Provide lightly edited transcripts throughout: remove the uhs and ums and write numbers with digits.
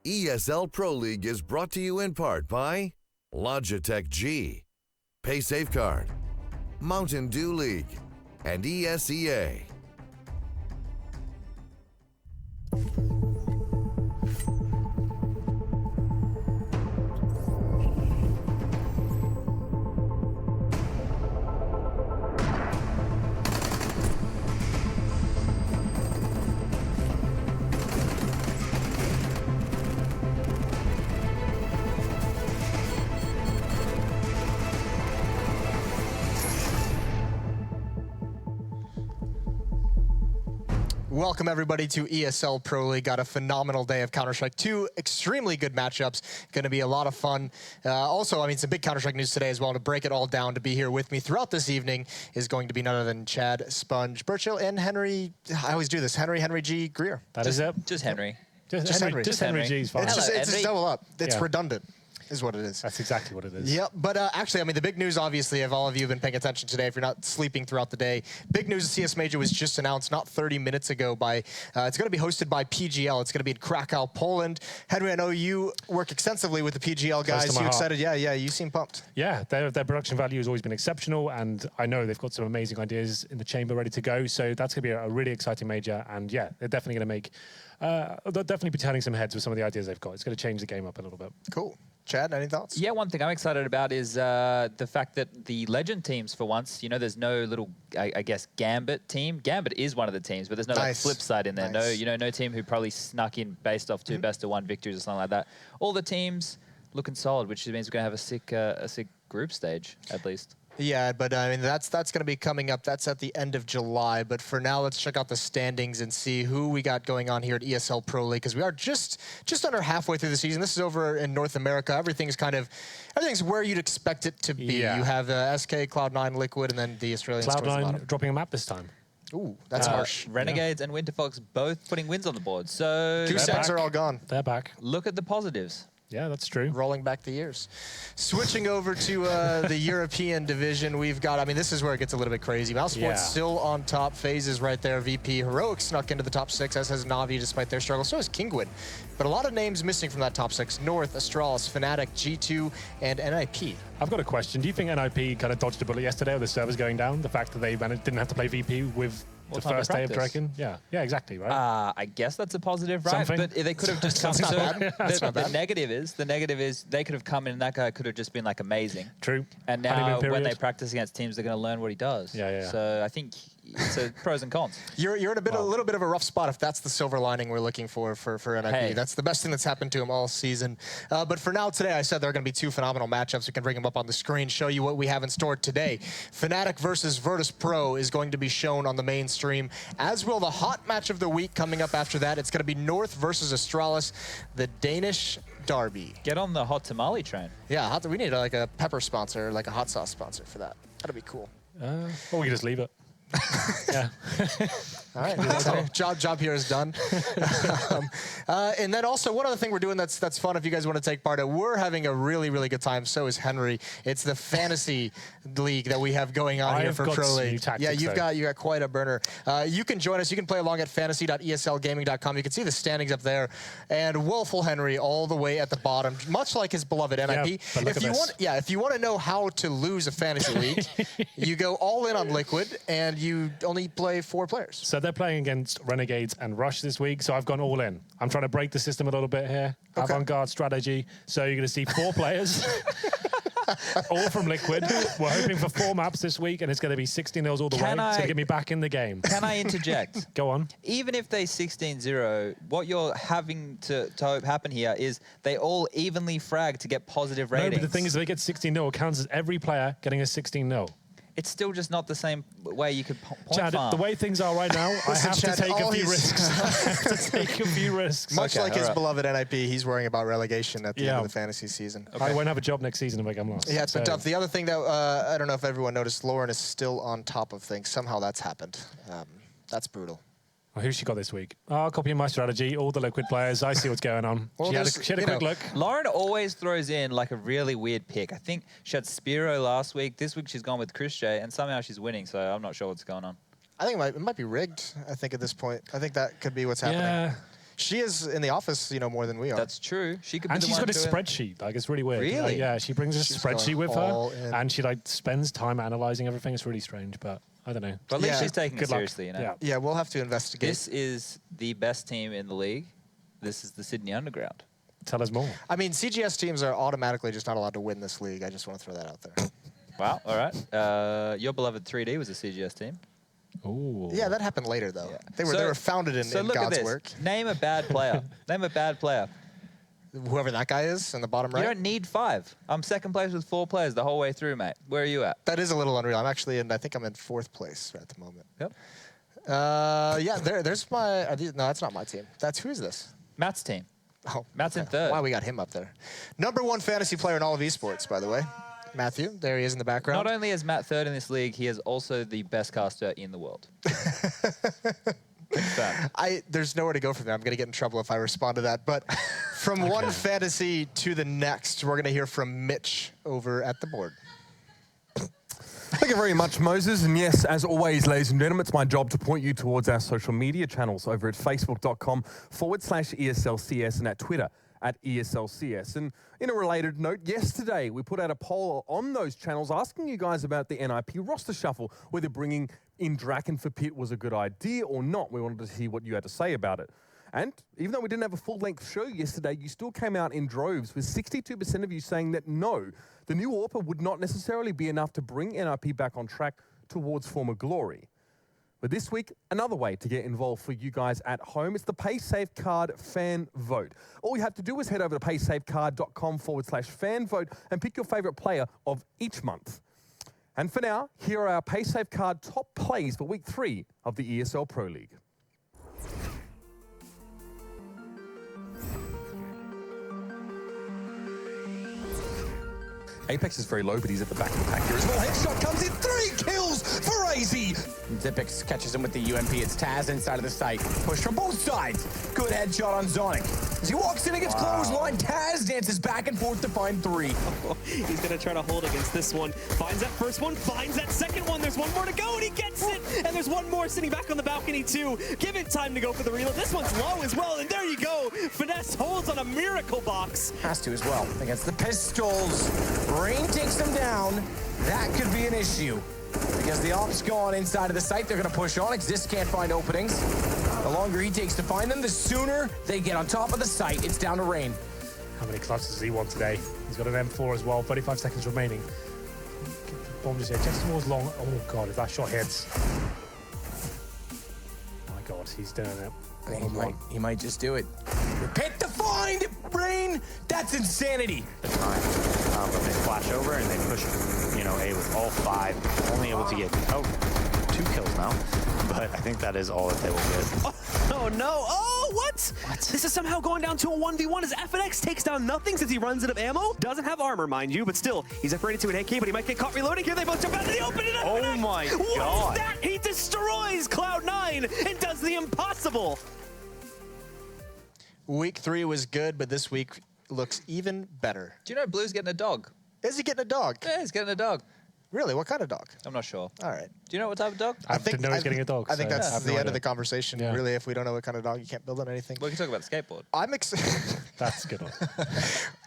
ESL Pro League is brought to you in part by Logitech G, Pay Safeguard, Mountain Dew League, and ESEA. Welcome everybody to ESL Pro League. Got a phenomenal day of Counter-Strike. Two extremely good matchups. Going to be a lot of fun. Also, I mean, some big Counter-Strike news today as well. To break it all down, to be here with me throughout this evening is going to be none other than Chad, Sponge, Birchill, and Henry. I always do this. Henry G. Greer. That is it. Just Henry. Just Henry G is fine. It's Hello, just double up. It's Yeah. redundant. Is what it is. That's exactly what it is. Yep, but actually, I mean, the big news, obviously, if all of you have been paying attention today, if you're not sleeping throughout the day, big news, the CS Major was just announced not 30 minutes ago by, it's going to be hosted by PGL. It's going to be in Krakow, Poland. Henry, I know you work extensively with the PGL guys. You excited? Yeah, you seem pumped. Yeah, their production value has always been exceptional, and I know they've got some amazing ideas in the chamber ready to go, so that's going to be a really exciting major, and yeah, they're definitely going to make, they'll definitely be turning some heads with some of the ideas they've got. It's going to change the game up a little bit. Cool. Chad, any thoughts? Yeah, one thing I'm excited about is the fact that the Legend teams, for once, you know, there's no little, I guess, Gambit team. Gambit is one of the teams, but there's no like, flip side in there. No, you know, no team who probably snuck in based off two best-of-1 victories or something like that. All the teams looking solid, which means we're going to have a sick group stage, at least. Yeah, but I mean, that's going to be coming up. That's at the end of July. But for now, let's check out the standings and see who we got going on here at ESL Pro League, because we are just under halfway through the season. This is over in North America. Everything's where you'd expect it to be. Yeah. You have SK, Cloud9, Liquid, and then the Australians. Cloud9 dropping a map this time. Ooh, that's harsh. Renegades and Winterfox both putting wins on the board. So Two sets are all gone. They're back. Look at the positives. Yeah, that's true. Rolling back the years. Switching over to the European division, we've got, I mean, this is where it gets a little bit crazy. Mousesport's still on top. FaZe is right there. VP. Heroic snuck into the top 6, as has Na'Vi despite their struggle. So is Kingwin. But a lot of names missing from that top 6. North, Astralis, Fnatic, G2, and NIP. I've got a question. Do you think NIP kind of dodged a bullet yesterday with the servers going down? The fact that they didn't have to play VP with the first day of Draken? Yeah, exactly, right? I guess that's a positive, right? Something. But they could have just come. The negative is they could have come in and that guy could have just been like amazing. True. And now when they practice against teams, they're going to learn what he does. Yeah. So I think it's a pros and cons. You're in a little bit of a rough spot if that's the silver lining we're looking for NIP. Hey. That's the best thing that's happened to him all season. But for now, today, I said there are going to be two phenomenal matchups. We can bring them up on the screen, show you what we have in store today. Fnatic versus Virtus Pro is going to be shown on the main stream, as will the hot match of the week coming up after that. It's going to be North versus Astralis, the Danish derby. Get on the hot tamale train. Yeah, we need like a pepper sponsor, like a hot sauce sponsor for that. That'd be cool. Or we can just leave it. Yeah. All right, job here is done. And then also one other thing we're doing that's fun if you guys want to take part in. We're having a really, really good time. So is Henry. It's the fantasy league that we have going on here for Pro League. Yeah, you got quite a burner. You can join us. You can play along at fantasy.eslgaming.com. You can see the standings up there, and woeful Henry all the way at the bottom, much like his beloved NIP. If you want to know how to lose a fantasy league, you go all in on Liquid, and you only play 4 players. So they're playing against Renegades and Rush this week, so I've gone all in. I'm trying to break the system a little bit here. Okay. Avant-garde strategy. So you're going to see 4 players, all from Liquid. We're hoping for 4 maps this week, and it's going to be 16-0s all the way to get me back in the game. Can I interject? Go on. Even if they 16-0, what you're having to hope happen here is they all evenly frag to get positive ratings. No, but the thing is, if they get 16-0, it counts as every player getting a 16-0. It's still just not the same way you could point Chad, farm. the way things are right now, I have to take a few risks. I have to take a few risks. Much like his beloved NIP, he's worrying about relegation at the end of the fantasy season. I won't have a job next season if I get lost. Yeah, it's been tough. The other thing that, I don't know if everyone noticed, Lauren is still on top of things. Somehow that's happened. That's brutal. Well, who's she got this week? Oh, copying my strategy. All the Liquid players. I see what's going on. Well, she had a quick look. Lauren always throws in like a really weird pick. I think she had Spiro last week. This week she's gone with Chris J, and somehow she's winning, so I'm not sure what's going on. I think it might be rigged, I think, at this point. I think that could be what's happening. Yeah. She is in the office, you know, more than we are. That's true. She could be and the she's one got a doing- spreadsheet. Like, it's really weird. Really? Like, yeah, she brings a She's spreadsheet going with her, all in. and she like spends time analyzing everything. It's really strange, but I don't know. But at least Yeah. she's taking it Good luck. seriously, you know. Yeah. Yeah, we'll have to investigate. This is the best team in the league. This is the Sydney Underground. Tell us more. I mean, CGS teams are automatically just not allowed to win this league. I just want to throw that out there. Wow. All right. Your beloved 3D was a CGS team. Ooh. Yeah, that happened later, though. Yeah. They were founded in So look at God's this. work. Name a bad player. Name a bad player. Whoever that guy is in the bottom right. You don't need 5. I'm second place with 4 players the whole way through, mate. Where are you at? That is a little unreal. I'm actually in, I think I'm in 4th place at the moment. Yep. Yeah, there's my, no, that's not my team. Who is this? Matt's team. Oh, Matt's in 3rd. Wow, we got him up there. #1 fantasy player in all of esports, by the way. Matthew, there he is in the background. Not only is Matt 3rd in this league, he is also the best caster in the world. Confirmed. There's nowhere to go from there. I'm going to get in trouble if I respond to that. But from one fantasy to the next, we're going to hear from Mitch over at the board. Thank you very much, Moses. And yes, as always, ladies and gentlemen, it's my job to point you towards our social media channels over at facebook.com/ESLCS and at Twitter at ESLCS. And in a related note, yesterday we put out a poll on those channels asking you guys about the NIP roster shuffle, whether bringing in Draken for Pit was a good idea or not. We wanted to see what you had to say about it. And even though we didn't have a full-length show yesterday, you still came out in droves, with 62% of you saying that no, the new AWPer would not necessarily be enough to bring NIP back on track towards former glory. But this week, another way to get involved for you guys at home, it's the PaySafeCard fan vote. All you have to do is head over to paysafecard.com/fan vote and pick your favorite player of each month. And for now, here are our PaySafeCard top plays for week 3 of the ESL Pro League. Apex is very low, but he's at the back of the pack here as well. Headshot comes in, 3 kills for AZ. Zipix catches him with the UMP. It's Taz inside of the site. Push from both sides. Good headshot on Zonic. As he walks in against clothesline, Taz dances back and forth to find 3. He's going to try to hold against this one. Finds that first one, finds that second one. There's one more to go, and he gets it. And there's one more sitting back on the balcony, too. Give it time to go for the reload. This one's low as well, and there you go. Finesse holds on a miracle box. Has to as well against the pistols. Rain takes him down. That could be an issue. Because the op's gone inside of the site, they're going to push on. Exist can't find openings. The longer he takes to find them, the sooner they get on top of the site. It's down to Rain. How many clutches does he want today? He's got an M4 as well, 35 seconds remaining. Bomb just here, checks towards long. Oh god, if that shot hits. My god, he's doing it. He might just do it. Pick the find, Rain! That's insanity! The time, but they flash over and they push, you know, A with all 5, only able to get 2 kills now, but I think that is all that they will get. Oh no! Oh, what? This is somehow going down to a 1v1 as FNX takes down nothing since he runs out of ammo. Doesn't have armor, mind you, but still, he's upgraded to an AK, but he might get caught reloading here. They both jump out of the open and Oh my What god! is that? He destroys Cloud9 and does the impossible. Week 3 was good, but this week looks even better. Do you know Blue's getting a dog? Is he getting a dog? Yeah, he's getting a dog. Really? What kind of dog? I'm not sure. All right. Do you know what type of dog? I didn't know he's getting a dog. I think so that's I have the no end of idea. the conversation. Yeah. Really, if we don't know what kind of dog, you can't build on anything. We can talk about the skateboard. That's a good one.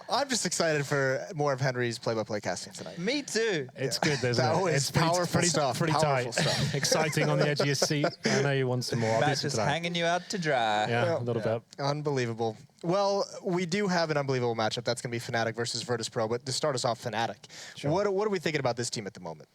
I'm just excited for more of Henry's play-by-play casting tonight. Me too. It's good, isn't That it? was It's pretty, powerful pretty, stuff, Pretty powerful tight. stuff. Exciting on the edge of your seat. I know you want some more. I'll Matt listen just to that. hanging you out to dry. Yeah, a little bit. Unbelievable. Well, we do have an unbelievable matchup. That's going to be Fnatic versus Virtus.pro. But to start us off, Fnatic. Sure. What are we thinking about this team at the moment?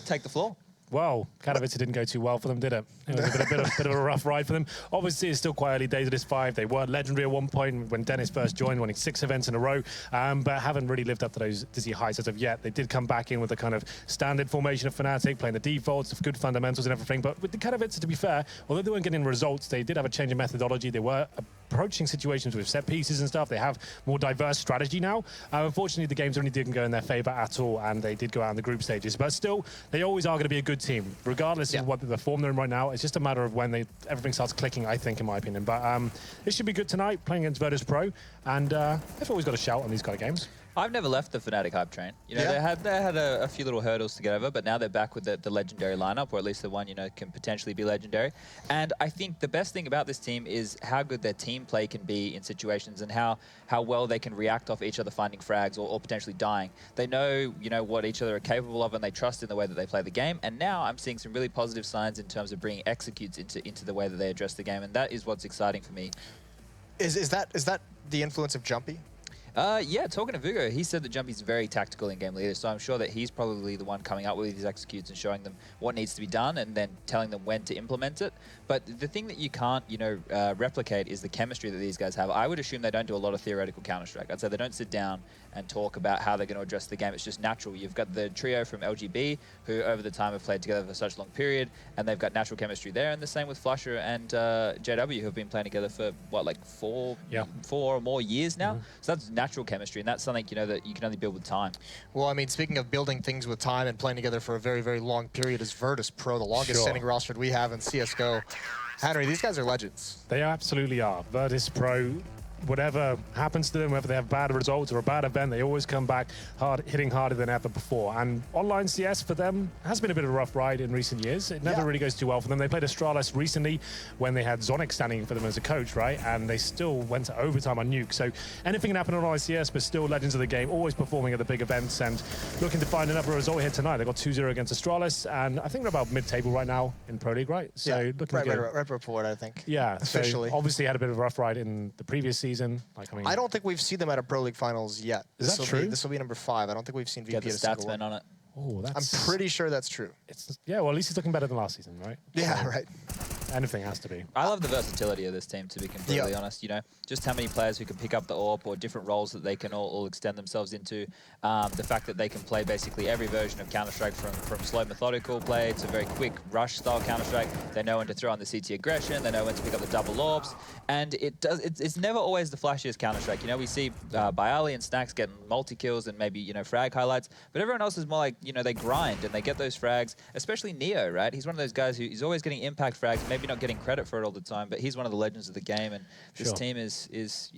Take the floor. Well, Katowice didn't go too well for them, did it? It was a bit of a rough ride for them. Obviously, it's still quite early days of this 5. They were legendary at one point when Dennis first joined, winning 6 events in a row, but haven't really lived up to those dizzy heights as of yet. They did come back in with the kind of standard formation of Fnatic, playing the defaults, good fundamentals and everything. But with the Katowice, to be fair, although they weren't getting results, they did have a change in methodology. They were approaching situations with set pieces and stuff. They have more diverse strategy now. Unfortunately, the games only didn't go in their favor at all, and they did go out in the group stages. But still, they always are going to be a good team, regardless of what the form they're in right now. It's just a matter of when everything starts clicking, I think, in my opinion. But it should be good tonight, playing against Virtus.pro, and they've always got a shout on these kind of games. I've never left the Fnatic hype train. You know, they had a few little hurdles to get over, but now they're back with the legendary lineup, or at least the one, you know, can potentially be legendary. And I think the best thing about this team is how good their team play can be in situations, and how well they can react off each other finding frags or potentially dying. They know, you know, what each other are capable of, and they trust in the way that they play the game. And now I'm seeing some really positive signs in terms of bringing executes into the way that they address the game, and that is what's exciting for me. Is that the influence of Jumpy? Yeah, talking to Vugo, he said that Jumpy's very tactical in-game leader, so I'm sure that he's probably the one coming up with these executes and showing them what needs to be done and then telling them when to implement it. But the thing that you can't, you know, replicate is the chemistry that these guys have. I would assume they don't do a lot of theoretical Counter-Strike. I'd say they don't sit down and talk about how they're going to address the game. It's just natural. You've got the trio from LGB, who over the time have played together for such a long period, and they've got natural chemistry there. And the same with Flusher and JW, who have been playing together for, what, like four or more years now? So that's natural chemistry, and that's something, you know, that you can only build with time. Well, I mean, speaking of building things with time and playing together for a very, very long period, is Virtus Pro, the longest standing roster we have in CSGO. Henry, these guys are legends. They absolutely are. Virtus Pro, whatever happens to them, whether they have bad results or a bad event, they always come back hard, hitting harder than ever before. And online CS for them has been a bit of a rough ride in recent years. It never really goes too well for them. They played Astralis recently when they had Zonic standing for them as a coach, right? And they still went to overtime on Nuke. So anything can happen on online CS, but still legends of the game, always performing at the big events and looking to find another result here tonight. They got 2-0 against Astralis, and I think they're about mid-table right now in Pro League, right? So looking right before it, I think. Yeah, officially. So obviously had a bit of a rough ride in the previous season. Like, I mean, I don't think we've seen them at a Pro League Finals yet. Is that true? This will be number 5. I don't think we've seen VP Get the at a single stats one. man on it. Oh, that's... I'm pretty sure that's true. Yeah, well, at least it's looking better than last season, right? Yeah, So, right. Anything has to be. I love the versatility of this team, to be completely honest. You know, just how many players who can pick up the AWP or different roles that they can all extend themselves into. The fact that they can play basically every version of Counter-Strike from slow methodical play to very quick rush style Counter-Strike. They know when to throw on the CT aggression. They know when to pick up the double AWPs. And it's never always the flashiest Counter-Strike. You know, we see Bialy and Snacks getting multi-kills and maybe, you know, frag highlights. But everyone else is more like, you know, they grind and they get those frags, especially Neo, right? He's one of those guys who's always getting impact frags, maybe not getting credit for it all the time, but he's one of the legends of the game, and this team is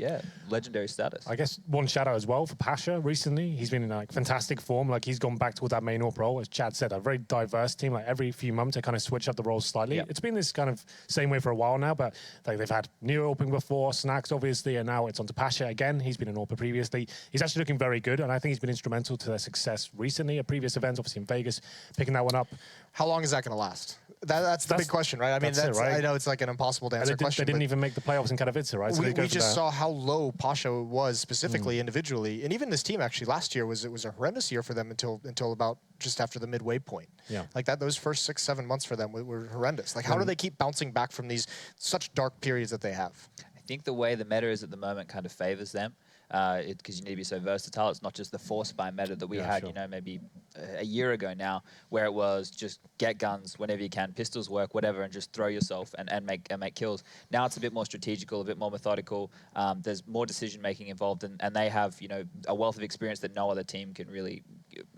legendary status. I guess one shout out as well for Pasha recently. He's been in like fantastic form. Like he's gone back towards that main AWP role, as Chad said, a very diverse team. Like every few months they kind of switch up the roles slightly. It's been this kind of same way for a while now, but like they've had Neo AWPing before, Snacks obviously, and now it's on to Pasha again. He's been an AWPer previously. He's actually looking very good, and I think he's been instrumental to their success recently at previous events, obviously in Vegas, picking that one up. How long is that going to last? That's the big question, right? I mean, that's right? I know it's like an impossible to answer question. They didn't even make the playoffs in Katowice, right? So we just saw how low Pasha was specifically, individually, and even this team actually last year was a horrendous year for them until about just after the midway point. Yeah, like that. Those first 6-7 months for them were horrendous. Like, how do they keep bouncing back from these such dark periods that they have? I think the way the meta is at the moment kind of favors them. Because you need to be so versatile. It's not just the force buy meta that we had, you know, maybe a year ago now, where it was just get guns whenever you can, pistols work, whatever, and just throw yourself and make kills. Now it's a bit more strategical, a bit more methodical. There's more decision making involved, and they have, you know, a wealth of experience that no other team can really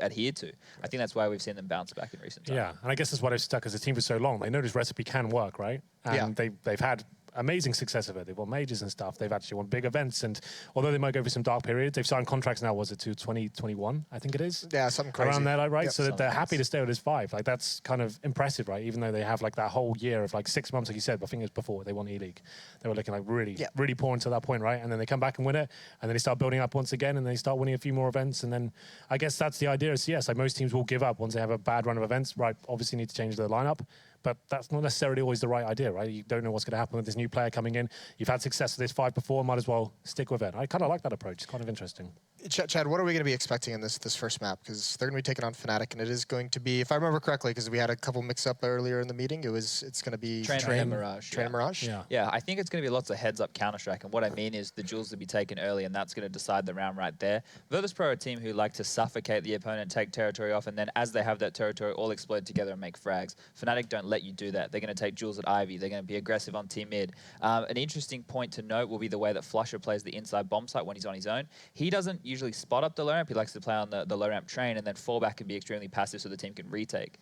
adhere to. I think that's why we've seen them bounce back in recent times. Yeah, and I guess that's why they've stuck as a team for so long. They know this recipe can work, right? And they've had amazing success of it. They've won majors and stuff. They've actually won big events, and although they might go through some dark periods, they've signed contracts now. Was it to 2021? I think it is. Yeah, something crazy around there, like, right? Yep. So that they're happy to stay with this 5. Like that's kind of impressive, right? Even though they have like that whole year of like 6 months, like you said. I think it was before they won E-League. They were looking like really poor until that point, right? And then they come back and win it, and then they start building up once again, and they start winning a few more events, and then I guess that's the idea. Is yes, like most teams will give up once they have a bad run of events, right? Obviously, need to change their lineup. But that's not necessarily always the right idea, right? You don't know what's going to happen with this new player coming in. You've had success with this 5 before, might as well stick with it. I kind of like that approach. It's kind of interesting. Chad, what are we going to be expecting in this first map? Because they're going to be taking on Fnatic, and it is going to be, if I remember correctly, because we had a couple mix-up earlier in the meeting, it's going to be Train Mirage. Train Mirage? Yeah, I think it's going to be lots of heads-up Counter-Strike, and what I mean is the jewels to be taken early, and that's going to decide the round right there. Virtus Pro are a team who like to suffocate the opponent, take territory off, and then as they have that territory, all explode together and make frags. Fnatic don't let you do that. They're going to take jewels at Ivy. They're going to be aggressive on team mid. An interesting point to note will be the way that Flusher plays the inside bomb site when he's on his own. He doesn't usually spot up the low ramp. He likes to play on the low ramp train and then fall back and be extremely passive so the team can retake.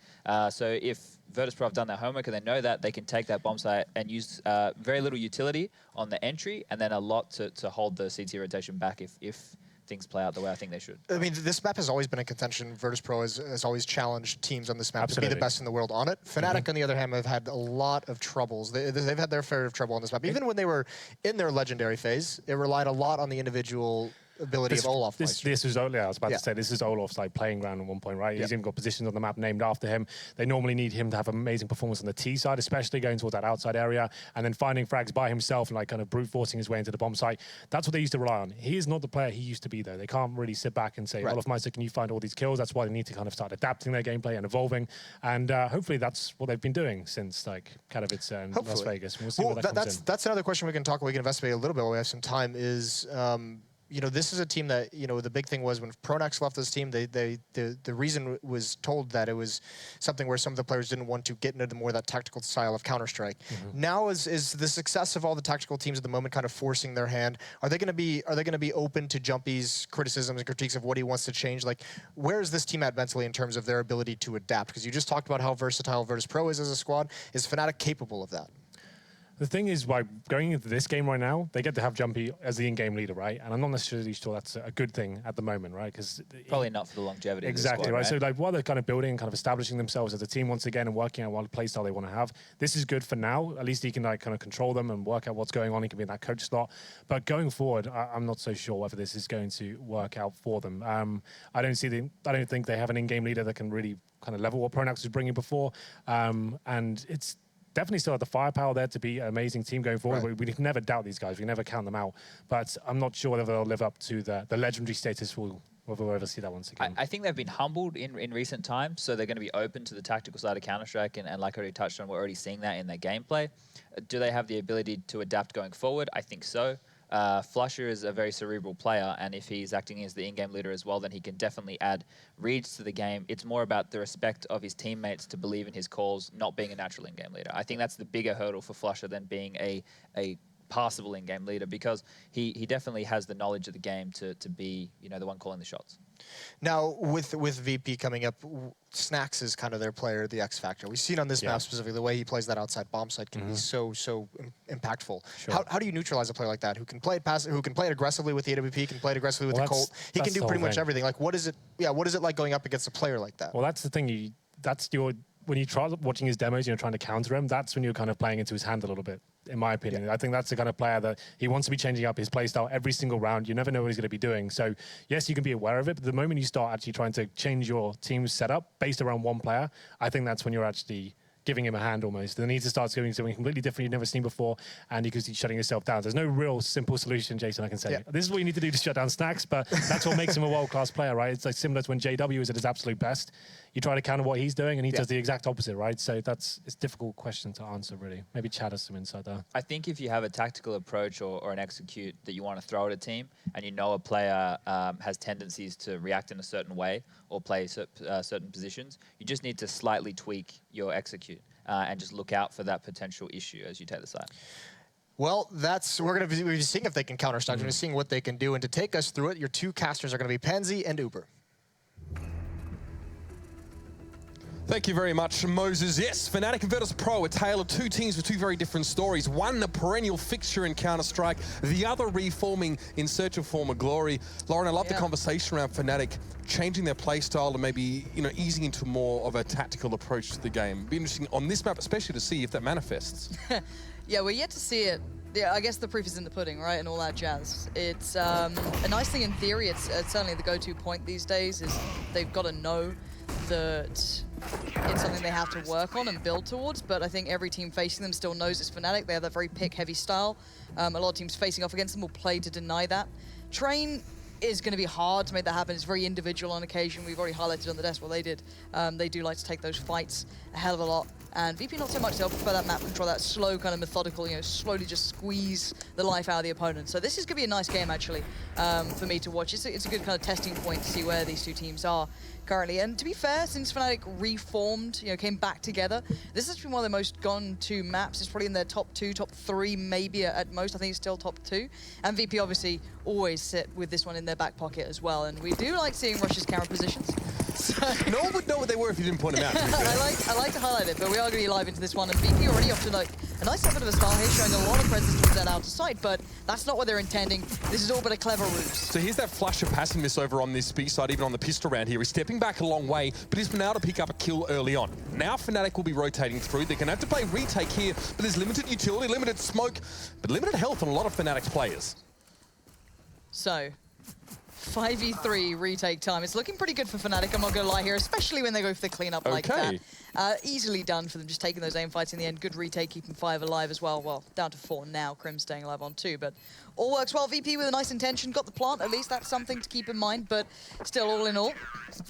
So if Virtus Pro have done their homework and they know that, they can take that bomb site and use very little utility on the entry and then a lot to hold the CT rotation back if things play out the way I think they should. I mean, this map has always been in contention. Virtus Pro has always challenged teams on this map Absolutely. to be the best in the world on it. Fnatic, on the other hand, have had a lot of troubles. They've had their fair of trouble on this map. Even when they were in their legendary phase, it relied a lot on the individual ability of Olaf. This is I was about to say, this is Olaf's like playing ground at one point, right? He's even got positions on the map named after him. They normally need him to have amazing performance on the T side, especially going towards that outside area, and then finding frags by himself and like kind of brute forcing his way into the bomb site. That's what they used to rely on. He is not the player he used to be, though. They can't really sit back and say, Olaf Meister, can you find all these kills? That's why they need to kind of start adapting their gameplay and evolving. And hopefully that's what they've been doing since like Katowice and Las Vegas. We'll see where that comes in. That's another question we can investigate a little bit while we have some time is, you know, this is a team that, you know, the big thing was when Pronax left this team, the reason was told that it was something where some of the players didn't want to get into more of that tactical style of Counter-Strike. Now is the success of all the tactical teams at the moment kind of forcing their hand? Are they going to be open to Jumpy's criticisms and critiques of what he wants to change? Like, where is this team at mentally in terms of their ability to adapt? Because you just talked about how versatile Virtus Pro is as a squad. Is Fnatic capable of that? The thing is, by going into this game right now, they get to have Jumpy as the in-game leader, right? And I'm not necessarily sure that's a good thing at the moment, right? Because probably not for the longevity. Exactly, of the squad, right? So like while they're kind of building and kind of establishing themselves as a team once again and working out what playstyle they want to have, this is good for now. At least he can like kind of control them and work out what's going on. He can be in that coach slot. But going forward, I'm not so sure whether this is going to work out for them. I don't think they have an in-game leader that can really kind of level what Pronax was bringing before, and it's definitely still have the firepower there to be an amazing team going forward. Right. We can never doubt these guys. We never count them out. But I'm not sure whether they'll live up to the legendary status whether we'll ever see that once again. I think they've been humbled in recent times, so they're going to be open to the tactical side of Counter-Strike, and like I already touched on, we're already seeing that in their gameplay. Do they have the ability to adapt going forward? I think so. Flusher is a very cerebral player, and if he's acting as the in-game leader as well, then he can definitely add reads to the game. It's more about the respect of his teammates to believe in his calls, not being a natural in-game leader. I think that's the bigger hurdle for Flusher than being a passable in-game leader, because he definitely has the knowledge of the game to be, you know, the one calling the shots. Now, with VP coming up, Snacks is kind of their player, the X factor. We've seen on this map specifically the way he plays that outside bomb site can be so impactful. Sure. How do you neutralize a player like that who can play it passive, who can play it aggressively with the AWP, can play it aggressively with the Colt? He can do pretty much everything. Like, what is it? Yeah, what is it like going up against a player like that? Well, that's the thing. When you try watching his demos, you know, trying to counter him, that's when you're kind of playing into his hand a little bit, in my opinion. I think that's the kind of player that he wants to be changing up his playstyle every single round. You never know what he's going to be doing. So, yes, you can be aware of it, but the moment you start actually trying to change your team's setup based around one player, I think that's when you're actually giving him a hand almost. Then he needs to start doing something completely different you've never seen before, and because he's shutting yourself down. There's no real simple solution, Jason, I can say. This is what you need to do to shut down Snacks, but that's what makes him a world-class player, right? It's like similar to when JW is at his absolute best. You try to counter what he's doing, and he does the exact opposite, right? So it's a difficult question to answer, really. Maybe Chad has some insight there. I think if you have a tactical approach or an execute that you want to throw at a team, and you know a player has tendencies to react in a certain way or play certain positions, you just need to slightly tweak your execute and just look out for that potential issue as you take the side. Well, we're going to be seeing if they can counter-strike. We're going to be seeing what they can do. And to take us through it, your two casters are going to be Pansy and Uber. Thank you very much, Moses. Yes, Fnatic and Virtus Pro, a tale of two teams with two very different stories. One, a perennial fixture in Counter-Strike, the other reforming in search of former glory. Lauren, I love the conversation around Fnatic changing their play style and maybe, you know, easing into more of a tactical approach to the game. It'd be interesting on this map, especially to see if that manifests. Yeah, we're yet to see it. Yeah, I guess the proof is in the pudding, right, and all that jazz. It's a nice thing in theory. It's certainly the go-to point these days is they've got to know that it's something they have to work on and build towards, but I think every team facing them still knows it's Fnatic. They have that very pick-heavy style. A lot of teams facing off against them will play to deny that. Train is going to be hard to make that happen. It's very individual on occasion. We've already highlighted on the desk what they did. They do like to take those fights a hell of a lot. And VP not so much. They'll prefer that map control, that slow kind of methodical, you know, slowly just squeeze the life out of the opponent. So this is going to be a nice game, actually, for me to watch. It's a good kind of testing point to see where these two teams are currently. And to be fair, since Fnatic reformed, you know, came back together, this has been one of the most gone to maps. It's probably in their top 2, top 3, maybe at most. I think it's still top 2. And VP obviously always sit with this one in their back pocket as well. And we do like seeing Russia's camera positions. No one would know what they were if you didn't point them out. I like to highlight it, but we are going to be live into this one, and VP already off to like a nice bit of a start here, showing a lot of presence towards that outer side, but that's not what they're intending. This is all but a clever ruse. So here's that flush of passive miss over on this B side, even on the pistol round here. He's stepping back a long way, but he's been able to pick up a kill early on. Now Fnatic will be rotating through. They're going to have to play retake here, but there's limited utility, limited smoke, but limited health on a lot of Fnatic's players. So, 5v3 retake time. It's looking pretty good for Fnatic, I'm not going to lie here, especially when they go for the cleanup like that. Easily done for them, just taking those aim fights in the end. Good retake, keeping 5 alive as well. Well, down to 4 now. Crim staying alive on 2, but all works well. VP with a nice intention, got the plant. At least that's something to keep in mind, but still, all in all,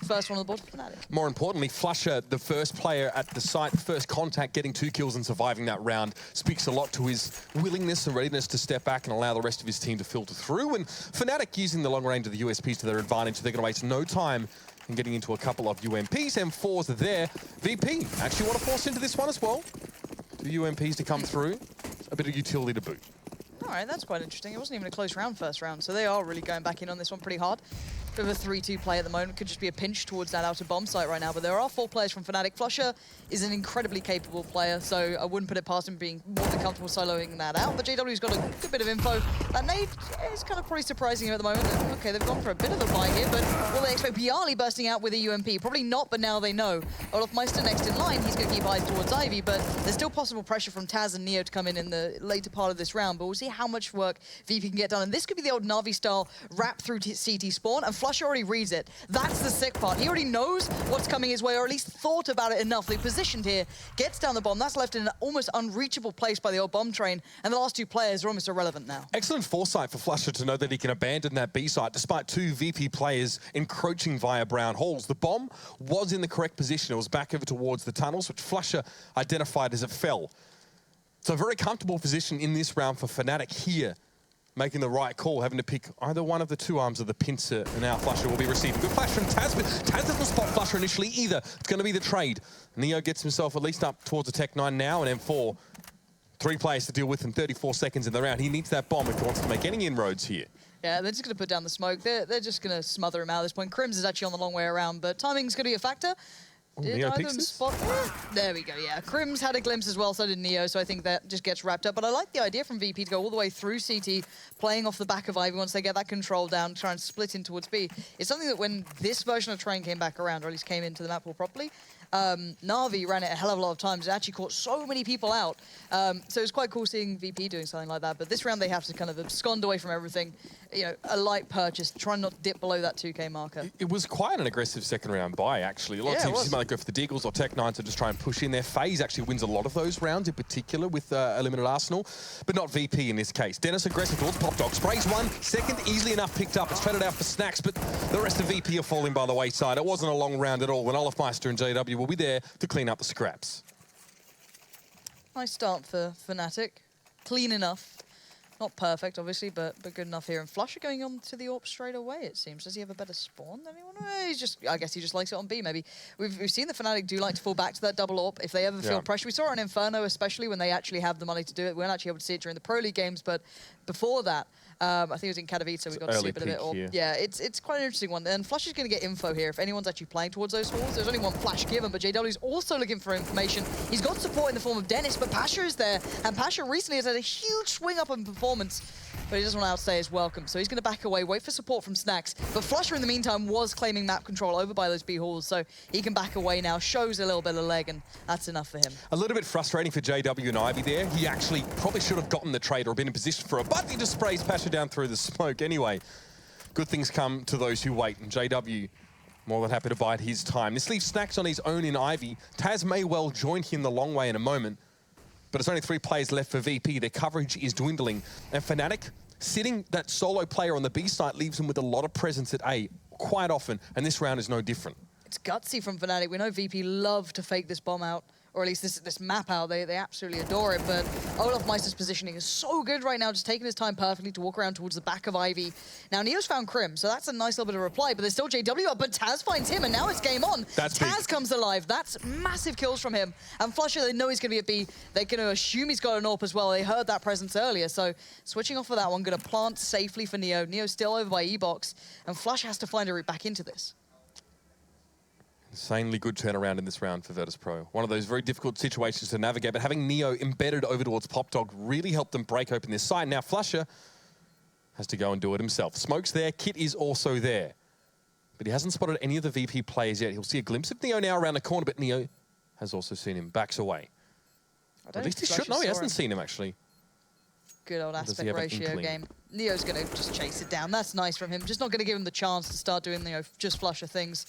first one on the board for Fnatic. More importantly, Flusher, the first player at the site, first contact, getting 2 kills and surviving that round, speaks a lot to his willingness and readiness to step back and allow the rest of his team to filter through. And Fnatic using the long range of the USPs to their advantage, they're going to waste no time in getting into a couple of UMPs. M4s are there. VP actually want to force into this one as well. 2 UMPs to come through. A bit of utility to boot. All right, that's quite interesting. It wasn't even a close round first round, so they are really going back in on this one pretty hard. Bit of a 3-2 play at the moment. Could just be a pinch towards that outer bomb site right now, but there are 4 players from Fnatic. Flusher is an incredibly capable player, so I wouldn't put it past him being more than comfortable soloing that out, but JW's got a good bit of info. That nade is kind of probably surprising him at the moment. Okay, they've gone for a bit of a buy here, but will they expect Bialy bursting out with a UMP? Probably not, but now they know. Olaf Meister next in line, he's going to keep eyes towards Ivy, but there's still possible pressure from Taz and Neo to come in the later part of this round, but we'll see how much work VP can get done. And this could be the old Na'Vi style wrap through CT spawn, and Flusher already reads it. That's the sick part. He already knows what's coming his way, or at least thought about it enough. They positioned here, gets down the bomb. That's left in an almost unreachable place by the old bomb train, and the last 2 players are almost irrelevant now. Excellent foresight for Flusher to know that he can abandon that B site despite 2 VP players encroaching via brown halls. The bomb was in the correct position. It was back over towards the tunnels, which Flusher identified as it fell. So a very comfortable position in this round for Fnatic here, making the right call, having to pick either one of the 2 arms of the pincer, and now Flusher will be receiving. Good flash from Taz, but Taz doesn't spot Flusher initially either. It's going to be the trade. Neo gets himself at least up towards the Tech 9 now, and M4. 3 players to deal with in 34 seconds in the round. He needs that bomb if he wants to make any inroads here. Yeah, they're just going to put down the smoke. They're just going to smother him out at this point. Crims is actually on the long way around, but timing's going to be a factor. Did either of them spot? There we go, yeah. Crims had a glimpse as well, so did Neo, so I think that just gets wrapped up. But I like the idea from VP to go all the way through CT, playing off the back of Ivy once they get that control down, try and split in towards B. It's something that when this version of Train came back around, or at least came into the map pool properly, Na'Vi ran it a hell of a lot of times. It actually caught so many people out. So it's quite cool seeing VP doing something like that. But this round they have to kind of abscond away from everything. You know, a light purchase, try not to dip below that 2K marker. It was quite an aggressive second round buy, actually. A lot of teams might go for the Deagles or Tech 9 to just try and push in there. FaZe actually wins a lot of those rounds, in particular with a limited arsenal, but not VP in this case. Dennis aggressive towards Pop Dog. Sprays 1, second easily enough picked up. It's traded out for Snacks, but the rest of VP are falling by the wayside. It wasn't a long round at all when Olaf Meister and JW will be there to clean up the scraps. Nice start for Fnatic. Clean enough. Not perfect, obviously, but good enough here. And Flusher going on to the AWP straight away, it seems. Does he have a better spawn than anyone? I guess he just likes it on B, maybe. We've seen the Fnatic do like to fall back to that double AWP if they ever feel pressure. We saw it on Inferno, especially when they actually have the money to do it. We weren't actually able to see it during the Pro League games, but before that, I think it was in Katowice, we got to see a bit of it. Or, yeah, it's quite an interesting one. And Flusher's going to get info here if anyone's actually playing towards those halls. There's only one flash given, but JW's also looking for information. He's got support in the form of Dennis, but Pasha is there. And Pasha recently has had a huge swing up in performance, but he doesn't want to outstay his welcome. So he's going to back away, wait for support from Snacks. But Flusher, in the meantime, was claiming map control over by those B halls, so he can back away now, shows a little bit of leg, and that's enough for him. A little bit frustrating for JW and Ivy there. He actually probably should have gotten the trade or been in position for it, but he just sprays Pasha down through the smoke. Anyway, good things come to those who wait, and JW more than happy to bide his time. This leaves Snacks on his own in Ivy. Taz may well join him the long way in a moment, but it's only 3 players left for VP. Their coverage is dwindling, and Fnatic, sitting that solo player on the B site leaves him with a lot of presence at A quite often, and this round is no different. It's gutsy from Fnatic. We know VP love to fake this bomb out, or at least this map out. They absolutely adore it, but Olaf Meister's positioning is so good right now, just taking his time perfectly to walk around towards the back of Ivy. Now, Neo's found Crim, so that's a nice little bit of reply, but there's still JW up, but Taz finds him, and now it's game on. That's Taz big. comes alive. That's massive kills from him. And Flusher, they know he's going to be at B. They're going to assume he's got an AWP as well. They heard that presence earlier, so switching off of that one, going to plant safely for Neo. Neo's still over by E-Box, and Flush has to find a route back into this. Insanely good turnaround in this round for Virtus Pro. One of those very difficult situations to navigate, but having Neo embedded over towards PopDog really helped them break open this side. Now Flusher has to go and do it himself. Smoke's there, Kit is also there. But he hasn't spotted any of the VP players yet. He'll see a glimpse of Neo now around the corner, but Neo has also seen him. Backs away. At least he should. No, he hasn't seen him, actually. Good old aspect ratio game. Neo's going to just chase it down. That's nice from him. Just not going to give him the chance to start doing, just Flusher things.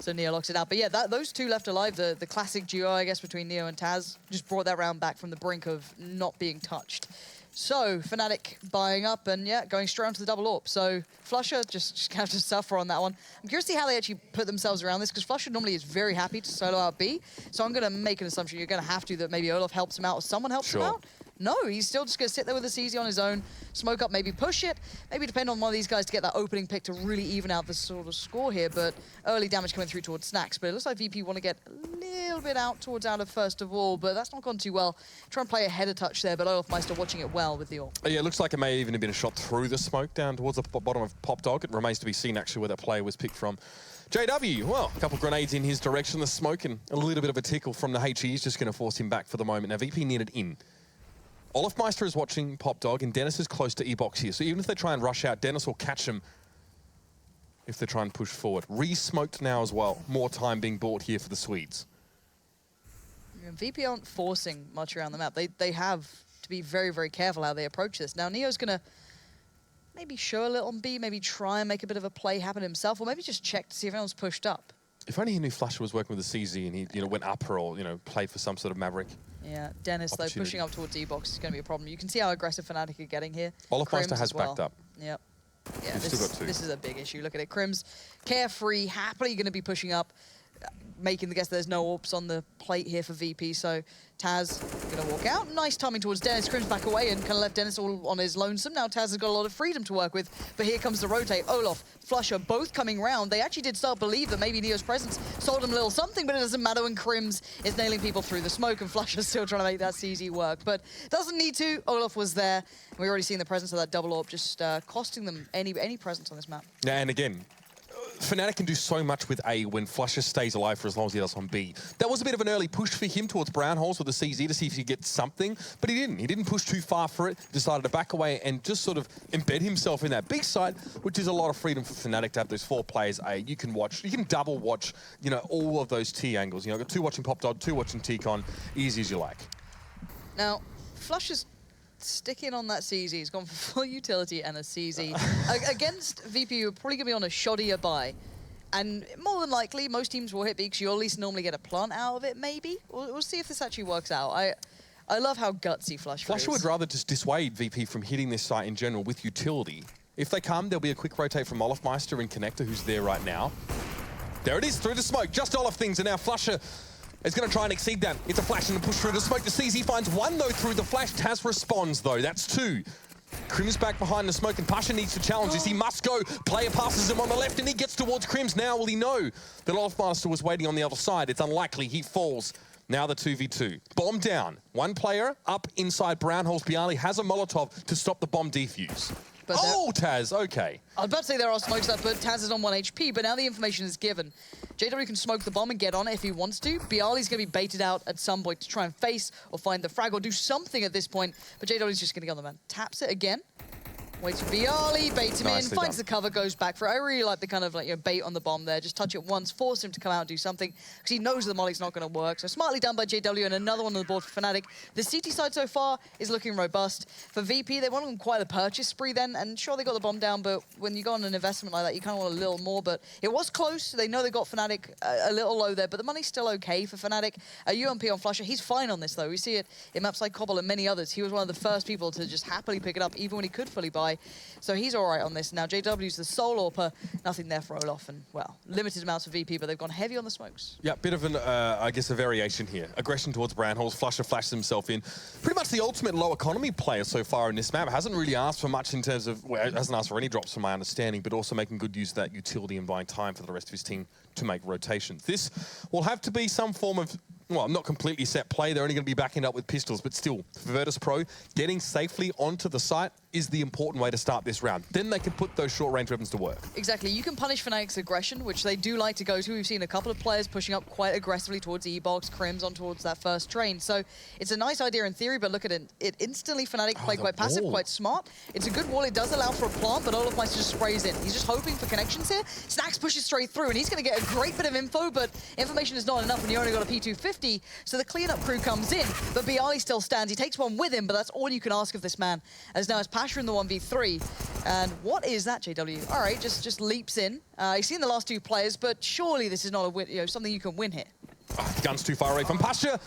So Neo locks it out. But yeah, those two left alive, the classic duo, I guess, between Neo and Taz, just brought that round back from the brink of not being touched. So Fnatic buying up and yeah, going straight onto the double AWP. So Flusher just have to suffer on that one. I'm curious to see how they actually put themselves around this, because Flusher normally is very happy to solo out B. So I'm going to make an assumption you're going to have to that maybe Olaf helps him out or someone helps him out. No, he's still just going to sit there with the CZ on his own, smoke up, maybe push it, maybe depend on one of these guys to get that opening pick to really even out the sort of score here, but early damage coming through towards Snacks. But it looks like VP want to get a little bit out towards Out of first of all, but that's not gone too well. Try and play a header touch there, but Olaf Meister watching it well with the AWP. Yeah, it looks like it may even have been a shot through the smoke down towards the bottom of PopDog. It remains to be seen actually where that player was picked from. JW, well, a couple of grenades in his direction, the smoke, and a little bit of a tickle from the HE is just going to force him back for the moment. Now VP needed in. Olaf Meister is watching PopDog, and Dennis is close to E-Box here. So even if they try and rush out, Dennis will catch him if they try and push forward. Re-smoked now as well. More time being bought here for the Swedes. VP aren't forcing much around the map. They have to be very, very careful how they approach this. Now, Neo's going to maybe show a little on B, maybe try and make a bit of a play happen himself, or maybe just check to see if anyone's pushed up. If only he knew Flusher was working with the CZ and he went upper or played for some sort of Maverick. Yeah, Dennis, though, pushing up towards D-Box is going to be a problem. You can see how aggressive Fnatic are getting here. Olaf Meister has backed up. Yep. Yeah, this is a big issue. Look at it. Crims, carefree, happily going to be pushing up, making the guess there's no AWPs on the plate here for VP, so Taz going to walk out. Nice timing towards Dennis. Crims back away and kind of left Dennis all on his lonesome. Now Taz has got a lot of freedom to work with, but here comes the rotate. Olaf, Flusher, both coming round. They actually did start to believe that maybe Neo's presence sold him a little something, but it doesn't matter when Crims is nailing people through the smoke and Flusher's still trying to make that CZ work. But doesn't need to. Olaf was there. We've already seen the presence of that double AWP just costing them any presence on this map. Yeah, and again, Fnatic can do so much with A when Flusher stays alive for as long as he does on B. That was a bit of an early push for him towards Brown Holes with the CZ to see if he could get something, but he didn't. He didn't push too far for it, decided to back away and just sort of embed himself in that big side, which is a lot of freedom for Fnatic to have those 4 players A. You can double watch, all of those T angles. Got 2 watching PopDog, 2 watching T-Con, easy as you like. Now, Flusher's sticking on that CZ. He's gone for full utility and a CZ. Against VP, you're probably going to be on a shoddier buy. And more than likely, most teams will hit B because you at least normally get a plant out of it, maybe. We'll see if this actually works out. I love how gutsy Flusher is. Flusher would rather just dissuade VP from hitting this site in general with utility. If they come, there'll be a quick rotate from Olaf Meister and Connector, who's there right now. There it is, through the smoke. Just Olaf things, and now Flusher is going to try and exceed that. It's a flash and a push through the smoke. The CZ finds 1, though, through the flash. Taz responds, though. That's 2. Crims back behind the smoke, and Pasha needs to challenge this. He must go. Player passes him on the left, and he gets towards Crims. Now will he know that Olaf Meister was waiting on the other side? It's unlikely. He falls. Now the 2v2. Bomb down. 1 player up inside Brown Holes. Bialy has a Molotov to stop the bomb defuse. Oh, Taz, okay. I was about to say there are smokes left, but Taz is on 1 HP, but now the information is given. JW can smoke the bomb and get on it if he wants to. Bialy's going to be baited out at some point to try and face or find the frag or do something at this point, but JW's just going to get on the man. Taps it again. Waits for Bialy, baits him in, finds the cover, goes back for it. I really like the kind of bait on the bomb there. Just touch it once, force him to come out and do something, because he knows the molly's not going to work. So smartly done by JW, and another one on the board for Fnatic. The CT side so far is looking robust. For VP, they went on quite a purchase spree then, and sure, they got the bomb down, but when you go on an investment like that, you kind of want a little more, but it was close. They know they got Fnatic a little low there, but the money's still okay for Fnatic. UMP on Flusher, he's fine on this though. We see it in maps like Cobble and many others. He was one of the first people to just happily pick it up, even when he could fully buy. So he's all right on this. Now, JW's the sole AWPer. Nothing there for Olaf. And, well, limited amounts of VP, but they've gone heavy on the smokes. Yeah, bit of an, I guess, a variation here. Aggression towards Brown Holes. Flusher flashes himself in. Pretty much the ultimate low economy player so far in this map. Hasn't really asked for much in terms of, well, hasn't asked for any drops from my understanding, but also making good use of that utility and buying time for the rest of his team to make rotations. This will have to be some form of, well, not completely set play. They're only going to be backing up with pistols, but still, Virtus Pro getting safely onto the site is the important way to start this round. Then they can put those short-range weapons to work. Exactly. You can punish Fnatic's aggression, which they do like to go to. We've seen a couple of players pushing up quite aggressively towards E-Box, Crims on towards that first train. So it's a nice idea in theory, but look at it. It instantly, Fnatic played quite passive, quite smart. It's a good wall. It does allow for a plant, but Olofmeister just sprays in. He's just hoping for connections here. Snacks pushes straight through, and he's going to get a great bit of info, but information is not enough when you only got a P250. So the cleanup crew comes in, but Bialy still stands. He takes one with him, but that's all you can ask of this man. As now it's Pasha in the 1v3. And what is that, JW? All right, just leaps in. He's seen the last two players, but surely this is not a win, something you can win here. Oh, the gun's too far away from Pasha.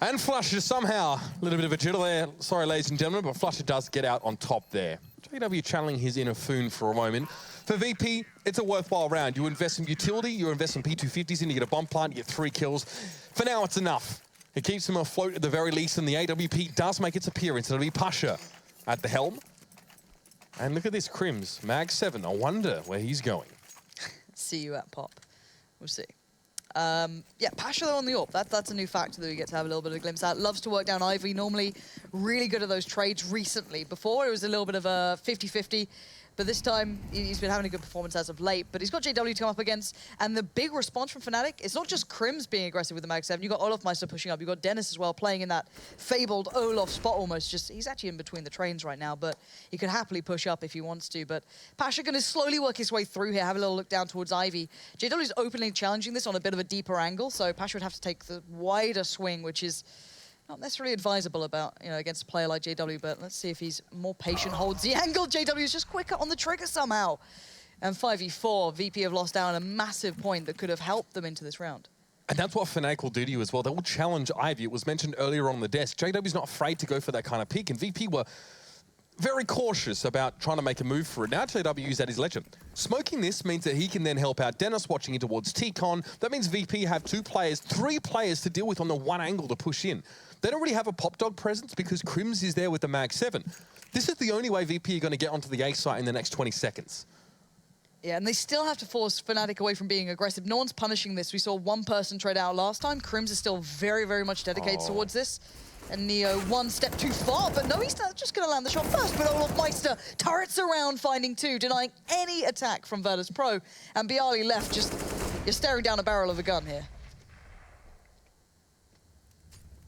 And Flusher somehow, a little bit of a jitter there. Sorry, ladies and gentlemen, but Flusher does get out on top there. JW channeling his inner Foon for a moment. For VP, it's a worthwhile round. You invest some utility, you invest some P250s in, you get a bomb plant, you get 3 kills. For now, it's enough. It keeps him afloat at the very least, and the AWP does make its appearance. It'll be Pasha at the helm. And look at this Crims, Mag 7. I wonder where he's going. See you at Pop. We'll see. Yeah, Pasha though on the AWP. That's a new factor that we get to have a little bit of a glimpse at. Loves to work down Ivy. Normally really good at those trades recently. Before it was a little bit of a 50-50. But this time, he's been having a good performance as of late. But he's got JW to come up against. And the big response from Fnatic, it's not just Crims being aggressive with the Mag 7. You've got Olofmeister pushing up. You've got Dennis as well, playing in that fabled Olaf spot almost. He's actually in between the trains right now, but he could happily push up if he wants to. But Pasha going to slowly work his way through here, have a little look down towards Ivy. JW's openly challenging this on a bit of a deeper angle, so Pasha would have to take the wider swing, which is not necessarily advisable about, against a player like JW, but let's see if he's more patient, holds the angle. JW is just quicker on the trigger somehow. And 5v4, VP have lost out on a massive point that could have helped them into this round. And that's what Fnatic will do to you as well. They will challenge Ivy. It was mentioned earlier on the desk. JW's not afraid to go for that kind of pick, and VP were very cautious about trying to make a move for it. Now JW is at his legend. Smoking this means that he can then help out Dennis watching in towards T-Con. That means VP have 2 players, 3 players to deal with on the one angle to push in. They don't really have a Pop Dog presence because Crims is there with the Mag 7. This is the only way VP are going to get onto the A site in the next 20 seconds. Yeah, and they still have to force Fnatic away from being aggressive. No one's punishing this. We saw one person trade out last time. Crims is still very, very much dedicated towards this. And Neo one step too far, but no, he's just going to land the shot first. But Olofmeister turrets around, finding 2, denying any attack from Virtus Pro. And Bialy left you're staring down a barrel of a gun here.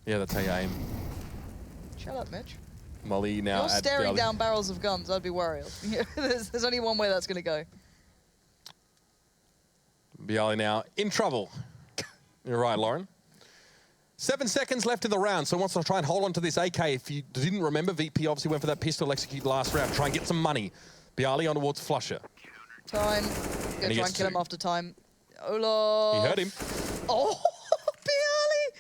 Yeah, that's how you aim. Shut up, Mitch. Molly now You're staring down barrels of guns, I'd be worried. There's only one way that's going to go. Bialy now in trouble. You're right, Lauren. 7 seconds left in the round, so wants to try and hold on to this AK. If you didn't remember, VP obviously went for that pistol execute last round. Try and get some money. Bialy on towards Flusher. Time. Gonna try and kill him after time. Olaf. He heard him. Oh, Bialy!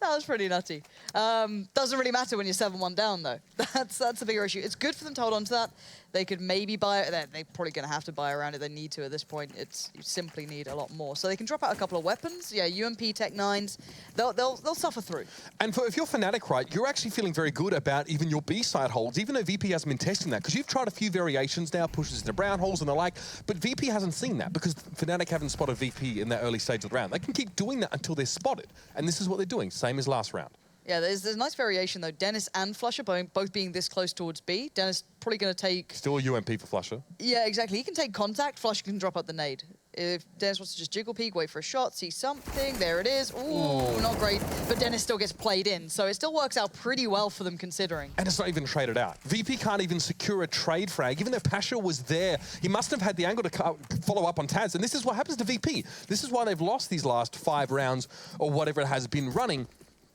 That was pretty nutty. Doesn't really matter when you're 7-1 down, though. That's a bigger issue. It's good for them to hold on to that. They could maybe buy it. They're probably going to have to buy around it. They need to at this point. You simply need a lot more. So they can drop out a couple of weapons. Yeah, UMP Tech 9s. They'll suffer through. And if you're Fnatic, right, you're actually feeling very good about even your B-side holds, even though VP hasn't been testing that, because you've tried a few variations now, pushes into brown holes and the like, but VP hasn't seen that because Fnatic haven't spotted VP in that early stage of the round. They can keep doing that until they're spotted, and this is what they're doing, same as last round. Yeah, there's a nice variation, though. Dennis and Flusher both being this close towards B. Dennis probably going to take... Still a UMP for Flusher. Yeah, exactly. He can take contact. Flusher can drop out the nade. If Dennis wants to just jiggle peek, wait for a shot, see something, there it is. Ooh, not great. But Dennis still gets played in, so it still works out pretty well for them considering. And it's not even traded out. VP can't even secure a trade frag. Even though Pasha was there, he must have had the angle to follow up on Taz. And this is what happens to VP. This is why they've lost these last 5 rounds or whatever it has been running.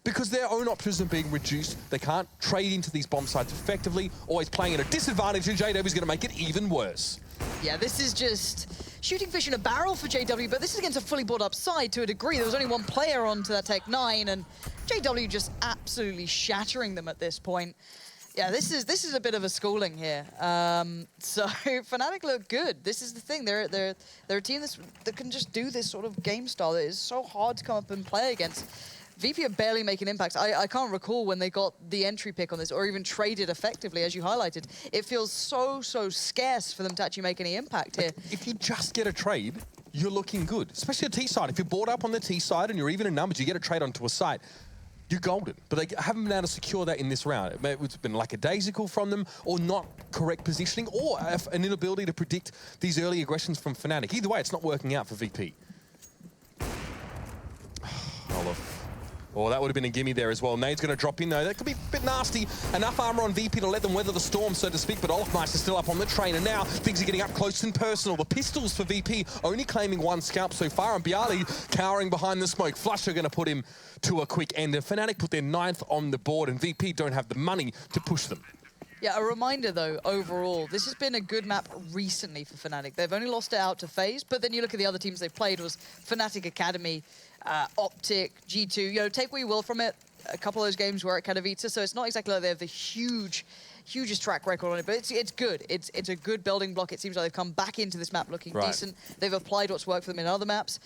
Because their own options are being reduced. They can't trade into these bomb sites effectively, always playing at a disadvantage, and JW is going to make it even worse. Yeah, this is just shooting fish in a barrel for JW, but this is against a fully bought up side to a degree. There was only one player onto that Tech 9, and JW just absolutely shattering them at this point. Yeah, this is a bit of a schooling here. So Fnatic look good. This is the thing. They're a team that can just do this sort of game style that is so hard to come up and play against. VP are barely making impacts. I can't recall when they got the entry pick on this or even traded effectively, as you highlighted. It feels so scarce for them to actually make any impact here. If you just get a trade, you're looking good, especially a T side. If you're bought up on the T side and you're even in numbers, you get a trade onto a site. you're golden. But they haven't been able to secure that in this round. It's been lackadaisical from them, or not correct positioning, or an inability to predict these early aggressions from Fnatic. Either way, it's not working out for VP. Olaf. Oh, that would have been a gimme there as well. Nade's going to drop in, though. That could be a bit nasty. Enough armor on VP to let them weather the storm, so to speak, but Olafmeister still up on the train, and now things are getting up close and personal. The pistols for VP only claiming 1 scalp so far, and Bialy cowering behind the smoke. Flusher going to put him to a quick end. And Fnatic put their 9th on the board, and VP don't have the money to push them. Yeah, a reminder though, overall, this has been a good map recently for Fnatic. They've only lost it out to FaZe, but then you look at the other teams they've played was Fnatic Academy, Optic, G2. You know, take what you will from it. A couple of those games were at Katowice, so it's not exactly like they have the hugest track record on it, but it's good. It's a good building block. It seems like they've come back into this map looking decent. They've applied what's worked for them in other maps.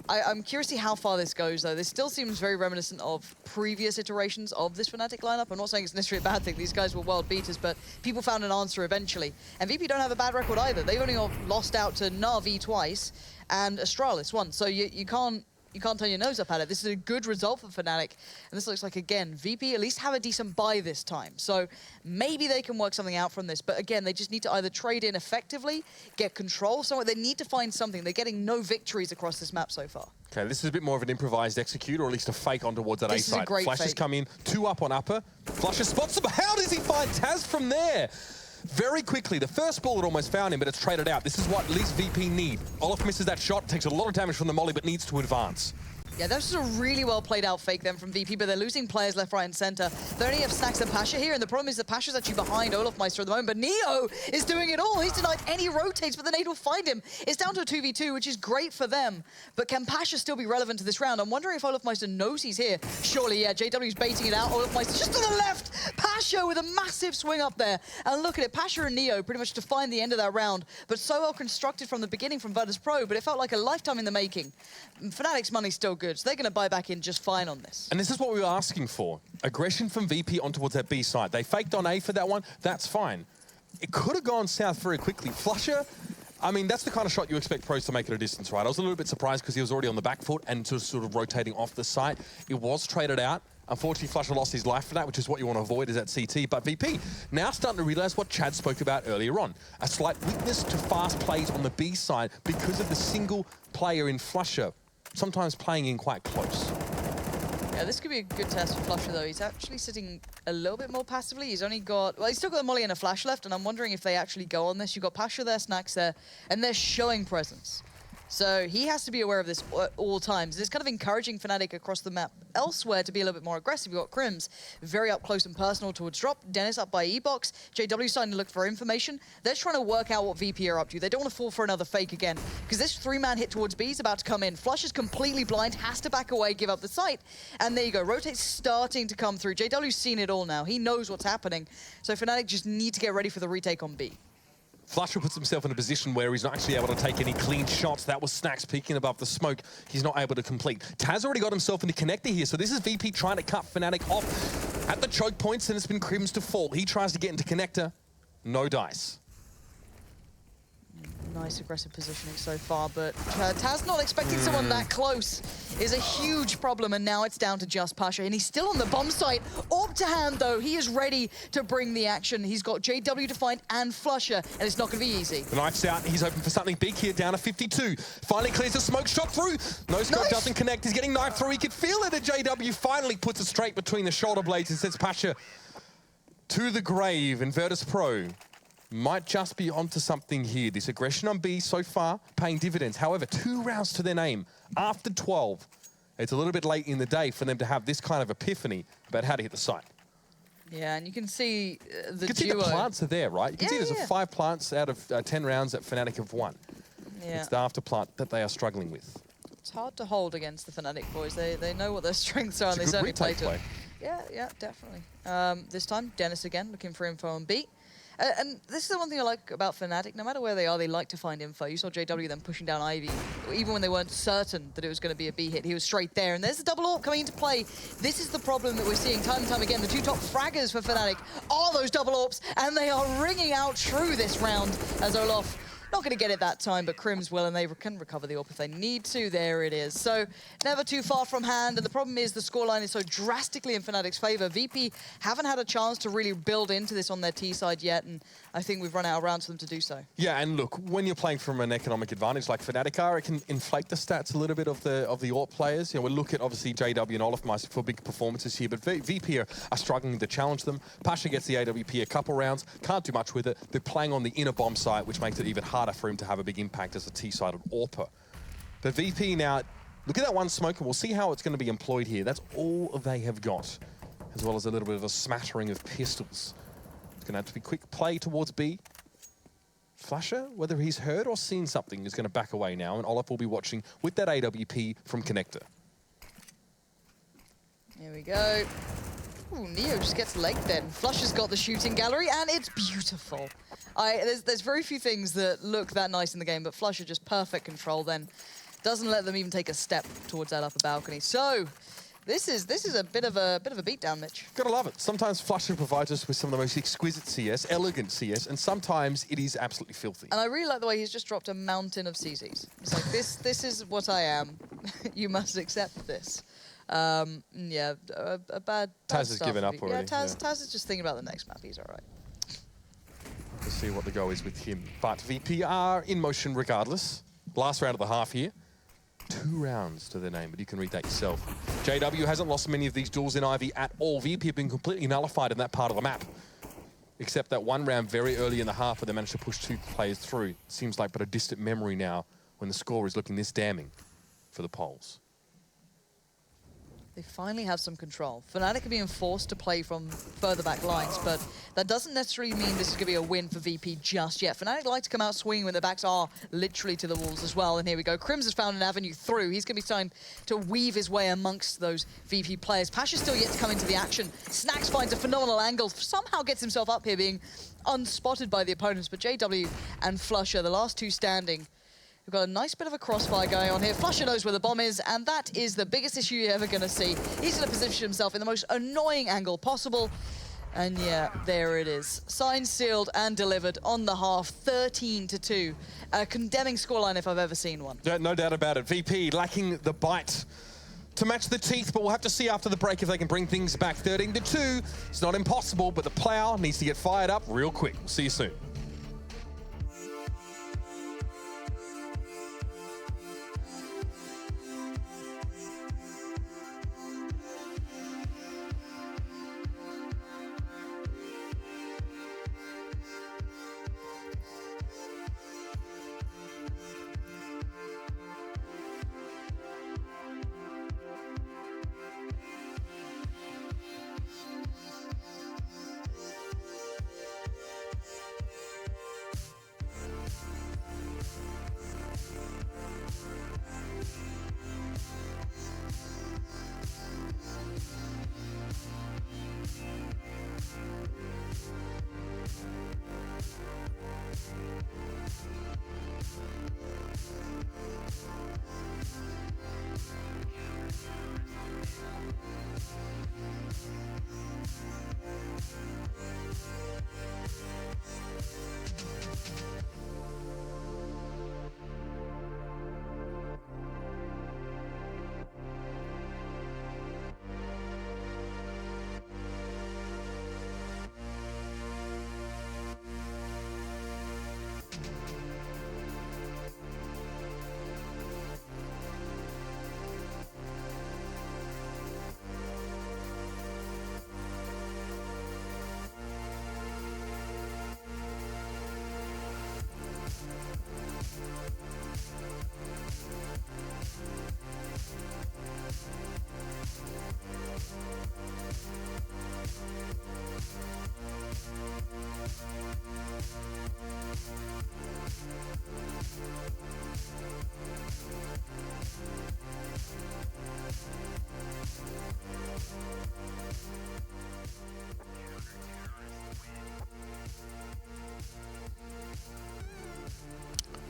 I'm curious to see how far this goes, though. This still seems very reminiscent of previous iterations of this Fnatic lineup. I'm not saying it's necessarily a bad thing. These guys were world beaters, but people found an answer eventually. And VP don't have a bad record either. They've only lost out to Na'Vi twice and Astralis once. So you can't turn your nose up at it. This is a good result for Fnatic. And this looks like, again, VP at least have a decent buy this time. So maybe they can work something out from this. But again, they just need to either trade in effectively, get control somewhere. They need to find something. They're getting no victories across this map so far. Okay, this is a bit more of an improvised execute, or at least a fake on towards that A side. Flash has come in, 2 up on upper. Flusher spots him. How does he find Taz from there? Very quickly, the first bullet almost found him, but it's traded out. This is what at least VP need. Olaf misses that shot, takes a lot of damage from the molly, but needs to advance. Yeah, that's just a really well played out fake then from VP, but they're losing players left, right, and center. They only have Snax and Pasha here, and the problem is that Pasha's actually behind Olafmeister at the moment, but Neo is doing it all. He's denied any rotates, but the nade will find him. It's down to a 2v2, which is great for them, but can Pasha still be relevant to this round? I'm wondering if Olafmeister knows he's here. Surely, yeah, JW's baiting it out. Olafmeister just to the left. Pasha with a massive swing up there. And look at it, Pasha and Neo pretty much defined the end of that round, but so well constructed from the beginning from Virtus Pro, but it felt like a lifetime in the making. Fnatic's money's still good, so they're going to buy back in just fine on this. And this is what we were asking for. Aggression from VP on towards that B side. They faked on A for that one. That's fine. It could have gone south very quickly. Flusher, I mean, that's the kind of shot you expect pros to make at a distance, right? I was a little bit surprised because he was already on the back foot and just sort of rotating off the site. It was traded out. Unfortunately, Flusher lost his life for that, which is what you want to avoid is at CT. But VP now starting to realize what Chad spoke about earlier on. A slight weakness to fast plays on the B side because of the single player in Flusher, sometimes playing in quite close. Yeah, this could be a good test for Flusher, though. He's actually sitting a little bit more passively. He's only got... Well, he's still got a molly and a flash left, and I'm wondering if they actually go on this. You've got Pasha there, Snax there, and they're showing presence. So he has to be aware of this at all times. It's kind of encouraging Fnatic across the map elsewhere to be a little bit more aggressive. You've got Crims very up close and personal towards drop. Dennis up by E-Box. JW starting to look for information. They're trying to work out what VP are up to. They don't want to fall for another fake again because this 3-man hit towards B is about to come in. Flush is completely blind, has to back away, give up the sight. And there you go. Rotate's starting to come through. JW's seen it all now. He knows what's happening. So Fnatic just need to get ready for the retake on B. Flusher puts himself in a position where he's not actually able to take any clean shots. That was Snax peeking above the smoke. He's not able to complete. Taz already got himself into connector here, so this is VP trying to cut Fnatic off at the choke points, and it's been Crims to fall. He tries to get into connector. No dice. Nice aggressive positioning so far, but Taz not expecting someone that close is a huge problem, and now it's down to just Pasha, and he's still on the bomb site. Orb to hand, though. He is ready to bring the action. He's got JW to find and Flusher, and it's not going to be easy. The knife's out. He's hoping for something big here, down to 52. Finally clears the smoke shot through. No scope doesn't connect. He's getting knifed through. He could feel it, and JW finally puts it straight between the shoulder blades and sends Pasha to the grave. And Virtus Pro might just be onto something here. This aggression on B so far paying dividends. However, 2 rounds to their name after 12. It's a little bit late in the day for them to have this kind of epiphany about how to hit the site. Yeah, and you can see the You can see the plants are there, right? You can see there's 5 plants out of 10 rounds that Fnatic have won. Yeah. It's the after plant that they are struggling with. It's hard to hold against the Fnatic boys. They know what their strengths are, It's and a they good certainly retake play to play. it. Yeah, definitely. This time, Dennis again, looking for info on B. And this is the one thing I like about Fnatic. No matter where they are, they like to find info. You saw JW then pushing down Ivy. Even when they weren't certain that it was going to be a B hit, he was straight there. And there's the double AWP coming into play. This is the problem that we're seeing time and time again. The 2 top fraggers for Fnatic are those double AWPs, and they are ringing out true this round as Olaf Not going to get it that time, but Crims will, and they can recover the AWP if they need to. There it is. So never too far from hand, and the problem is the scoreline is so drastically in Fnatic's favor. VP haven't had a chance to really build into this on their T side yet, and I think we've run out of rounds for them to do so. Yeah, and look, when you're playing from an economic advantage like Fnatic are, it can inflate the stats a little bit of the AWP players. You know, we look at obviously JW and Olofmeister for big performances here, but VP are struggling to challenge them. Pasha gets the AWP a couple rounds, can't do much with it. They're playing on the inner bomb site, which makes it even harder for him to have a big impact as a T-sided AWPer. But VP now, look at that one smoke, and we'll see how it's going to be employed here. That's all they have got, as well as a little bit of a smattering of pistols. It's going to have to be quick play towards B. Flasher, whether he's heard or seen something, is going to back away now, and Olaf will be watching with that AWP from Connector. Here we go. Ooh, Neo just gets legged then. Flusher's got the shooting gallery, and it's beautiful. There's very few things that look that nice in the game, but Flusher just perfect control then. Doesn't let them even take a step towards that upper balcony. So this is a bit of a beatdown, Mitch. Gotta love it. Sometimes Flusher provides us with some of the most exquisite CS, elegant CS, and sometimes it is absolutely filthy. And I really like the way he's just dropped a mountain of CZs. It's like, this is what I am. You must accept this. Yeah, a bad Taz has given up already. Yeah, Taz is just thinking about the next map. He's all right. To see what the go is with him. But VP are in motion regardless. Last round of the half here. 2 rounds to their name, but you can read that yourself. JW hasn't lost many of these duels in Ivy at all. VP have been completely nullified in that part of the map. Except that one round very early in the half where they managed to push 2 players through. Seems like but a distant memory now when the score is looking this damning for the Poles. They finally have some control. Fnatic are being forced to play from further back lines, but that doesn't necessarily mean this is going to be a win for VP just yet. Fnatic like to come out swinging when their backs are literally to the walls as well. And here we go. Crims has found an avenue through. He's going to be trying to weave his way amongst those VP players. Pasha's still yet to come into the action. Snax finds a phenomenal angle. Somehow gets himself up here being unspotted by the opponents. But JW and Flusher, the last 2 standing, we've got a nice bit of a crossfire going on here. Flusher knows where the bomb is, and that is the biggest issue you're ever going to see. He's going to position himself in the most annoying angle possible. And yeah, there it is. Signed, sealed, and delivered on the half, 13-2. A condemning scoreline if I've ever seen one. Yeah, no doubt about it. VP lacking the bite to match the teeth, but we'll have to see after the break if they can bring things back. 13-2. It's not impossible, but the plow needs to get fired up real quick. We'll see you soon.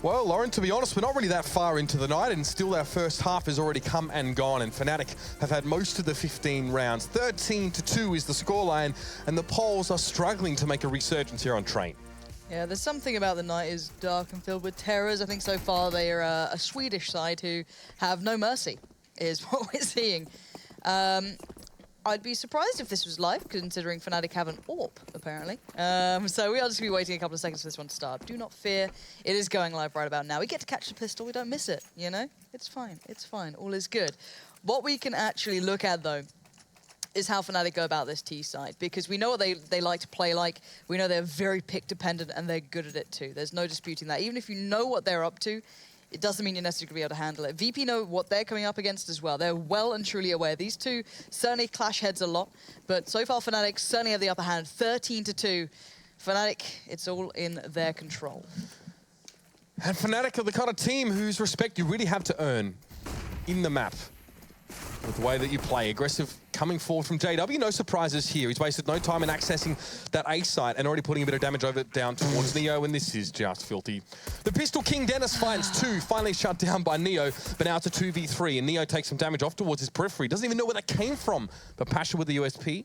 Well, Lauren, to be honest, we're not really that far into the night, and still our first half has already come and gone, and Fnatic have had most of the 15 rounds. 13-2 is the scoreline, and the Poles are struggling to make a resurgence here on Train. Yeah, there's something about the night is dark and filled with terrors. I think so far they are a Swedish side who have no mercy, is what we're seeing. I'd be surprised if this was live, considering Fnatic have an AWP, apparently. So we are just going to be waiting a couple of seconds for this one to start. Do not fear, it is going live right about now. We get to catch the pistol, we don't miss it, you know? It's fine, all is good. What we can actually look at, though, is how Fnatic go about this T side, because we know what they like to play like. We know they're very pick dependent and they're good at it too. There's no disputing that. Even if you know what they're up to, it doesn't mean you're necessarily going to be able to handle it. VP know what they're coming up against as well. They're well and truly aware. These two certainly clash heads a lot, but so far Fnatic certainly have the upper hand, 13-2. Fnatic, it's all in their control. And Fnatic are the kind of team whose respect you really have to earn in the map. With the way that you play, aggressive coming forward from JW, no surprises here. He's wasted no time in accessing that A site and already putting a bit of damage over down towards Neo, and this is just filthy. The Pistol King Dennis finds 2, finally shut down by Neo, but now it's a 2v3, and Neo takes some damage off towards his periphery. Doesn't even know where that came from, but Pasha with the USP,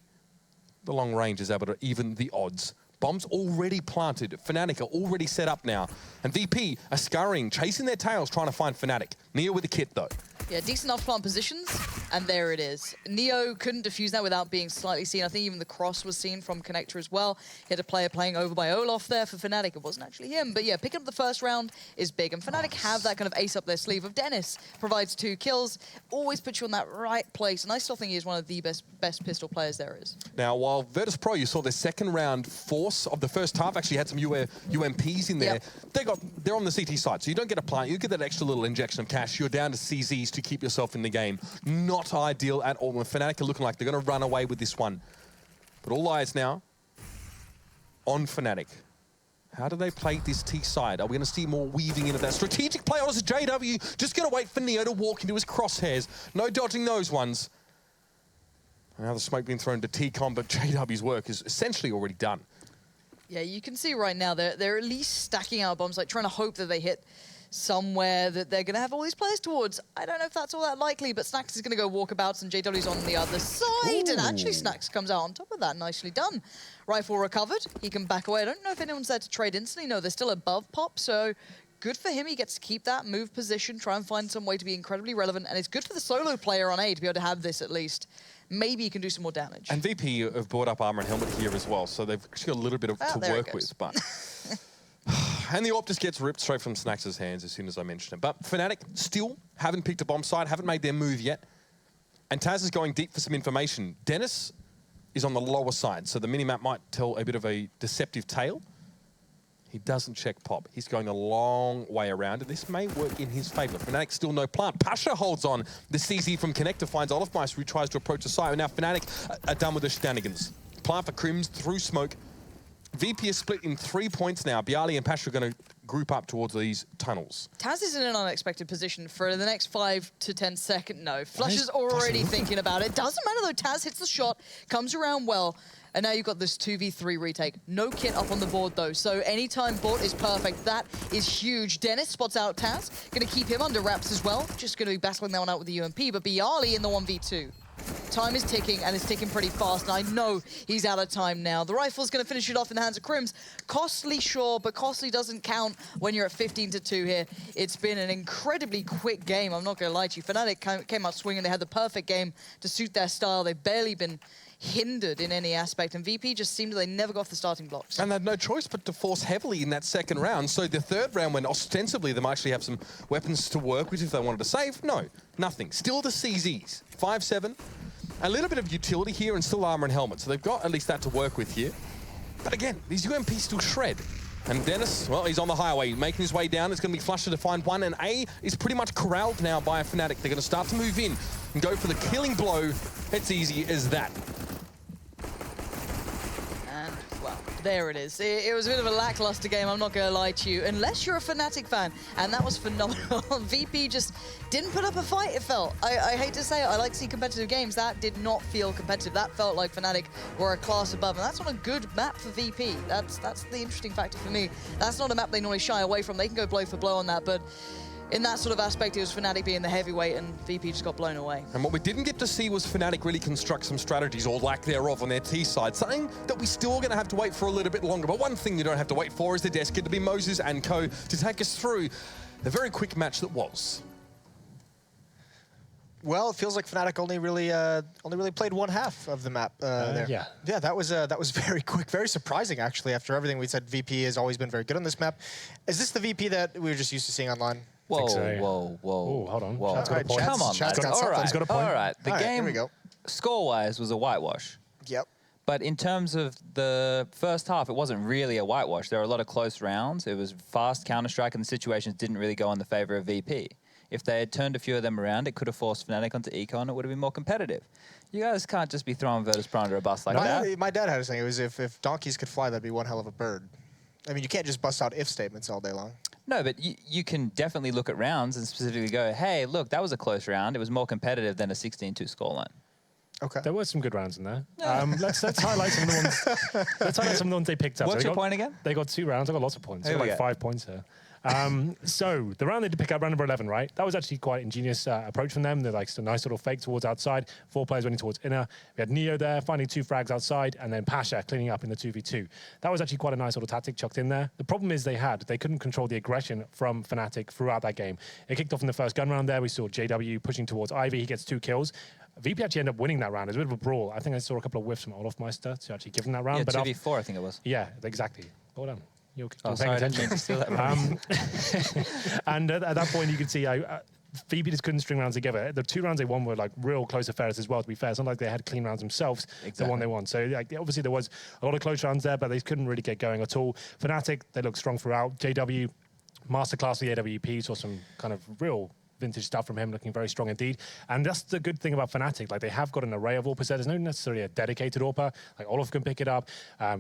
the long range is able to even the odds. Bombs already planted, Fnatic are already set up now, and VP are scurrying, chasing their tails, trying to find Fnatic. Neo with the kit though. Yeah, decent off-plant positions, and there it is. Neo couldn't defuse that without being slightly seen. I think even the cross was seen from Connector as well. He had a player playing over by Olaf there for Fnatic. It wasn't actually him, but yeah, picking up the first round is big, and Fnatic have that kind of ace up their sleeve of Dennis. Provides 2 kills, always puts you in that right place, and I still think he is one of the best pistol players there is. Now, while Virtus Pro, you saw their second round force of the first half, actually had some UMPs in there. Yep. They're on the CT side, so you don't get a plant, you get that extra little injection of cash. You're down to CZs to keep yourself in the game. Not ideal at all. And Fnatic are looking like they're going to run away with this one. But all eyes now on Fnatic. How do they play this T side? Are we going to see more weaving into that strategic play, or is JW just going to wait for Neo to walk into his crosshairs? No dodging those ones. Now the smoke being thrown to T-Com, but JW's work is essentially already done. Yeah, you can see right now they're at least stacking out bombs, like trying to hope that they hit somewhere that they're going to have all these players towards. I don't know if that's all that likely, but Snax is going to go walkabouts and JW's on the other side. Ooh. And actually Snax comes out on top of that. Nicely done. Rifle recovered. He can back away. I don't know if anyone's there to trade instantly. No, they're still above Pop, so good for him. He gets to keep that, move position, try and find some way to be incredibly relevant, and it's good for the solo player on A to be able to have this at least. Maybe he can do some more damage. And VP have brought up armor and helmet here as well, so they've actually got a little bit to work with, but... And the AWP just gets ripped straight from Snax's hands as soon as I mention it. But Fnatic still haven't picked a bomb site, haven't made their move yet. And Taz is going deep for some information. Dennis is on the lower side, so the minimap might tell a bit of a deceptive tale. He doesn't check Pop. He's going a long way around, and this may work in his favor. Fnatic still no plant. Pasha holds on. The CZ from Connector finds Olafmeister, who tries to approach the site. And now Fnatic are done with the shenanigans. Plant for Crims through smoke. VP is split in 3 points now. Bialy and Pasha are going to group up towards these tunnels. Taz is in an unexpected position for the next 5 to 10 seconds. No, Flush is already thinking about it. Doesn't matter though, Taz hits the shot, comes around well, and now you've got this 2v3 retake. No kit up on the board though, so anytime bought is perfect. That is huge. Dennis spots out Taz, gonna keep him under wraps as well. Just gonna be battling that one out with the UMP, but Bialy in the 1v2. Time is ticking, and it's ticking pretty fast, and I know he's out of time now. The rifle's going to finish it off in the hands of Crims. Costly, sure, but costly doesn't count when you're at 15-2 here. It's been an incredibly quick game, I'm not going to lie to you. Fnatic came out swinging. They had the perfect game to suit their style. They've barely been hindered in any aspect, and VP just seemed they never got off the starting blocks. And they had no choice but to force heavily in that second round. So the third round, when ostensibly they might actually have some weapons to work with if they wanted to save, no, nothing. Still the CZs. 5-7. A little bit of utility here and still armor and helmet. So they've got at least that to work with here. But again, these UMPs still shred. And Dennis, well, he's on the highway, making his way down. It's going to be Flusher to find one, and A is pretty much corralled now by a Fnatic. They're going to start to move in and go for the killing blow. It's easy as that. And, well, there it is. It was a bit of a lackluster game, I'm not going to lie to you, unless you're a Fnatic fan, and that was phenomenal. VP just didn't put up a fight, it felt. I hate to say it, I like to see competitive games. That did not feel competitive. That felt like Fnatic were a class above, and that's on a good map for VP. That's the interesting factor for me. That's not a map they normally shy away from. They can go blow for blow on that, but in that sort of aspect, it was Fnatic being the heavyweight and VP just got blown away. And what we didn't get to see was Fnatic really construct some strategies, or lack thereof, on their T side. Something that we still are going to have to wait for a little bit longer. But one thing you don't have to wait for is the desk to be Moses and co to take us through the very quick match that was. Well, it feels like Fnatic only really played one half of the map there. Yeah. Yeah, that was very quick, very surprising actually. After everything we said, VP has always been very good on this map. Is this the VP that we were just used to seeing online? Whoa, so. whoa, whoa. Oh, hold on. Whoa. Chad's got a point. Come on, Chad's man. got something. He's got a point. All right. The All right, game, here we go. score-wise, was a whitewash. Yep. But in terms of the first half, it wasn't really a whitewash. There were a lot of close rounds. It was fast Counter-Strike, and the situations didn't really go in the favor of VP. If they had turned a few of them around, it could have forced Fnatic onto Eco, and it would have been more competitive. You guys can't just be throwing Virtus Pro under a bus like that. My dad had a saying, it was if donkeys could fly, that'd be one hell of a bird. I mean, you can't just bust out if statements all day long. No, but you can definitely look at rounds and specifically go, hey, look, that was a close round. It was more competitive than a 16-2 scoreline. Okay. There were some good rounds in there. Let's highlight some of the ones. Let's highlight some of the ones they picked up. What's So your point again? They got 2 rounds. I got lots of points. Here we Like go. 5 points here. So the round they did pick up, round number 11, right? That was actually quite ingenious approach from them. They're like a nice little fake towards outside. 4 players running towards inner. We had Neo there finding 2 frags outside, and then Pasha cleaning up in the 2v2. That was actually quite a nice little tactic chucked in there. The problem is they couldn't control the aggression from Fnatic throughout that game. It kicked off in the first gun round there. We saw JW pushing towards Ivy. He gets 2 kills. VP actually ended up winning that round. It was a bit of a brawl. I think I saw a couple of whiffs from Olofmeister to actually give them that round. Yeah, but 2v4, I think it was. yeah, exactly. Hold on. You're Oh, paying sorry, I didn't attention. mean to steal that. And at that point, you could see VP just couldn't string rounds together. The 2 rounds they won were like real close affairs as well, to be fair. It's not like they had clean rounds themselves, the one they won. So like, obviously there was a lot of close rounds there, but they couldn't really get going at all. Fnatic, they looked strong throughout. JW, masterclass of the AWP, saw some kind of real vintage stuff from him, looking very strong indeed. And that's the good thing about Fnatic. Like, they have got an array of AWPers there. There's no necessarily a dedicated AWPer. Like, Olaf can pick it up.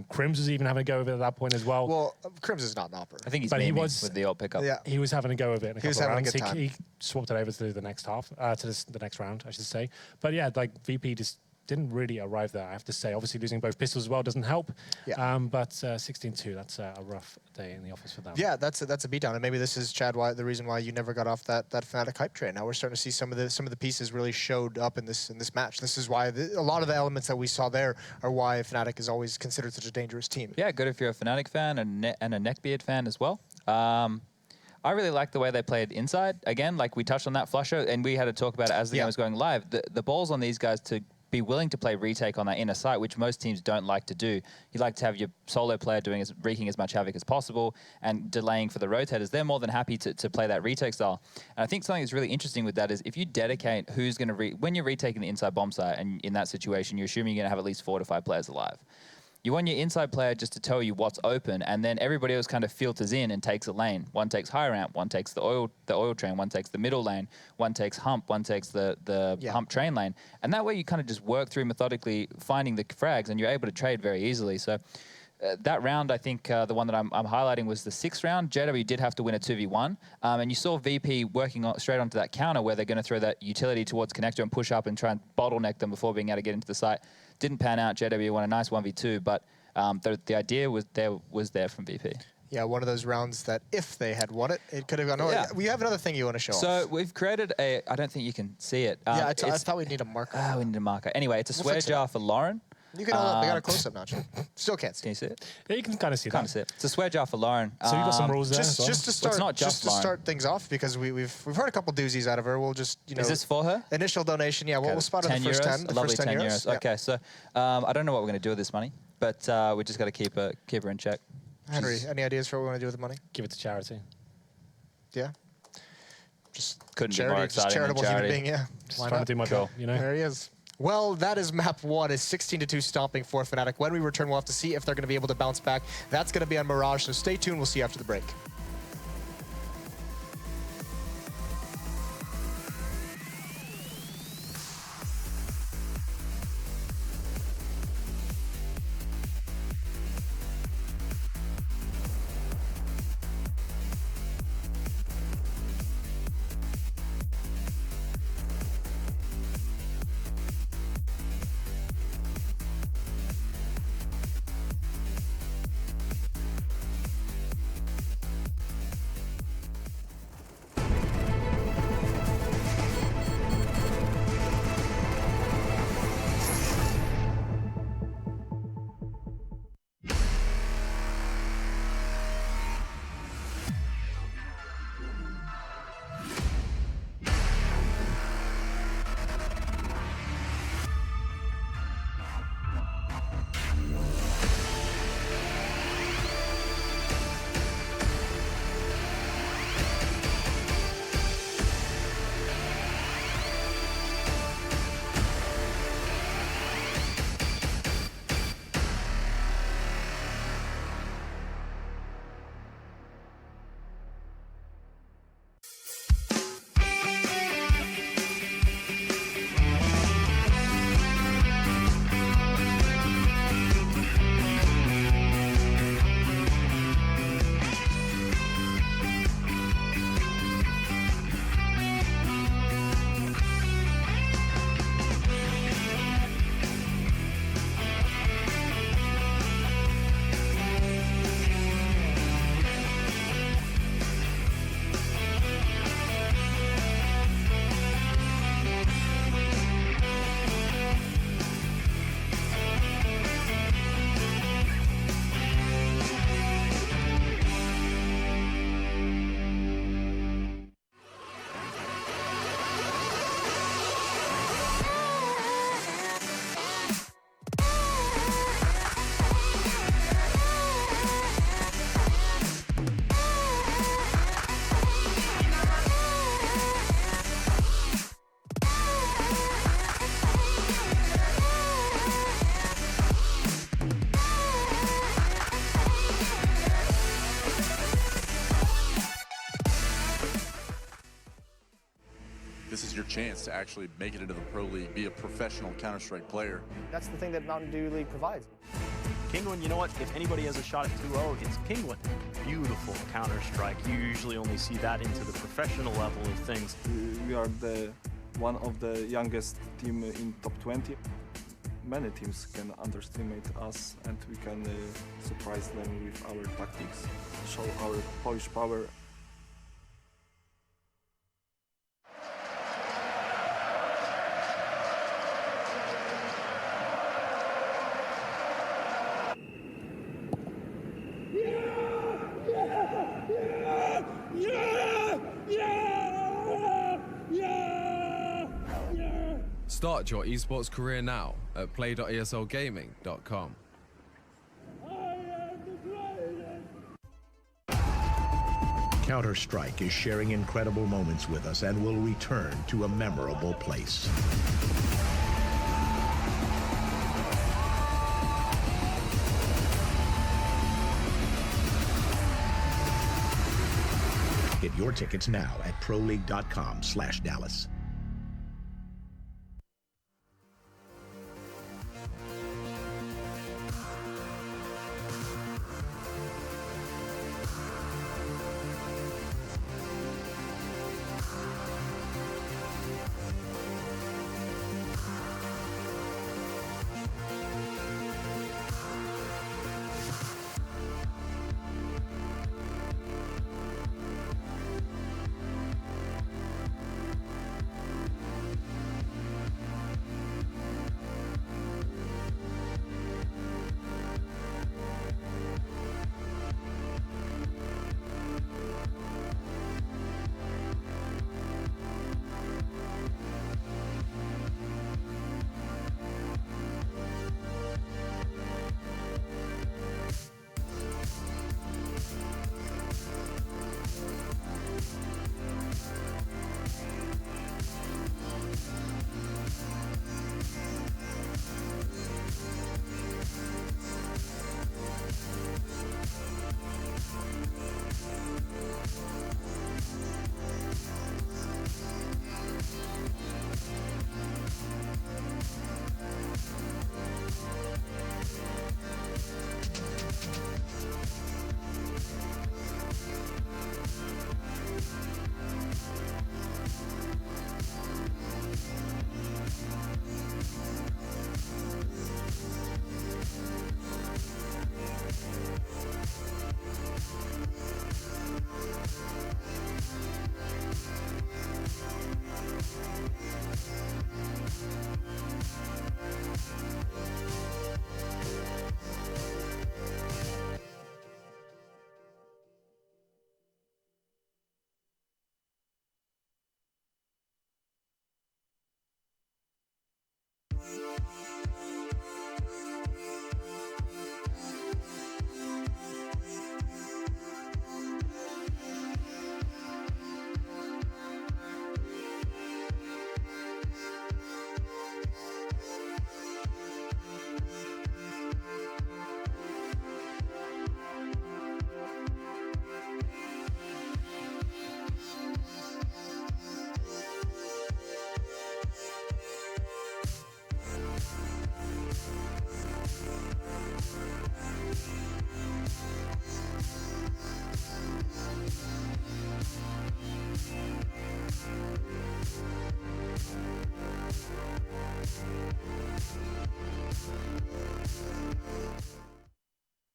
Crims was even having a go of it at that point as well. Well, Crims is not an AWPer. I think he's But he memeing was- with the ult pickup. Yeah. He was having a go of it in a He was couple of having a rounds. good He time. swapped it over to the next half, the next round, I should say. But yeah, like, VP just didn't really arrive there, I have to say. Obviously, losing both pistols as well doesn't help. Yeah. But 16-2, that's a rough day in the office for them. Yeah, that's a beatdown, and maybe this is, Chad, the reason why you never got off that Fnatic hype train. Now we're starting to see some of the pieces really showed up in this match. This is why a lot of the elements that we saw there are why Fnatic is always considered such a dangerous team. Yeah, good if you're a Fnatic fan and a Neckbeard fan as well. I really like the way they played inside. Again, like we touched on that flusher, and we had to talk about it as the game was going live. The balls on these guys to be willing to play retake on that inner site, which most teams don't like to do. You like to have your solo player wreaking as much havoc as possible and delaying for the rotators. They're more than happy to play that retake style. And I think something that's really interesting with that is if you dedicate who's going to when you're retaking the inside bomb site, and in that situation, you're assuming you're going to have at least 4 to 5 players alive. You want your inside player just to tell you what's open, and then everybody else kind of filters in and takes a lane. One takes high ramp, one takes the oil train, one takes the middle lane, one takes hump, one takes the hump train lane. And that way you kind of just work through methodically finding the frags, and you're able to trade very easily. So that round, I think the one that I'm highlighting was the 6th round. JW did have to win a 2v1, and you saw VP working straight onto that counter where they're going to throw that utility towards connector and push up and try and bottleneck them before being able to get into the site. Didn't pan out. JW won a nice 1v2, but the idea was there from VP. Yeah, one of those rounds that if they had won it, it could have gone. Yeah. We have another thing you want to show off. So we've created a. I don't think you can see it. Yeah, I thought we'd need a marker. We need a marker. Anyway, it's a swear jar for Lauren. You can hold up. They got a close up now, Chad. Still can't see. Can you see it? Yeah, you can kind of see that. It's a swear jar for Lauren. So you've got some rules there. Just to start, it's not just to start things off, because we've heard a couple doozies out of her. We'll just Is this for her? Initial donation. Yeah, we'll spot her the first 10. A lovely 10 euros. euros. Okay, so I don't know what we're going to do with this money, but we just got to keep her in check. Henry, any ideas for what we want to do with the money? Give it to charity. Yeah. Just couldn't charity, be more exciting charitable than charity. human being. Yeah. Just trying to do my job, you know. There he is. Well, that is map 1. Is 16-2 stomping for Fnatic. When we return, we'll have to see if they're going to be able to bounce back. That's going to be on Mirage, so stay tuned. We'll see you after the break. this is your chance to actually make it into the Pro League, be a professional Counter-Strike player. That's the thing that Mountain Dew League provides. Penguin, you know what? If anybody has a shot at 2-0, it's Penguin. Beautiful Counter-Strike. You usually only see that into the professional level of things. We are one of the youngest team in top 20. Many teams can underestimate us, and we can surprise them with our tactics, show our Polish power. Start your esports career now at play.eslgaming.com. Counter-Strike is sharing incredible moments with us and will return to a memorable place. Get your tickets now at proleague.com/Dallas.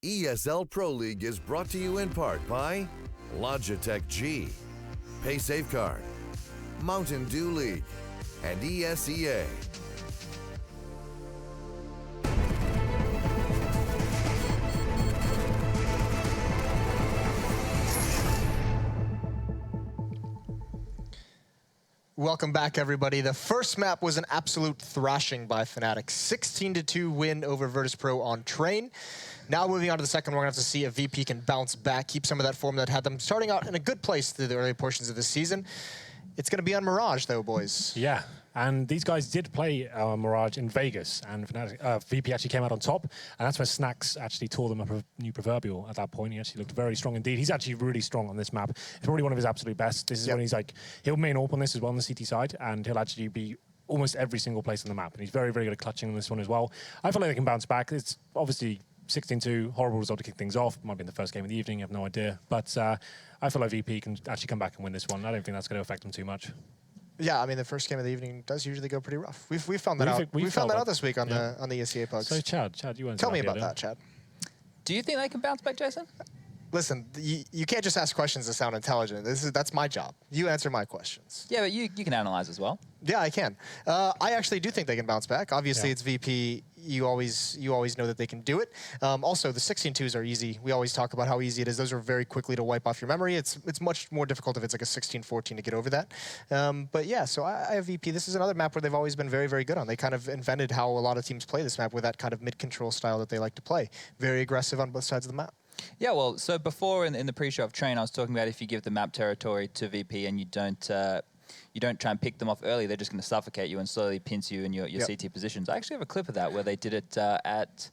ESL Pro League is brought to you in part by Logitech G, Pay Safeguard, Mountain Dew League, and ESEA. Welcome back, everybody. The first map was an absolute thrashing by Fnatic. 16-2 win over Virtus.pro on Train. Now moving on to the second, we're going to have to see if VP can bounce back, keep some of that form that had them starting out in a good place through the early portions of the season. It's going to be on Mirage, though, boys. Yeah, and these guys did play Mirage in Vegas, and Fnatic, VP actually came out on top, and that's where Snacks actually tore them a new proverbial at that point. He actually looked very strong indeed. He's actually really strong on this map. It's probably one of his absolute best. This is when he's like, he'll main AWP on this as well on the CT side, and he'll actually be almost every single place on the map, and he's very, very good at clutching on this one as well. I feel like they can bounce back. It's obviously 16-2, horrible result to kick things off. Might be in the first game of the evening, I have no idea. But I feel like VP can actually come back and win this one. I don't think that's going to affect them too much. Yeah, I mean, the first game of the evening does usually go pretty rough. We found that out. We found that out this week on the ESEA pugs. So Chad, you want to tell me about that, Chad? Do you think they can bounce back, Jason? Listen, you can't just ask questions to sound intelligent. That's my job. You answer my questions. Yeah, but you can analyze as well. Yeah, I can. I actually do think they can bounce back. Obviously, it's VP. You always know that they can do it. Also, the 16-2s are easy. We always talk about how easy it is. Those are very quickly to wipe off your memory. It's much more difficult if it's like a 16-14 to get over that. But yeah, so I have VP. This is another map where they've always been very, very good on. They kind of invented how a lot of teams play this map with that kind of mid-control style that they like to play. Very aggressive on both sides of the map. Yeah, well, so before in the pre-show of Train, I was talking about if you give the map territory to VP and you don't try and pick them off early, they're just going to suffocate you and slowly pinch you in your CT positions. I actually have a clip of that where they did it at,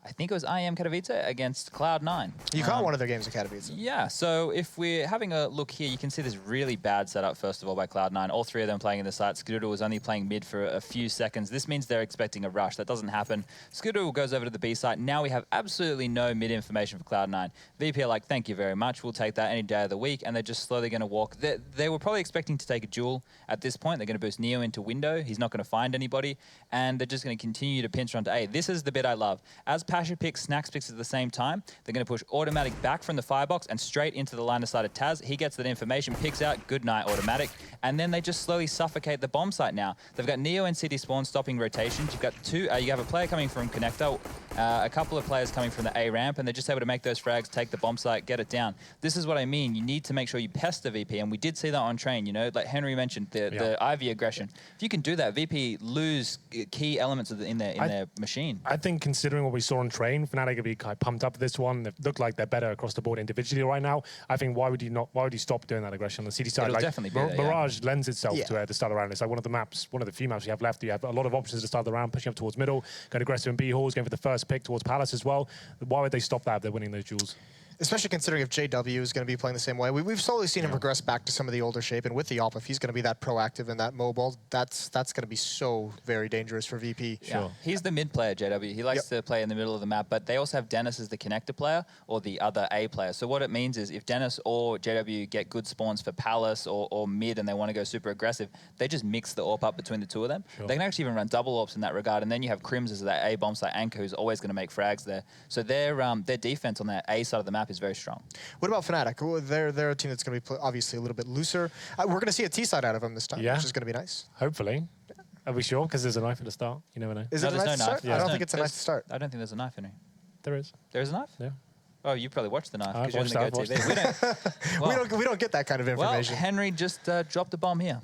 I think it was IEM Katowice against Cloud9. You caught one of their games at Katowice. Yeah, so if we're having a look here, you can see this really bad setup, first of all, by Cloud9. All three of them playing in the site. Skadoodle was only playing mid for a few seconds. This means they're expecting a rush. That doesn't happen. Skadoodle goes over to the B site. Now we have absolutely no mid information for Cloud9. VP are like, thank you very much. We'll take that any day of the week. And they're just slowly going to walk. They were probably expecting to take a duel at this point. They're going to boost Neo into window. He's not going to find anybody. And they're just going to continue to pinch onto A. This is the bit I love. As Pasha picks Snacks picks at the same time, they're going to push Automatic back from the firebox and straight into the line of sight of Taz. He gets that information, picks out, good night, Automatic, and then they just slowly suffocate the bomb site now. They've got Neo and City Spawn stopping rotations. You've got you have a player coming from Connector, a couple of players coming from the A ramp, and they're just able to make those frags, take the bomb site, get it down. This is what I mean. You need to make sure you pest the VP, and we did see that on Train, you know, like Henry mentioned, the Ivy aggression. If you can do that, VP lose key elements in their machine. I think considering what we saw on Train, Fnatic would be quite pumped up for this one. They look like they're better across the board individually right now. I think why would you stop doing that aggression on the CT side? It'll definitely be there, Mirage lends itself to the start of the round. It's like one of the few maps you have left. You have a lot of options to start the round, pushing up towards middle, going aggressive in B halls, going for the first pick towards Palace as well. Why would they stop that if they're winning those duels? Especially considering if JW is going to be playing the same way. We've slowly seen him progress back to some of the older shape, and with the AWP, if he's going to be that proactive and that mobile, that's going to be so very dangerous for VP. Yeah. He's the mid player, JW. He likes to play in the middle of the map, but they also have Dennis as the connector player or the other A player. So what it means is if Dennis or JW get good spawns for Palace or mid and they want to go super aggressive, they just mix the AWP up between the two of them. They can actually even run double AWPs in that regard, and then you have Crims as that A bomb site anchor who's always going to make frags there. So their defense on that A side of the map is very strong. What about Fnatic? Well, they're a team that's going to be obviously a little bit looser. We're going to see a T side out of them this time, which is going to be nice. Hopefully. Are we sure? Because there's a knife at the start. You never know. Is it a knife to start? I don't think it's a knife to start. I don't think there's a knife, Henry. There is. There is a knife? Yeah. Oh, you probably watched the knife because you're in the Go TV. We don't get that kind of information. Well, Henry just dropped a bomb here.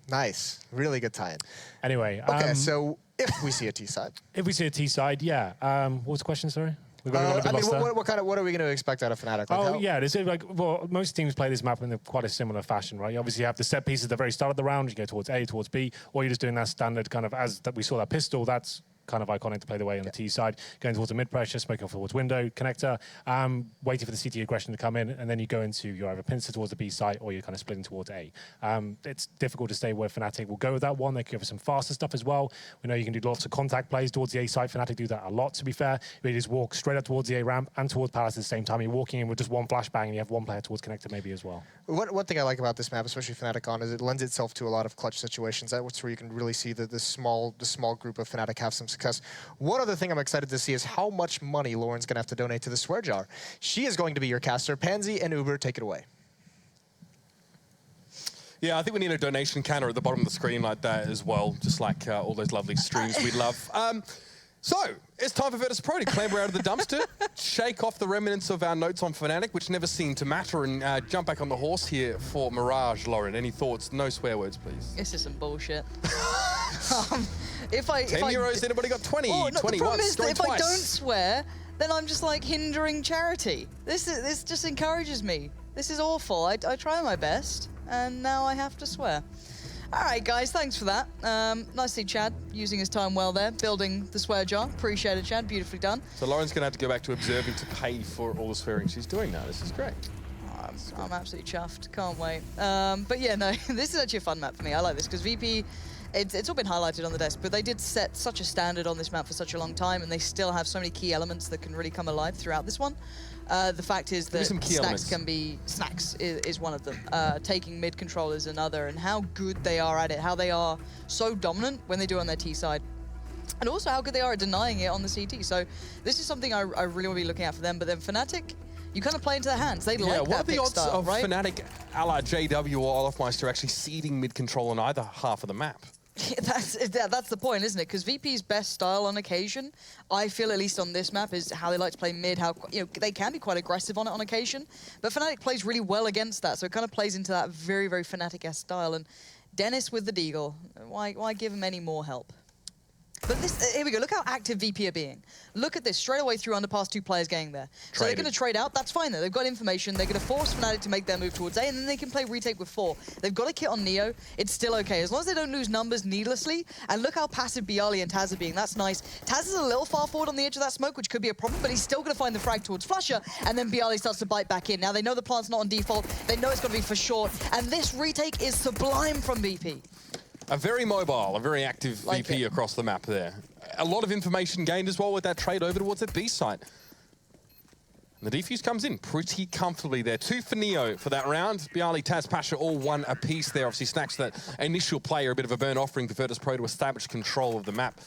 Nice. Really good tie-in. Anyway. Okay, so if we see a T side. If we see a T side, yeah. What was the question, sorry? I mean, what are we going to expect out of Fnatic? Like most teams play this map in quite a similar fashion, right? You obviously have the set pieces at the very start of the round. You go towards A, towards B, or you're just doing that standard kind of we saw that pistol. That's kind of iconic to play the way on the T side, going towards the mid pressure, smoking off towards window, connector, waiting for the CT aggression to come in, and then you go into your either pincer towards the B side or you're kind of splitting towards A. It's difficult to say where Fnatic will go with that one. They can go for some faster stuff as well. We know you can do lots of contact plays towards the A side. Fnatic do that a lot, to be fair. You just walk straight up towards the A ramp and towards Palace at the same time. You're walking in with just one flashbang and you have one player towards connector maybe as well. One thing I like about this map, especially Fnatic on, is it lends itself to a lot of clutch situations. That's where you can really see the small group of Fnatic have some success. One other thing I'm excited to see is how much money Lauren's going to have to donate to the swear jar. She is going to be your caster. Pansy and Uber, take it away. Yeah, I think we need a donation counter at the bottom of the screen like that as well, just like all those lovely streams we love. So, it's time for Virtus Pro to clamber out of the dumpster, shake off the remnants of our notes on Fnatic, which never seem to matter, and jump back on the horse here for Mirage. Lauren, any thoughts? No swear words, please. This is some bullshit. 10 euros, anybody got 20? Oh, no, 20 the problem once, is that if twice. I don't swear, then I'm just like hindering charity. This just encourages me. This is awful. I try my best, and now I have to swear. All right, guys, thanks for that. Nice to see Chad using his time well there, building the swear jar. Appreciate it, Chad. Beautifully done. So Lauren's going to have to go back to observing to pay for all the swearing she's doing now. This is great. I'm absolutely chuffed. Can't wait. But yeah, no, this is actually a fun map for me. I like this because VP, it's all been highlighted on the desk, but they did set such a standard on this map for such a long time, and they still have so many key elements that can really come alive throughout this one. The fact is that Snacks is one of them. Taking mid control is another, and how good they are at it, how they are so dominant when they do on their T side. And also how good they are at denying it on the CT. So this is something I really want to be looking at for them. But then Fnatic, you kind of play into their hands. They like what are that the pick odds style, of right? Fnatic, a la JW or Olofmeister, actually ceding mid control on either half of the map? That's the point, isn't it? Because VP's best style on occasion, I feel at least on this map, is how they like to play mid. How they can be quite aggressive on it on occasion, but Fnatic plays really well against that. So it kind of plays into that very, very Fnatic-esque style. And Dennis with the Deagle, why give him any more help? But this, here we go, look how active VP are being. Look at this, straight away through underpass, 2 players getting there. So they're going to trade out, that's fine though. They've got information, they're going to force Fnatic to make their move towards A, and then they can play retake with 4. They've got a kit on Neo, it's still okay. As long as they don't lose numbers needlessly, and look how passive Bialy and Taz are being, that's nice. Taz is a little far forward on the edge of that smoke, which could be a problem, but he's still going to find the frag towards Flusher, and then Bialy starts to bite back in. Now they know the plant's not on default, they know it's going to be for short, and this retake is sublime from VP. A very mobile, a very active VP across the map there. A lot of information gained as well with that trade over towards that B site. And the defuse comes in pretty comfortably there. 2 for Neo for that round. Bialy, Taz, Pasha all 1 apiece there. Obviously Snacks, that initial player, a bit of a burn offering for Virtus Pro to establish control of the map.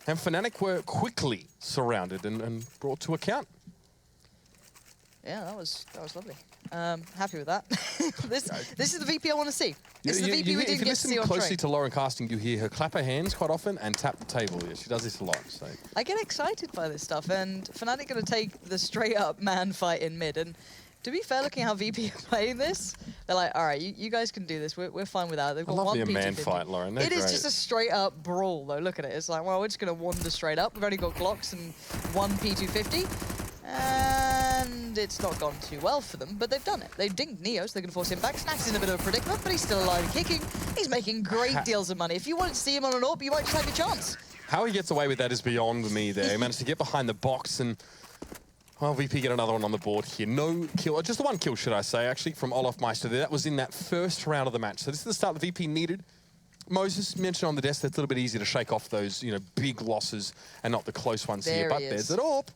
And Fnatic were quickly surrounded and brought to account. Yeah, that was lovely. Happy with that. This is the VP I want to see. This is the VP we didn't get to see on train. If you listen closely to Lauren casting, you hear her clap her hands quite often and tap the table. Yeah, she does this a lot. So I get excited by this stuff, and Fnatic going to take the straight-up man fight in mid. And to be fair, looking how VP are playing this, they're like, all right, you guys can do this. We're fine with that. They've got I love one the P250. man fight, Lauren. It is just a straight-up brawl, though. Look at it. It's like, well, we're just going to wander straight up. We've only got Glocks and 1 P250. And it's not gone too well for them, but they've done it. They've dinged Neo, so they can force him back. Snacks is in a bit of a predicament, but he's still alive and kicking. He's making great deals of money. If you wanted to see him on an AWP, you might just have your chance. How he gets away with that is beyond me there. He managed to get behind the box and, well, VP get another one on the board here. No kill, just the 1 kill, should I say, actually, from Olofmeister there. That was in that first round of the match. So this is the start the VP needed. Moses mentioned on the desk that it's a little bit easier to shake off those, big losses and not the close ones here. But there's an AWP.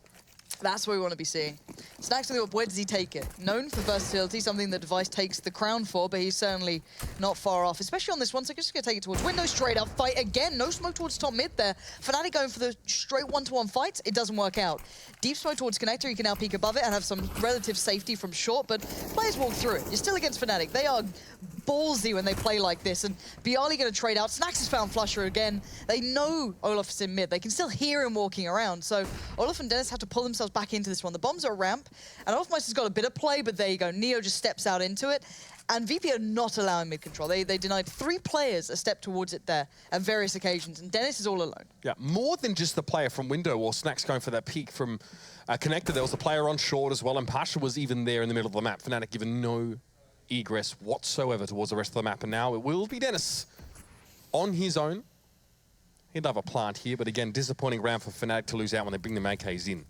That's what we want to be seeing. Snacks on the AWP, where does he take it? Known for versatility, something that Device takes the crown for, but he's certainly not far off, especially on this one. So just going to take it towards window, straight up fight again. No smoke towards top mid there. Fnatic going for the straight 1-to-1 fight. It doesn't work out. Deep smoke towards connector. He can now peek above it and have some relative safety from short, but players walk through it. You're still against Fnatic. They are ballsy when they play like this, and Bialy going to trade out. Snacks has found Flusher again. They know Olaf is in mid. They can still hear him walking around, so Olaf and Dennis have to pull themselves back into this one. The bombs are a ramp, and Olofmeister's got a bit of play, but there you go. Neo just steps out into it, and VP are not allowing mid-control. They denied 3 players a step towards it there at various occasions, and Dennis is all alone. Yeah, more than just the player from window or Snacks going for that peek from connector. There was a player on short as well, and Pasha was even there in the middle of the map. Fnatic given no egress whatsoever towards the rest of the map, and now it will be Dennis on his own. He'd love a plant here, but again, disappointing round for Fnatic to lose out when they bring the AKs in.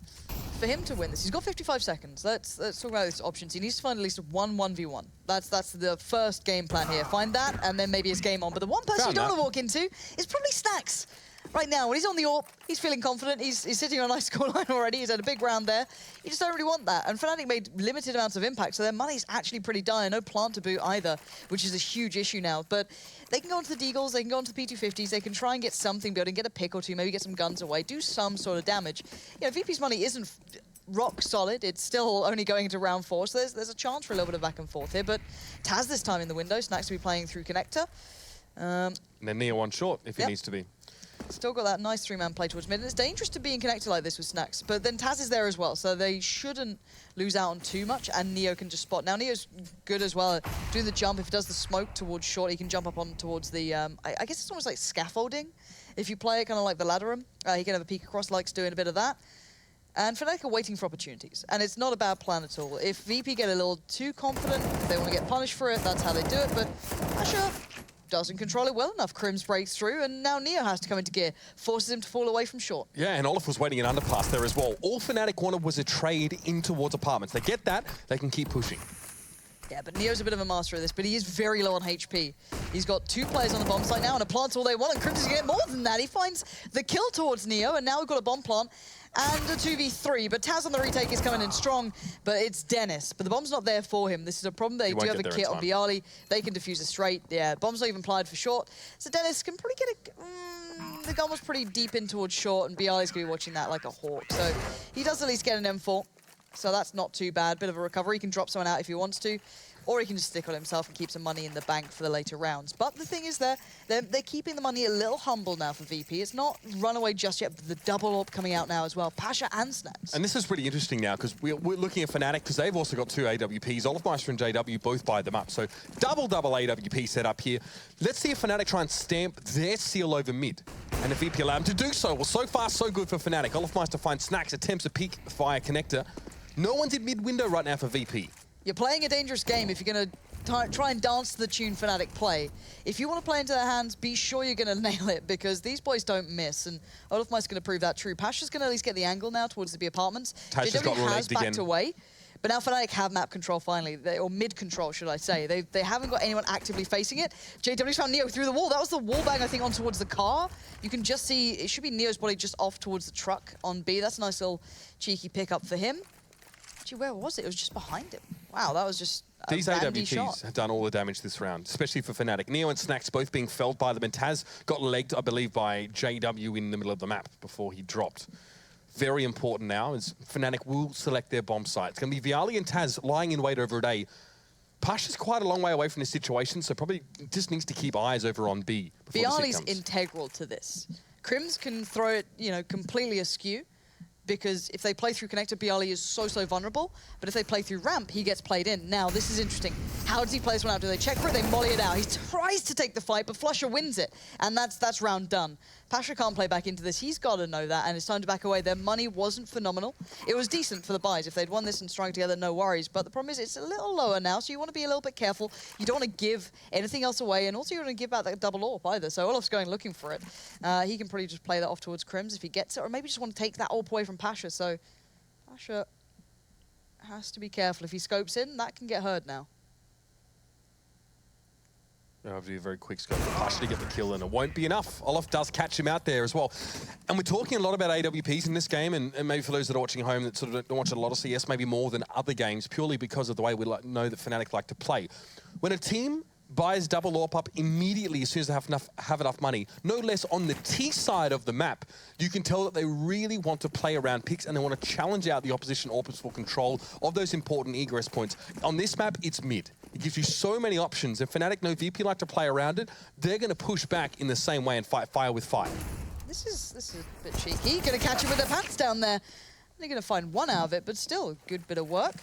For him to win this, he's got 55 seconds. Let's talk about his options. He needs to find at least 1 1v1. That's the first game plan here. Find that, and then maybe it's game on. But the one person you don't want to walk into is probably Snacks. Right now, when he's on the AWP, he's feeling confident. He's sitting on a nice scoreline already. He's had a big round there. You just don't really want that. And Fnatic made limited amounts of impact, so their money's actually pretty dire. No plant to boot either, which is a huge issue now. But they can go into the Deagles, they can go into the P250s, they can try and get something building, get a pick or two, maybe get some guns away, do some sort of damage. VP's money isn't rock solid. It's still only going into round 4, so there's a chance for a little bit of back and forth here. But Taz this time in the window. Snacks to be playing through connector. And then Neo 1 short if he needs to be. Still got that nice 3-man play towards mid. And it's dangerous to be in connector like this with Snacks, but then Taz is there as well, so they shouldn't lose out on too much, and Neo can just spot. Now Neo's good as well at doing the jump. If he does the smoke towards short, he can jump up on towards the, I guess it's almost like scaffolding. If you play it kind of like the ladder room, he can have a peek across, likes doing a bit of that. And Fnatic are waiting for opportunities, and it's not a bad plan at all. If VP get a little too confident, if they want to get punished for it, that's how they do it, but Asher doesn't control it well enough. Crims breaks through, and now Neo has to come into gear, forces him to fall away from short. Yeah, and Olaf was waiting an underpass there as well. All Fnatic wanted was a trade in towards apartments. They get that, they can keep pushing. Yeah, but Neo's a bit of a master of this, but he is very low on HP. He's got 2 players on the bomb site now, and a plant's all they want, and Crims is going to get more than that. He finds the kill towards Neo, and now we've got a bomb plant. And a 2v3, but Taz on the retake is coming in strong, but it's Dennis. But the bomb's not there for him. This is a problem. They do have the kit on Bialy. They can defuse it straight. Yeah, bomb's not even applied for short. So Dennis can probably get a... the gun was pretty deep in towards short, and Bialy's going to be watching that like a hawk. So he does at least get an M4. So that's not too bad. Bit of a recovery. He can drop someone out if he wants to. Or he can just stick on himself and keep some money in the bank for the later rounds. But the thing is they're keeping the money a little humble now for VP. It's not runaway just yet, but the double AWP coming out now as well. Pasha and Snaps. And this is really interesting now, because we're looking at Fnatic, because they've also got 2 AWPs. Olafmeister and JW both buy them up. So double AWP set up here. Let's see if Fnatic try and stamp their seal over mid. And if VP allow them to do so. Well, so far, so good for Fnatic. Olafmeister finds Snacks, attempts a peek via connector. No one's in mid-window right now for VP. You're playing a dangerous game if you're going to try and dance to the tune Fnatic play. If you want to play into their hands, be sure you're going to nail it, because these boys don't miss, and Olafmeister's going to prove that true. Pasha's going to at least get the angle now towards the B apartments. JW has backed away, but now Fnatic have map control finally, or mid control, should I say. They haven't got anyone actively facing it. JW's found Neo through the wall. That was the wall bang, I think, on towards the car. You can just see, it should be Neo's body just off towards the truck on B. That's a nice little cheeky pickup for him. Actually, where was it? It was just behind him. Wow, that was just a These bandy AWPs shot. have done all the damage this round, especially for Fnatic. Neo and Snacks both being felled by them, and Taz got legged, I believe, by JW in the middle of the map before he dropped. Very important now, as Fnatic will select their bomb site. It's going to be Viali and Taz lying in wait over a day. Pasha's quite a long way away from this situation, so probably just needs to keep eyes over on B. Viali's integral to this. Crims can throw it, completely askew, because if they play through connector, Bialy is so vulnerable, but if they play through ramp, he gets played in. Now, this is interesting. How does he play this one out? Do they check for it? They molly it out. He tries to take the fight, but Flusher wins it, and that's round done. Pasha can't play back into this. He's got to know that, and it's time to back away. Their money wasn't phenomenal. It was decent for the buys. If they'd won this and strung together, no worries. But the problem is it's a little lower now, so you want to be a little bit careful. You don't want to give anything else away, and also you don't want to give out that double AWP either. So Olaf's going looking for it. He can probably just play that off towards Crims if he gets it, or maybe just want to take that AWP away from Pasha. So Pasha has to be careful. If he scopes in, that can get heard now. I'll do a very quick scope for Pasha to get the kill, and it won't be enough. Olaf does catch him out there as well. And we're talking a lot about AWPs in this game, and maybe for those that are watching at home that sort of don't watch a lot of CS, maybe more than other games, purely because of the way we know that Fnatic like to play. When a team buys double AWP up immediately as soon as they have enough money, no less on the T side of the map, you can tell that they really want to play around picks, and they want to challenge out the opposition AWPers for control of those important egress points. On this map, it's mid. It gives you so many options. If Fnatic know VP like to play around it, they're going to push back in the same way and fight fire with fire. This is a bit cheeky. Going to catch him with their pants down there. They're going to find one out of it, but still a good bit of work.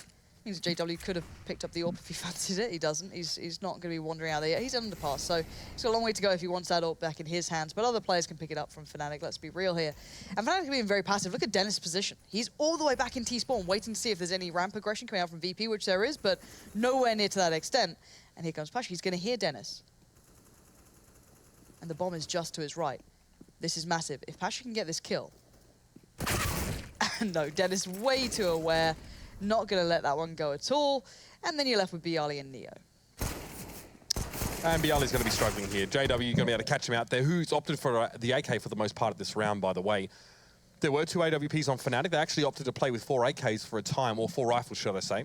Means JW could have picked up the AWP if he fancied it. He doesn't. He's not going to be wandering out there yet. He's underpass, so he's got a long way to go if he wants that AWP back in his hands. But other players can pick it up from Fnatic. Let's be real here. And Fnatic being very passive. Look at Dennis' position. He's all the way back in T-spawn, waiting to see if there's any ramp aggression coming out from VP, which there is, but nowhere near to that extent. And here comes Pasha. He's going to hear Dennis. And the bomb is just to his right. This is massive. If Pasha can get this kill... no, Dennis way too aware. Not going to let that one go at all. And then you're left with Bialy and Neo. And Bialy's going to be struggling here. JW, you're going to be able to catch him out there, who's opted for the AK for the most part of this round, by the way. There were 2 AWPs on Fnatic. They actually opted to play with 4 AKs for a time, or 4 rifles, should I say.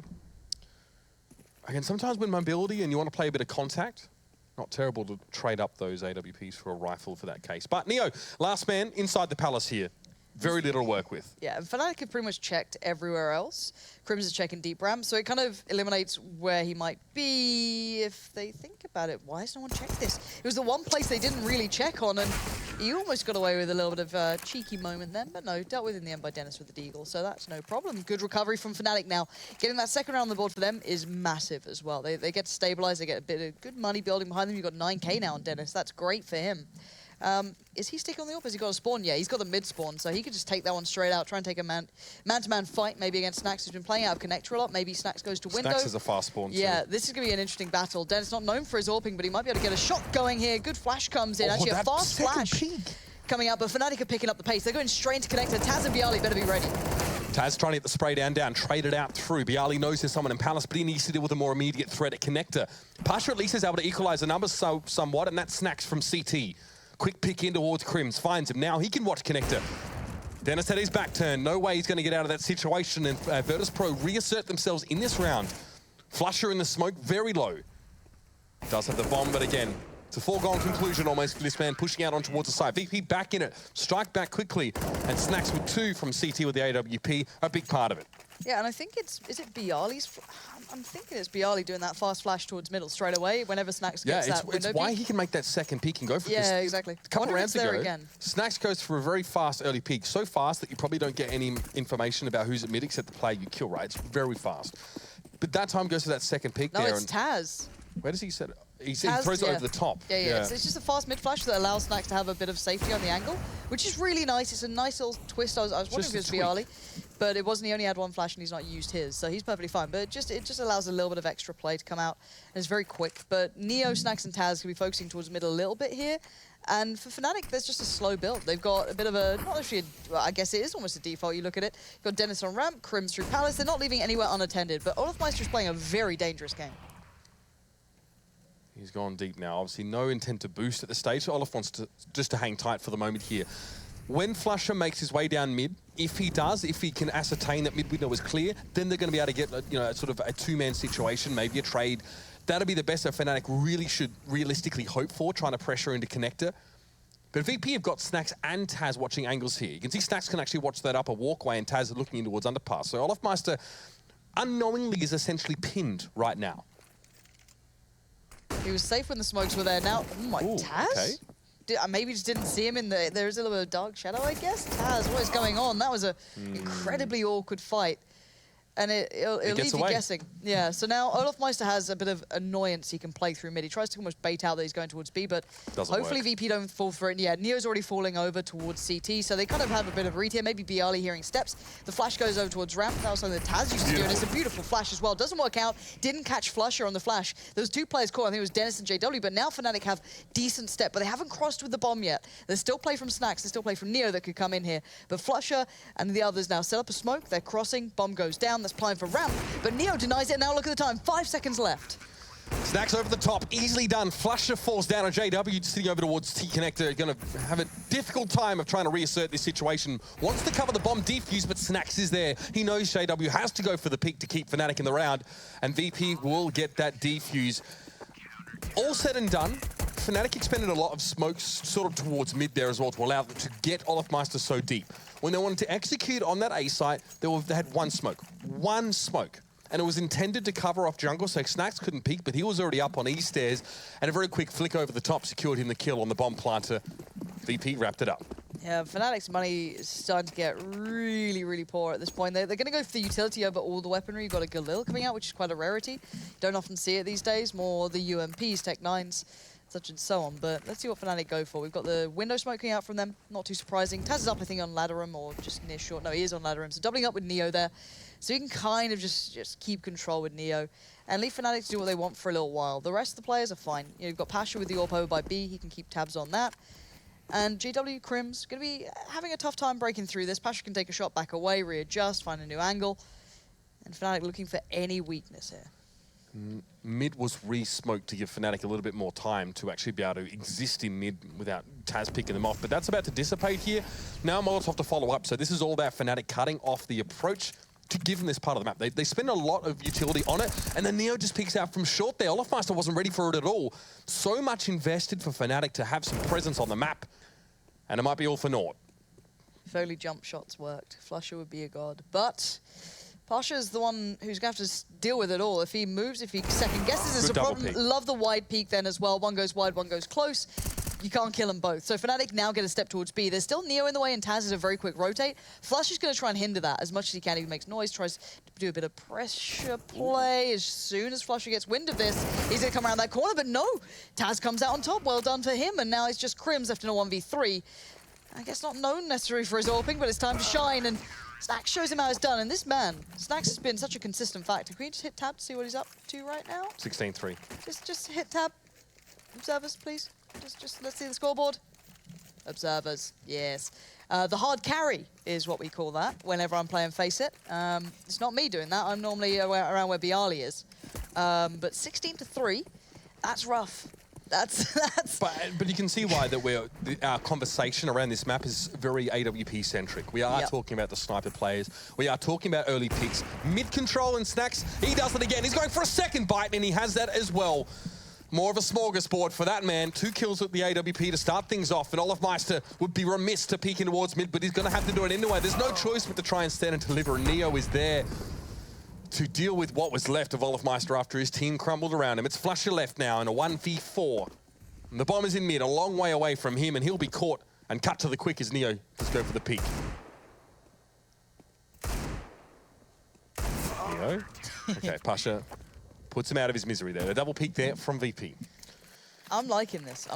Again, sometimes with mobility and you want to play a bit of contact, not terrible to trade up those AWPs for a rifle for that case. But Neo, last man inside the palace here. Very little to work with. Yeah, and Fnatic have pretty much checked everywhere else. Crims is checking deep ramp, so it kind of eliminates where he might be if they think about it. Why has no one checked this? It was the one place they didn't really check on, and he almost got away with a little bit of a cheeky moment then, but no, dealt with in the end by Dennis with the deagle, so that's no problem. Good recovery from Fnatic now. Getting that second round on the board for them is massive as well. They get to stabilize, they get a bit of good money building behind them. You've got 9K now on Dennis. That's great for him. Is he sticking on the AWP? Has he got a spawn? Yeah, he's got the mid spawn, so he could just take that one straight out, try and take a man-to-man fight maybe against Snax, who's been playing out of Connector a lot. Maybe Snax goes to window. Snax is a fast spawn too. Yeah, this is going to be an interesting battle. Dennis not known for his AWPing, but he might be able to get a shot going here. Good flash comes in. Actually, a fast flash coming out, but Fnatic are picking up the pace. They're going straight into Connector. Taz and Bialy better be ready. Taz trying to get the spray down, traded out through. Bialy knows there's someone in Palace, but he needs to deal with a more immediate threat at Connector. Pasha at least is able to equalize the numbers somewhat, and that's Snax from CT. Quick pick in towards Crims, finds him. Now he can watch Connector. Dennis had his back turn. No way he's going to get out of that situation, and Virtus.pro reassert themselves in this round. Flusher in the smoke, very low. Does have the bomb, but again, it's a foregone conclusion almost for this man pushing out on towards the side. VP back in it, strike back quickly, and Snax with 2 from CT with the AWP, a big part of it. Yeah, and I think is it Bialy's? I'm thinking it's Bialy doing that fast flash towards middle straight away whenever Snax gets that window it's why he can make that second peek and go for it. Yeah, exactly. A couple rounds ago, Snax goes for a very fast early peek, so fast that you probably don't get any information about who's at mid except the player you kill, right? It's very fast. But that time goes to that second peek there. No, it's Taz. Where does he set it? He throws it over the top. Yeah. It's just a fast mid flash that allows Snax to have a bit of safety on the angle, which is really nice. It's a nice little twist. I was wondering if it was Bialy, but it wasn't. He only had one flash and he's not used his, so he's perfectly fine. But it just allows a little bit of extra play to come out, and it's very quick. But Neo, Snax, and Taz can be focusing towards middle a little bit here. And for Fnatic, there's just a slow build. They've got a bit of a, not actually, I guess it is almost a default, you look at it. You've got Dennis on ramp, Crims through Palace. They're not leaving anywhere unattended, but Olofmeister is playing a very dangerous game. He's gone deep now. Obviously, no intent to boost at the stage. Olaf wants to just to hang tight for the moment here. When Flusher makes his way down mid, if he can ascertain that mid window is clear, then they're going to be able to get sort of a two-man situation, maybe a trade. That'll be the best that Fnatic really should realistically hope for, trying to pressure into Connector. But VP have got Snax and Taz watching angles here. You can see Snax can actually watch that upper walkway and Taz looking in towards underpass. So Olofmeister unknowingly is essentially pinned right now. He was safe when the smokes were there. Now, oh my, Taz? Okay. Maybe just didn't see him in the... There's a little bit of dark shadow, I guess. Taz, what is going on? That was an incredibly awkward fight. And it'll leave you guessing. Yeah, so now Olofmeister has a bit of annoyance he can play through mid. He tries to almost bait out that he's going towards B, but hopefully VP don't fall for it. Yeah, Neo's already falling over towards CT, so they kind of have a bit of read here. Maybe Bialy hearing steps. The flash goes over towards ramp. That was something that Taz used to do, and it's a beautiful flash as well. Doesn't work out. Didn't catch Flusher on the flash. There was 2 players caught. I think it was Dennis and JW, but now Fnatic have decent step, but they haven't crossed with the bomb yet. There's still play from Snax. There's still play from Neo that could come in here. But Flusher and the others now set up a smoke. They're crossing. Bomb goes down. That's playing for ramp. But Neo denies it. Now look at the time. 5 seconds left. Snax over the top, easily done. Flusher falls down on JW, sitting over towards T-Connector. Going to have a difficult time of trying to reassert this situation. Wants to cover the bomb defuse, but Snax is there. He knows JW has to go for the peak to keep Fnatic in the round, and VP will get that defuse. All said and done, Fnatic expended a lot of smokes sort of towards mid there as well to allow them to get Olofmeister so deep. When they wanted to execute on that A site, they had one smoke. One smoke. And it was intended to cover off jungle, so Snax couldn't peek, but he was already up on E stairs, and a very quick flick over the top secured him the kill on the bomb planter. VP wrapped it up. Yeah, Fnatic's money is starting to get really, really poor at this point. They're going to go for the utility over all the weaponry. You've got a Galil coming out, which is quite a rarity. You don't often see it these days, more the UMPs, Tech 9s, such and so on. But let's see what Fnatic go for. We've got the window smoking out from them, not too surprising. Taz is up, I think, on Ladderum or just near short. No, he is on Ladderum, so doubling up with Neo there. So you can kind of just keep control with Neo and leave Fnatic to do what they want for a little while. The rest of the players are fine. You know, you've got Pasha with the AWP over by B. He can keep tabs on that. And JW Crims going to be having a tough time breaking through this. Pasha can take a shot back away, readjust, find a new angle. And Fnatic looking for any weakness here. Mid was re-smoked to give Fnatic a little bit more time to actually be able to exist in mid without Taz picking them off. But that's about to dissipate here. Now Molotov to follow up. So this is all about Fnatic cutting off the approach to give them this part of the map. They spend a lot of utility on it, and then Neo just peeks out from short there. Olofmeister wasn't ready for it at all. So much invested for Fnatic to have some presence on the map, and it might be all for naught. If only jump shots worked, Flusher would be a god. But Pasha's the one who's going to have to deal with it all. If he moves, if he second guesses, there's a problem. Love the wide peek then as well. One goes wide, one goes close. you can't kill them both. So Fnatic now get a step towards B. There's still Neo in the way, and Taz is a very quick rotate. Flush is going to try and hinder that as much as he can. He makes noise, tries to do a bit of pressure play. As soon as Flusher gets wind of this, he's going to come around that corner, but no! Taz comes out on top. Well done for him, and now it's just Crims left in a 1v3. I guess not known necessarily for his AWPing, but it's time to shine, and Snax shows him how it's done. And this man, Snax has been such a consistent factor. Can we just hit tab to see what he's up to right now? 16-3. Just hit tab. Observers, please. Just let's see the scoreboard. Observers, yes. The hard carry is what we call that whenever I'm playing Face It. It's not me doing that. I'm normally around where Bialy is. But 16-3, that's rough. That's. But you can see why that our conversation around this map is very AWP centric. We are talking about the sniper players. We are talking about early picks, mid control and Snax. He does it again. He's going for a second bite, and he has that as well. More of a smorgasbord for that man. 2 kills with the AWP to start things off, and Olofmeister would be remiss to peek in towards mid, but he's going to have to do it anyway. There's no choice but to try and stand and deliver. Neo is there to deal with what was left of Olofmeister after his team crumbled around him. It's Flusher left now in a 1v4. And the bomb is in mid, a long way away from him, and he'll be caught and cut to the quick as Neo does go for the peek. Neo. Okay, Pasha puts him out of his misery there. A double peek there from VP. I'm liking this.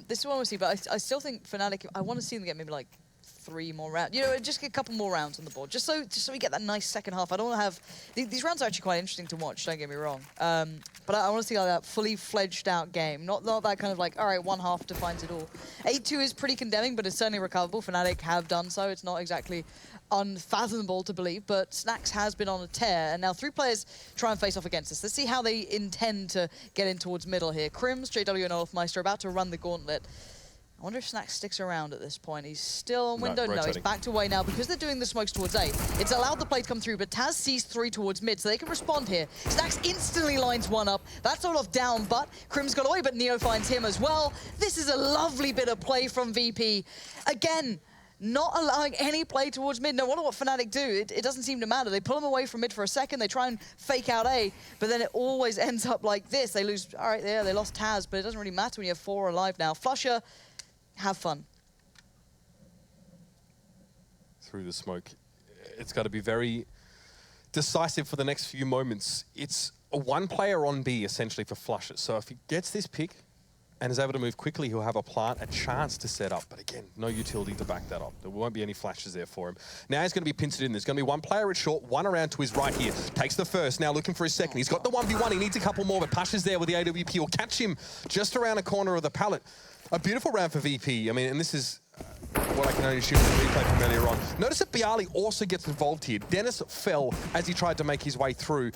This is what I want to see, but I still think Fnatic, I want to see them get maybe like 3 more rounds. You know, just get a couple more rounds on the board, just so we get that nice second half. I don't want to have... These rounds are actually quite interesting to watch, don't get me wrong. But I want to see like that fully fledged out game. Not that kind of like, all right, one half defines it all. 8-2 is pretty condemning, but it's certainly recoverable. Fnatic have done so. It's not exactly unfathomable to believe, but Snax has been on a tear, and now 3 players try and face off against us. Let's see how they intend to get in towards middle here. Crims, JW, and Olofmeister are about to run the gauntlet. I wonder if Snax sticks around at this point. He's still on window. No, he's backed away now because they're doing the smokes towards A. It's allowed the play to come through, but Taz sees 3 towards mid, so they can respond here. Snax instantly lines 1 up. That's Olof down, but Crims got away, but Neo finds him as well. This is a lovely bit of play from VP. Again, not allowing any play towards mid. No wonder what Fnatic do. It doesn't seem to matter. They pull him away from mid for a second. They try and fake out A, but then it always ends up like this. They lose. All right, there, they lost Taz, but it doesn't really matter when you have 4 alive now. Flusher, have fun. Through the smoke. It's got to be very decisive for the next few moments. It's a 1 player on B, essentially, for Flusher. So if he gets this pick and is able to move quickly, he'll have a chance to set up. But again, no utility to back that up. There won't be any flashes there for him. Now he's going to be pincered in. There's going to be 1 player at short, 1 around to his right here. Takes the first, now looking for his second. He's got the 1v1, he needs a couple more, but Pasha's there with the AWP. He'll catch him just around the corner of the pallet. A beautiful round for VP. I mean, and this is what I can only shoot from the replay from earlier on. Notice that Bialy also gets involved here. Dennis fell as he tried to make his way through.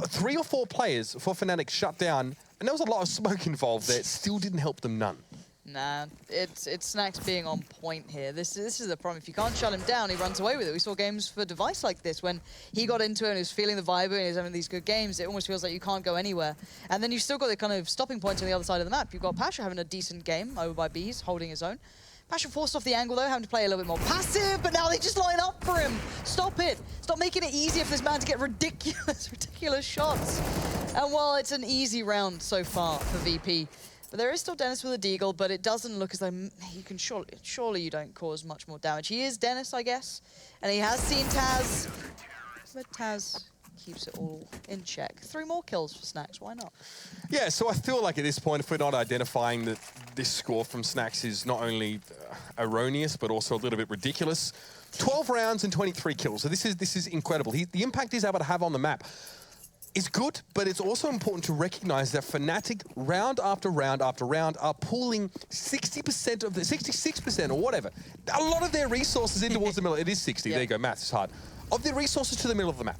3 or 4 players for Fnatic shut down, and there was a lot of smoke involved there. It still didn't help them none. Nah, it's Snax being on point here. This is the problem. If you can't shut him down, he runs away with it. We saw games for Device like this when he got into it and he was feeling the vibe and he was having these good games. It almost feels like you can't go anywhere. And then you've still got the kind of stopping points on the other side of the map. You've got Pasha having a decent game over by B's, holding his own. Pasha forced off the angle though, having to play a little bit more passive, but now they just line up for him. Stop it. Stop making it easier for this man to get ridiculous shots. And while it's an easy round so far for VP, but there is still Dennis with a deagle, but it doesn't look as though you can surely you don't cause much more damage. He is Dennis, I guess, and he has seen Taz, but Taz keeps it all in check. 3 more kills for Snax, why not? Yeah, so I feel like at this point, if we're not identifying that this score from Snax is not only erroneous, but also a little bit ridiculous. 12 rounds and 23 kills, so this is incredible. The impact he's able to have on the map is good, but it's also important to recognize that Fnatic, round after round after round, are pulling 60% of the 66% or whatever. A lot of their resources in towards the middle. It is 60. There you go. Maths is hard. Of their resources to the middle of the map.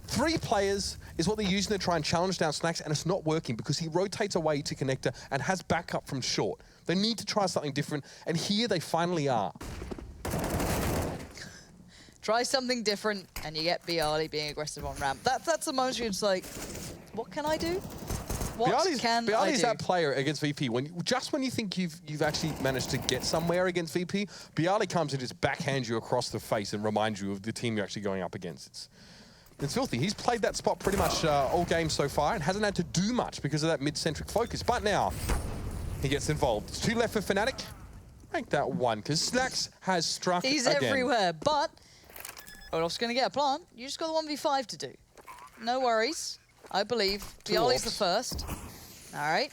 3 players is what they're using to try and challenge down Snax, and it's not working because he rotates away to connector and has backup from short. They need to try something different, and here they finally are. Try something different, and you get Bialy being aggressive on ramp. That's the moment you're just like, what can I do? What can I do? Bialy's that player against VP. Just when you think you've actually managed to get somewhere against VP, Bialy comes and just backhands you across the face and reminds you of the team you're actually going up against. It's filthy. He's played that spot pretty much all game so far and hasn't had to do much because of that mid-centric focus. But now, He gets involved. It's 2 left for Fnatic. Make that 1, because Snax has struck He's again. everywhere, but Olaf's going to get a plant. You just got the 1v5 to do. No worries. I believe. Bialy's the first. All right.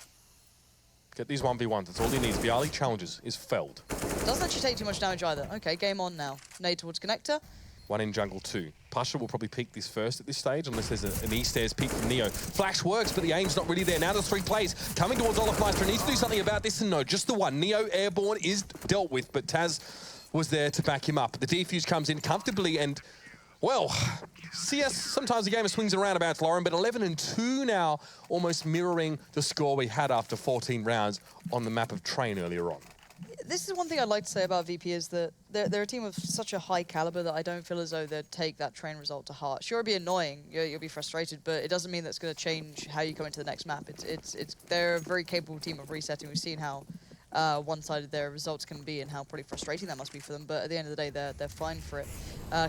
Get these 1v1s. That's all he needs. Bialy challenges is felled. Doesn't actually take too much damage either. Okay, game on now. Nade towards connector. 1 in jungle 2. Pasha will probably peek this first at this stage, unless there's an E-stairs peek from Neo. Flash works, but the aim's not really there. Now there's 3 plays coming towards Olafmeister. Needs to do something about this, and no, just the 1. Neo airborne is dealt with, but Taz was there to back him up. The defuse comes in comfortably, and, well, CS, sometimes the game swings around about Lauren, but 11-2 now, almost mirroring the score we had after 14 rounds on the map of Train earlier on. This is one thing I'd like to say about VP is that they're a team of such a high caliber that I don't feel as though they'd take that Train result to heart. Sure, it'll be annoying, you'll be frustrated, but it doesn't mean that's going to change how you go into the next map. They're a very capable team of resetting. We've seen how one-sided their results can be and how pretty frustrating that must be for them, but at the end of the day, they're fine for it.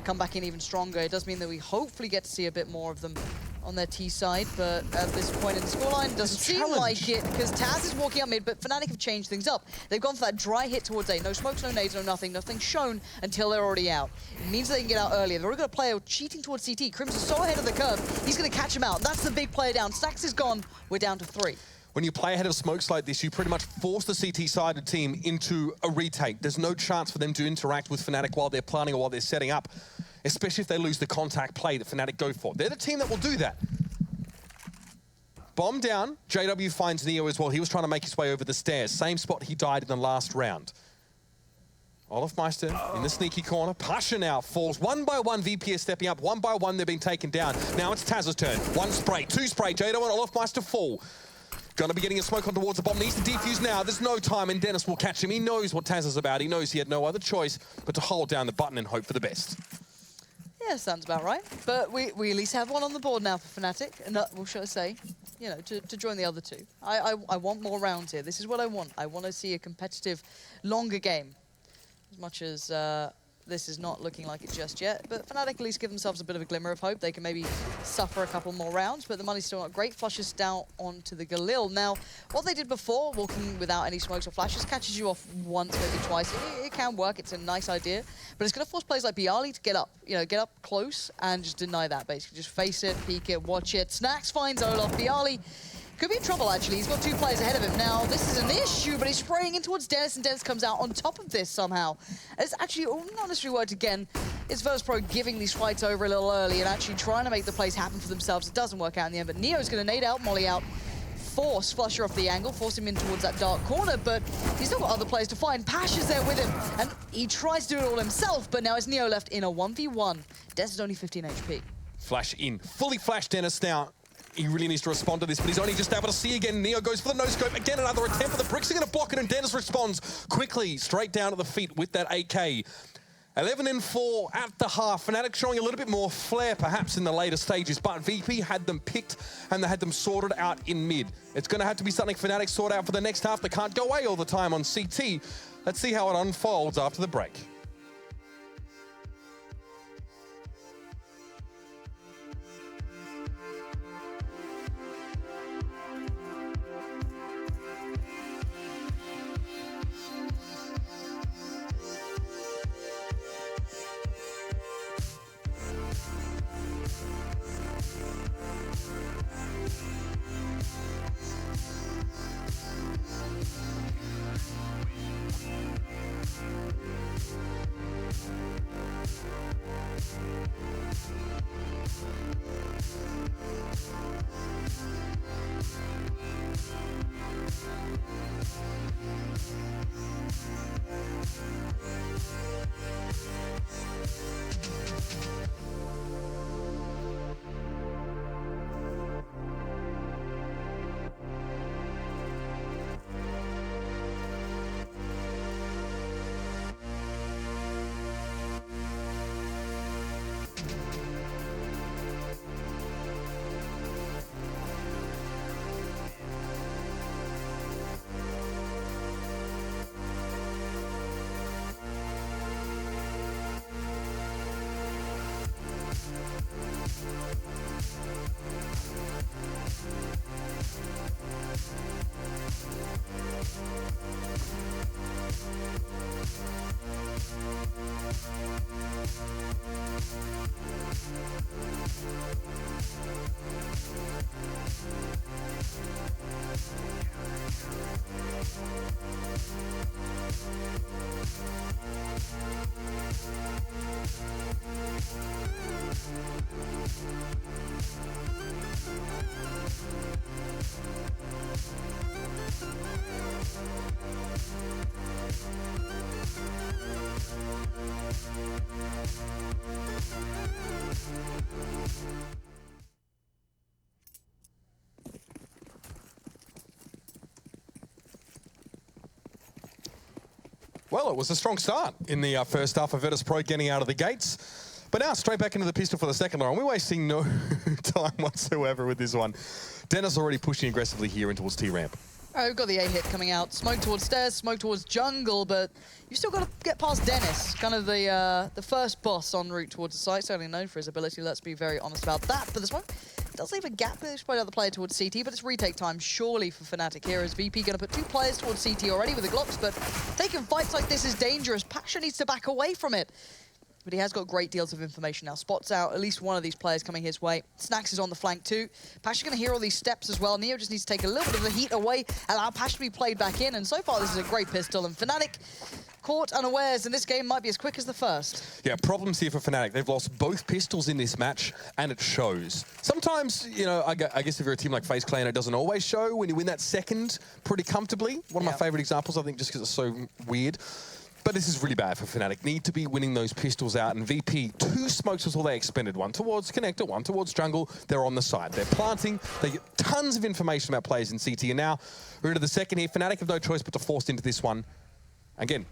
Come back in even stronger. It does mean that we hopefully get to see a bit more of them on their T side, but at this point in the scoreline, doesn't seem like it, because Taz is walking up mid, but Fnatic have changed things up. They've gone for that dry hit towards A. No smokes, no nades, no nothing. Nothing shown until they're already out. It means they can get out earlier. They're already got a player cheating towards CT. Crimson's so ahead of the curve, he's going to catch him out. That's the big player down. Snax is gone. We're down to 3. When you play ahead of smokes like this, you pretty much force the CT-sided team into a retake. There's no chance for them to interact with Fnatic while they're planning or while they're setting up, especially if they lose the contact play that Fnatic go for. They're the team that will do that. Bomb down, JW finds Neo as well. He was trying to make his way over the stairs. Same spot he died in the last round. Olafmeister in the sneaky corner. Pasha now falls. 1 by 1, VP is stepping up. 1 by 1, they're being taken down. Now it's Taz's turn. 1 spray, 2 spray. JW and Olafmeister fall. Gonna be getting a smoke on towards the bomb. Needs to defuse now. There's no time, and Dennis will catch him. He knows what Taz is about. He knows he had no other choice but to hold down the button and hope for the best. Yeah, sounds about right. But we at least have 1 on the board now for Fnatic, and well, should I say, you know, to join the other 2. I want more rounds here. This is what I want. I want to see a competitive, longer game. As much as this is not looking like it just yet, but Fnatic at least give themselves a bit of a glimmer of hope. They can maybe suffer a couple more rounds, but the money's still not great. Flushes down onto the Galil. Now, what they did before, walking without any smokes or flashes, catches you off once, maybe twice. It can work. It's a nice idea, but it's going to force players like Bialy to get up, get up close and just deny that, basically. Just face it, peek it, watch it. Snax finds Olaf. Bialy could be in trouble, actually. He's got 2 players ahead of him. Now, this is an issue, but he's spraying in towards Dennis, and Dennis comes out on top of this somehow. It's actually not necessarily worked again. It's VersePro giving these fights over a little early and actually trying to make the plays happen for themselves. It doesn't work out in the end, but Neo's going to nade out, molly out, force Flusher off the angle, force him in towards that dark corner, but he's still got other players to find. Pasha's there with him, and he tries to do it all himself, but now it's Neo left in a 1v1. Dennis is only 15 HP. Flash in. Fully flashed Dennis now. He really needs to respond to this, but he's only just able to see again. Neo goes for the no-scope. Again, another attempt, but the bricks are going to block it, and Dennis responds quickly, straight down at the feet with that AK. 11-4 at the half. Fnatic showing a little bit more flair, perhaps, in the later stages, but VP had them picked, and they had them sorted out in mid. It's going to have to be something Fnatic sort out for the next half. They can't go away all the time on CT. Let's see how it unfolds after the break. Well, it was a strong start in the first half of Virtus Pro getting out of the gates. But now straight back into the pistol for the second round. We're wasting no time whatsoever with this one. Dennis already pushing aggressively here in towards T-ramp. We've got the A hit coming out. Smoke towards stairs, smoke towards jungle, but you've still got to get past Dennis, kind of the first boss en route towards the site. Certainly known for his ability, let's be very honest about that. But the smoke does leave a gap. They spread out the player towards CT, but it's retake time surely for Fnatic here as VP going to put 2 players towards CT already with the Glocks, but taking fights like this is dangerous. Pasha needs to back away from it. But he has got great deals of information now. Spots out at least one of these players coming his way. Snax is on the flank too. Pasha's going to hear all these steps as well. Neo just needs to take a little bit of the heat away, allow Pasha to be played back in. And so far, this is a great pistol. And Fnatic caught unawares, and this game might be as quick as the first. Yeah, problems here for Fnatic. They've lost both pistols in this match, and it shows. Sometimes, you know, I guess if you're a team like FaZe Clan, it doesn't always show when you win that second pretty comfortably. One of my favorite examples, I think, just because it's so weird. But this is really bad for Fnatic. Need to be winning those pistols out. And VP, 2 smokes was all they expended. 1 towards Connector, 1 towards Jungle. They're on the side. They're planting. They get tons of information about players in CT. And now we're into the second here. Fnatic have no choice but to force into this one. Again,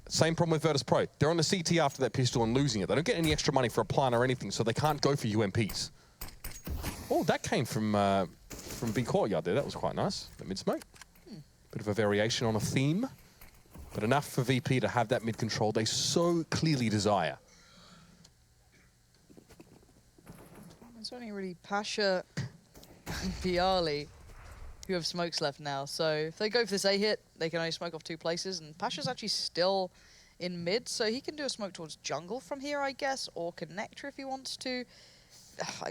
same problem with Virtus Pro. They're on the CT after that pistol and losing it. They don't get any extra money for a plant or anything, so they can't go for UMPs. Oh, that came from B Courtyard there. That was quite nice. The mid-smoke. Bit of a variation on a theme. But enough for VP to have that mid-control they so clearly desire. It's only really Pasha and Bialy who have smokes left now. So if they go for this A hit, they can only smoke off 2 places. And Pasha's actually still in mid, so he can do a smoke towards jungle from here, I guess, or connector if he wants to.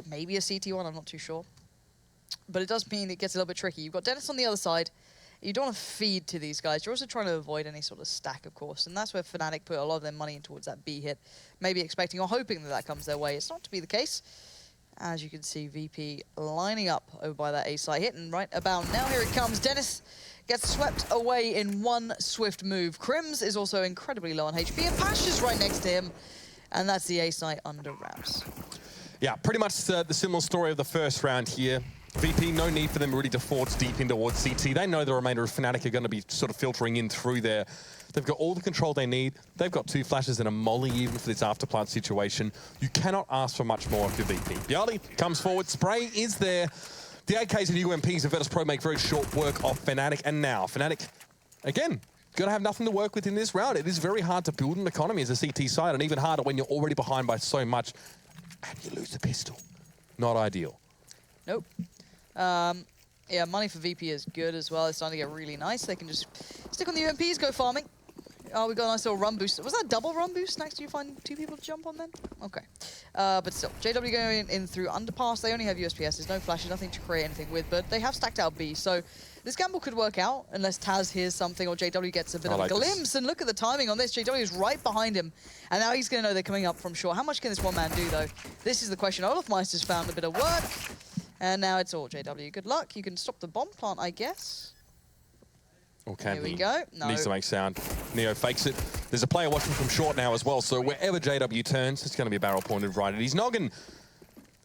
Maybe a CT one, I'm not too sure. But it does mean it gets a little bit tricky. You've got Dennis on the other side. You don't want to feed to these guys. You're also trying to avoid any sort of stack, of course. And that's where Fnatic put a lot of their money in towards that B hit. Maybe expecting or hoping that that comes their way. It's not to be the case. As you can see, VP lining up over by that A site hit. And right about now, here it comes. Dennis gets swept away in one swift move. Crims is also incredibly low on HP. And Pasha's right next to him. And that's the A site under wraps. Yeah, pretty much the similar story of the first round here. VP, no need for them really to forge deep in towards CT. They know the remainder of Fnatic are going to be sort of filtering in through there. They've got all the control they need. They've got 2 flashes and a molly even for this afterplant situation. You cannot ask for much more of your VP. Bialy comes forward. Spray is there. The AKs and UMPs of Virtus Pro make very short work of Fnatic. And now, Fnatic, again, going to have nothing to work with in this round. It is very hard to build an economy as a CT side, and even harder when you're already behind by so much. And you lose the pistol. Not ideal. Nope. Yeah, money for VP is good as well. It's starting to get really nice. They can just stick on the UMPs, go farming. Oh, we got a nice little run boost. Was that a double run boost? Next, do you find 2 people to jump on then? Okay. But still, JW going in through underpass. They only have USPS. There's no flashes, nothing to create anything with, but they have stacked out B. So this gamble could work out unless Taz hears something or JW gets a bit of a glimpse. And look at the timing on this. JW is right behind him. And now he's going to know they're coming up from short. How much can this one man do, though? This is the question. Olaf Meister's found a bit of work. And now it's all JW. Good luck. You can stop the bomb plant, I guess. Or can Here we go. No. Needs to make sound. Neo fakes it. There's a player watching from short now as well, so wherever JW turns, it's going to be a barrel pointed right at his noggin.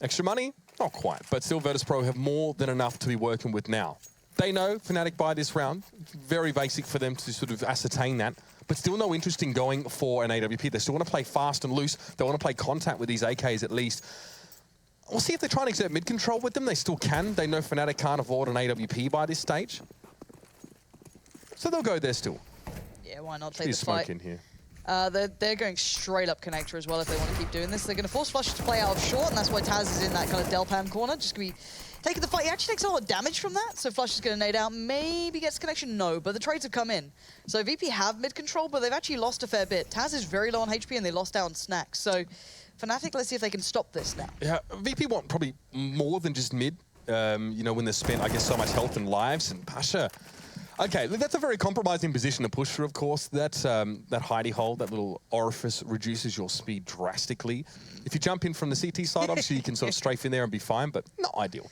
Extra money? Not quite, but still Virtus Pro have more than enough to be working with now. They know Fnatic by this round. Very basic for them to sort of ascertain that, but still no interest in going for an AWP. They still want to play fast and loose. They want to play contact with these AKs at least. We'll see if they try and exert mid-control with them. They still can. They know Fnatic can't afford an AWP by this stage. So they'll go there still. Yeah, why not take the smoke fight? in here. They're going straight up connector as well if they want to keep doing this. They're going to force Flush to play out of short, and that's why Taz is in that kind of Delpam corner. Just going to be taking the fight. He actually takes a lot of damage from that, so Flush is going to nade out. Maybe gets connection? No, but the trades have come in. So VP have mid-control, but they've actually lost a fair bit. Taz is very low on HP, and they lost out on Snacks. So Fnatic, let's see if they can stop this now. Yeah, VP want probably more than just mid. You know, when they've spent, I guess, so much health and lives. And Pasha, okay, that's a very compromising position to push through, of course. That hidey hole, that little orifice reduces your speed drastically. If you jump in from the CT side, obviously you can sort of strafe in there and be fine, but not ideal.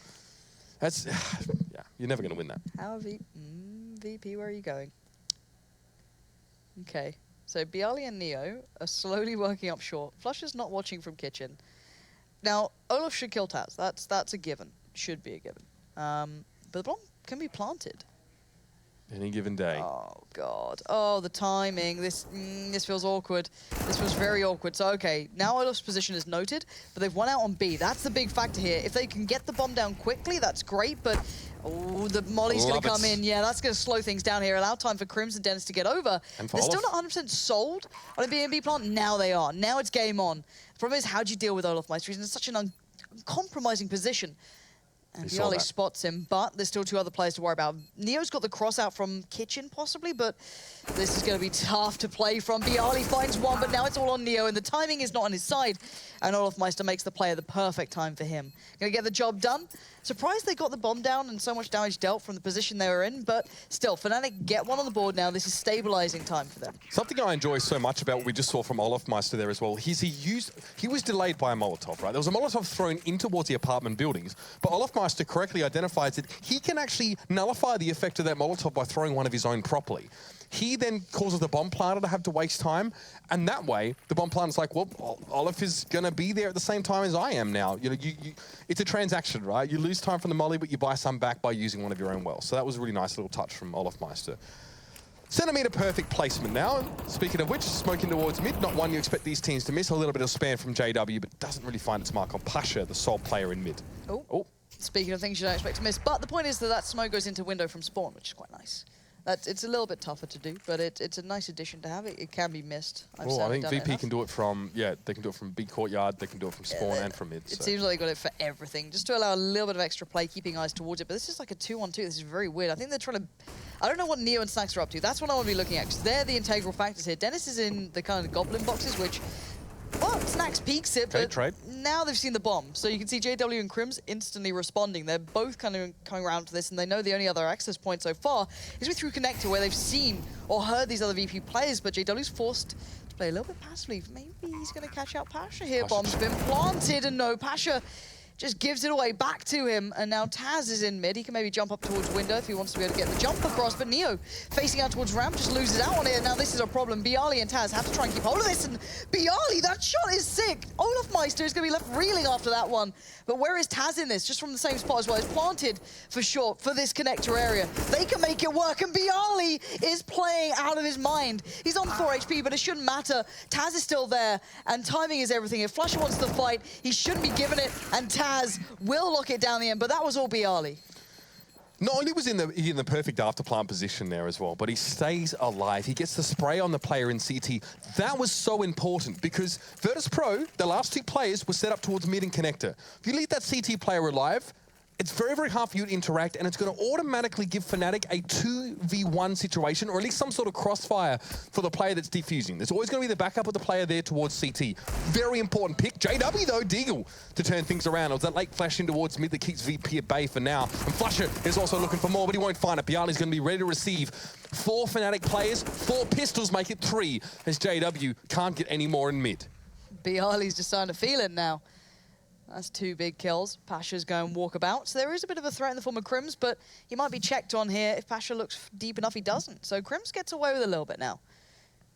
That's, yeah, you're never going to win that. How VP, where are you going? Okay. So Bialy and Neo are slowly working up short. Flush is not watching from kitchen. Now, Olaf should kill Taz. That's a given. Should be a given. But the bomb can be planted. Any given day. Oh, God. Oh, the timing. This feels awkward. This feels very awkward. So, okay, now Olaf's position is noted, but they've won out on B. That's the big factor here. If they can get the bomb down quickly, that's great, but oh, the molly's going to come in. Yeah, that's going to slow things down here. Allow time for Crims and Dennis to get over. They're still not 100% sold on a B&B plant. Now they are. Now it's game on. The problem is, how do you deal with Olaf Meister? He's in such an uncompromising position. And Bialy spots him, but there's still 2 other players to worry about. Neo's got the cross out from Kitchen, possibly, but this is going to be tough to play from. Bialy finds one, but now it's all on Neo, and the timing is not on his side. And Olaf Meister makes the play at the perfect time for him. Going to get the job done. Surprised they got the bomb down and so much damage dealt from the position they were in, but still, Fnatic get one on the board now. This is stabilizing time for them. Something I enjoy so much about what we just saw from Olaf Meister there as well, he was delayed by a Molotov, right? There was a Molotov thrown in towards the apartment buildings, but Olaf Meister correctly identifies that he can actually nullify the effect of that Molotov by throwing one of his own properly. He then causes the bomb planter to have to waste time, and that way, the bomb planter's like, well, Olaf is going to be there at the same time as I am now. You know, it's a transaction, right? You lose time from the molly, but you buy some back by using one of your own wells. So that was a really nice little touch from Olaf Meister. Centimeter perfect placement now. And speaking of which, smoking towards mid, not one you expect these teams to miss. A little bit of span from JW, but doesn't really find its mark on Pasha, the sole player in mid. Oh. Speaking of things you don't expect to miss, but the point is that smoke goes into window from spawn, which is quite nice. It's a little bit tougher to do, but it's a nice addition to have. It can be missed. I think VP can do it from, they can do it from big courtyard, they can do it from spawn and from mid. It seems like they got it for everything, just to allow a little bit of extra play, keeping eyes towards it. But this is like a 2-on-2. This is very weird. I think they're trying to... I don't know what Neo and Snacks are up to. That's what I want to be looking at, because they're the integral factors here. Dennis is in the kind of goblin boxes, which... Well, Snacks peeks it, but now they've seen the bomb. So you can see JW and Crims instantly responding. They're both kind of coming around to this, and they know the only other access point so far is through Connector, where they've seen or heard these other VP players, but JW's forced to play a little bit passively. Maybe he's going to catch out Pasha here. Bomb's been planted, and no, Pasha just gives it away back to him, and now Taz is in mid. He can maybe jump up towards window if he wants to be able to get the jump across, but Neo facing out towards ramp just loses out on it. Now this is a problem. Bialy and Taz have to try and keep hold of this, and Bialy, that shot is sick. Olaf Meister is going to be left reeling after that one. But where is Taz in this? Just from the same spot as well. It's planted for short for this connector area. They can make it work, and Bialy is playing out of his mind. He's on 4 HP, but it shouldn't matter. Taz is still there, and timing is everything. If Flusher wants to fight, he shouldn't be giving it, and Taz will lock it down the end, but that was all Bialy. Not only was he in the perfect afterplant position there as well, but he stays alive. He gets the spray on the player in CT. That was so important because Virtus.pro, the last 2 players, were set up towards mid and connector. If you leave that CT player alive, it's very, very hard for you to interact, and it's going to automatically give Fnatic a 2v1 situation, or at least some sort of crossfire for the player that's defusing. There's always going to be the backup of the player there towards CT. Very important pick. JW, though, Deagle to turn things around. It was that late flash in towards mid that keeps VP at bay for now. And Flusher is also looking for more, but he won't find it. Bialy's going to be ready to receive. 4 Fnatic players, 4 pistols make it 3, as JW can't get any more in mid. Bialy's just starting to feel it now. That's 2 big kills. Pasha's going walkabout. So there is a bit of a threat in the form of Crims, but he might be checked on here. If Pasha looks deep enough, he doesn't. So Crims gets away with a little bit now.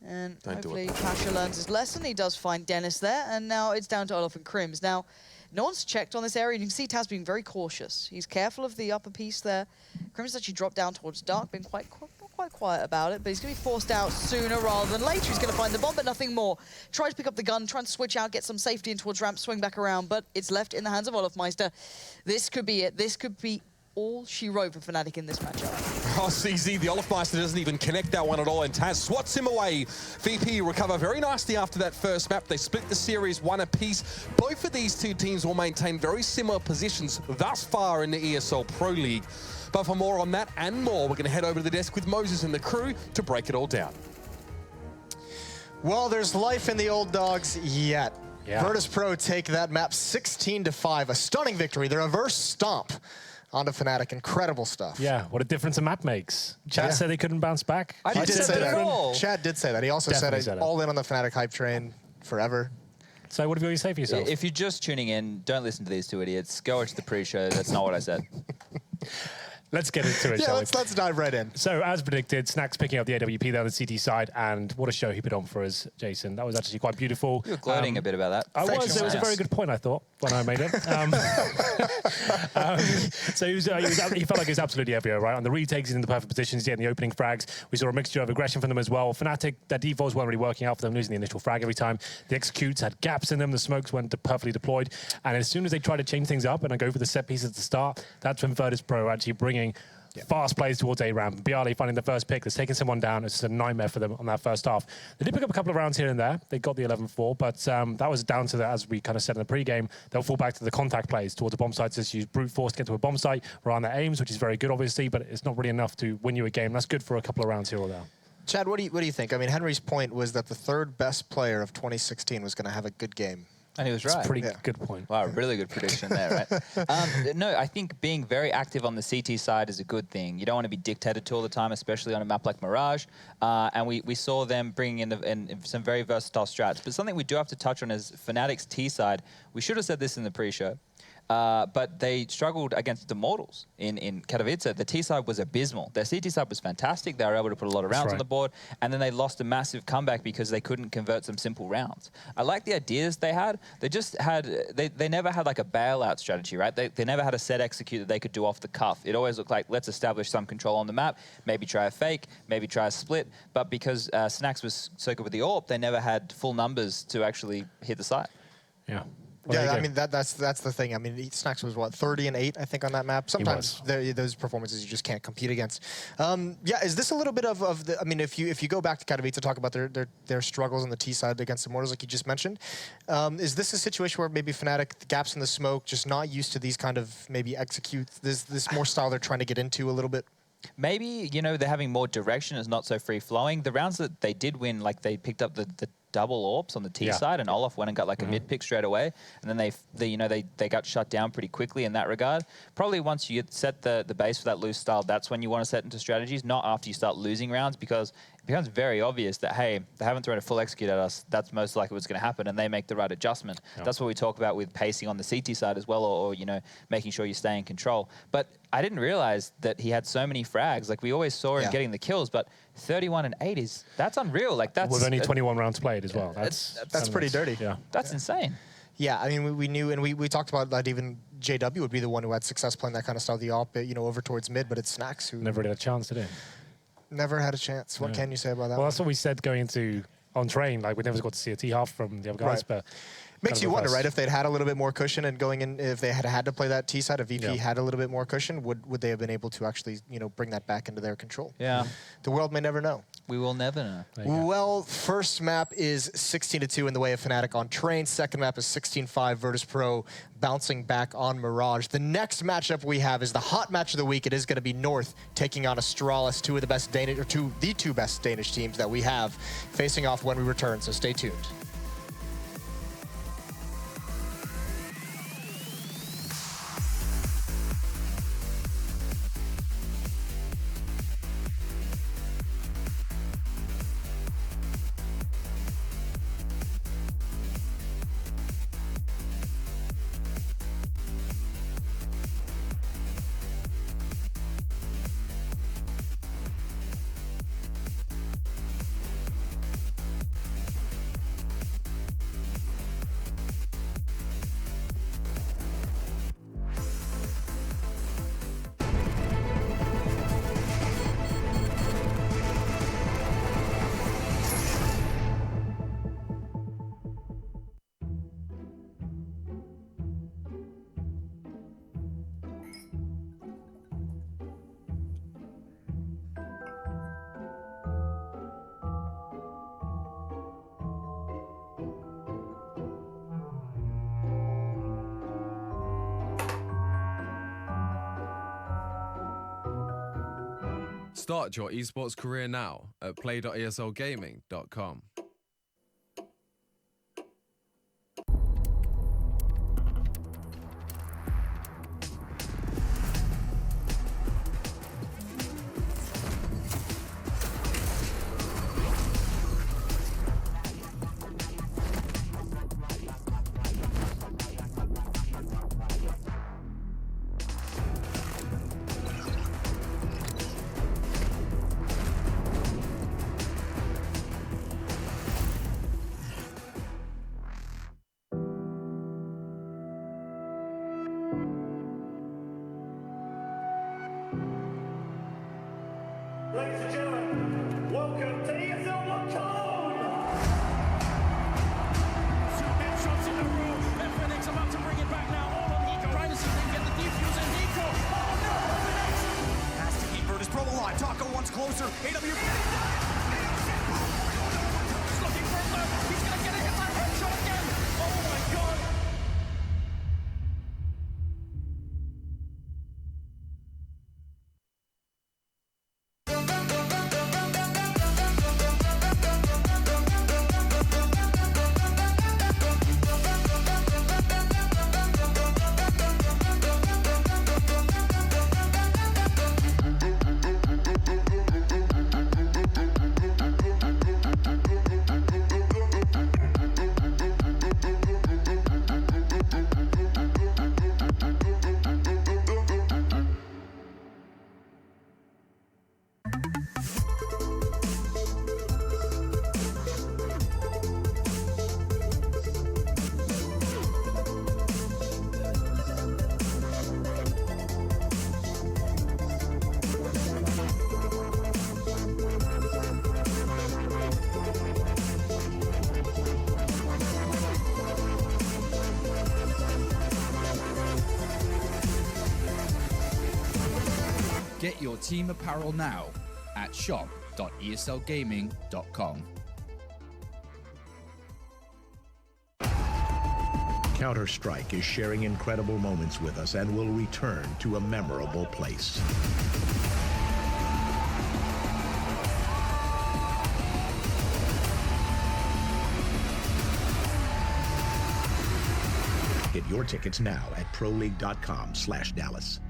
And hopefully Pasha learns his lesson. He does find Dennis there, and now it's down to Olaf and Crims. Now, no one's checked on this area, and you can see Taz being very cautious. He's careful of the upper piece there. Crims actually dropped down towards Dark, been quite quiet about it, but he's going to be forced out sooner rather than later. He's going to find the bomb, but nothing more. Tries to pick up the gun, trying to switch out, get some safety in towards ramp, swing back around, but it's left in the hands of Olaf Meister. This could be it. This could be all she wrote for Fnatic in this matchup. Oh, CZ, the Olaf Meister doesn't even connect that one at all, and Taz swats him away. VP recover very nicely after that first map. They split the series 1 apiece. Both of these 2 teams will maintain very similar positions thus far in the ESL Pro League. But for more on that and more, we're going to head over to the desk with Moses and the crew to break it all down. Well, there's life in the old dogs yet. Yeah. Virtus.pro take that map 16-5, a stunning victory. The reverse stomp onto Fnatic. Incredible stuff. Yeah, what a difference a map makes. Chad said he couldn't bounce back. I did say that. Chad did say that. He also said all in on the Fnatic hype train forever. So what have you say for yourself? If you're just tuning in, don't listen to these 2 idiots. Go watch the pre-show. That's not what I said. Let's get into it, yeah, shall let's dive right in. So, as predicted, Snax picking up the AWP there on the CT side, and what a show he put on for us, Jason. That was actually quite beautiful. You were gloating a bit about that. I was. It was a very good point, I thought, when I made it. So he felt like he was absolutely everywhere, right? On the retakes, he's in the perfect positions, getting the opening frags. We saw a mixture of aggression from them as well. Fnatic, their defaults weren't really working out for them, losing the initial frag every time. The executes had gaps in them, the smokes weren't perfectly deployed. And as soon as they tried to change things up and go for the set pieces at the start, that's when Virtus Pro actually bringing fast plays towards A-Ramp. Bialy finding the first pick that's taking someone down. It's just a nightmare for them on that first half. They did pick up a couple of rounds here and there. They got the 11-4, but that was down to, as we kind of said in the pre-game, they'll fall back to the contact plays towards the bomb sites. Just use brute force to get to a bomb site around their aims, which is very good, obviously, but it's not really enough to win you a game. That's good for a couple of rounds here or there. Chad, what do you think? I mean, Henry's point was that the third best player of 2016 was going to have a good game. And he was right. That's a pretty good point. Wow, really good prediction there, right? No, I think being very active on the CT side is a good thing. You don't want to be dictated to all the time, especially on a map like Mirage. And we saw them bringing in some very versatile strats. But something we do have to touch on is Fnatic's T side. We should have said this in the pre-show. But they struggled against the Immortals in Katowice. The T side was abysmal. Their CT side was fantastic. They were able to put a lot of rounds on the board, and then they lost a massive comeback because they couldn't convert some simple rounds. I like the ideas they had. They just had, they never had like a bailout strategy, right? They never had a set execute that they could do off the cuff. It always looked like, let's establish some control on the map, maybe try a fake, maybe try a split. But because Snax was so good with the AWP, they never had full numbers to actually hit the site. Yeah. Well, yeah, I mean, that's the thing. I mean, Snax was, what, 30-8, I think, on that map. Sometimes those performances you just can't compete against. Yeah, is this a little bit of the, I mean, if you go back to Katowice to talk about their struggles on the T side against Immortals, like you just mentioned, is this a situation where maybe Fnatic, the gaps in the smoke, just not used to these kind of maybe executes, this more style they're trying to get into a little bit? Maybe, you know, they're having more direction. It's not so free-flowing. The rounds that they did win, like they picked up the double AWPs on the T side, and Olaf went and got like a mid pick straight away, and then they got shut down pretty quickly in that regard. Probably once you set the base for that loose style, that's when you want to set into strategies, not after you start losing rounds, because it becomes very obvious that, hey, they haven't thrown a full execute at us. That's most likely what's going to happen, and they make the right adjustment. That's what we talk about with pacing on the CT side as well, or you know, making sure you stay in control. But I didn't realize that he had so many frags. Like we always saw him getting the kills, but 31-8 that's unreal. Like that's with only 21 rounds played as well. That's pretty dirty. Yeah, that's insane. Yeah, I mean, we knew, and we talked about that even JW would be the one who had success playing that kind of style, the AWP, you know, over towards mid, but it's Snax who never had a chance to do. Never had a chance. What can you say about that? Well, that's what we said going into on train. Like we never got to see a T half from the other guys, but makes you wonder, right? If they'd had a little bit more cushion and going in, if they had to play that T side, if VP had a little bit more cushion, would they have been able to actually, you know, bring that back into their control? Yeah. The world may never know. We will never know. Well, first map is 16-2 in the way of Fnatic on Train. Second map is 16-5 Virtus Pro bouncing back on Mirage. The next matchup we have is the hot match of the week. It is going to be North taking on Astralis, the two best Danish teams that we have facing off when we return. So stay tuned. Start your esports career now at play.eslgaming.com. Ladies and gentlemen, welcome to ESL Code! Two headshots in a row. Vnatic's about to bring it back now. All on Nico. Trying to see if they can get the defuse in Nico. Oh no, Vnatic! Has to keep Virtus Pro alive. Taco once closer. AW. He's looking for a third. He's going to get a hit by headshot again. Oh my god. Get your team apparel now at shop.eslgaming.com. Counter-Strike is sharing incredible moments with us and will return to a memorable place. Get your tickets now at proleague.com/Dallas.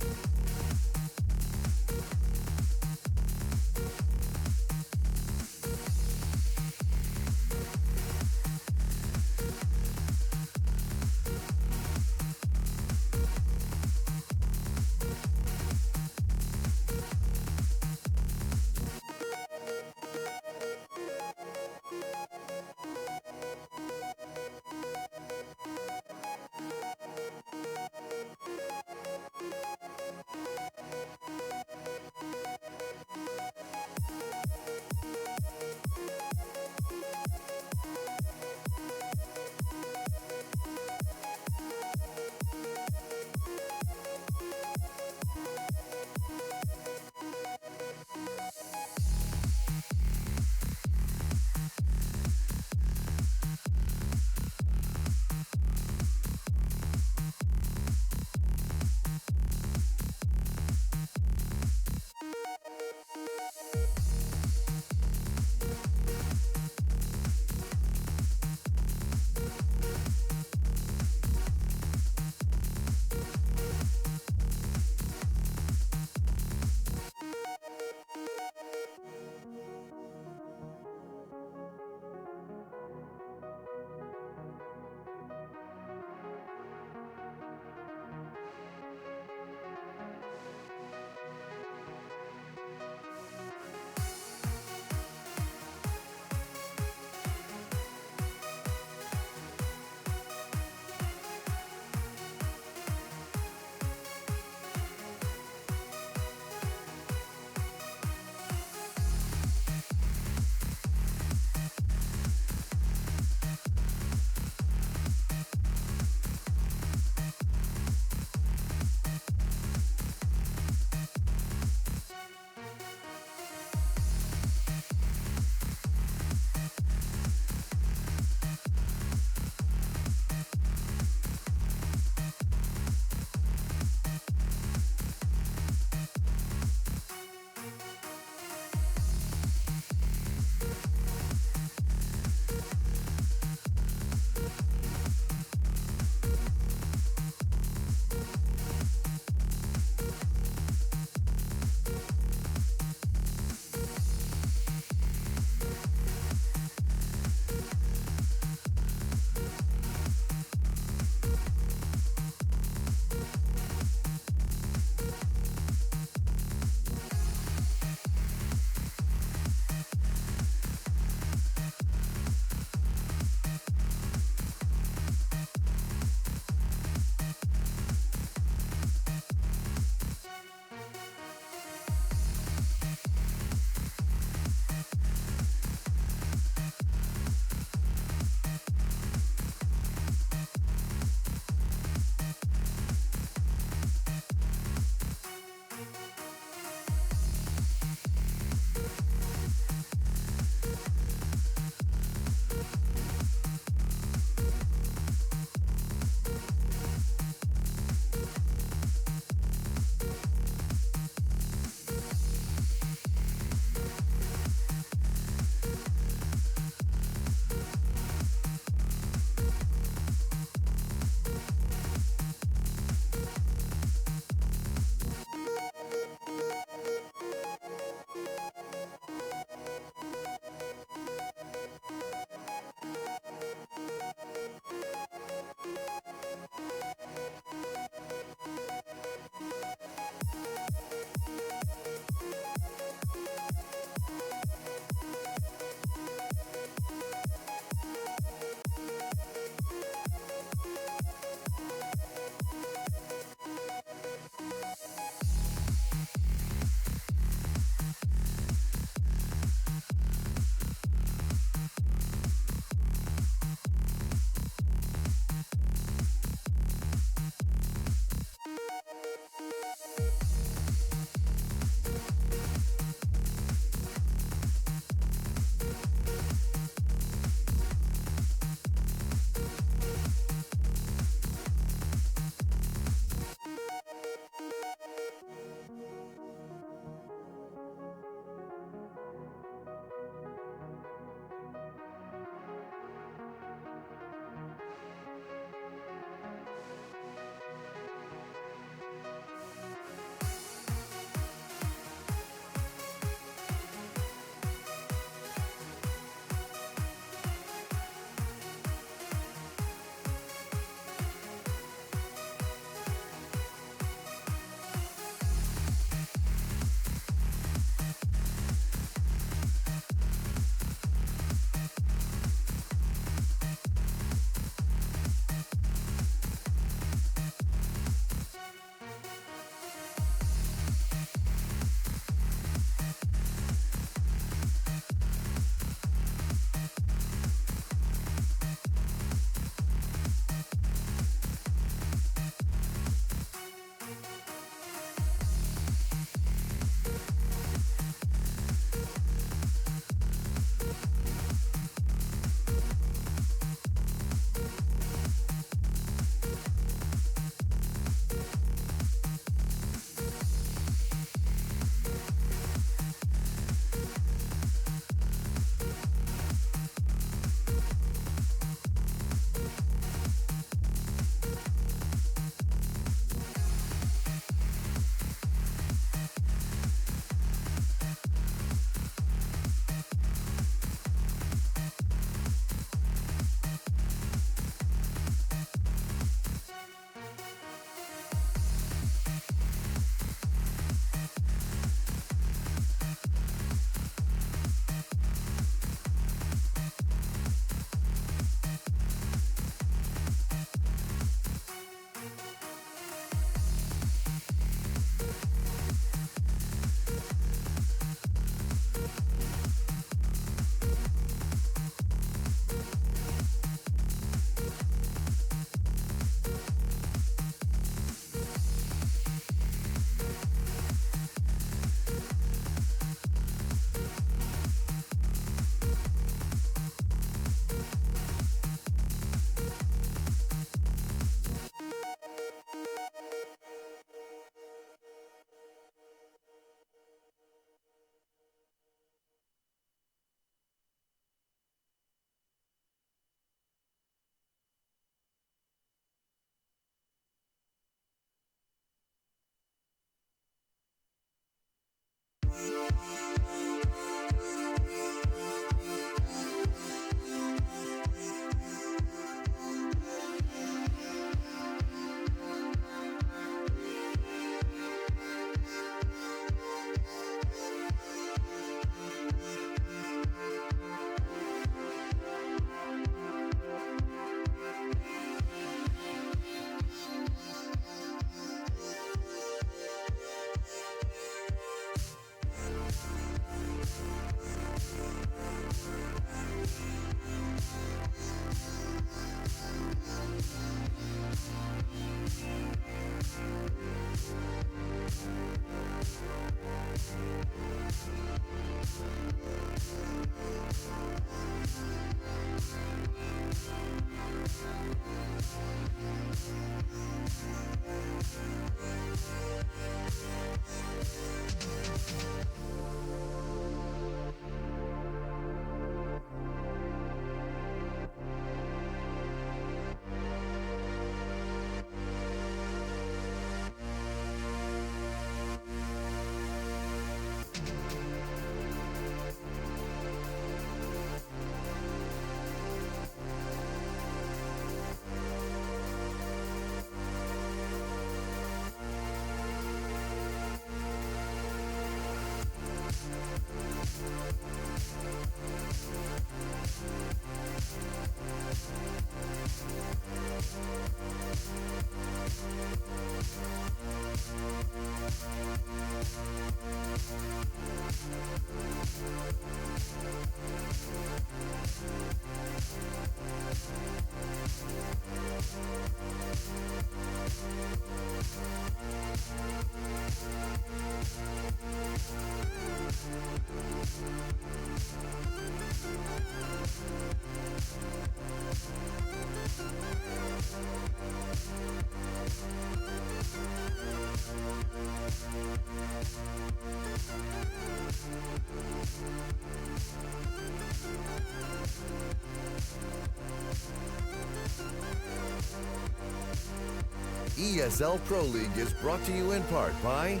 ESL Pro League is brought to you in part by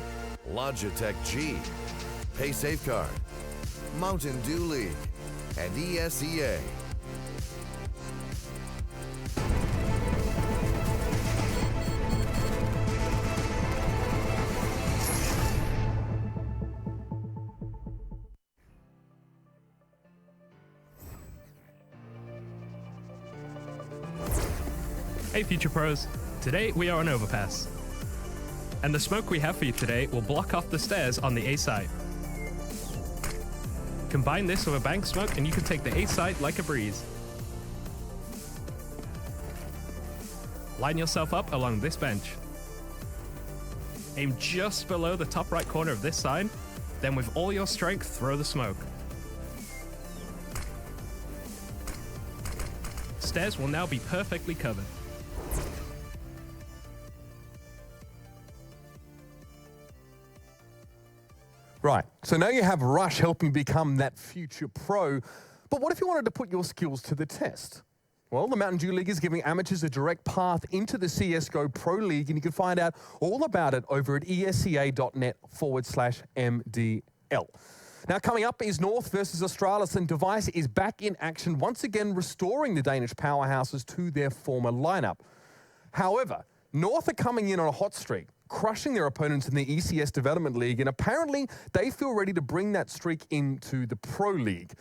Logitech G, Pay Safeguard, Mountain Dew League, and ESEA. Hey Future Pros, today we are on Overpass. And the smoke we have for you today will block off the stairs on the A side. Combine this with a bank smoke and you can take the A side like a breeze. Line yourself up along this bench. Aim just below the top right corner of this sign, then with all your strength throw the smoke. Stairs will now be perfectly covered. Right, so now you have Rush helping become that future pro, but what if you wanted to put your skills to the test? Well, the Mountain Dew League is giving amateurs a direct path into the CSGO Pro League, and you can find out all about it over at esea.net/MDL. Now, coming up is North versus Astralis, and Device is back in action, once again restoring the Danish powerhouses to their former lineup. However, North are coming in on a hot streak, crushing their opponents in the ECS Development League, and apparently they feel ready to bring that streak into the Pro League.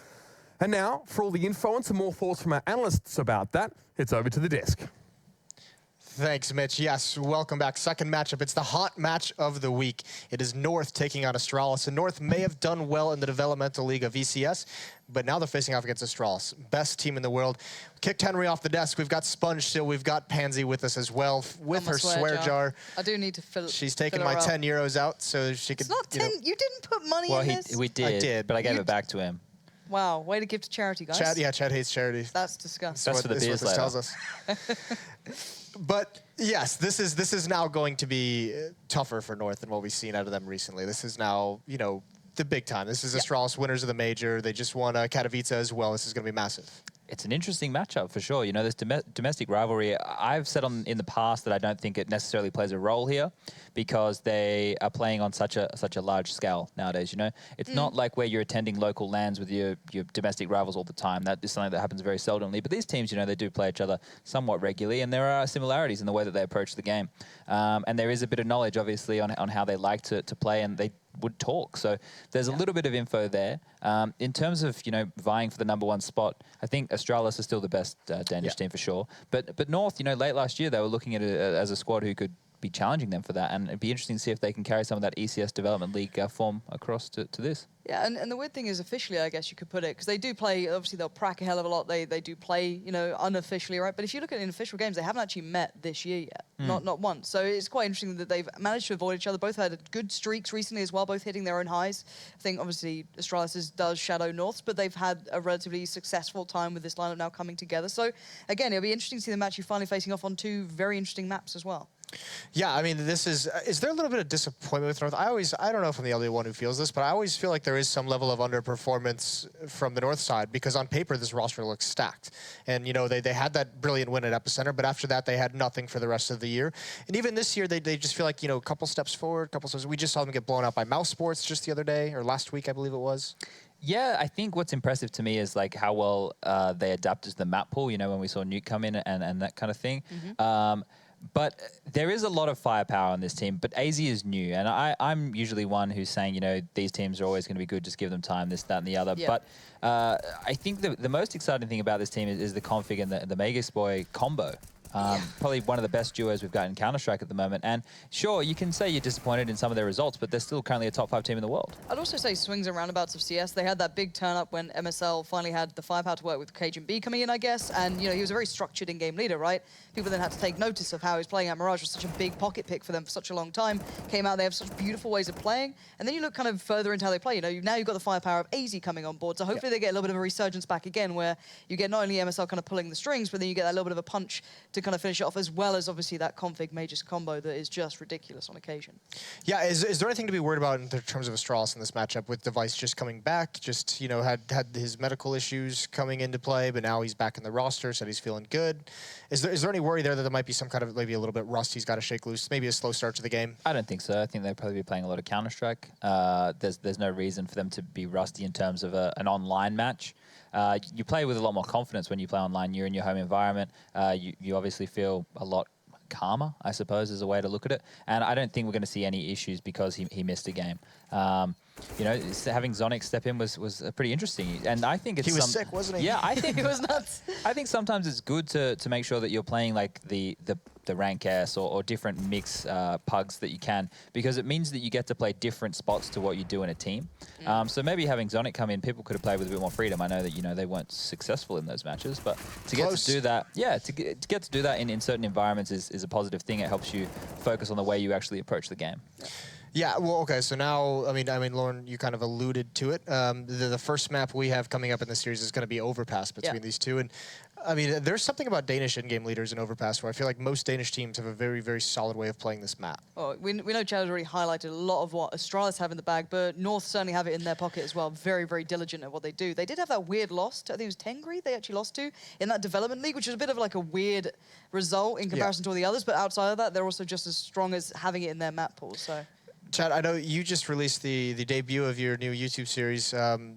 And now, for all the info and some more thoughts from our analysts about that, it's over to the desk. Thanks, Mitch. Yes, welcome back. Second matchup. It's the hot match of the week. It is North taking on Astralis. And North may have done well in the developmental league of ECS, but now they're facing off against Astralis. Best team in the world. Kicked Henry off the desk. We've got Sponge still. We've got Pansy with us as well, with her swear jar. I do need to fill. She's taking my 10 euros out so she could. It's not 10. You didn't put money in this. We did. I did, but I gave it back to him. Wow, way to give to charity, guys. Chad hates charity. That's disgusting. That's for the beers later. Tells us. But yes, this is now going to be tougher for North than what we've seen out of them recently. This is now, you know, the big time. This is Astralis, winners of the major. They just won Katowice as well. This is going to be massive. It's an interesting matchup for sure. You know, this domestic rivalry, I've said in the past that I don't think it necessarily plays a role here because they are playing on such a large scale nowadays, you know. It's not like where you're attending local LANs with your domestic rivals all the time. That is something that happens very seldomly. But these teams, you know, they do play each other somewhat regularly, and there are similarities in the way that they approach the game. And there is a bit of knowledge, obviously, on how they like to play, and they would talk. So there's a little bit of info there. In terms of, you know, vying for the #1 spot, I think Astralis is still the best Danish team for sure. But North, you know, late last year, they were looking at it as a squad who could be challenging them for that, and it'd be interesting to see if they can carry some of that ECS Development League form across to this. Yeah, and the weird thing is, officially, I guess you could put it, because they do play, obviously they'll prac a hell of a lot, they do play, you know, unofficially, right? But if you look at it in official games, they haven't actually met this year yet, not once. So it's quite interesting that they've managed to avoid each other. Both had good streaks recently as well, both hitting their own highs. I think, obviously, Astralis does shadow Norths, but they've had a relatively successful time with this lineup now coming together. So, again, it'll be interesting to see them actually finally facing off on two very interesting maps as well. Yeah, I mean, this is there a little bit of disappointment with North? I don't know if I'm the only one who feels this, but I always feel like there is some level of underperformance from the North side, because on paper, this roster looks stacked. And, you know, they had that brilliant win at Epicenter, but after that, they had nothing for the rest of the year. And even this year, they just feel like, you know, a couple steps forward, we just saw them get blown out by Mouse Sports just the other day, or last week, I believe it was. Yeah, I think what's impressive to me is like how well they adapted to the map pool, you know, when we saw Nuke come in and that kind of thing. But there is a lot of firepower on this team, but AZ is new. And I'm usually one who's saying, you know, these teams are always going to be good, just give them time, this, that, and the other. Yeah. But I think the most exciting thing about this team is the config and the Magus Boy combo. Probably one of the best duos we've got in Counter-Strike at the moment. And sure, you can say you're disappointed in some of their results, but they're still currently a top 5 team in the world. I'd also say swings and roundabouts of CS. They had that big turn-up when MSL finally had the firepower to work with Cajun B coming in, I guess. And, you know, he was a very structured in-game leader, right? People then had to take notice of how he was playing at Mirage. Was such a big pocket pick for them for such a long time. Came out, they have such beautiful ways of playing. And then you look kind of further into how they play. You know, now you've got the firepower of AZ coming on board. So hopefully they get a little bit of a resurgence back again, where you get not only MSL kind of pulling the strings, but then you get that little bit of a punch to kind of finish it off, as well as obviously that config Magus combo that is just ridiculous on occasion. Yeah, is there anything to be worried about in terms of Astralis in this matchup, with Device just coming back, just, you know, had his medical issues coming into play, but now he's back in the roster, said he's feeling good. Is there any worry there that there might be some kind of maybe a little bit rust he's got to shake loose, maybe a slow start to the game? I don't think so. I think they'd probably be playing a lot of Counter-Strike. There's no reason for them to be rusty in terms of an online match. You play with a lot more confidence when you play online. You're in your home environment. You obviously feel a lot calmer, I suppose, is a way to look at it. And I don't think we're going to see any issues because he missed a game. You know, having Zonic step in was pretty interesting. And I think it's... He was sick, wasn't he? Yeah, I think... He was nuts. I think sometimes it's good to make sure that you're playing like the rank S or different mix pugs that you can, because it means that you get to play different spots to what you do in a team. So maybe having Zonic come in, people could have played with a bit more freedom. I know that, you know, they weren't successful in those matches, but to get to do that, yeah, to get to do that in certain environments is a positive thing. It helps you focus on the way you actually approach the game. Yeah, well, okay, so now, I mean, Lauren, you kind of alluded to it. The first map we have coming up in the series is going to be Overpass between these two. And, I mean, there's something about Danish in-game leaders in Overpass where I feel like most Danish teams have a very, very solid way of playing this map. Oh, we know Chad has already highlighted a lot of what Astralis have in the bag, but North certainly have it in their pocket as well. Very, very diligent at what they do. They did have that weird loss to, I think it was Tengri they actually lost to in that development league, which is a bit of like a weird result in comparison to all the others. But outside of that, they're also just as strong as having it in their map pool. So. Chad, I know you just released the debut of your new YouTube series,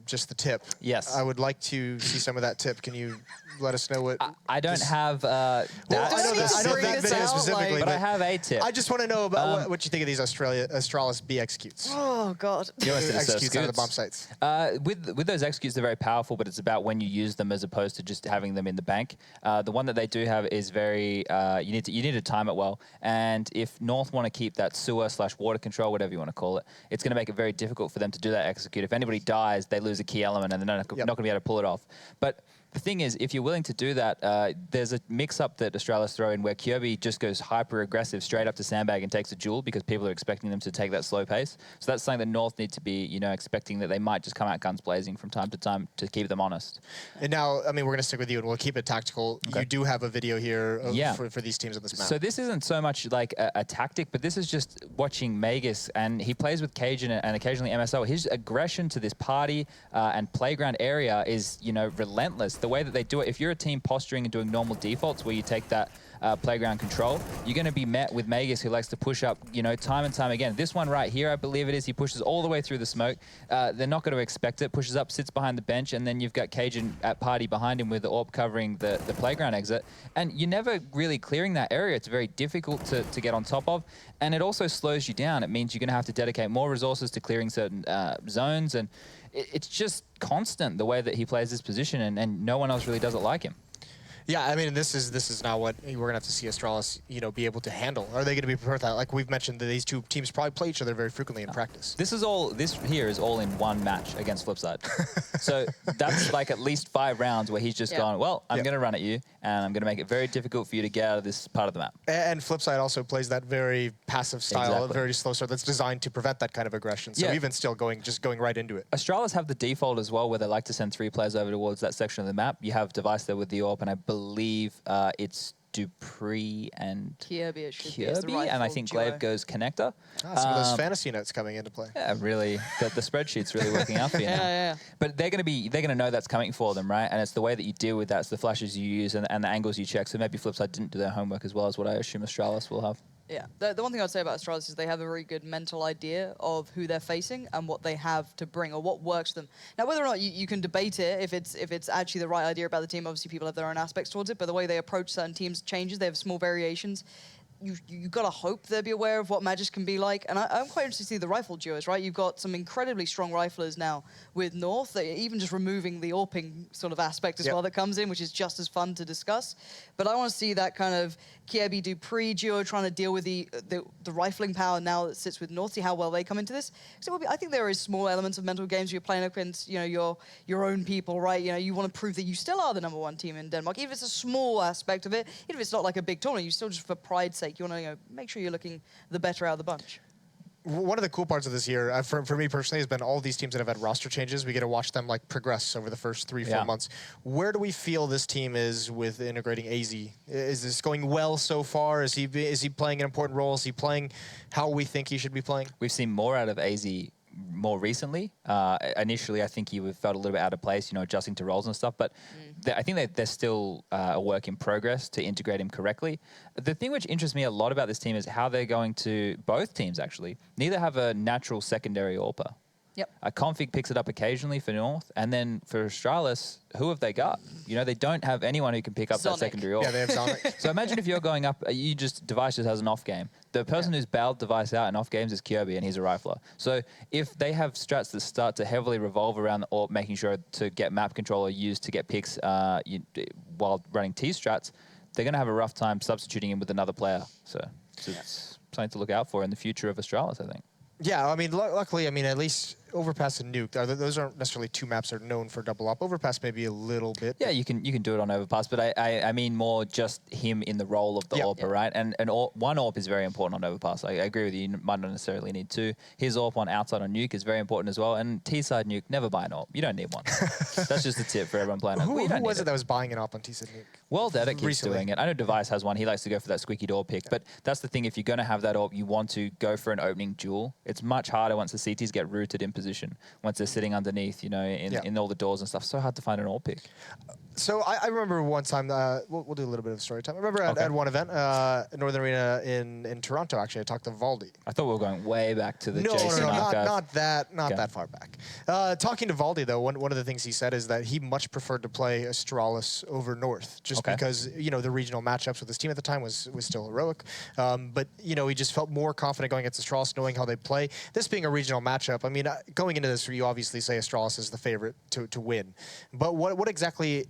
Just the Tip. Yes. I would like to see some of that tip. Can you let us know what... I don't have that. Well, I know that video specifically, but I have a tip. I just want to know about what you think of these Astralis B executes. Oh, God. Executes out of the bomb sites. With those executes, they're very powerful, but it's about when you use them as opposed to just having them in the bank. The one that they do have is very... you need to time it well. And if North want to keep that sewer/water control, whatever you want to call it, it's going to make it very difficult for them to do that execute. If anybody dies, they lose a key element and they're not going to be able to pull it off. But the thing is, if you're willing to do that, there's a mix-up that Astralis throw in where Kirby just goes hyper-aggressive straight up to Sandbag and takes a duel because people are expecting them to take that slow pace. So that's something that North need to be, you know, expecting that they might just come out guns blazing from time to time to keep them honest. And now, I mean, we're going to stick with you and we'll keep it tactical. Okay. You do have a video here for these teams on this map. So this isn't so much like a tactic, but this is just watching Magus, and he plays with Cajun and occasionally MSL. His aggression to this party and playground area is, you know, relentless. the way that they do it. If you're a team posturing and doing normal defaults where you take that playground control, you're going to be met with Magus, who likes to push up, you know, time and time again. This one right here, I believe it is, he pushes all the way through the smoke. They're not going to expect it, pushes up, sits behind the bench, and then you've got Cajun at party behind him with the AWP covering the playground exit. And you're never really clearing that area. It's very difficult to get on top of, and it also slows you down. It means you're going to have to dedicate more resources to clearing certain zones, and it's just constant the way that he plays this position, and no one else really does it like him. Yeah, I mean, this is now what we're gonna have to see Astralis, you know, be able to handle. Are they going to be prepared for that? Like we've mentioned, that these two teams probably play each other very frequently in practice. This here is all in one match against Flipside. So that's like at least 5 rounds where he's just gone, well, I'm going to run at you, and I'm going to make it very difficult for you to get out of this part of the map. And Flipside also plays that very passive style, very slow start that's designed to prevent that kind of aggression. So even still going right into it. Astralis have the default as well, where they like to send 3 players over towards that section of the map. You have Device there with the AWP, and I believe it's Dupree and Kirby, and I think Glaive goes connector. Some of those fantasy notes coming into play. Yeah, really, the spreadsheet's really working out for you now. But they're going to know that's coming for them, right? And it's the way that you deal with that, it's the flashes you use and the angles you check. So maybe Flipside didn't do their homework as well as what I assume Astralis will have. Yeah, the one thing I'd say about Astralis is they have a very good mental idea of who they're facing and what they have to bring or what works for them. Now, whether or not you can debate it, if it's actually the right idea about the team, obviously people have their own aspects towards it, but the way they approach certain teams changes. They have small variations. You got to hope they'll be aware of what Magis can be like. And I'm quite interested to see the rifle duos, right? You've got some incredibly strong riflers now with North, even just removing the AWPing sort of aspect as well that comes in, which is just as fun to discuss. But I want to see that kind of Kiebi Dupree duo trying to deal with the rifling power now that sits with North, see how well they come into this. So I think there is small elements of mental games. You're playing against, you know, your own people, right? You know, you want to prove that you still are the #1 team in Denmark, even if it's a small aspect of it, even if it's not like a big tournament, you still just for pride's sake, you want to make sure you're looking the better out of the bunch. One of the cool parts of this year, for me personally, has been all these teams that have had roster changes. We get to watch them like progress over the first 3-4 months. Where do we feel this team is with integrating AZ? Is this going well so far? Is he playing an important role? Is he playing how we think he should be playing? We've seen more out of AZ more recently. Initially, I think he felt a little bit out of place, you know, adjusting to roles and stuff, but I think they're still a work in progress to integrate him correctly. The thing which interests me a lot about this team is how they're going to, both teams actually, neither have a natural secondary AWPer. Config picks it up occasionally for North, and then for Astralis, who have they got? You know, they don't have anyone who can pick up that secondary AWP. Yeah, they have Zonic. So imagine if you're going up, Device just has an off game. The person who's bailed Device out in off games is Kirby, and he's a rifler. So if they have strats that start to heavily revolve around the AWP, making sure to get map control or used to get picks while running T strats, they're going to have a rough time substituting him with another player. So it's something to look out for in the future of Astralis, I think. Yeah, I mean, luckily, I mean, at least Overpass and Nuke, those aren't necessarily 2 maps that are known for double up. Overpass maybe a little bit. Yeah, you can do it on Overpass, but I mean more just him in the role of the AWPer, right? And one AWP is very important on Overpass. I agree with you. You might not necessarily need 2. His AWP on outside on Nuke is very important as well. And T-side Nuke, never buy an AWP. You don't need one. That's just a tip for everyone playing. Who was it that was buying an AWP on T-side Nuke? Well, Dedek keeps doing it. I know Device has one. He likes to go for that squeaky door pick. But that's the thing. If you're going to have that AWP, you want to go for an opening duel. It's much harder once the CTs get rooted in position. Once they're sitting underneath, you know, in all the doors and stuff. So hard to find an AWP pick. So I remember one time, we'll do a little bit of story time. I remember at one event, Northern Arena in Toronto, actually, I talked to Valdi. I thought we were going way back to the Jason archive. Not that far back. Talking to Valdi, though, one of the things he said is that he much preferred to play Astralis over North, just because, you know, the regional matchups with his team at the time was still heroic. But, you know, he just felt more confident going against Astralis, knowing how they play. This being a regional matchup, I mean, going into this, you obviously say Astralis is the favorite to win. But what exactly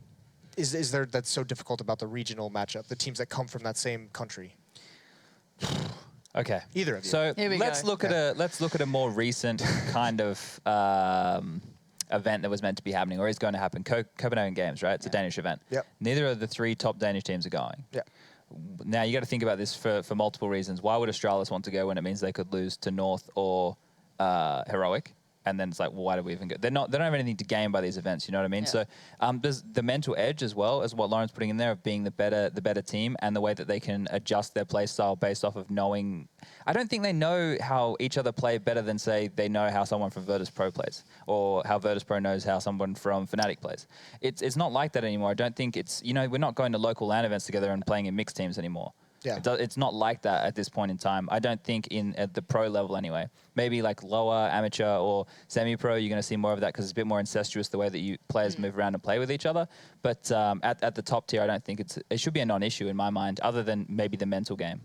is there that's so difficult about the regional matchup, the teams that come from that same country? Okay. Either of you. So let's look at a more recent kind of event that was meant to be happening or is going to happen. Copenhagen Games, right? It's a Danish event. Neither of the 3 top Danish teams are going. Now you got to think about this for multiple reasons. Why would Astralis want to go when it means they could lose to North or Heroic? and then it's like, well, why did we even go? They don't have anything to gain by these events, you know what I mean? Yeah. So there's the mental edge as well as what Lauren's putting in there of being the better team, and the way that they can adjust their play style based off of knowing. I don't think they know how each other play better than, say, they know how someone from Virtus Pro plays, or how Virtus Pro knows how someone from Fnatic plays. It's not like that anymore. I don't think it's, you know, we're not going to local LAN events together and playing in mixed teams anymore. Yeah. It's not like that at this point in time. I don't think at the pro level anyway. Maybe like lower amateur or semi-pro, you're going to see more of that because it's a bit more incestuous the way that players move around and play with each other. But at the top tier, I don't think it should be a non-issue in my mind, other than maybe the mental game.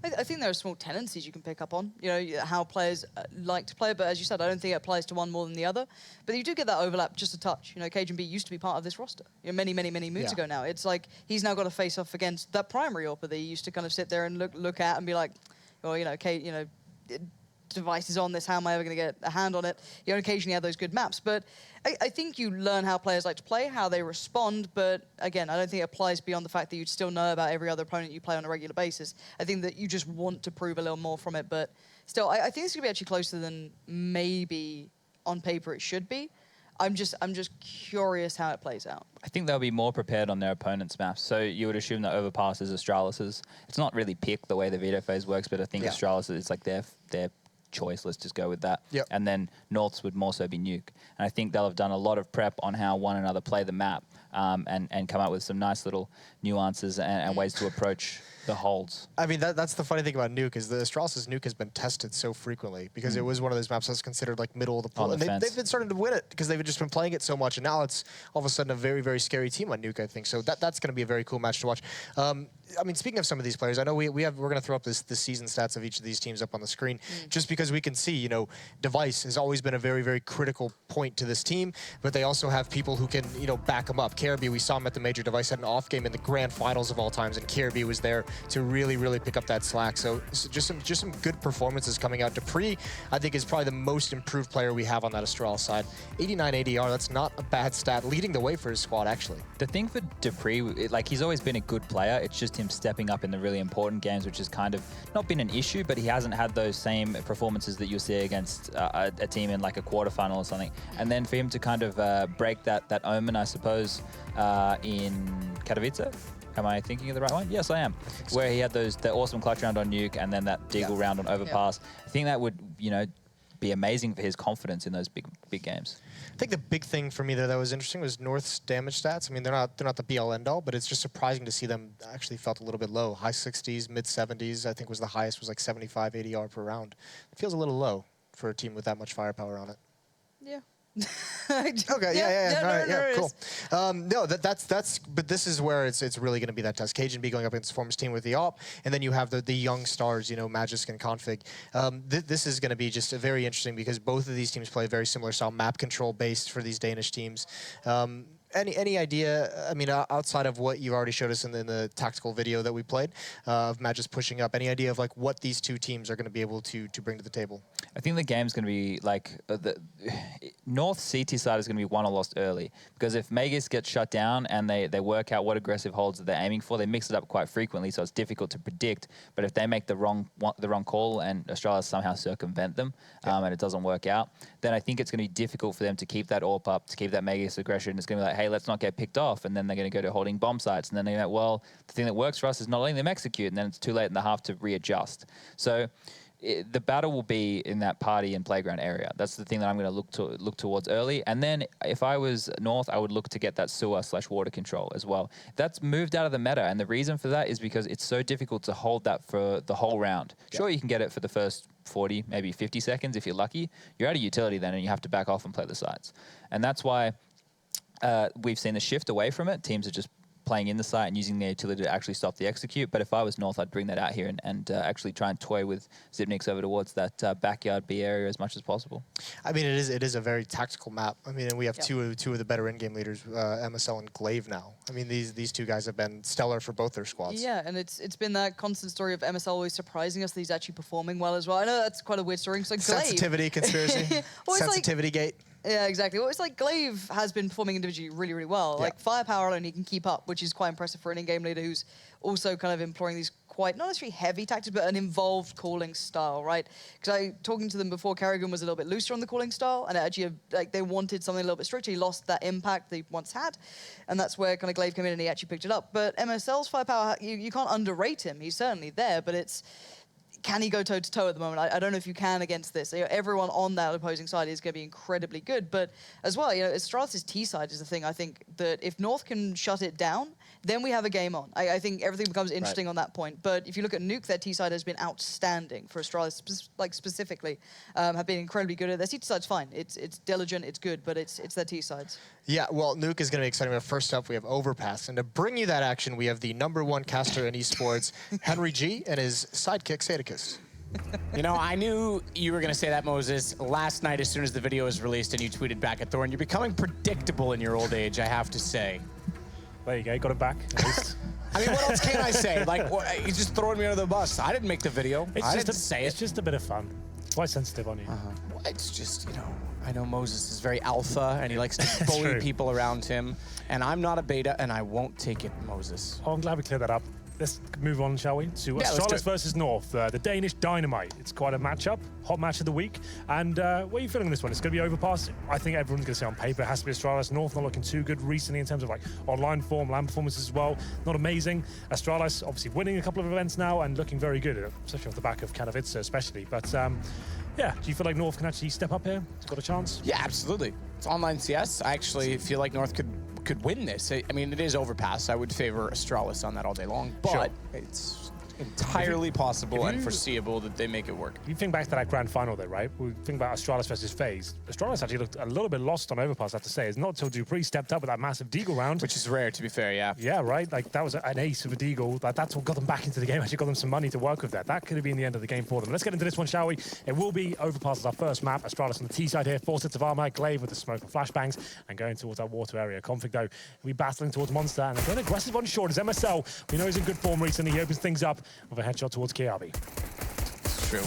I think there are small tendencies you can pick up on, you know, how players like to play, but as you said, I don't think it applies to one more than the other. But you do get that overlap just a touch. You know, Cajun B used to be part of this roster, you know, many moons ago now. It's like he's now got to face off against that primary AWPer that he used to kind of sit there and look at and be like, well, you know, device is on this, how am I ever going to get a hand on it? You occasionally have those good maps, but I think you learn how players like to play, how they respond, but again, I don't think it applies beyond the fact that you'd still know about every other opponent you play on a regular basis. I think that you just want to prove a little more from it, but still, I think it's going to be actually closer than maybe on paper it should be. I'm just curious how it plays out. I think they'll be more prepared on their opponent's maps. So you would assume that Overpass is Astralis'. It's not really picked the way the veto phase works, but I think Astralis is like their choice. Let's just go with that. Yep. And then North's would more so be Nuke. And I think they'll have done a lot of prep on how one another play the map, and come up with some nice little nuances and ways to approach the holds. I mean, that's the funny thing about Nuke is the Astralis' Nuke has been tested so frequently because it was one of those maps that's considered like middle of the pool. And they've been starting to win it because they've just been playing it so much, and now it's all of a sudden a very, very scary team on Nuke, I think. So that's going to be a very cool match to watch. I mean, speaking of some of these players, I know we're going to throw up the season stats of each of these teams up on the screen, just because we can see, you know, Device has always been a very, very critical point to this team, but they also have people who can, you know, back them up. Caribou, we saw him at the major. Device had an off game in the grand finals of all times, and Caribou was there to really, really pick up that slack. So just some good performances coming out. Dupree, I think, is probably the most improved player we have on that Astralis side. 89 ADR, that's not a bad stat, leading the way for his squad, actually. The thing for Dupree, like, he's always been a good player. It's just him stepping up in the really important games, which has kind of not been an issue, but he hasn't had those same performances that you'll see against a team in like a quarterfinal or something. And then for him to kind of break that omen, I suppose, in Katowice. Am I thinking of the right one? Yes, I am. Where he had the awesome clutch round on Nuke and then that Deagle round on Overpass. I think that would, you know, be amazing for his confidence in those big games. I think the big thing for me there that was interesting was North's damage stats. I mean, they're not the be all end all, but it's just surprising to see them actually felt a little bit low. High 60s, mid 70s. I think was the highest, was like 75 ADR per round. It feels a little low for a team with that much firepower on it. Yeah. Okay, yeah, cool. No, but this is where it's really going to be that test. Cajun B going up against Form's team with the AWP, and then you have the young stars, you know, Magisk and Config. This is going to be just very interesting because both of these teams play very similar style, map control based for these Danish teams. Any idea, I mean, outside of what you already showed us in the tactical video that we played, of Magisk pushing up, any idea of like what these two teams are going to be able to bring to the table? I think the game's going to be like, the North CT side is going to be won or lost early, because if Magus gets shut down and they work out what aggressive holds that they're aiming for, they mix it up quite frequently, so it's difficult to predict. But if they make the wrong call and Astralis somehow circumvent them, and it doesn't work out, then I think it's going to be difficult for them to keep that AWP up, to keep that Magus aggression. It's going to be like, hey, let's not get picked off, and then they're going to go to holding bomb sites, and then they're like, well, the thing that works for us is not letting them execute, and then it's too late in the half to readjust. So the battle will be in that party and playground area. That's the thing that I'm going to look towards early. And then if I was North, I would look to get that sewer/water control as well. That's moved out of the meta, and the reason for that is because it's so difficult to hold that for the whole round. Sure, you can get it for the first 40, maybe 50 seconds if you're lucky. You're out of utility then, and you have to back off and play the sides. And that's why we've seen the shift away from it. Teams are just playing in the site and using their utility to actually stop the execute. But if I was North, I'd bring that out here and actually try and toy with Zipniks over towards that backyard B area as much as possible. I mean, it is a very tactical map. I mean, and we have two of the better in-game leaders, MSL and Glaive now. I mean, these two guys have been stellar for both their squads. Yeah, and it's been that constant story of MSL always surprising us that he's actually performing well as well. I know that's quite a weird story. Like Sensitivity conspiracy. Well, Sensitivity gate. Yeah, exactly. Well, it's like Glaive has been performing individually really, really well. Like firepower alone, he can keep up, which is quite impressive for an in-game leader who's also kind of employing these quite, not necessarily heavy tactics, but an involved calling style, right? Because talking to them before, Kerrigan was a little bit looser on the calling style, and actually, like, they wanted something a little bit stricter. He lost that impact they once had, and that's where kind of Glaive came in and he actually picked it up. But MSL's firepower, you can't underrate him. He's certainly there, but it's, can he go toe-to-toe at the moment? I don't know if you can against this. You know, everyone on that opposing side is going to be incredibly good. But as well, you know, Astralis' T side is the thing. I think that if North can shut it down, then we have a game on. I think everything becomes interesting on that point. But if you look at Nuke, their T side has been outstanding for Astralis, like specifically, have been incredibly good at their C side's fine. It's diligent, it's good, but it's their T sides. Yeah, well, Nuke is going to be exciting. But first up, we have Overpass. And to bring you that action, we have the #1 caster in esports, Henry G, and his sidekick, Sadicus. You know, I knew you were going to say that, Moses, last night as soon as the video was released and you tweeted back at Thorn. You're becoming predictable in your old age, I have to say. There you go, got it back, at least. I mean, what else can I say? Like, he's just throwing me under the bus. I didn't make the video. I didn't say it. It's just a bit of fun. Quite sensitive on you. Well, it's just, you know, I know Moses is very alpha and he likes to bully people around him. And I'm not a beta and I won't take it, Moses. Oh, I'm glad we cleared that up. Let's move on, shall we? To Astralis versus North, the Danish Dynamite. It's quite a matchup, hot match of the week. And where are you feeling on this one? It's going to be Overpass. I think everyone's going to say on paper it has to be Astralis. North not looking too good recently in terms of like online form, LAN performances as well. Not amazing. Astralis obviously winning a couple of events now and looking very good, especially off the back of Katowice especially. But yeah, do you feel like North can actually step up here? It's got a chance? Yeah, absolutely. It's online CS. I actually feel like North could win this. I mean, it is Overpass. I would favor Astralis on that all day long, but it's entirely possible and foreseeable that they make it work. You think back to that grand final though, right? We think about Astralis versus FaZe. Astralis actually looked a little bit lost on Overpass, I have to say. It's not until Dupree stepped up with that massive Deagle round. Which is rare, to be fair, yeah. Yeah, right? Like, that was an ace of a Deagle. That's what got them back into the game, actually got them some money to work with that. That could have been the end of the game for them. Let's get into this one, shall we? It will be Overpass as our first map. Astralis on the T side here, 4 sets of armor, Glaive with the smoke and flashbangs, and going towards our water area. Config, though, we'll be battling towards Monster, and they're going aggressive on short as MSL. We know he's in good form recently. He opens things up with a headshot towards Kiabi. It's true.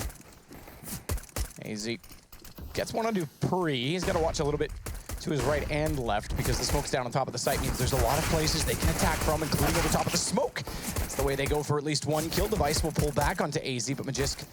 AZ gets one on Dupree. He's got to watch a little bit to his right and left because the smoke's down on top of the site means there's a lot of places they can attack from, including over top of the smoke. That's the way they go for at least one kill. Device will pull back onto AZ, but Magisk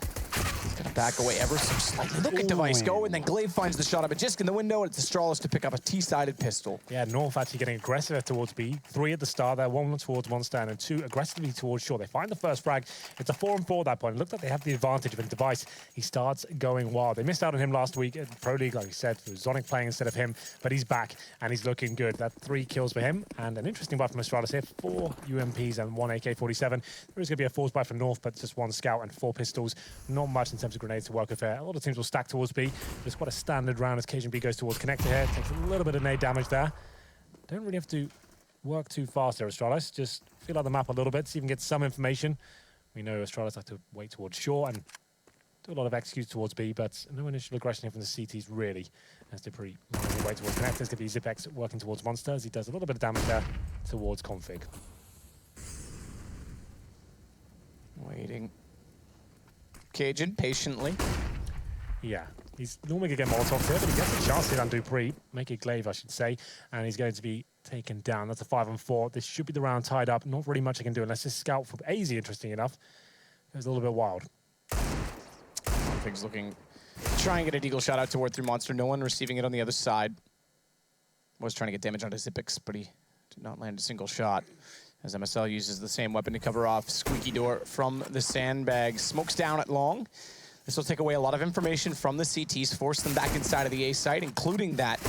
is going to back away ever so slightly. Look at Device go, and then Glaive finds the shot at Magisk in the window, and it's Astralis to pick up a T-sided pistol. Yeah, North actually getting aggressive towards B. 3 at the start there, 1 towards Monster, and 2 aggressively towards short. They find the first frag. It's a 4-on-4 at that point. It looked like they have the advantage when Device, he starts going wild. They missed out on him last week at Pro League, like we said. It was Zonic playing instead of him, but he's back, and he's looking good. That 3 kills for him, and an interesting buy from Astralis here. 4 UMPs and 1 AK-47. There is going to be a force buy for North, but just 1 scout and 4 pistols. Not much in terms of grenades to work with here. A lot of teams will stack towards B. It's quite a standard round as Cajun B goes towards connector here. Takes a little bit of nade damage there. Don't really have to work too fast there, Astralis. Just feel out the map a little bit, see if you can get some information. We know Astralis have to wait towards short and do a lot of executes towards B, but no initial aggression here from the CTs really. As Dupree wait towards connectors, going to be Zipex working towards Monster as he does a little bit of damage there towards Config. Waiting. Cajun patiently. Yeah, he's normally going to get Molotov here, but he gets a chance here on Dupree. Make it Glaive, I should say. And he's going to be taken down. That's a 5-on-4. This should be the round tied up. Not really much I can do unless this scout from AZ, interesting enough. It was a little bit wild. Config's looking. Try and get a deagle shot out toward through Monster. No one receiving it on the other side. Was trying to get damage onto Zipex, but he did not land a single shot. As MSL uses the same weapon to cover off Squeaky Door from the sandbag. Smokes down at long. This will take away a lot of information from the CTs, force them back inside of the A site, including that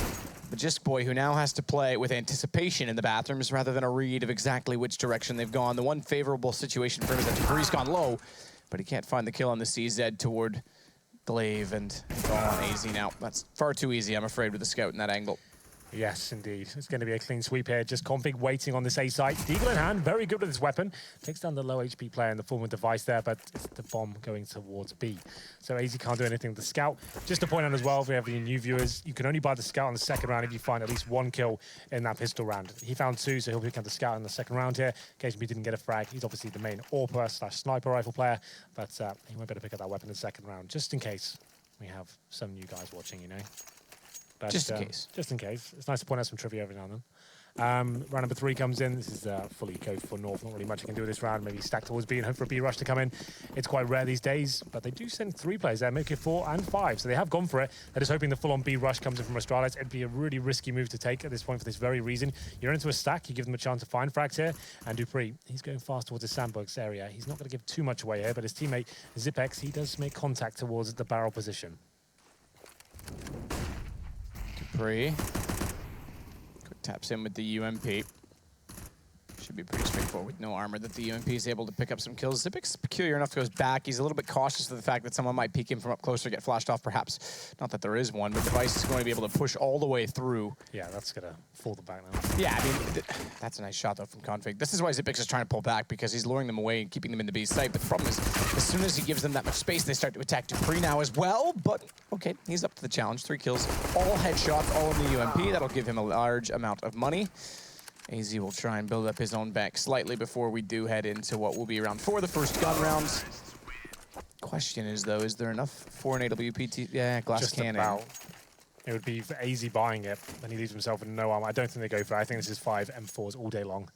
Magisk boy who now has to play with anticipation in the bathrooms rather than a read of exactly which direction they've gone. The one favorable situation for him is that Dupree's gone low, but he can't find the kill on the CZ toward Glaive and gone on AZ now. That's far too easy, I'm afraid, with the scout in that angle. Yes, indeed. It's going to be a clean sweep here. Just Config waiting on this A site. Deagle in hand, very good with his weapon. Takes down the low HP player in the form of Device there, but it's the bomb going towards B. So AZ can't do anything with the scout. Just to point out as well, if we have any new viewers, you can only buy the scout in the second round if you find at least 1 kill in that pistol round. He found 2, so he'll pick up the scout in the second round here. In case he didn't get a frag, he's obviously the main AWP/sniper rifle player, but he won't be able to pick up that weapon in the second round, just in case we have some new guys watching, you know. But, just in case. Just in case. It's nice to point out some trivia every now and then. Round number 3 comes in. This is fully code for North. Not really much I can do with this round. Maybe stack towards B and hope for a B rush to come in. It's quite rare these days, but they do send 3 players there, make it 4 and 5. So they have gone for it. They're just hoping the full-on B rush comes in from Astralis. It'd be a really risky move to take at this point for this very reason. You're into a stack. You give them a chance to find frags here. And Dupree, he's going fast towards the sandbox area. He's not going to give too much away here, but his teammate Zipex, he does make contact towards the barrel position. Dupree taps in with the UMP. Should be pretty straightforward. No armor that the UMP is able to pick up some kills. Zipex is peculiar enough to goes back. He's a little bit cautious of the fact that someone might peek him from up close or get flashed off, perhaps. Not that there is one, but Device is going to be able to push all the way through. Yeah, that's going to fall the back now. Yeah, I mean, that's a nice shot, though, from Config. This is why Zipex is trying to pull back, because he's luring them away and keeping them in the B site. But the problem is, as soon as he gives them that much space, they start to attack Dupree now as well. But, okay, he's up to the challenge. 3 kills, all headshots, all in the UMP. That'll give him a large amount of money. AZ will try and build up his own back slightly before we do head into what will be round 4, the first gun round. Question is, though, is there enough for an AWPT? Yeah, glass Just cannon. About. It would be for AZ buying it, then he leaves himself with no armor. I don't think they go for it. I think this is 5 M4s all day long.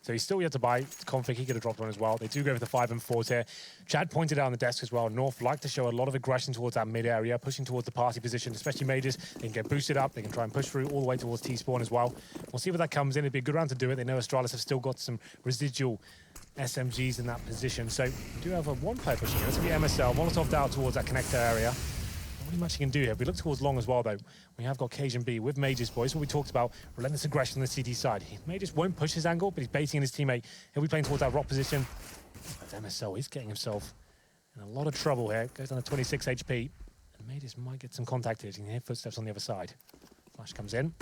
So he's still yet to buy. Config, he could have dropped one as well. They do go for the 5 M4s here. Chad pointed out on the desk as well, North like to show a lot of aggression towards that mid area, pushing towards the party position, especially Mages. They can get boosted up. They can try and push through all the way towards T-spawn as well. We'll see where that comes in. It'd be a good round to do it. They know Astralis have still got some residual SMGs in that position. So we do have a 1 player pushing it. It's going to be MSL. Molotov down towards that connector area. Not really much you can do here. If we look towards long as well, though, we have got Cajun B with Mages, boys. What we talked about, relentless aggression on the CT side. Mages won't push his angle, but he's baiting in his teammate. He'll be playing towards that rock position. But MSL, he's getting himself in a lot of trouble here. Goes down to 26 HP. And Mages might get some contact here. You can hear footsteps on the other side. Flash comes in.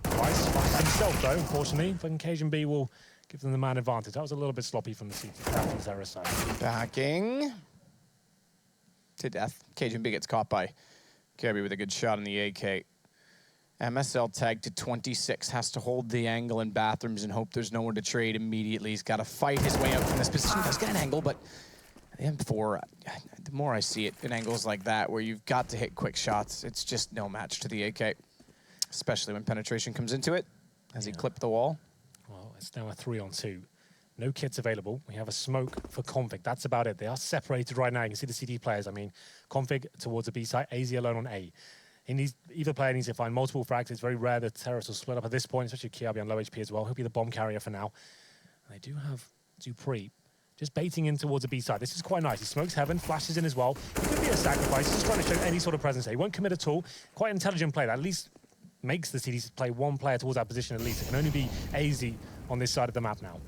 Twice. Flash himself, though, unfortunately. But Cajun B will give them the man advantage. That was a little bit sloppy from the CT Zera side. Backing to death. Cajun B gets caught by Kirby with a good shot on the AK. MSL tagged to 26, has to hold the angle in bathrooms and hope there's nowhere to trade immediately. He's got to fight his way out from this position. Does get an angle, but the M4, the more I see it in angles like that, where you've got to hit quick shots, it's just no match to the AK, especially when penetration comes into it. Has he clipped the wall? Well, it's now a 3-on-2. No kits available. We have a smoke for Config. That's about it. They are separated right now. You can see the CD players. I mean, Config towards the B side, AZ alone on A. Either player needs to find multiple frags. It's very rare that terrorists will split up at this point, especially Kiabi on low HP as well. He'll be the bomb carrier for now. And they do have Dupree just baiting in towards the B side. This is quite nice. He smokes heaven, flashes in as well. He could be a sacrifice. He's just trying to show any sort of presence here. He won't commit at all. Quite an intelligent play. That at least makes the CDs play 1 player towards that position at least. It can only be AZ on this side of the map now.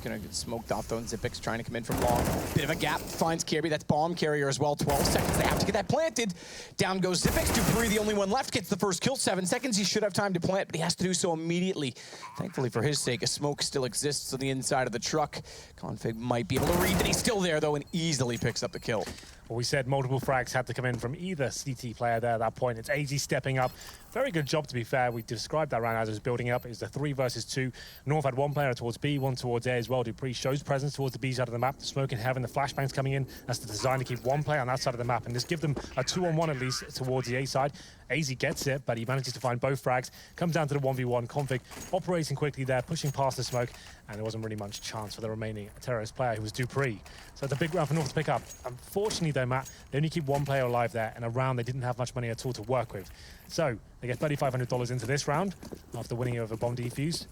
Gonna get smoked off though, and Zipex trying to come in from long. Bit of a gap, finds Kirby, that's bomb carrier as well. 12 seconds, they have to get that planted. Down goes Zipex, Dupree, the only one left, gets the first kill. 7 seconds, he should have time to plant, but he has to do so immediately. Thankfully for his sake, a smoke still exists on the inside of the truck. Config might be able to read that he's still there though, and easily picks up the kill. Well, we said multiple frags had to come in from either CT player there at that point. It's AZ stepping up. Very good job, to be fair. We described that round as it was building up. It was the 3 versus 2. North had 1 player towards B, 1 towards A as well. Dupree shows presence towards the B side of the map. The smoke in heaven, the flashbangs coming in. That's the design to keep 1 player on that side of the map and just give them a 2-on-1 at least towards the A side. AZ gets it, but he manages to find both frags. Comes down to the 1v1. Config operating quickly there, pushing past the smoke, and there wasn't really much chance for the remaining terrorist player, who was Dupree. So it's a big round for North to pick up. Unfortunately, though, Matt, they only keep 1 player alive there, and a round they didn't have much money at all to work with. So they get $3,500 into this round after winning over bomb defuse.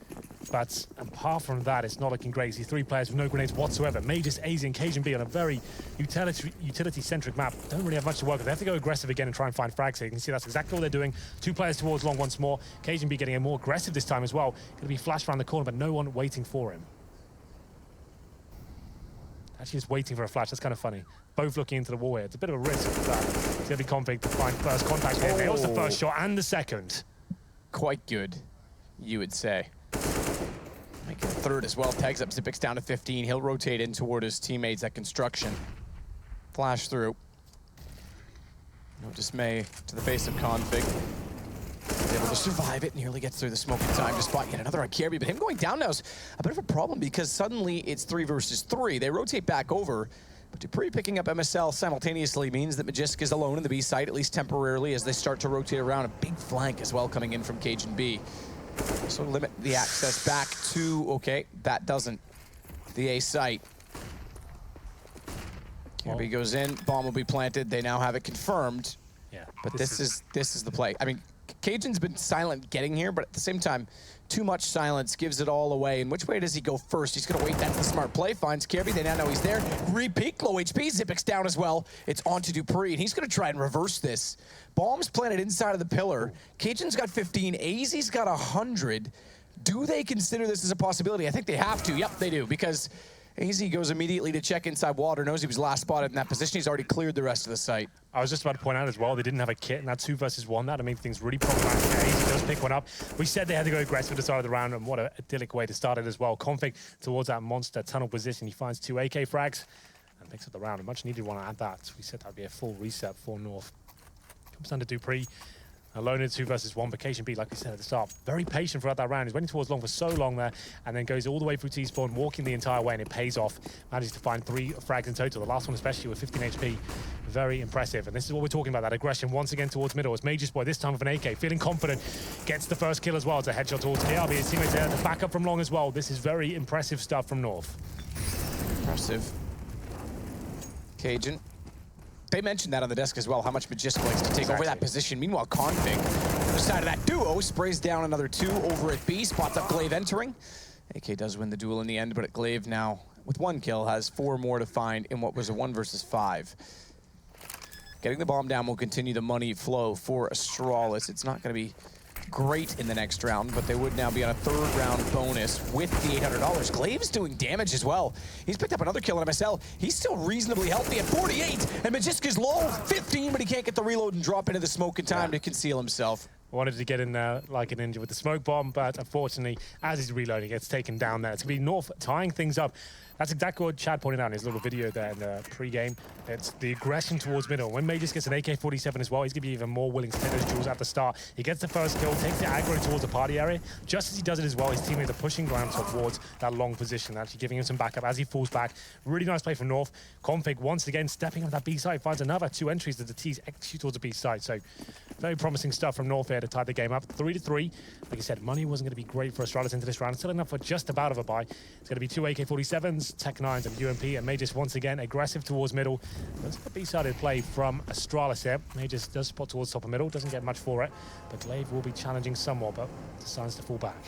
But apart from that, it's not looking great. See 3 players with no grenades whatsoever. Mages, AZ, and Cajun B on a very utility-centric map. Don't really have much to work with. They have to go aggressive again and try and find frags here. You can see that's exactly what they're doing. 2 players towards long once more. Cajun B getting more aggressive this time as well. Going to be flashed around the corner, but no one waiting for him. Actually just waiting for a flash. That's kind of funny. Both looking into the wall here. It's a bit of a risk for that. It's going to be Config to find first contact here. Nails the first shot and the second. Quite good, you would say. Making a third as well. Tags up Zipex down to 15. He'll rotate in toward his teammates at construction. Flash through. No dismay to the face of Config. He's able to survive it, nearly gets through the smoke in time to spot yet another Kirby, but him going down now is a bit of a problem because suddenly it's 3 versus 3. They rotate back over. But Dupree picking up MSL simultaneously means that Magisk is alone in the B site, at least temporarily, as they start to rotate around. A big flank as well coming in from Cajun B. So limit the access back to, okay, that doesn't. The A site. Kirby goes in, bomb will be planted. They now have it confirmed. Yeah. But this is the play. I mean, Cajun's been silent getting here, but at the same time, too much silence gives it all away. And which way does he go first? He's gonna wait. That's the smart play. Finds Kirby. They now know he's there. Re-peek, low HP. Zipix down as well. It's on to Dupree, and he's gonna try and reverse this. Bomb's planted inside of the pillar. Cajun's got 15. AZ's got 100. Do they consider this as a possibility? I think they have to. Yep, they do, because AZ goes immediately to check inside Water, knows he was last spotted in that position. He's already cleared the rest of the site. I was just about to point out as well, they didn't have a kit in that 2 versus 1. That made things really problematic. AZ does pick one up. We said they had to go aggressive at the start of the round, and what an idyllic way to start it as well. Config towards that monster tunnel position. He finds 2 AK frags and picks up the round. A much needed one at that. We said that would be a full reset for North. Comes down to Dupree. Alone in 2 versus 1, Vacation B, like we said at the start, very patient throughout that round. He's waiting towards long for so long there, and then goes all the way through T-spawn, walking the entire way, and it pays off. Manages to find 3 frags in total. The last one especially with 15 HP. Very impressive. And this is what we're talking about, that aggression once again towards middle. It's Major's boy, this time with an AK, feeling confident. Gets the first kill as well. It's a headshot towards KRB. His teammates there, the backup from long as well. This is very impressive stuff from North. Impressive. Cajun. They mentioned that on the desk as well, how much Magisk likes to take over that position. Meanwhile, Config, on the other side of that duo, sprays down another 2 over at B, spots up Glaive entering. AK does win the duel in the end, but at Glaive now, with 1 kill, has 4 more to find in what was a 1 versus 5. Getting the bomb down will continue the money flow for Astralis. It's not going to be great in the next round, but they would now be on a 3rd round bonus with the $800. Glaive's doing damage as well. He's picked up another kill in MSL. He's still reasonably healthy at 48, and Magisk is low, 15, but he can't get the reload and drop into the smoke in time to conceal himself. Wanted to get in there like a ninja with the smoke bomb, but unfortunately, as he's reloading, gets taken down there. It's going to be North tying things up. That's exactly what Chad pointed out in his little video there in the pre-game. It's the aggression towards middle. When Majors gets an AK-47 as well, he's going to be even more willing to take those duels at the start. He gets the first kill, takes the aggro towards the party area. Just as he does it as well, his teammates are pushing ground towards that long position, actually giving him some backup as he falls back. Really nice play from North. Config once again stepping up that B side, finds another 2 entries that the T's execute towards the B side. So very promising stuff from North here to tie the game up. 3-3. Like I said, money wasn't going to be great for Astralis into this round. Still enough for just about of a buy. It's going to be 2 AK-47s, Tech 9s, and UMP, and Majors once again aggressive towards middle. That's the B-sided play from Astralis here. Majors does spot towards top of middle, doesn't get much for it, but Glaive will be challenging somewhat, but decides to fall back.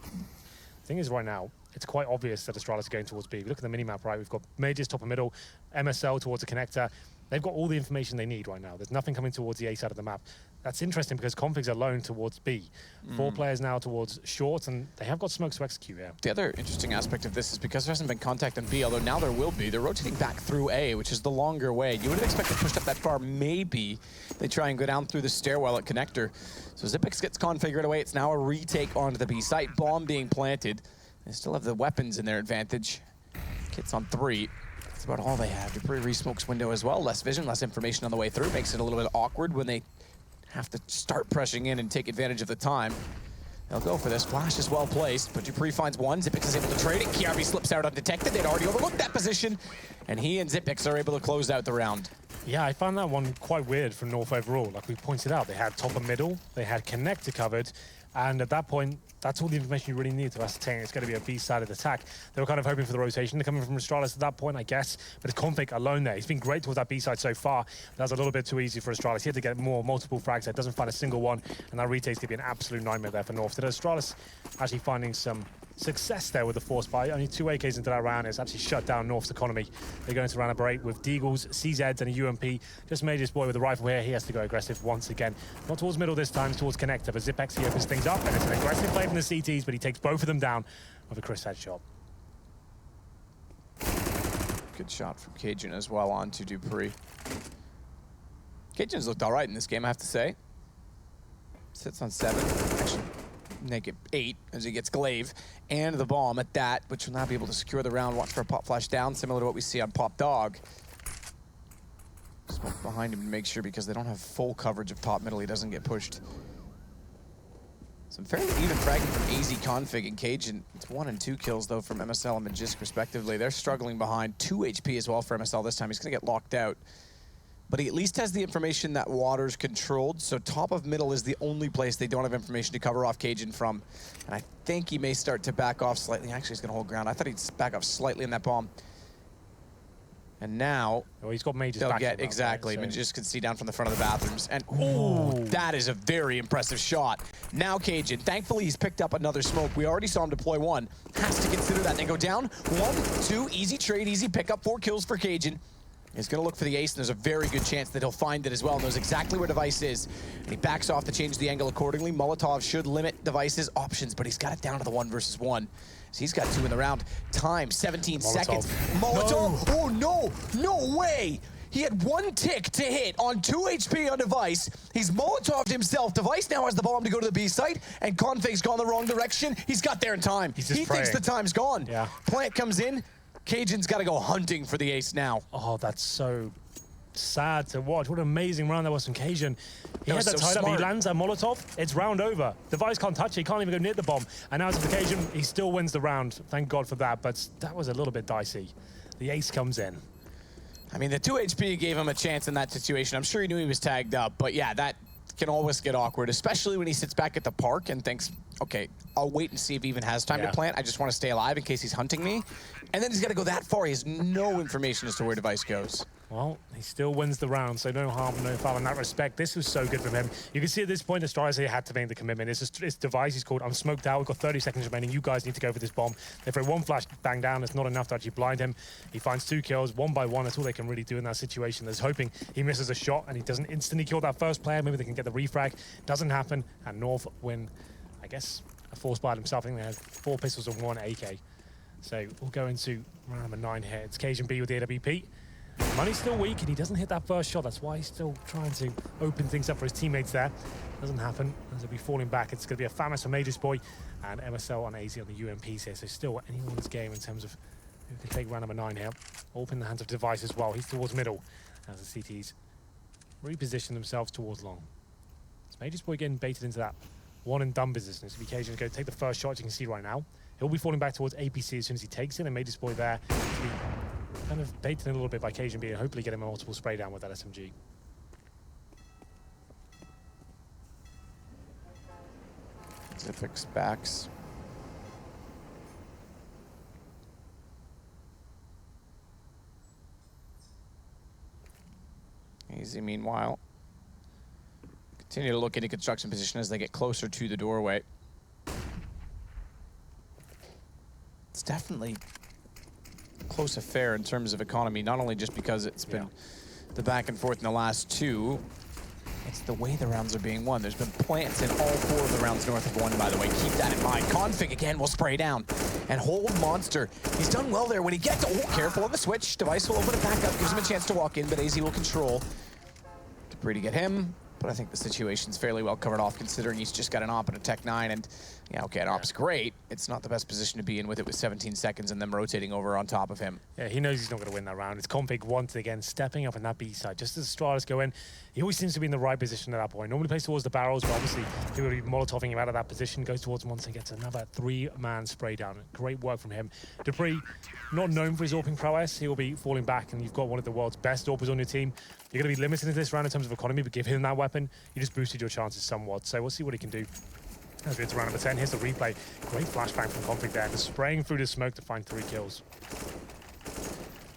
The thing is, right now, it's quite obvious that Astralis is going towards B. If you look at the minimap, right, we've got Majors top of middle, MSL towards the connector. They've got all the information they need right now. There's nothing coming towards the A side of the map. That's interesting because Config's alone towards B. 4 players now towards short, and they have got smokes to execute here. The other interesting aspect of this is because there hasn't been contact on B, although now there will be. They're rotating back through A, which is the longer way. You would have expected pushed up that far. Maybe they try and go down through the stairwell at connector. So Zipix gets configured away. It's now a retake onto the B site. Bomb being planted. They still have the weapons in their advantage. Kits on 3. That's about all they have. Dupree re-smokes window as well. Less vision, less information on the way through. Makes it a little bit awkward when they have to start pressing in and take advantage of the time. They'll go for this. Flash is well placed, but Dupree finds one. Zipix is able to trade it. KRB slips out undetected. They'd already overlooked that position, and he and Zipix are able to close out the round. Yeah, I found that one quite weird from North overall. Like we pointed out, they had top and middle, they had connector covered, and at that point, that's all the information you really need to ascertain it's going to be a B-sided attack. They were kind of hoping for the rotation. They're coming from Astralis at that point, I guess, but it's Config alone there. He's been great towards that B-side so far. That's a little bit too easy for Astralis. He had to get multiple frags there, doesn't find a single one, and that retake's going to be an absolute nightmare there for North. Did Astralis actually finding some success there with the force buy? Only 2 AKs into that round. It's actually shut down North's economy. They go into round number 8 with Deagles, CZs, and a UMP. Just made his boy with the rifle here. He has to go aggressive once again. Not towards middle this time, towards connector. But Zipex, he opens things up, and it's an aggressive play from the CTs, but he takes both of them down with a Chris headshot. Good shot from Cajun as well on to Dupree. Cajun's looked all right in this game, I have to say. Sits on 7. Actually, naked 8 as he gets Glaive and the bomb at that, which will now be able to secure the round. Watch for a pop flash down, similar to what we see on Pop Dog. Smoke behind him to make sure, because they don't have full coverage of top middle, he doesn't get pushed. Some fairly even fragging from AZ Config and Cajun. It's 1 and 2 kills, though, from MSL and Magisk, respectively. They're struggling behind. 2 HP as well for MSL this time. He's going to get locked out. But he at least has the information that water's controlled, so top of middle is the only place they don't have information to cover off Cajun from. And I think he may start to back off slightly. Actually, he's going to hold ground. I thought he'd back off slightly in that bomb. And now, he's got Majors they'll back get, exactly, right, so. Magisk can see down from the front of the bathrooms. And, ooh, that is a very impressive shot. Now Cajun, thankfully he's picked up another smoke. We already saw him deploy one. Has to consider that. They go down, 1, 2, easy trade, easy pickup, 4 kills for Cajun. He's going to look for the ace, and there's a very good chance that he'll find it as well. Knows exactly where Device is. And he backs off to change the angle accordingly. Molotov should limit Device's options, but he's got it down to the 1 versus 1. So he's got 2 in the round. Time, 17 seconds. Molotov, no. Oh no, no way! He had 1 tick to hit on 2 HP on Device. He's Molotov'd himself. Device now has the bomb to go to the B site, and Config's gone the wrong direction. He's got there in time. He thinks the time's gone. Yeah. Plant comes in. Cajun's got to go hunting for the ace now. Oh, that's so sad to watch. What an amazing round that was from Cajun. He had that so tied up, he smart. lands that Molotov, it's round over. Device can't touch it, he can't even go near the bomb. And now it's for Cajun, he still wins the round. Thank God for that, but that was a little bit dicey. The ace comes in. I mean, the 2 HP gave him a chance in that situation. I'm sure he knew he was tagged up, but yeah, that can always get awkward, especially when he sits back at the park and thinks, okay, I'll wait and see if he even has time to plant. I just want to stay alive in case he's hunting me. And then he's got to go that far. He has no information as to where Device goes. Well, he still wins the round, so no harm, no foul in that respect. This was so good from him. You can see at this point, Astralis had to make the commitment. It's Device, he's called, I'm smoked out, we've got 30 seconds remaining, you guys need to go for this bomb. They throw 1 flash bang down, it's not enough to actually blind him. He finds 2 kills, 1 by 1, that's all they can really do in that situation. There's hoping he misses a shot and he doesn't instantly kill that first player, maybe they can get the refrag. Doesn't happen, and North win, I guess, a force by himself. I think they had 4 pistols and 1 AK. So we'll go into round number 9 here. It's Cajun B with the AWP. Money's still weak, and he doesn't hit that first shot. That's why he's still trying to open things up for his teammates there. Doesn't happen, as he'll be falling back. It's going to be a famous for Majors Boy and MSL on AZ on the UMPs here. So still anyone's game in terms of who can take round number 9 here. Open the hands of Device as well. He's towards middle as the CTs reposition themselves towards long. It's Majors Boy getting baited into that one and done position. It's going to be Cajun to go take the first shot, as you can see right now. He'll be falling back towards APC as soon as he takes it, and Majors Boy there to be kind of baited a little bit by Cajun B and hopefully get him a multiple spray down with that SMG. Zipix backs. Easy, meanwhile. Continue to look into construction position as they get closer to the doorway. It's definitely a close affair in terms of economy, not only just because it's been the back and forth in the last 2, it's the way the rounds are being won. There's been plants in all 4 of the rounds north of 1, by the way. Keep that in mind. Config again will spray down and hold Monster. He's done well there. When he gets, careful on the switch. Device will open it back up, gives him a chance to walk in, but AZ will control. Debris to get him. But I think the situation's fairly well covered off, considering he's just got an AWP and a Tech 9, and yeah, okay, an AWP's great. It's not the best position to be in with it with 17 seconds and them rotating over on top of him. Yeah, he knows he's not going to win that round. It's Config once again, stepping up on that B side. Just as Astralis go in, he always seems to be in the right position at that point. Normally plays towards the barrels, but obviously he will be Molotoving him out of that position, goes towards Monster and gets another 3-man spray down. Great work from him. Dupree, not known for his AWPing prowess, he will be falling back, and you've got one of the world's best AWPers on your team. You're going to be limited in this round in terms of economy, but give him that weapon, you just boosted your chances somewhat. So we'll see what he can do. As we get to round number 10, here's the replay. Great flashbang from Config there, just spraying through the smoke to find 3 kills.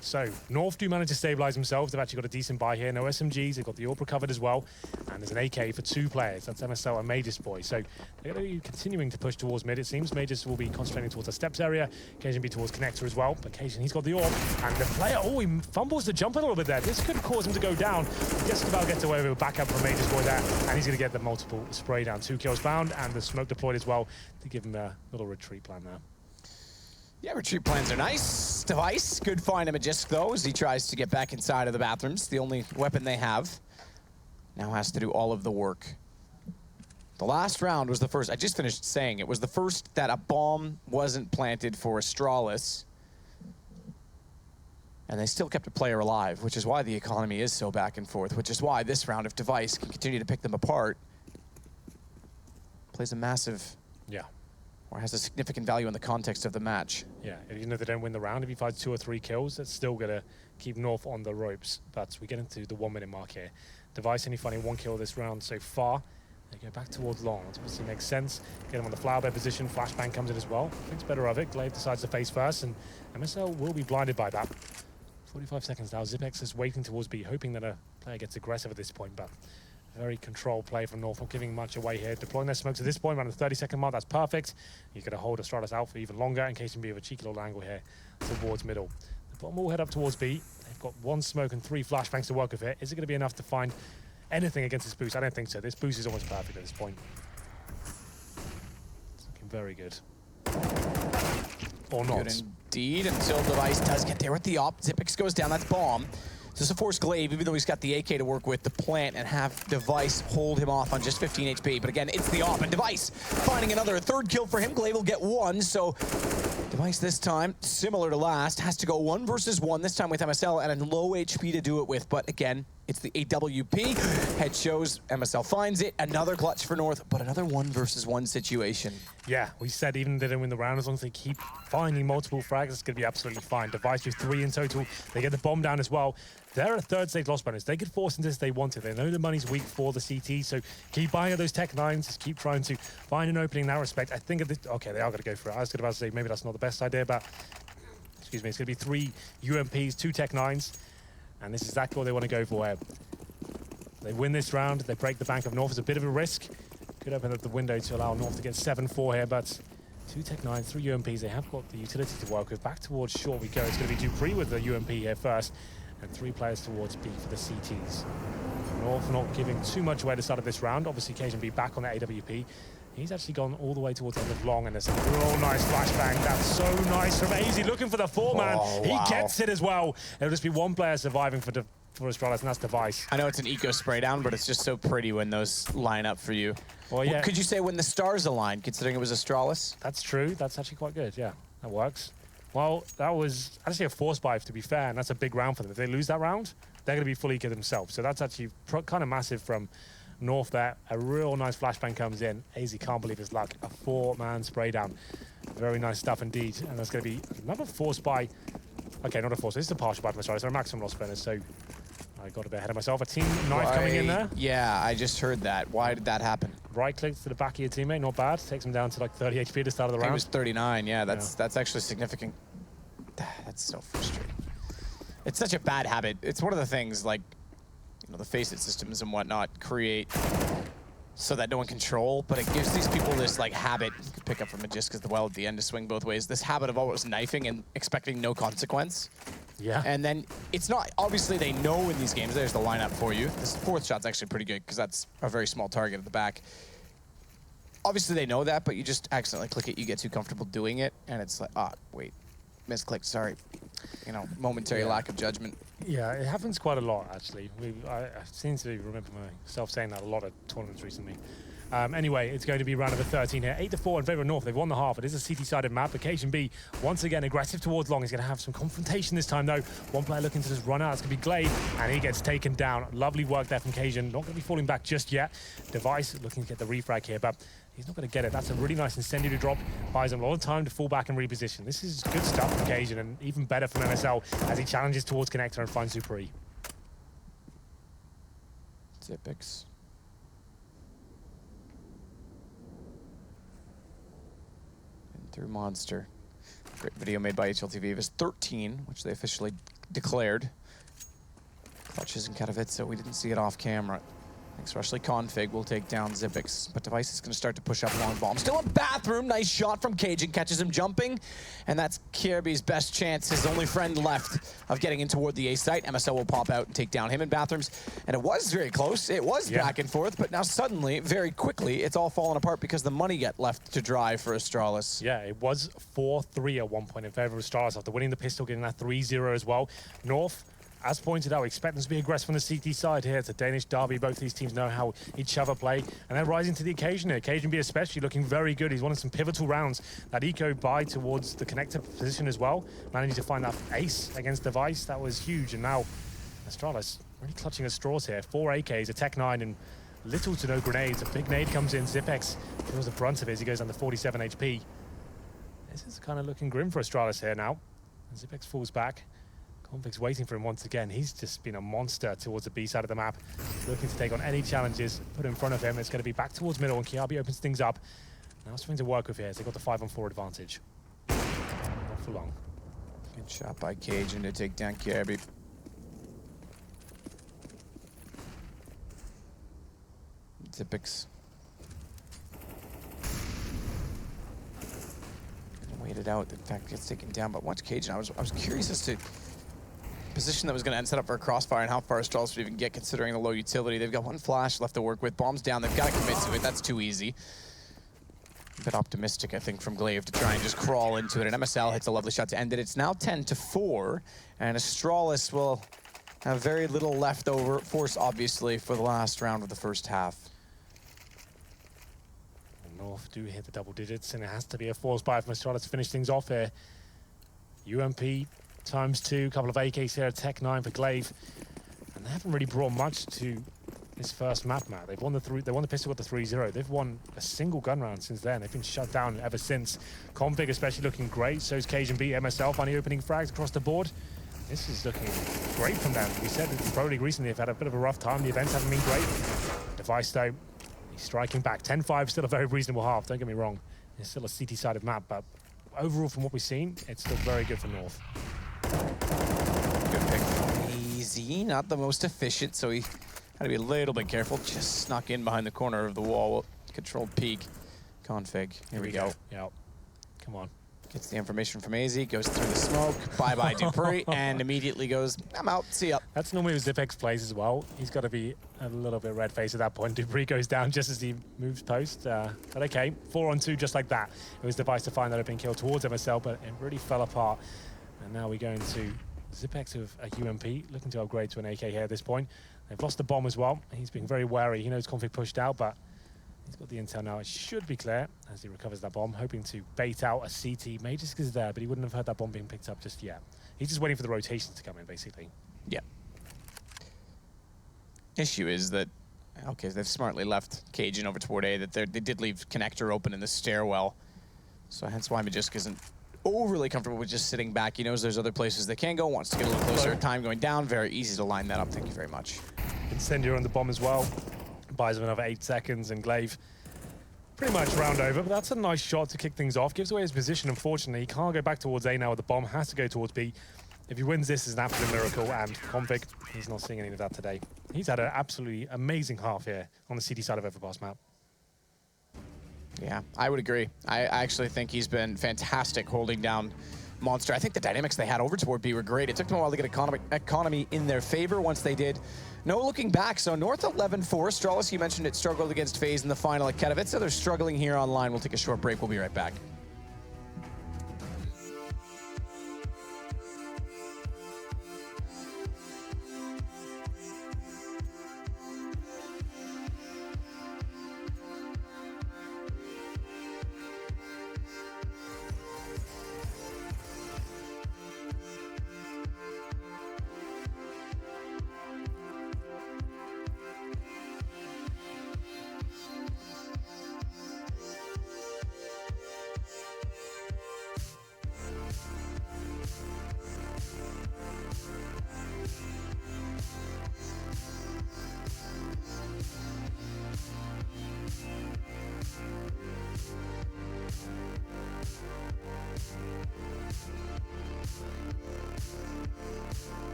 So, North do manage to stabilize themselves. They've actually got a decent buy here. No SMGs, they've got the AWP recovered as well. And there's an AK for 2 players. That's MSL and Majors Boy. So, they're going to be continuing to push towards mid. It seems Majors will be concentrating towards the steps area. Cajun be towards connector as well. But Cajun, he's got the AWP. And the player, he fumbles the jump a little bit there. This could cause him to go down. He just about gets away with a backup from Majors Boy there. And he's going to get the multiple spray down. 2 kills found and the smoke deployed as well to give him a little retreat plan there. Yeah, retreat plans are nice. Device, good find him a Magisk though, as he tries to get back inside of the bathrooms. The only weapon they have now has to do all of the work. The last round was the first, I just finished saying, it was the first that a bomb wasn't planted for Astralis. And they still kept a player alive, which is why the economy is so back and forth, which is why this round, if Device can continue to pick them apart, plays a massive, or has a significant value in the context of the match. Yeah, even if they don't win the round, if he finds 2 or 3 kills, that's still going to keep North on the ropes. But we get into the 1-minute mark here. Device only finding 1 kill this round so far. They go back towards long. It obviously makes sense. Get him on the flower bed position. Flashbang comes in as well. Thinks better of it. Glaive decides to face first, and MSL will be blinded by that. 45 seconds now. Zipex is waiting towards B, hoping that a player gets aggressive at this point, but very controlled play from North, not giving much away here. Deploying their smokes at this point, around the 30-second mark. That's perfect. You're going to hold Astralis out for even longer in case you can be of a cheeky little angle here towards middle. The bottom will head up towards B. They've got 1 smoke and 3 flashbangs to work with here. Is it going to be enough to find anything against this boost? I don't think so. This boost is almost perfect at this point. It's looking very good. Or not. Good indeed, until Device does get there with the op. Zipex goes down, that's bomb. Just to force Glaive, even though he's got the AK to work with, the plant and have Device hold him off on just 15 HP. But again, it's the op, and Device finding another 3rd kill for him. Glaive will get 1, so Device this time, similar to last, has to go 1 versus 1, this time with MSL and a low HP to do it with. But again, it's the AWP. Head shows, MSL finds it. Another clutch for North, but another 1 versus 1 situation. Yeah, we said even if they don't win the round, as long as they keep finding multiple frags, it's going to be absolutely fine. Device with 3 in total. They get the bomb down as well. They're a 3rd stage loss bonus. They could force into this if they wanted. They know the money's weak for the CT, so keep buying those Tech 9s. Just keep trying to find an opening in that respect. I think of this. Okay, they are going to go for it. I was about to say maybe that's not the best idea, but excuse me, it's going to be 3 UMPs, 2 Tech 9s, and this is exactly what they want to go for here. They win this round. They break the bank of North. It's a bit of a risk. Could open up the window to allow North to get 7-4 here, but 2 Tech 9s, 3 UMPs. They have got the utility to work with. Back towards short we go. It's going to be Dupree with the UMP here first, and 3 players towards B for the CTs. North not giving too much away at the start of this round. Obviously, Cajun B back on the AWP. He's actually gone all the way towards the end of long, and there's a real nice flashbang. That's so nice from AZ, looking for the 4-man. Oh, he wow. gets it as well. It'll just be 1 player surviving for Astralis, and that's Device. I know it's an eco spray down, but it's just so pretty when those line up for you. Well, yeah. Could you say when the stars align, considering it was Astralis? That's true. That's actually quite good. Yeah, that works. Well, that was actually a force buy, to be fair, and that's a big round for them. If they lose that round, they're going to be fully eco themselves. So that's actually kind of massive from North there. A real nice flashbang comes in. AZ can't believe his luck. A 4-man spray down. Very nice stuff indeed. And that's going to be another force buy. Okay, not a force. This is a partial buy from Astralis. They're a maximum loss bonus, so I got a bit ahead of myself. A team knife coming in there. Yeah, I just heard that. Why did that happen? Right click to the back of your teammate, not bad. Takes him down to like 30 HP at the start of the round. It was 39, yeah, that's actually significant. That's so frustrating. It's such a bad habit. It's one of the things, like, you know, the face-it systems and whatnot create so that no one control, but it gives these people this, like, habit, you could pick up from it just because the well at the end to swing both ways, this habit of always knifing and expecting no consequence. Yeah. And then it's not, obviously they know in these games, there's the lineup for you. This 4th shot's actually pretty good because that's a very small target at the back. Obviously they know that, but you just accidentally click it, you get too comfortable doing it, and it's like, ah, wait, misclicked, sorry. You know, momentary lack of judgment. Yeah, it happens quite a lot, actually. I seem to remember myself saying that a lot at tournaments recently. Anyway, it's going to be round number 13 here. 8-4 in favor of North. They've won the half. It is a CT-sided map. Occasion B, once again, aggressive towards long. He's going to have some confrontation this time, though. 1 player looking to just run out. It's going to be Glaive, and he gets taken down. Lovely work there from Cajun. Not going to be falling back just yet. Device looking to get the refrag here, but he's not going to get it. That's a really nice incendiary drop. Buys him a lot of time to fall back and reposition. This is good stuff from Cajun, and even better from MSL as he challenges towards Connector and finds Dupree. Zipex. Through Monster. Great video made by HLTV. It was 13, which they officially declared. Clutches in Katowice, we didn't see it off camera. Especially Config will take down Zipex, but Device is going to start to push up long bomb. Still a bathroom, nice shot from Cajun, catches him jumping, and that's Kirby's best chance, his only friend left of getting in toward the A site. MSL will pop out and take down him in bathrooms, and it was very close. It was back and forth, but now suddenly, very quickly, it's all fallen apart because the money got left to dry for Astralis. Yeah, it was 4-3 at one point in favor of Astralis after winning the pistol, getting that 3-0 as well. North, as pointed out, we expect them to be aggressive on the CT side here. It's a Danish derby. Both these teams know how each other play, and they're rising to the occasion here. Cajun B especially looking very good. He's won some pivotal rounds. That eco buy towards the connector position as well. Managing to find that ace against Device, that was huge. And now Astralis really clutching at straws here. 4 AKs, a Tech 9, and little to no grenades. A big nade comes in. Zipex feels the brunt of it as he goes under 47 HP. This is kind of looking grim for Astralis here now. And Zipex falls back. Config's waiting for him once again. He's just been a monster towards the B side of the map, looking to take on any challenges put in front of him. It's going to be back towards middle, and Kiabi opens things up. Now something to work with here as they got the 5-on-4 advantage. Not for long. Good shot by Cajun to take down Kiabi. Zipex. Wait it out. In fact, gets taken down. But watch Cajun. I was curious as to position that was going to end set up for a crossfire and how far Astralis would even get considering the low utility. They've got one flash left to work with. Bombs down. They've got to commit to it. That's too easy. A bit optimistic, I think, from Glaive to try and just crawl into it. And MSL hits a lovely shot to end it. It's now 10-4, and Astralis will have very little left over. Force, obviously, for the last round of the first half. North do hit the double digits, and it has to be a force buy from Astralis to finish things off here. UMP ×2, couple of AKs here, Tech 9 for Glaive, and they haven't really brought much to this first map. They've won the pistol with the 3-0. They've won a single gun round since then. They've been shut down ever since. Config especially looking great. So's Cajun B, MSL finally opening frags across the board. This is looking great from them. We said that Pro League recently have had a bit of a rough time. The events haven't been great. Device though, he's striking back. 10-5, still a very reasonable half. Don't get me wrong. It's still a CT-sided map, but overall from what we've seen, it's still very good for North. Good pick from Easy. Not the most efficient, so he had to be a little bit careful. Just snuck in behind the corner of the wall. Controlled peek. Config. Here we go. Yep. Come on. Gets the information from AZ, goes through the smoke. Bye-bye Dupree, and immediately goes, I'm out, see ya. That's normally what Zipex plays as well. He's got to be a little bit red-faced at that point. Dupree goes down just as he moves post. But okay, 4-on-2 just like that. It was Device to find that open kill towards MSL, but it really fell apart. And now we go into Zipex with a UMP, looking to upgrade to an AK here at this point. They've lost the bomb as well. He's being very wary. He knows Config pushed out, but he's got the intel now. It should be clear as he recovers that bomb, hoping to bait out a CT. Maybe just because it's there, but he wouldn't have heard that bomb being picked up just yet. He's just waiting for the rotation to come in, basically. Yeah. Issue is that, okay, they've smartly left Cajun over toward A, that they did leave connector open in the stairwell. So hence why Magisk isn't overly comfortable with just sitting back. He knows there's other places they can go, wants to get a little closer. Time going down, very easy to line that up. Thank you very much. Incendiary on the bomb as well. Buys him another 8 seconds, and Glaive pretty much round over, but that's a nice shot to kick things off. Gives away his position, unfortunately. He can't go back towards A now with the bomb, has to go towards B. If he wins this, it's an absolute miracle, and Config, he's not seeing any of that today. He's had an absolutely amazing half here on the CT side of Everpass map. Yeah, I would agree. I actually think he's been fantastic holding down Monster. I think the dynamics they had over toward B were great. It took them a while to get economy in their favor. Once they did, no looking back. So North 11-4. Astralis, you mentioned it, struggled against FaZe in the final at Katowice. So they're struggling here online. We'll take a short break. We'll be right back.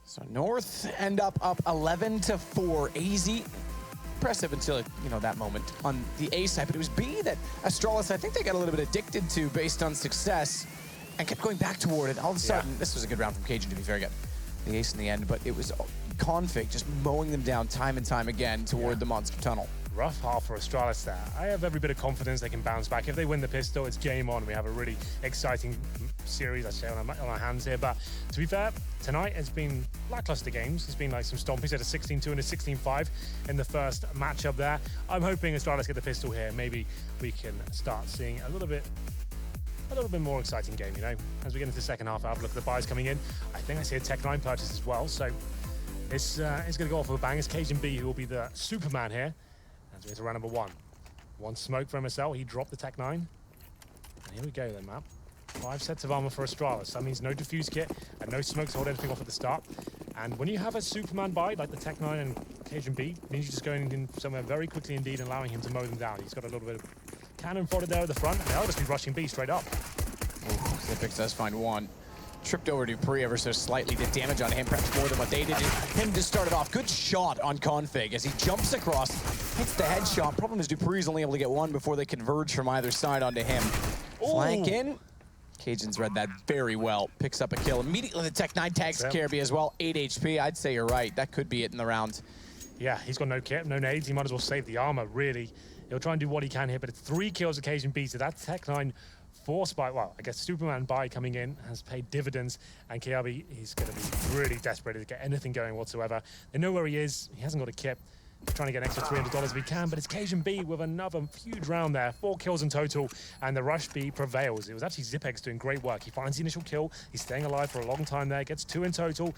So North end up 11-4. AZ impressive until, you know, that moment on the A side, but it was B that Astralis, I think they got a little bit addicted to based on success and kept going back toward it. All of a sudden, this was a good round from Cajun, to be fair, got the ace in the end, but it was Config just mowing them down time and time again toward the monster tunnel. Rough half for Astralis there. I have every bit of confidence they can bounce back. If they win the pistol, it's game on. We have a really exciting series, I say, on our hands here. But to be fair, tonight has been lackluster games. There's been like some stompies at a 16-2 and a 16-5 in the first matchup there. I'm hoping Astralis get the pistol here. Maybe we can start seeing a little bit more exciting game, you know, as we get into the second half. I'll look at the buys coming in. I think I see a Tech-9 purchase as well. So it's going to go off with a bang. It's Cajun B who will be the Superman here. As we get to round number 1. One smoke for MSL. He dropped the Tech-9. And here we go then, map. 5 sets of armor for Astralis. That means no defuse kit and no smokes to hold anything off at the start. And when you have a Superman buy, like the Tech-9 and Cajun B, it means you're just going in somewhere very quickly indeed and allowing him to mow them down. He's got a little bit of cannon fodder there at the front, and they'll just be rushing B straight up. Zipix does find one. Tripped over Dupree ever so slightly, did damage on him, perhaps more than what they did. Him to start it off. Good shot on Config as he jumps across, hits the headshot. Problem is Dupree's only able to get one before they converge from either side onto him. Flank in. Cajun's read that very well. Picks up a kill. Immediately the Tech-9 tags Caribbean as well. 8 HP. I'd say you're right. That could be it in the round. Yeah, he's got no kit, no nades. He might as well save the armor, really. He'll try and do what he can here, but it's 3 kills occasion B, so that Tech-9 force by, well, I guess Superman buy coming in has paid dividends, and KRB, he's going to be really desperate to get anything going whatsoever. They know where he is. He hasn't got a kit. He's trying to get an extra $300 if he can, but it's Cajun B with another huge round there. 4 kills in total, and the rush B prevails. It was actually Zipex doing great work. He finds the initial kill. He's staying alive for a long time there. Gets 2 in total.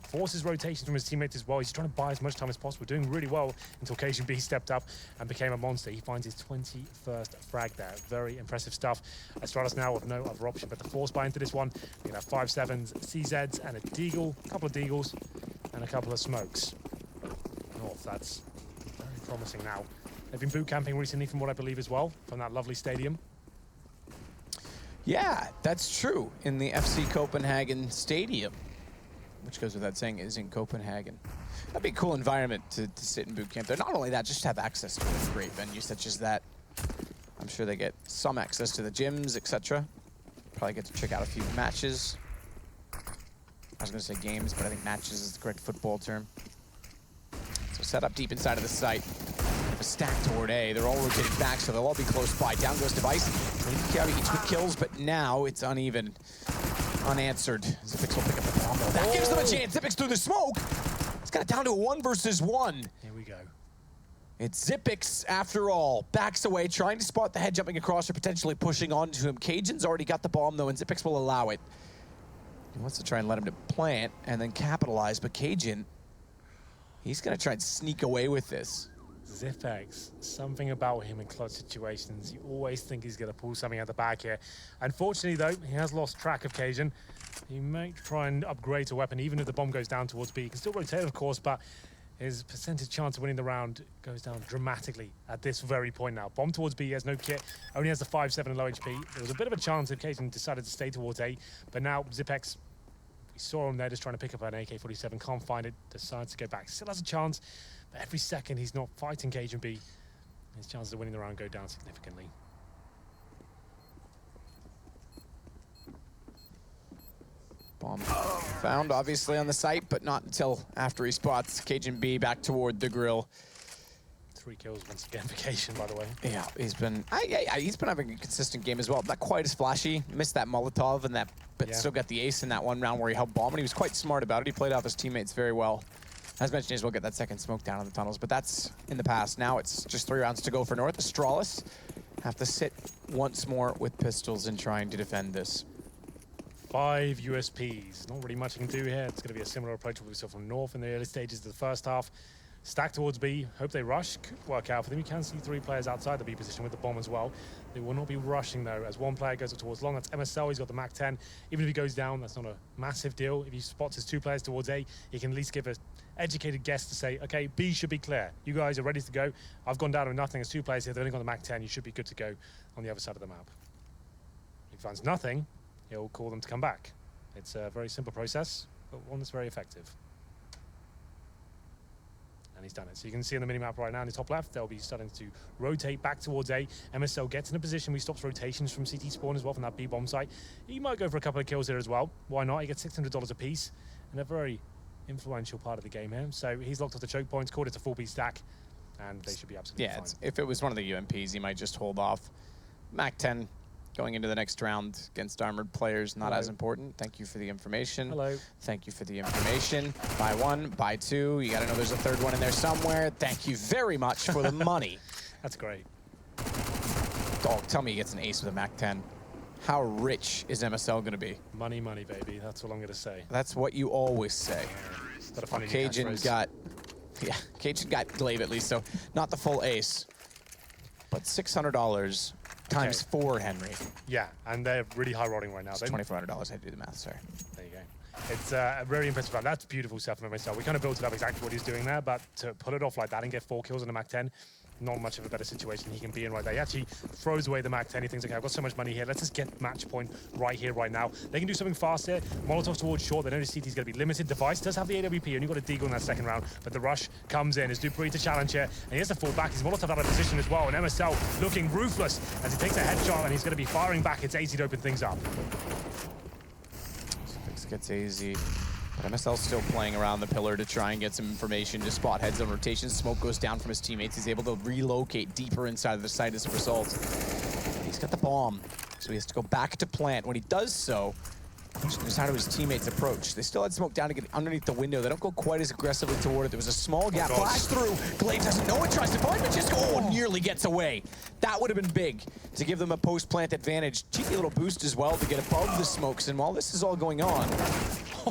Forces rotation from his teammates as well. He's trying to buy as much time as possible, doing really well until Cajun B stepped up and became a monster. He finds his 21st frag there. Very impressive stuff. Astralis now with no other option but to force buy into this one. We have 5 7s, CZs, and a Deagle, a couple of Deagles, and a couple of smokes. North, that's very promising now. They've been boot camping recently from what I believe as well, from that lovely stadium. Yeah, that's true, in the FC Copenhagen Stadium. Which goes without saying is in Copenhagen. That'd be a cool environment to sit in boot camp there. Not only that, just have access to a great venue such as that. I'm sure they get some access to the gyms, etc. Probably get to check out a few matches. I was going to say games, but I think matches is the correct football term. So set up deep inside of the site. A stack toward A. They're all rotating back, so they'll all be close by. Down goes Device. Kiabi gets quick kills, but now it's uneven. Unanswered. Zipix will pick up the bomb, though. That gives them a chance. Zipix through the smoke. It's got it down to a 1 versus 1. Here we go. It's Zipix, after all. Backs away, trying to spot the head jumping across or potentially pushing onto him. Cajun's already got the bomb, though, and Zipix will allow it. He wants to try and let him to plant and then capitalize, but Cajun, he's going to try and sneak away with this. Zipix, something about him in clutch situations. You always think he's going to pull something out the back here. Unfortunately, though, he has lost track of Cajun. He may try and upgrade a weapon, even if the bomb goes down towards B. He can still rotate, of course, but his percentage chance of winning the round goes down dramatically at this very point now. Bomb towards B, he has no kit, only has the 5-7 and low HP. There was a bit of a chance if Cajun decided to stay towards A, but now Zipix, we saw him there just trying to pick up an AK-47, can't find it, decides to go back. Still has a chance. But every second he's not fighting Cajun B, his chances of winning the round go down significantly. Bomb found, obviously, on the site, but not until after he spots Cajun B back toward the grill. 3 kills once again for Cajun, by the way. Yeah, he's been having a consistent game as well. Not quite as flashy. Missed that Molotov and that, but still got the ace in that one round where he held bomb, and he was quite smart about it. He played off his teammates very well. As mentioned, as well get that second smoke down in the tunnels, but that's in the past. Now it's just 3 rounds to go for North. Astralis have to sit once more with pistols and trying to defend this. 5 USPs. Not really much you can do here. It's going to be a similar approach we saw from North in the early stages of the first half. Stack towards B. Hope they rush. Could work out for them. You can see 3 players outside the B position with the bomb as well. They will not be rushing, though, as one player goes up towards long. That's MSL. He's got the Mac 10. Even if he goes down, that's not a massive deal. If he spots his 2 players towards A, he can at least give an educated guess to say, okay, B should be clear. You guys are ready to go. I've gone down with nothing. There's 2 players here. They've only got the Mac 10. You should be good to go on the other side of the map. If he finds nothing, he'll call them to come back. It's a very simple process. but one that's very effective. And he's done it. So you can see on the minimap right now in the top left, they'll be starting to rotate back towards A. MSL gets in a position where he stops rotations from CT spawn as well from that B bomb site. He might go for a couple of kills here as well. Why not? He gets $600 a piece and a very influential part of the game here. So he's locked off the choke points, called it a full B stack, and they should be absolutely fine. If it was one of the UMPs, he might just hold off. Mac 10 going into the next round against armored players, not as important. Thank you for the information. Hello. Thank you for the information. Buy one, buy two. You gotta know there's a third one in there somewhere. Thank you very much for the money. That's great. Dog, tell me he gets an ace with a Mac 10. How rich is MSL gonna be? Money, money, baby. That's all I'm gonna say. That's what you always say. Got a funny Cajun got, Cajun got Glaive at least, so not the full ace, but $600 times 4, Henry. Yeah, and they're really high rolling right now. It's $2,400. I had to do the math, sorry. There you go. It's very impressive. That's beautiful stuff from MSL. We kind of built it up exactly what he's doing there, but to pull it off like that and get 4 kills on a Mac 10, not much of a better situation he can be in right there. He actually throws away the Mac 10. He thinks, okay, I've got so much money here. Let's just get match point right here, right now. They can do something fast here. Molotov towards short. They know the CT's going to be limited. Device does have the AWP. Only got a deagle in that second round, but the rush comes in as dupreeh to challenge here, and he has to fall back. He's Molotov out of position as well, and MSL looking ruthless as he takes a headshot, and he's going to be firing back. It's AZ to open things up. Fix gets AZ. But MSL's still playing around the pillar to try and get some information to spot heads on rotation. Smoke goes down from his teammates. He's able to relocate deeper inside of the site as a result. He's got the bomb, so he has to go back to plant. When he does so, notice how his teammates approach. They still had Smoke down to get underneath the window. They don't go quite as aggressively toward it. There was a small gap. Flash through. Glaive doesn't know it. Tries to find it. Just nearly gets away. That would have been big to give them a post-plant advantage. Cheeky little boost as well to get above the smokes. And while this is all going on,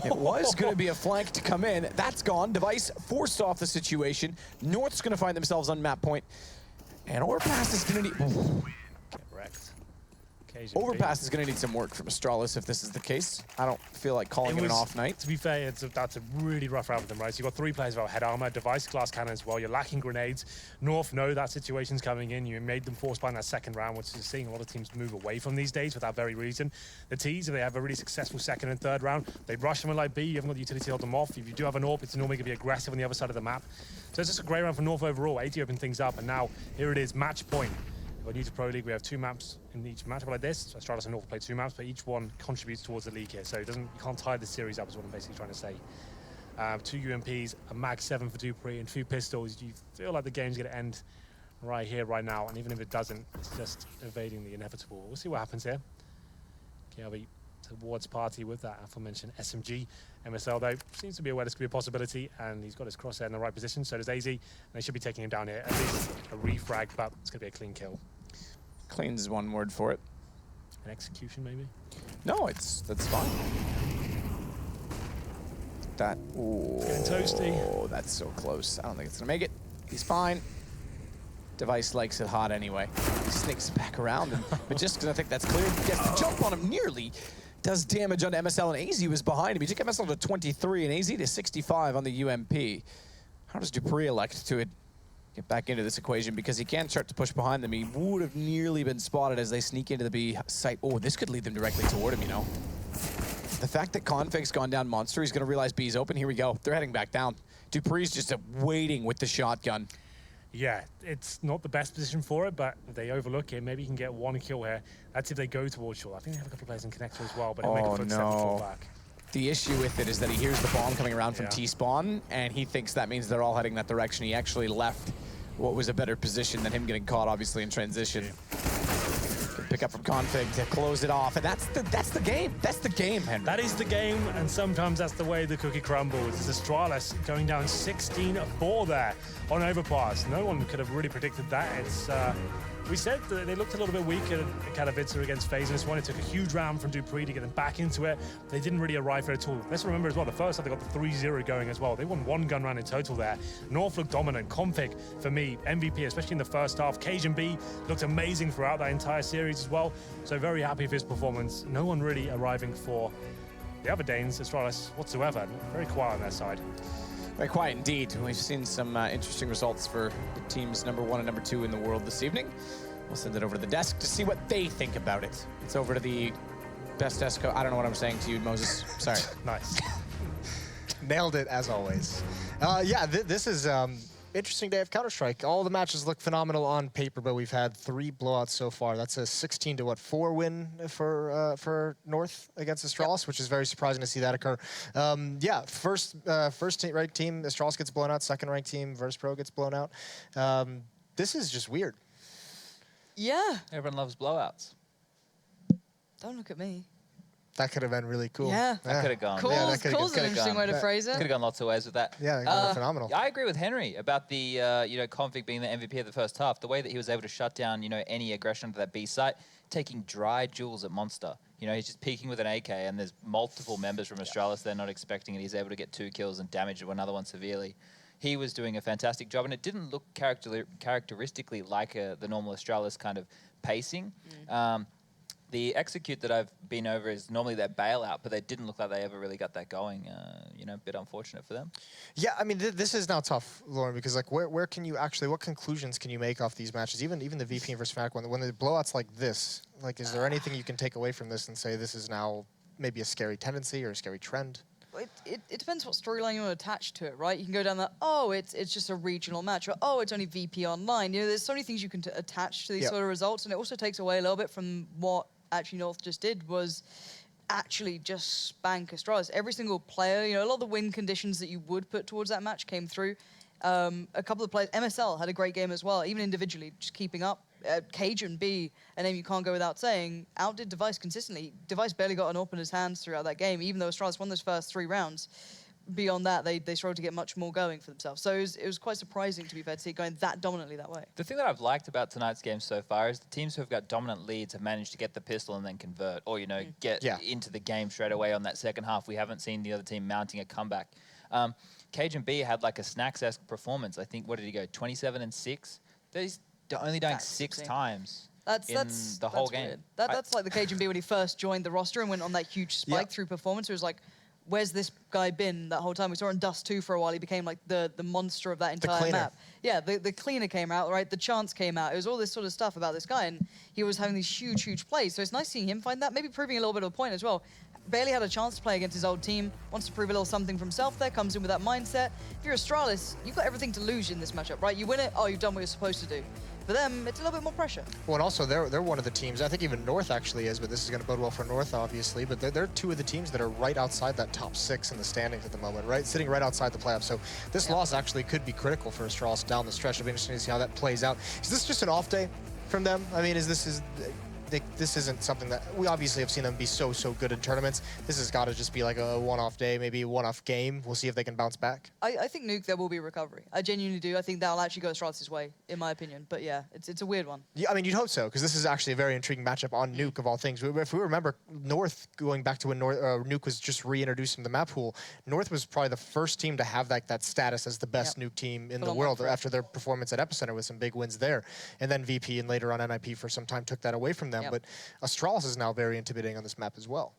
it was going to be a flank to come in. That's gone. Device forced off the situation. North's going to find themselves on map point. And Overpass is going to need... Get wrecked. Overpass is going to need some work from Astralis if this is the case. I don't feel like calling it an off night. To be fair, that's a really rough round for them, right? So you've got 3 players without head armor, Device, glass cannon as well. You're lacking grenades. North know that situation's coming in. You made them force bind that second round, which is seeing a lot of teams move away from these days for that very reason. The T's, if they have a really successful second and third round, they rush them like B. You haven't got the utility to hold them off. If you do have an AWP, it's normally going to be aggressive on the other side of the map. So it's just a great round for North overall. 80 opened things up, and now here it is, match point. We're new to Pro League. We have 2 maps in each matchup like this. So Astralis and North play 2 maps, but each one contributes towards the league here. So you can't tie the series up, is what I'm basically trying to say. 2 UMPs, a Mag 7 for dupreeh, and 2 pistols. You feel like the game's going to end right here, right now. And even if it doesn't, it's just evading the inevitable. We'll see what happens here. KLB towards party with that aforementioned SMG. MSL, though, seems to be aware this could be a possibility, and he's got his crosshair in the right position. So does AZ, and they should be taking him down here. At least a refrag, but it's going to be a clean kill. Clean's one word for it. An execution, maybe? No, that's fine. That, ooh. Getting toasty. Oh, that's so close. I don't think it's gonna make it. He's fine. Device likes it hot anyway. He sneaks back around, and just because I think that's clear, gets the jump on him nearly. Does damage on MSL, and AZ was behind him. He took MSL to 23 and AZ to 65 on the UMP. How does dupreeh elect to get back into this equation? Because he can start to push behind them. He would have nearly been spotted as they sneak into the B site. Oh, this could lead them directly toward him, you know. The fact that Config's gone down monster, he's going to realize B's open. Here we go. They're heading back down. dupreeh's just waiting with the shotgun. Yeah, it's not the best position for it, but if they overlook it, maybe you can get 1 kill here. That's if they go towards shore. I think they have a couple of players in connector as well, but it'll make a footstep and fall back. The issue with it is that he hears the bomb coming around from T-spawn, and he thinks that means they're all heading that direction. He actually left what was a better position than him getting caught, obviously, in transition. Good pick up from Config to close it off, and that's the game. That's the game, Henry. That is the game, and sometimes that's the way the cookie crumbles. It's Astralis going down 16-4 there on Overpass. No one could have really predicted that. It's we said that they looked a little bit weak at Katowice against FaZe in this one. It took a huge round from dupreeh to get them back into it. They didn't really arrive there at all. Let's remember as well, the first time they got the 3-0 going as well. They won 1 gun round in total there. North looked dominant. Config, for me, MVP, especially in the first half. Cajun B looked amazing throughout that entire series as well. So very happy with his performance. No one really arriving for the other Danes, Astralis, whatsoever. Very quiet on their side. Very quiet indeed. We've seen some interesting results for the teams number 1 and number 2 in the world this evening. We'll send it over to the desk to see what they think about it. It's over to the best desk. I don't know what I'm saying to you, Moses. Sorry. Nice. Nailed it, as always. Yeah, this is interesting day of Counter-Strike. All the matches look phenomenal on paper, but we've had 3 blowouts so far. That's a 16-4 win for North against Astralis, which is very surprising to see that occur. Yeah, first ranked team, Astralis gets blown out. Second ranked team, Virtus.pro gets blown out. This is just weird. Yeah. Everyone loves blowouts. Don't look at me. That could have been really cool. Yeah. That could have gone. Cool's an interesting way to phrase it. Could have gone lots of ways with that. Yeah, phenomenal. I agree with Henry about the Config being the MVP of the first half. The way that he was able to shut down any aggression to that B site, taking dry jewels at Monster. He's just peeking with an AK, and there's multiple members from Astralis. They're not expecting it. He's able to get 2 kills and damage another one severely. He was doing a fantastic job, and it didn't look characteristically like the normal Astralis kind of pacing. The execute that I've been over is normally their bailout, but they didn't look like they ever really got that going. A bit unfortunate for them. Yeah, I mean, this is now tough, Lauren, because like, where can you actually, what conclusions can you make off these matches? Even the VP versus Fnatic one, when the blowouts like this, like, is there anything you can take away from this and say this is now maybe a scary tendency or a scary trend? It depends what storyline you want to attach to it, right? You can go down that, oh, it's just a regional match, or oh, it's only VP online. There's so many things you can attach to these sort of results, and it also takes away a little bit from what actually North just did was actually just spank Astralis. Every single player, a lot of the win conditions that you would put towards that match came through. A couple of players, MSL had a great game as well, even individually, just keeping up. Cajun B, a name you can't go without saying, outdid Device consistently. Device barely got an AWP in his hands throughout that game, even though Astralis won those first 3 rounds. Beyond that, they struggled to get much more going for themselves. So it was quite surprising, to be fair, to see it going that dominantly that way. The thing that I've liked about tonight's game so far is the teams who have got dominant leads have managed to get the pistol and then convert, or get into the game straight away on that second half. We haven't seen the other team mounting a comeback. Cajun B had like a Snacks-esque performance. I think, what did he go, 27-6? He's only dying 6 times. That's the whole game. Weird. That's like the Cajun B when he first joined the roster and went on that huge spike through performance. It was like, where's this guy been that whole time? We saw him in Dust 2 for a while. He became like the monster of that entire map. Yeah, the cleaner came out, right? The chance came out. It was all this sort of stuff about this guy, and he was having these huge plays. So it's nice seeing him find that, maybe proving a little bit of a point as well. Barely had a chance to play against his old team, wants to prove a little something for himself there, comes in with that mindset. If you're Astralis, you've got everything to lose in this matchup, right? You win it, oh, you've done what you're supposed to do. For them, it's a little bit more pressure. Well, and also, they're one of the teams, I think even North actually is, but this is going to bode well for North, obviously, but they're 2 of the teams that are right outside that top 6 in the standings at the moment, right? Sitting right outside the playoffs. So this loss actually could be critical for Astralis down the stretch. It'll be interesting to see how that plays out. Is this just an off day from them? I mean, this isn't something that we obviously have seen them be so good in tournaments. This has got to just be like a one-off day, maybe a one-off game. We'll see if they can bounce back. I think Nuke, there will be recovery. I genuinely do. I think that'll actually go Astralis' way, in my opinion. But yeah, it's a weird one. Yeah, I mean, you'd hope so, because this is actually a very intriguing matchup on Nuke of all things. If we remember North going back to when Nuke was just reintroduced in the map pool, North was probably the first team to have that status as the best Nuke team in the world after their performance at Epicenter with some big wins there. And then VP and later on NIP for some time took that away from them. But Astralis is now very intimidating on this map as well.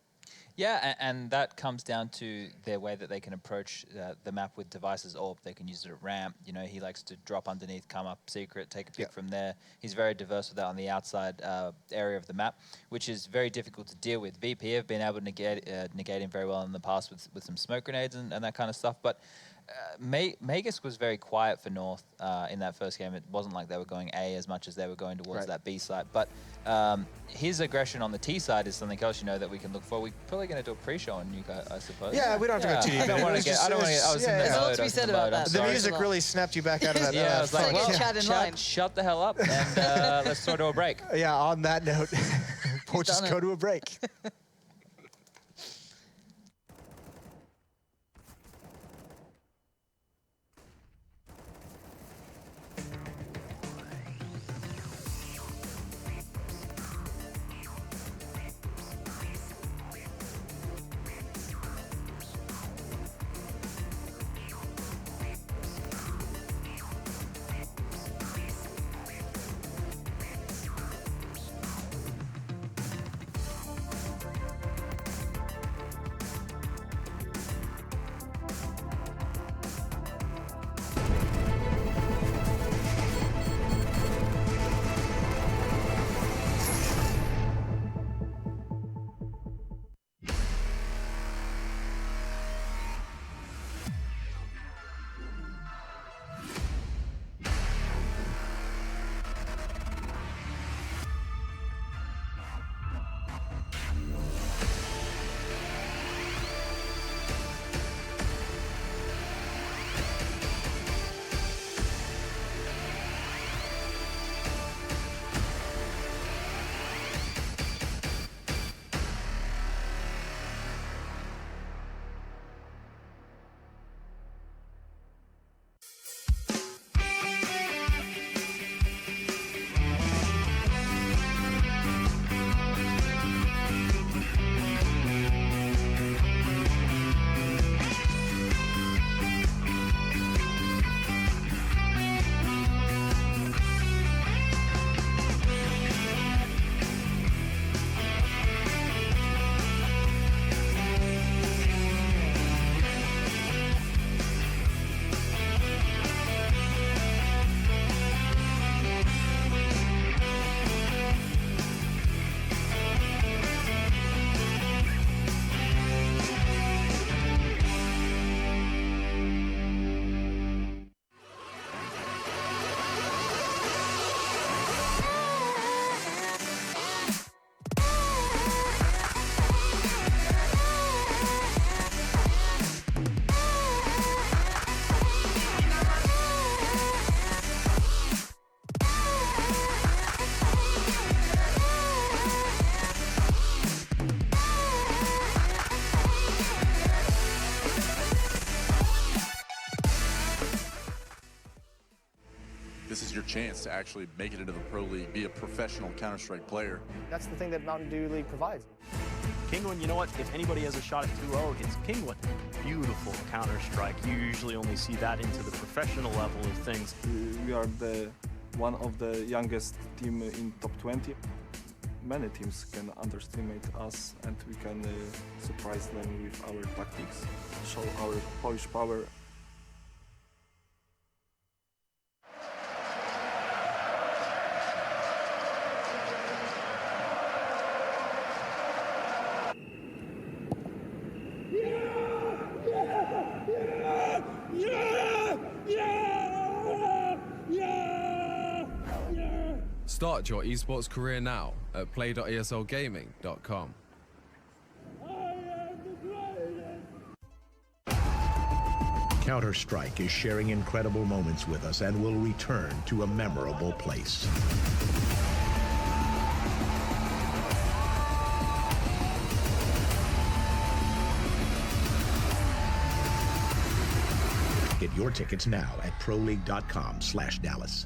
Yeah, and that comes down to their way that they can approach the map with Device's AWP. They can use it at ramp. He likes to drop underneath, come up secret, take a pick from there. He's very diverse with that on the outside area of the map, which is very difficult to deal with. VP have been able to negate him very well in the past with some smoke grenades and that kind of stuff, but Magus was very quiet for North in that first game. It wasn't like they were going A as much as they were going towards that B side. But his aggression on the T side is something else, that we can look for. We're probably going to do a pre-show on Nuke, I suppose. Yeah, we don't have to go too deep. I don't want to get. I was in the There's a lot to be said about that. The music really snapped you back out of that. Yeah, I was like, well, Chad, shut the hell up and let's sort of a break. Yeah, on that note, we'll just go to a break. chance to actually make it into the Pro League, be a professional Counter-Strike player. That's the thing that Mountain Dew League provides. Penguin, you know what? If anybody has a shot at 2-0, it's Penguin. Beautiful Counter-Strike. You usually only see that into the professional level of things. We are one of the youngest team in top 20. Many teams can underestimate us, and we can surprise them with our tactics, show our Polish power. Start your esports career now at play.eslgaming.com. Counter-Strike is sharing incredible moments with us and will return to a memorable place. Get your tickets now at proleague.com/Dallas.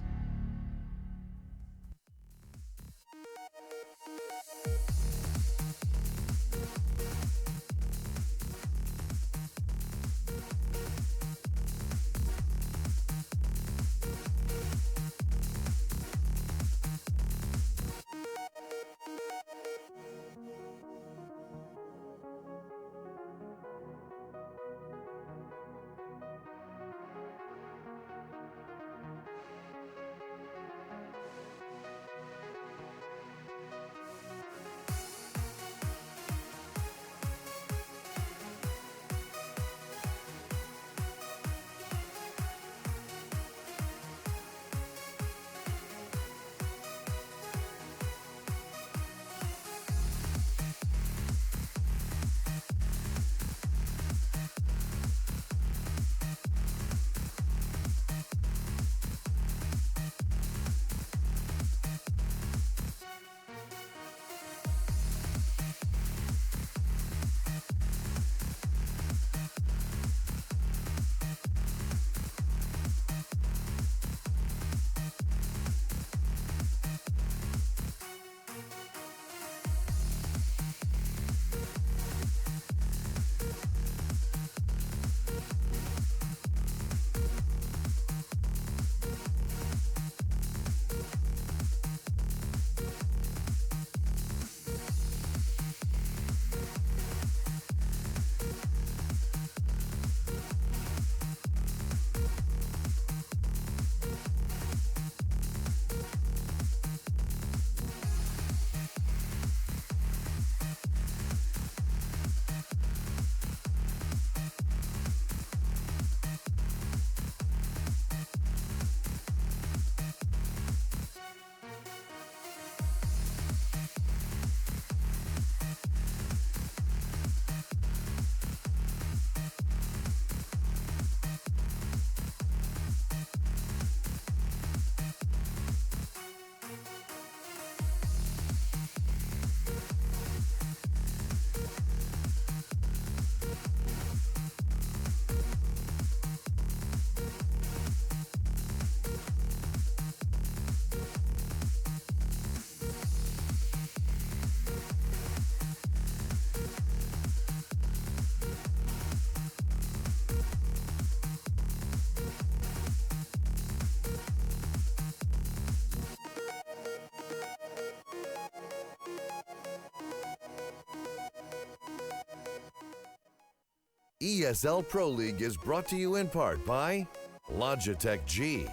ESL Pro League is brought to you in part by Logitech G,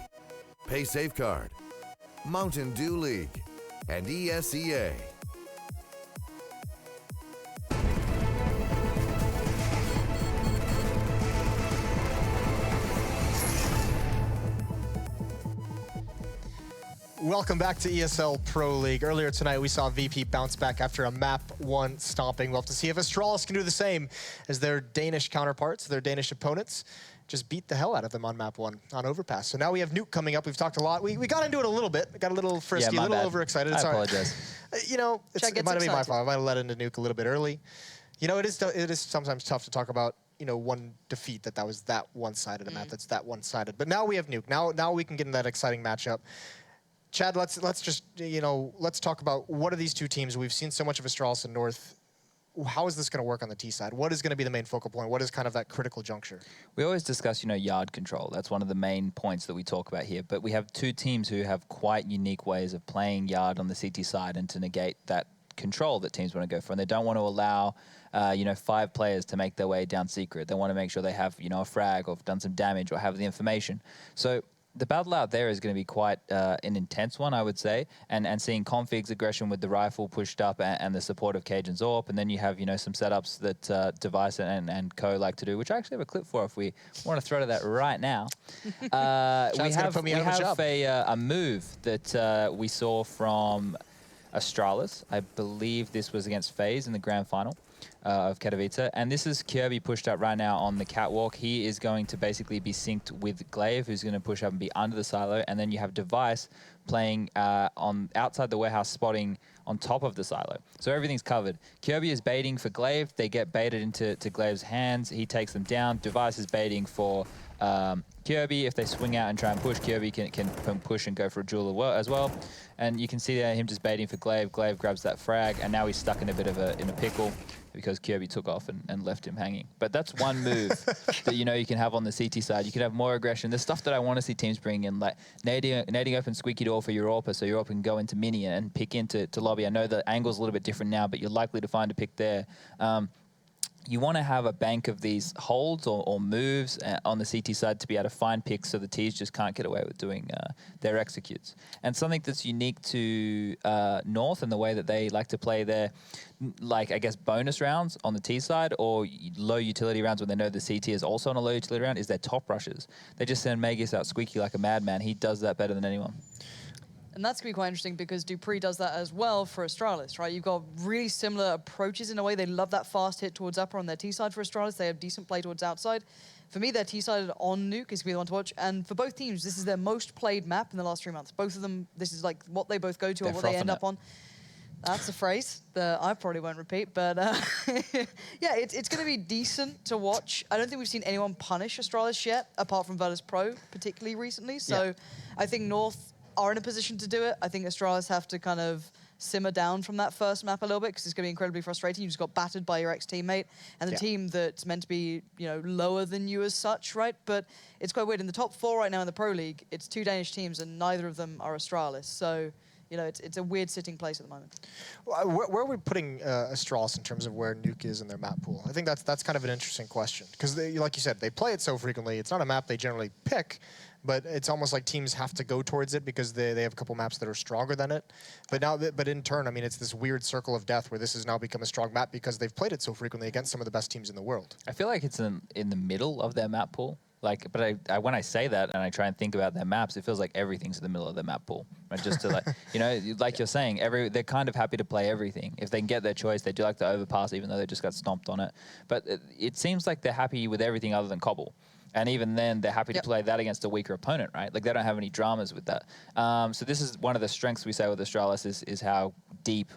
Pay Safeguard, Mountain Dew League, and ESEA. Welcome back to ESL Pro League. Earlier tonight, we saw VP bounce back after a Map 1 stomping. We'll have to see if Astralis can do the same as their Danish counterparts, their Danish opponents. Just beat the hell out of them on Map 1 on Overpass. So now we have Nuke coming up. We've talked a lot. We got into it a little bit. We got a little frisky, a little overexcited. I apologize. You know, it might have been my fault. I might have let into Nuke a little bit early. You know, it is sometimes tough to talk about, you know, one defeat that was that one-sided, a map that's that one-sided. But now we have Nuke. Now we can get in that exciting matchup. Chad, let's just, let's talk about what are these two teams. We've seen so much of Astralis and North. How is this going to work on the T side? What is going to be the main focal point? What is kind of that critical juncture? We always discuss, yard control. That's one of the main points that we talk about here. But we have two teams who have quite unique ways of playing yard on the CT side and to negate that control that teams want to go for. And they don't want to allow, 5 players to make their way down secret. They want to make sure they have, a frag or done some damage or have the information. So the battle out there is going to be quite an intense one, I would say, and seeing Config's aggression with the rifle pushed up and the support of Cage and Zorp, and then you have, some setups that Device and Co like to do, which I actually have a clip for if we want to throw to that right now. we have a move that we saw from Astralis. I believe this was against FaZe in the grand final of Katowice. And this is Kirby pushed up right now on the catwalk. He is going to basically be synced with Glaive, who's going to push up and be under the silo. And then you have Device playing on outside the warehouse, spotting on top of the silo. So everything's covered. Kirby is baiting for Glaive. They get baited into Glaive's hands. He takes them down. Device is baiting for Kirby. If they swing out and try and push, Kirby can push and go for a duel as well. And you can see there him just baiting for Glaive. Glaive grabs that frag, and now he's stuck in a bit of a pickle because Kirby took off and left him hanging. But that's one move that you can have on the CT side. You can have more aggression. The stuff that I want to see teams bring in, like nading open squeaky door for Europa, so Europa can go into mini and pick into lobby. I know the angle's a little bit different now, but you're likely to find a pick there. You want to have a bank of these holds or moves on the CT side to be able to find picks so the Ts just can't get away with doing their executes. And something that's unique to North and the way that they like to play their, bonus rounds on the T side or low utility rounds when they know the CT is also on a low utility round is their top rushes. They just send Magus out squeaky like a madman. He does that better than anyone. And that's going to be quite interesting because Dupree does that as well for Astralis, right? You've got really similar approaches in a way. They love that fast hit towards upper on their T side for Astralis. They have decent play towards outside. For me, their T side on Nuke is going to be the one to watch. And for both teams, this is their most played map in the last 3 months. Both of them, this is like what they both go to or what they end up on. That's a phrase that I probably won't repeat, but yeah, it's going to be decent to watch. I don't think we've seen anyone punish Astralis yet, apart from Virtus Pro, particularly recently. So yeah. I think North are in a position to do it. I think Astralis have to kind of simmer down from that first map a little bit because it's going to be incredibly frustrating. You just got battered by your ex-teammate and the team that's meant to be, lower than you as such, right? But it's quite weird. In the top 4 right now in the Pro League, it's 2 Danish teams and neither of them are Astralis. So, it's a weird sitting place at the moment. Well, where are we putting Astralis in terms of where Nuke is in their map pool? I think that's kind of an interesting question because, like you said, they play it so frequently. It's not a map they generally pick. But it's almost like teams have to go towards it because they have a couple maps that are stronger than it. But in turn, I mean, it's this weird circle of death where this has now become a strong map because they've played it so frequently against some of the best teams in the world. I feel like it's in the middle of their map pool. But when I say that and I try and think about their maps, it feels like everything's in the middle of their map pool. Right? Just to like you're saying, they're kind of happy to play everything. If they can get their choice, they do like to overpass, even though they just got stomped on it. But it seems like they're happy with everything other than Cobble. And even then, they're happy to play that against a weaker opponent, right? Like, they don't have any dramas with that. So this is one of the strengths we say with Astralis is how deep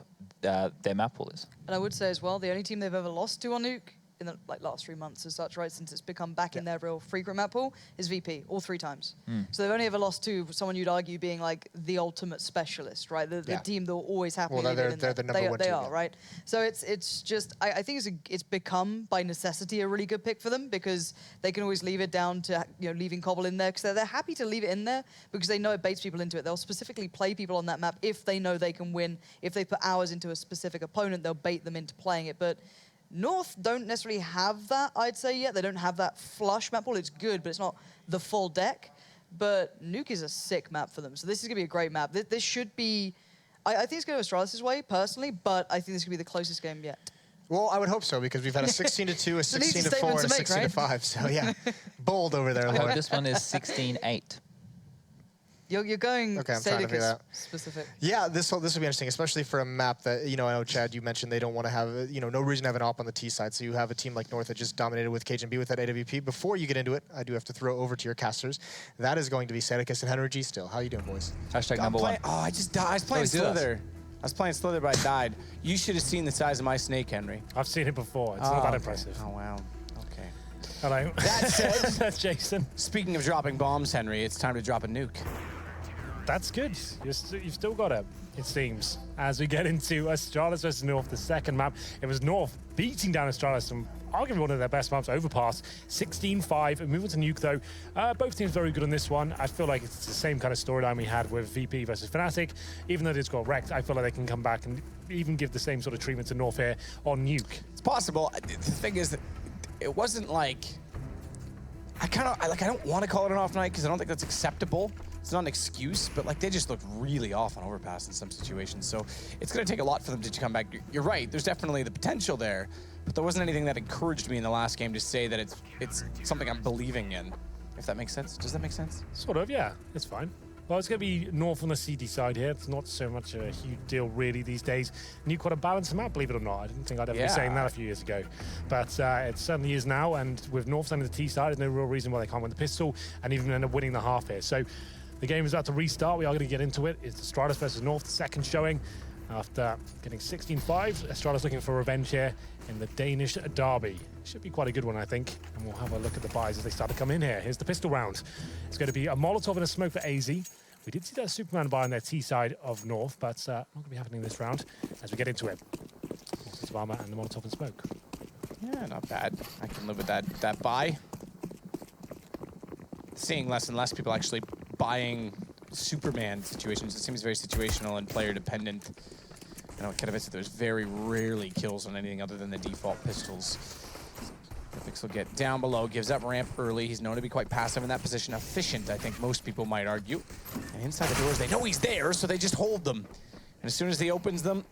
their map pool is. And I would say as well, the only team they've ever lost to on Nuke in the last 3 months as such, right, since it's become back in their real frequent map pool, is VP, all 3 times. So they've only ever lost to someone you'd argue being like the ultimate specialist, right? The team they'll always happily leave it in there. They're the number 1 team. They are, right? So it's just, I think it's become by necessity a really good pick for them because they can always leave it down to leaving Cobble in there because they're happy to leave it in there because they know it baits people into it. They'll specifically play people on that map if they know they can win. If they put hours into a specific opponent, they'll bait them into playing it. But North don't necessarily have that, I'd say, yet. They don't have that flush map pool. It's good, but it's not the full deck. But Nuke is a sick map for them. So this is going to be a great map. This should be... I think it's going to go Astralis' way, personally, but I think this could be the closest game yet. Well, I would hope so, because we've had a 16-2, a 16-4, and a 16-5. So, yeah, bold over there, I Lord. hope this one is 16-8. You're going Sadicus specific. Yeah, this will be interesting, especially for a map that, I know, Chad, you mentioned they don't want to have, no reason to have an op on the T side. So you have a team like North that just dominated with Cage and B with that AWP. Before you get into it, I do have to throw over to your casters. That is going to be Sadicus and Henry G still. How you doing, boys? Hashtag number 1. Oh, I just died. I was playing Slither. I was playing Slither, but I died. You should have seen the size of my snake, Henry. I've seen it before. It's not that impressive. Oh, wow. Okay. Hello. That said, that's Jason. Speaking of dropping bombs, Henry, it's time to drop a nuke. That's good. You've still got it seems. As we get into Astralis versus North, the second map, it was North beating down Astralis from arguably one of their best maps, Overpass, 16-5. Moving to Nuke, though. Both teams very good on this one. I feel like it's the same kind of storyline we had with VP versus Fnatic. Even though they just got wrecked, I feel like they can come back and even give the same sort of treatment to North here on Nuke. It's possible. The thing is that it wasn't like... I don't want to call it an off night because I don't think that's acceptable. It's not an excuse, but like they just looked really off on Overpass in some situations. So it's going to take a lot for them to come back. You're right. There's definitely the potential there, but there wasn't anything that encouraged me in the last game to say that it's something I'm believing in. If that makes sense. Does that make sense? Sort of, yeah. It's fine. Well, it's going to be North on the CD side here. It's not so much a huge deal really these days. Nuke quite a balanced map, believe it or not. I didn't think I'd ever be saying that a few years ago. But it certainly is now, and with North standing the T side, there's no real reason why they can't win the pistol and even end up winning the half here. So the game is about to restart. We are going to get into it. It's Astralis versus North, the second showing. After getting 16-5, Astralis looking for revenge here in the Danish derby. Should be quite a good one, I think. And we'll have a look at the buys as they start to come in here. Here's the pistol round. It's going to be a Molotov and a smoke for AZ. We did see that Superman buy on their T side of North, but not going to be happening this round as we get into it. Offensive armor and the Molotov and smoke. Yeah, not bad. I can live with that buy. Seeing less and less people actually buying Superman situations. It seems very situational and player dependent. I know kind of is that there's very rarely kills on anything other than the default pistols. Vix will get down below, gives up ramp early. He's known to be quite passive in that position. Efficient, I think most people might argue. And inside the doors, they know he's there, so they just hold them. And as soon as he opens them,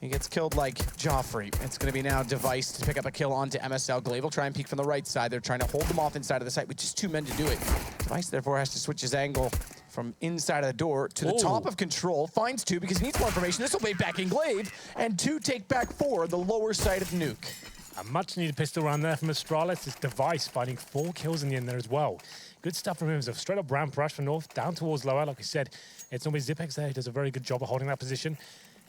he gets killed like Joffrey. It's going to be now Device to pick up a kill onto MSL. Glaive will try and peek from the right side. They're trying to hold them off inside of the site with just 2 men to do it. Device, therefore, has to switch his angle from inside of the door to the top of control. Finds 2 because he needs more information. This will bait back in Glaive. And 2 take back 4, the lower side of Nuke. A much-needed pistol round there from Astralis. It's Device finding 4 kills in the end there as well. Good stuff from him. It's a straight-up ramp rush from North, down towards lower. Like we said, it's normally Zipex there. He does a very good job of holding that position.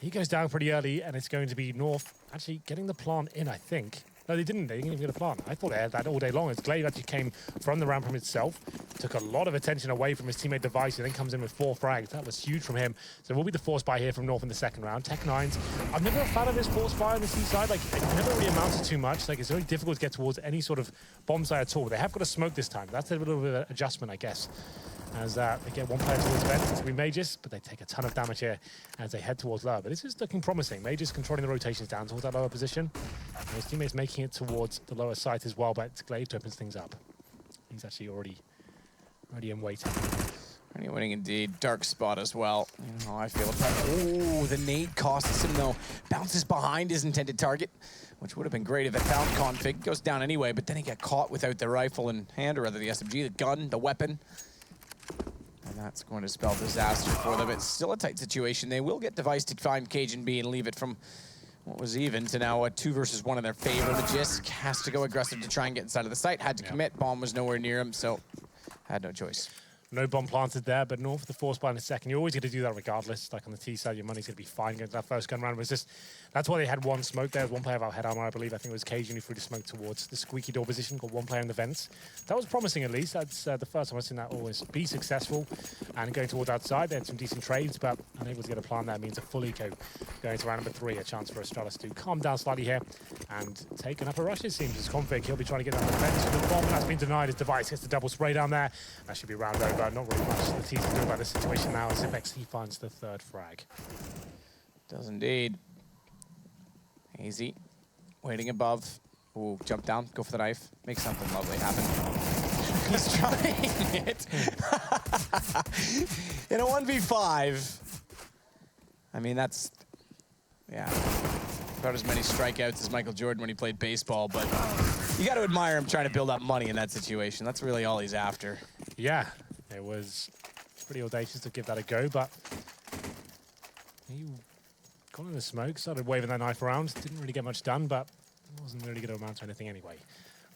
He goes down pretty early, and it's going to be North actually getting the plant in, I think. No, they didn't. They didn't even get a plant. I thought they had that all day long. As Glaive actually came from the ramp from itself, took a lot of attention away from his teammate Device, and then comes in with 4 frags. That was huge from him. So it will be the force buy here from North in the second round. Tech9s. I'm never a fan of this force buy on the C side. Like, it never really amounts to too much. Like, it's very difficult to get towards any sort of bomb side at all. They have got a smoke this time. That's a little bit of an adjustment, I guess. As they get one player towards Vent, it's going to be Mages, but they take a ton of damage here as they head towards lower. But this is looking promising. Mages controlling the rotations down towards that lower position. And his teammates making it towards the lower site as well, but Glaive opens things up. He's actually already in waiting. Already waiting indeed. Dark spot as well. You know how I feel about it. Oh, the nade costs him though. Bounces behind his intended target, which would have been great if it found config. Goes down anyway, but then he got caught without the rifle in hand, or rather the SMG, the gun, the weapon. And that's going to spell disaster for them. It's still a tight situation. They will get Device to find Cage and B and leave it from what was even to now a 2 versus 1 in their favor. Magisk has to go aggressive to try and get inside of the site. Had to commit. Bomb was nowhere near him, so had no choice. No bomb planted there, but North the force buy in a second. You're always going to do that regardless. Like on the T side, your money's going to be fine going to that first gun round. It was just, that's why they had 1 smoke there. One player without head armor, I believe. I think it was Cage who threw the smoke towards the squeaky door position. Got 1 player in the vents. That was promising at least. That's the first time I've seen that always be successful. And going towards outside, they had some decent trades, but unable to get a plant there means a full eco going to round number 3. A chance for Astralis to calm down slightly here and take an upper rush, it seems. As Config, he'll be trying to get down the fence. The bomb that's been denied. His Device gets the double spray down there. That should be round over. Not really much the team can do about this situation now. As Zipex, he finds the 3rd frag. Does indeed. Easy. Waiting above. Ooh, jump down, go for the knife. Make something lovely happen. He's trying it. In a 1v5. I mean, that's, yeah, about as many strikeouts as Michael Jordan when he played baseball, but you got to admire him trying to build up money in that situation. That's really all he's after. Yeah, it was pretty audacious to give that a go, but he got in the smoke, started waving that knife around. Didn't really get much done, but it wasn't really going to amount to anything anyway.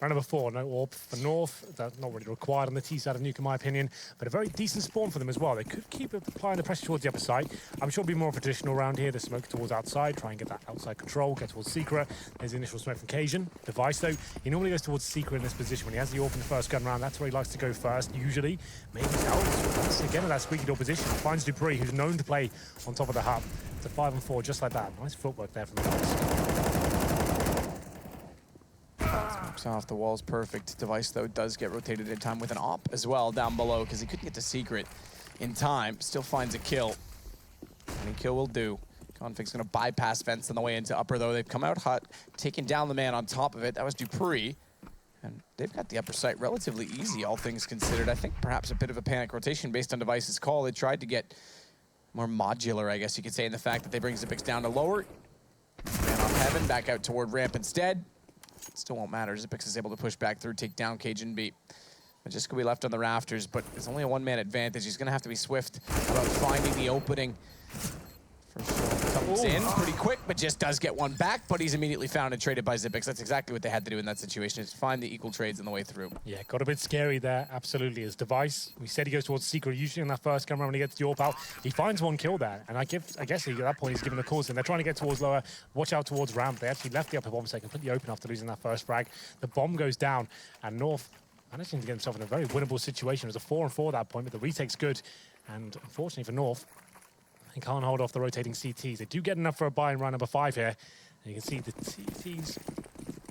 Round number 4, no AWP for North. That's not really required on the T side of Nuke, in my opinion, but a very decent spawn for them as well. They could keep applying the pressure towards the upper side. I'm sure it'll be more traditional around here. The smoke towards outside, try and get that outside control, get towards Secret. There's the initial smoke from Cajun. Device, though, he normally goes towards Secret in this position. When he has the AWP in the first gun round, that's where he likes to go first, usually. Maybe once again in that squeaky door position. Finds Dupree, who's known to play on top of the hub. It's a 5-on-4, just like that. Nice footwork there from the guys. Smokes off, the wall's perfect. Device, though, does get rotated in time with an op as well down below because he couldn't get to Secret in time. Still finds a kill. Any kill will do. Config's going to bypass Vents on the way into upper, though. They've come out hot, taken down the man on top of it. That was Dupree. And they've got the upper site relatively easy, all things considered. I think perhaps a bit of a panic rotation based on Device's call. They tried to get more modular, I guess you could say, in the fact that they bring Xyp9x down to lower. Man off Heaven, back out toward ramp instead. Still won't matter. Xyp9x is able to push back through, take down Cajun beat. Just gonna be left on the rafters, but it's only a one-man advantage. He's gonna have to be swift about finding the opening. First shot comes in pretty quick, but just does get one back, but he's immediately found and traded by Xyp9x. That's exactly what they had to do in that situation, is find the equal trades on the way through. Yeah, got a bit scary there, absolutely. His Device, we said he goes towards Secret. Usually in that first gun round when he gets the AWP out, he finds one kill there. And I guess at that point he's given the cause, and they're trying to get towards lower. Watch out towards ramp. They actually left the upper bomb site completely open after losing that first frag. The bomb goes down, and North managing to get himself in a very winnable situation. It was a 4-on-4 at that point, but the retake's good. And unfortunately for North, they can't hold off the rotating CTs. They do get enough for a buy in round number 5 here. And you can see the CTs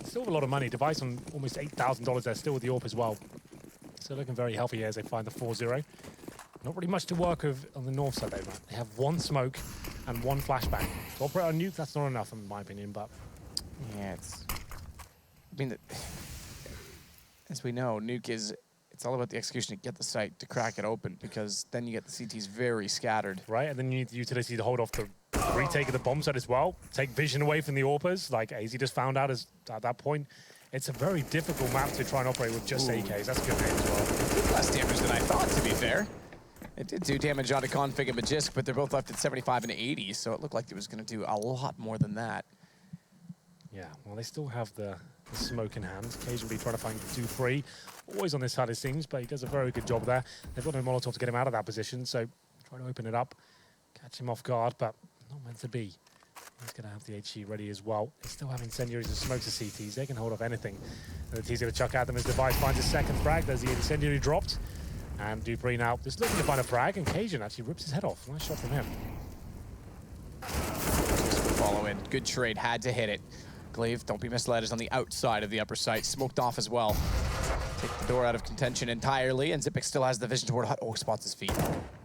still have a lot of money. Device on almost $8,000 there, still with the AWP as well. Still looking very healthy here as they find the 4-0. Not really much to work with on the North side, though, man. They have one smoke and one flashbang. To operate on Nuke, that's not enough, in my opinion, but... Yeah, it's... I mean, as we know, Nuke is... It's all about the execution to get the site, to crack it open, because then you get the CTs very scattered. Right, and then you need the utility to hold off the retake of the bomb site as well. Take vision away from the AWPers, like AZ just found out at that point. It's a very difficult map to try and operate with just AKs. That's a good name as well. It did less damage than I thought, to be fair. It did do damage onto Config and Magisk, but they're both left at 75 and 80, so it looked like it was going to do a lot more than that. Yeah, well, they still have the smoke in hand. Occasionally trying to find Dupree. Always on this side, it seems, but he does a very good job there. They've got no Molotov to get him out of that position, so trying to open it up, catch him off guard, but not meant to be. He's going to have the HE ready as well. They still have incendiaries and smokes to CTs. They can hold off anything. And the T's going to chuck at them as Device finds his second frag. There's the incendiary dropped. And Dupree now just looking to find a frag, and Cajun actually rips his head off. Nice shot from him. Follow in. Good trade. Had to hit it. Glaive, don't be misled, is on the outside of the upper site. Smoked off as well. Take the door out of contention entirely, and Xyp9x still has the vision toward hut. Oh, spots his feet.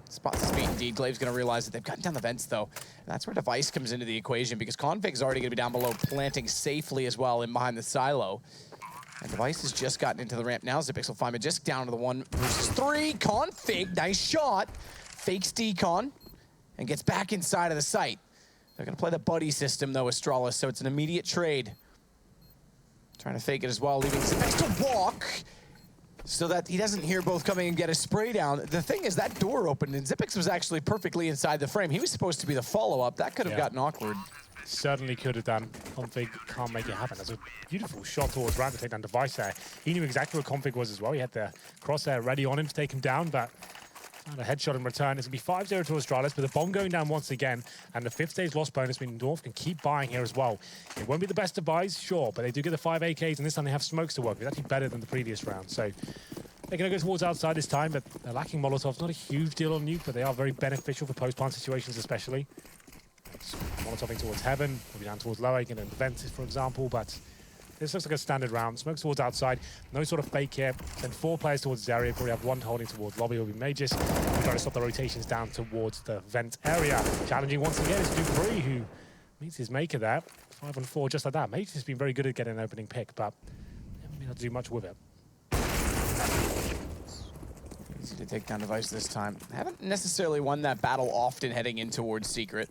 Spots his feet indeed. Glaive's going to realize that they've gotten down the vents, though. And that's where Device comes into the equation, because Config's already going to be down below, planting safely as well in behind the silo. And Device has just gotten into the ramp now. Xyp9x will find Magisk down to the 1 versus 3. Config, nice shot. Fakes decon and gets back inside of the site. They're going to play the buddy system, though, Astralis, so it's an immediate trade. Trying to fake it as well, leaving Xyp9x to walk so that he doesn't hear both coming and get a spray down. The thing is, that door opened, and Xyp9x was actually perfectly inside the frame. He was supposed to be the follow-up. That could have gotten awkward. Certainly could have done. Config can't make it happen. That's a beautiful shot towards Rand to take down Device there. He knew exactly where Config was as well. He had the crosshair ready on him to take him down, but found a headshot in return. It's going to be 5-0 to Astralis, but the bomb going down once again, and the 5th stage loss bonus means North can keep buying here as well. It won't be the best of buys, sure, but they do get the 5 AKs, and this time they have smokes to work with. It's actually better than the previous round, so they're going to go towards outside this time, but they're lacking Molotovs. Not a huge deal on Nuke, but they are very beneficial for post-plant situations especially. Molotoving towards Heaven, maybe down towards lower, you can invent it, for example, but this looks like a standard round. Smokes towards outside, no sort of fake here. Send 4 players towards this area. Probably have 1 holding towards lobby. Will be Magus. Trying to stop the rotations down towards the vent area. Challenging once again is Dupree, who meets his maker there. 5-on-4 just like that. Magus has been very good at getting an opening pick, but haven't been able to do much with it. Easy to take down Device this time. Haven't necessarily won that battle often heading in towards Secret.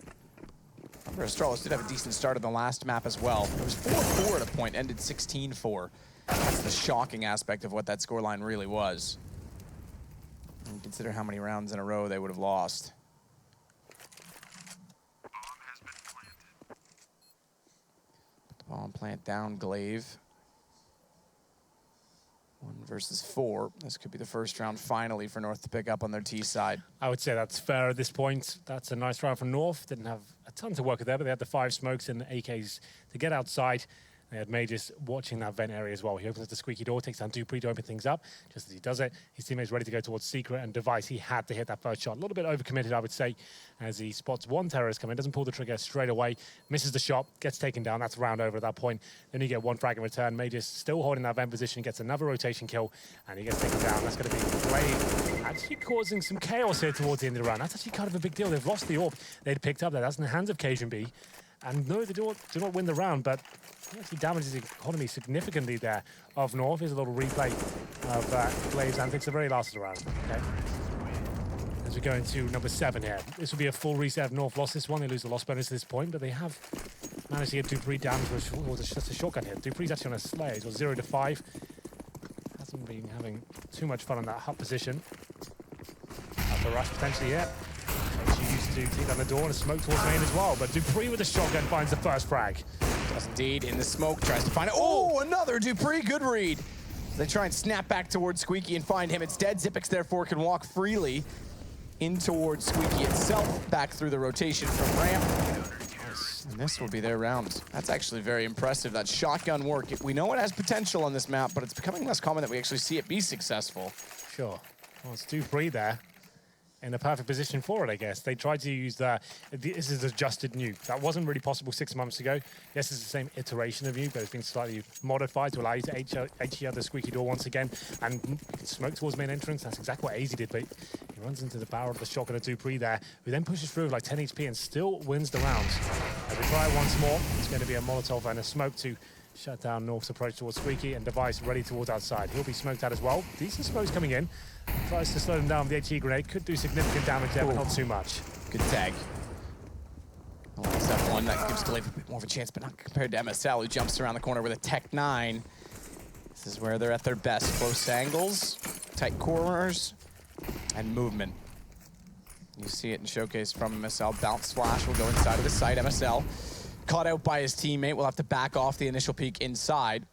Astralis did have a decent start in the last map as well. It was 4-4 at a point, ended 16-4. That's the shocking aspect of what that scoreline really was. And consider how many rounds in a row they would have lost. Put the bomb plant down, Glaive. versus 4. This could be the first round finally for North to pick up on their T side. I would say that's fair at this point. That's a nice round from North. Didn't have a ton to work with there, but they had the 5 smokes and the AKs to get outside. They had Mages watching that vent area as well. He opens up the squeaky door, takes down dupreeh to open things up. Just as he does it, his teammate's ready to go towards Secret and Device. He had to hit that first shot. A little bit overcommitted, I would say, as he spots one terrorist come in, doesn't pull the trigger straight away, misses the shot, gets taken down. That's round over at that point. Then you get 1 frag in return. Mages still holding that vent position, gets another rotation kill, and he gets taken down. That's going to be Blade actually causing some chaos here towards the end of the round. That's actually kind of a big deal. They've lost the AWP they'd picked up there. That's in the hands of KGB. And no, they do not win the round, but he actually damages the economy significantly there of North. Here's a little replay of Blade's antics, the very last of the round. Okay. As we go into number 7 here. This will be a full reset. North lost this one. They lose the loss bonus at this point, but they have managed to get dupreeh down with just a shotgun here. dupreeh's actually on a Slayer. He's got 0 to 5. Hasn't been having too much fun on that hut position. Up the rush potentially yet. She used to take down the door and a smoke towards main as well, but dupreeh with a shotgun finds the first frag. Does indeed, in the smoke, tries to find it. Oh, another dupreeh, good read. They try and snap back towards Squeaky and find him. It's dead. Xyp9x therefore can walk freely in towards Squeaky itself, back through the rotation from ramp. And this will be their round. That's actually very impressive, that shotgun work. We know it has potential on this map, but it's becoming less common that we actually see it be successful. Sure. Well, it's dupreeh there. In a perfect position for it, I guess. They tried to use that. This is adjusted nuke. That wasn't really possible 6 months ago. Yes, it's the same iteration of nuke, but it's been slightly modified to allow you to HE the squeaky door once again and smoke towards main entrance. That's exactly what AZ did, but he runs into the barrel of the shotgun of dupreeh there, who then pushes through with like 10 HP and still wins the round. As we try it once more, it's going to be a Molotov and a smoke to shut down North's approach towards Squeaky, and Device ready towards outside. He'll be smoked out as well. Decent smokes coming in. Tries to slow them down with the HE grenade. Could do significant damage there, but not too much. Good tag. Step 1, that gives Glaive a bit more of a chance, but not compared to MSL, who jumps around the corner with a Tech 9. This is where they're at their best. Close angles, tight corners, and movement. You see it in showcase from MSL. Bounce flash will go inside of the site. MSL caught out by his teammate. Will have to back off the initial peek inside.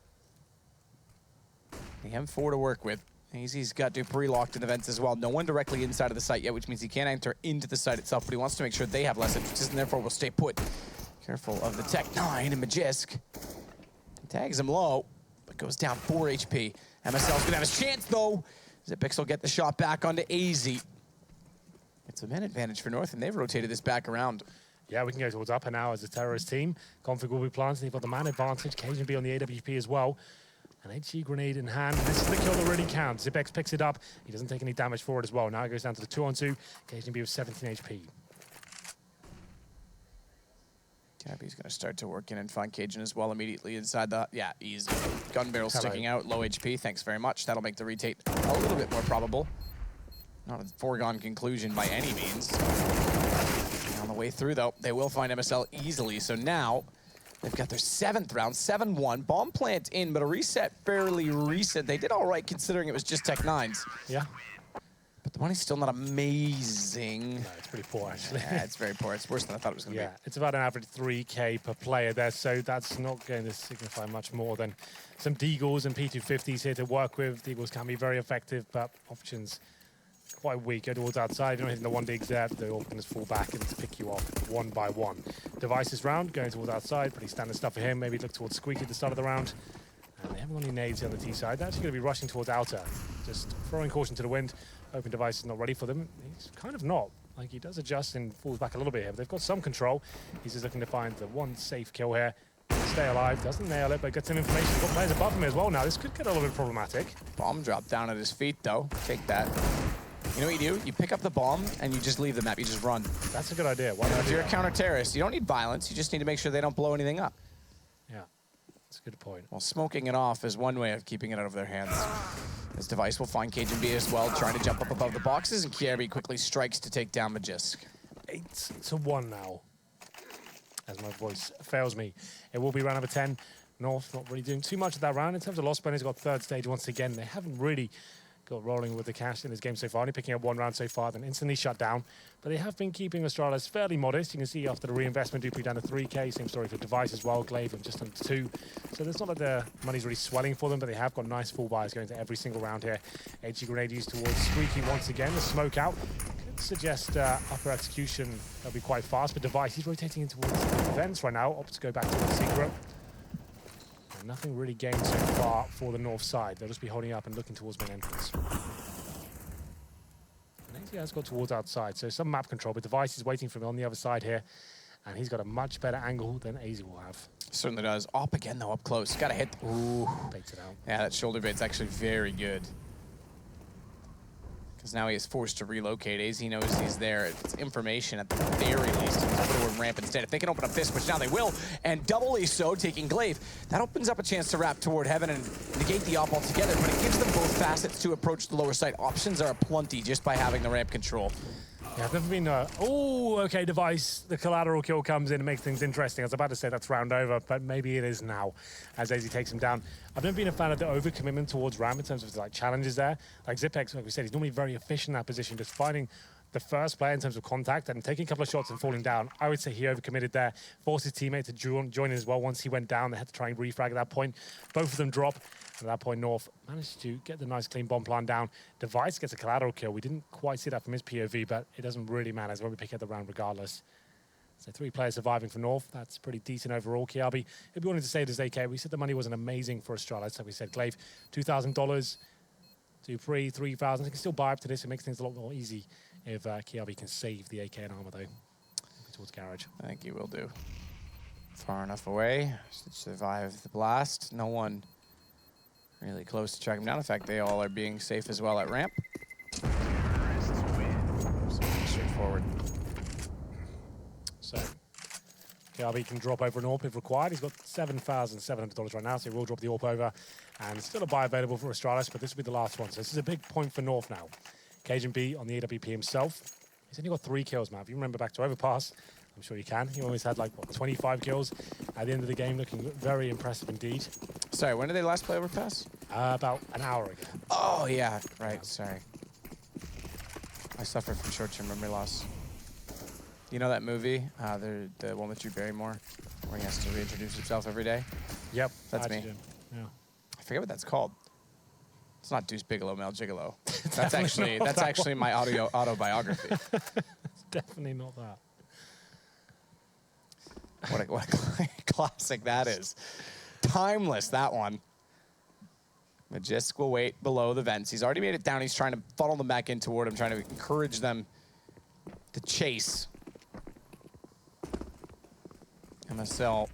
The M4 to work with. AZ's got dupreeh locked in the vents as well. No one directly inside of the site yet, which means he can't enter into the site itself, but he wants to make sure they have less interest, and therefore will stay put. Careful of the Tech 9 and Magisk. Tags him low, but goes down 4 HP. MSL's gonna have his chance though. Xyp9x will get the shot back onto AZ. It's a man advantage for North, and they've rotated this back around. Yeah, we can go towards upper now as a terrorist team. Config will be planted. They've got the man advantage. KGB on the AWP as well. An HE grenade in hand. This is the kill that really counts. Xyp9x picks it up. He doesn't take any damage for it as well. Now it goes down to the 2-on-2. KGB with 17 HP. Gabby's going to start to work in and find Cajun as well immediately inside the... Yeah, easy. Gun barrel sticking out. Low HP. Thanks very much. That'll make the retake a little bit more probable. Not a foregone conclusion by any means. On the way through, though, they will find MSL easily. So now... they've got their 7th round, 7-1. Bomb plant in, but a reset fairly recent. They did all right considering it was just Tech 9s. Yeah. But the money's still not amazing. No, it's pretty poor, actually. Yeah, it's very poor. It's worse than I thought it was going to be. Yeah, it's about an average 3K per player there, so that's not going to signify much more than some Deagles and P250s here to work with. Deagles can be very effective, but options quite weak. Go towards outside. If you're not hitting the 1 digs there, they're all going to fall back and pick you off 1 by 1. Devices round, going towards outside. Pretty standard stuff for him. Maybe look towards Squeaky at the start of the round. And they haven't got any nades here on the T side. They're actually going to be rushing towards outer. Just throwing caution to the wind. Open Device is not ready for them. He's kind of not. Like, he does adjust and falls back a little bit here, but they've got some control. He's just looking to find the 1 safe kill here. Stay alive, doesn't nail it, but gets some information. Got players above him as well now. This could get a little bit problematic. Bomb drop down at his feet, though. Take that. You know what you do? You pick up the bomb and you just leave the map. You just run. That's a good idea. Why if you're a counter-terrorist, you don't need violence. You just need to make sure they don't blow anything up. Yeah, that's a good point. Well, smoking it off is one way of keeping it out of their hands. This Device will find Cajun B as well, trying to jump up above the boxes, and Kierby quickly strikes to take down Magisk. 8-1 now, as my voice fails me. It will be round number 10. North not really doing too much of that round. In terms of loss bonus, got 3rd stage once again. They haven't really got rolling with the cash in his game so far, only picking up 1 round so far, then instantly shut down. But they have been keeping Astralis fairly modest. You can see after the reinvestment, Dupree down to 3K. Same story for Device as well. Glaive just under 2. So there's not like the money's really swelling for them, but they have got nice full buys going to every single round here. HG grenade used towards Squeaky once again. The smoke out could suggest upper execution. That'll be quite fast, but Device, he's rotating in towards the vents right now. Opts to go back to the secret. And nothing really gained so far for the north side. They'll just be holding up and looking towards main entrance. And has got towards outside, so some map control, but Device is waiting for him on the other side here, and he's got a much better angle than AZ will have. Certainly does. Op again, though, up close. Got to hit. Ooh. Baits it out. Yeah, that shoulder bait's actually very good. Because now he is forced to relocate. AZ knows he's there. It's information at the very least. He's over to ramp instead. If they can open up this, which now they will, and doubly so, taking Glaive, that opens up a chance to wrap toward Heaven and negate the op altogether, but it gives them both facets to approach the lower side. Options are aplenty just by having the ramp control. Yeah, I've never been... oh, okay, Device. The collateral kill comes in and makes things interesting. I was about to say that's round over, but maybe it is now, as AZ takes him down. I've never been a fan of the overcommitment towards Ram in terms of like challenges there. Like Zipex, like we said, he's normally very efficient in that position, just finding the first player in terms of contact and taking a couple of shots and falling down. I would say he overcommitted there, forced his teammate to join in as well. Once he went down, they had to try and refrag at that point. Both of them drop. At that point, North managed to get the nice clean bomb plan down. Device gets a collateral kill. We didn't quite see that from his POV, but it doesn't really matter as when we pick up the round regardless. So 3 players surviving for North. That's pretty decent overall. Kiabi, if we wanted to say it as AK, we said the money wasn't amazing for Astralis. So we said Glaive, $2,000, Dupree, $3,000. They can still buy up to this. It makes things a lot more easy if Kiabi can save the AK and armor, though. Looking towards Garage. I think he will do. Far enough away to survive the blast. No one really close to track him down. In fact, they all are being safe as well at ramp. So straightforward. So Kiabi can drop over an AWP if required. He's got $7,700 right now, so he will drop the AWP over. And still a buy available for Astralis, but this will be the last one. So this is a big point for North now. Cajun B on the AWP himself. He's only got 3 kills, man. If you remember back to Overpass, I'm sure you can. He always had like, what, 25 kills at the end of the game, looking very impressive indeed. Sorry, when did they last play Overpass? About an hour ago. Oh, yeah, right, sorry. I suffered from short-term memory loss. You know that movie, the one with Drew Barrymore, where he has to reintroduce himself every day? Yep. That's me. Yeah. I forget what that's called. It's not Deuce Bigelow, Mel Gigolo. That's actually my autobiography. It's definitely not that. What a classic that is. Timeless, that one. Magisk will wait below the vents. He's already made it down. He's trying to funnel them back in toward him, trying to encourage them to chase. MSL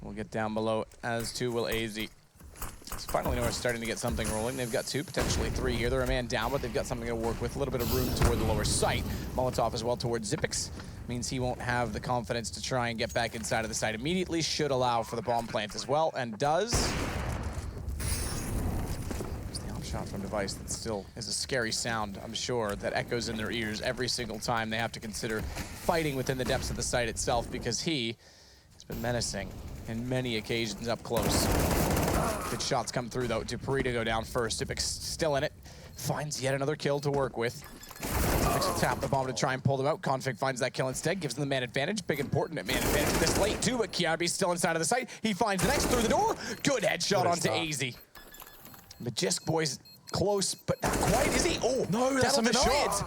will get down below, as too will AZ. So finally, we're starting to get something rolling. They've got 2, potentially 3 here. They're a man down, but they've got something to work with. A little bit of room toward the lower site. Molotov as well towards Zipix. Means he won't have the confidence to try and get back inside of the site immediately. Should allow for the bomb plant as well, and does. There's the shot from Device that still is a scary sound, I'm sure, that echoes in their ears every single time they have to consider fighting within the depths of the site itself, because he has been menacing in many occasions up close. Good shots come through, though. Dupree to go down first. Dipix still in it. Finds yet another kill to work with. Dipix will tap the bomb to try and pull them out. Config finds that kill instead, gives them the man advantage. Big important at man advantage this late, too, but Kiabi's still inside of the site. He finds the next through the door. Good headshot onto AZ. Magisk boys close, but not quite, is he? Oh, no, that's a missed shot.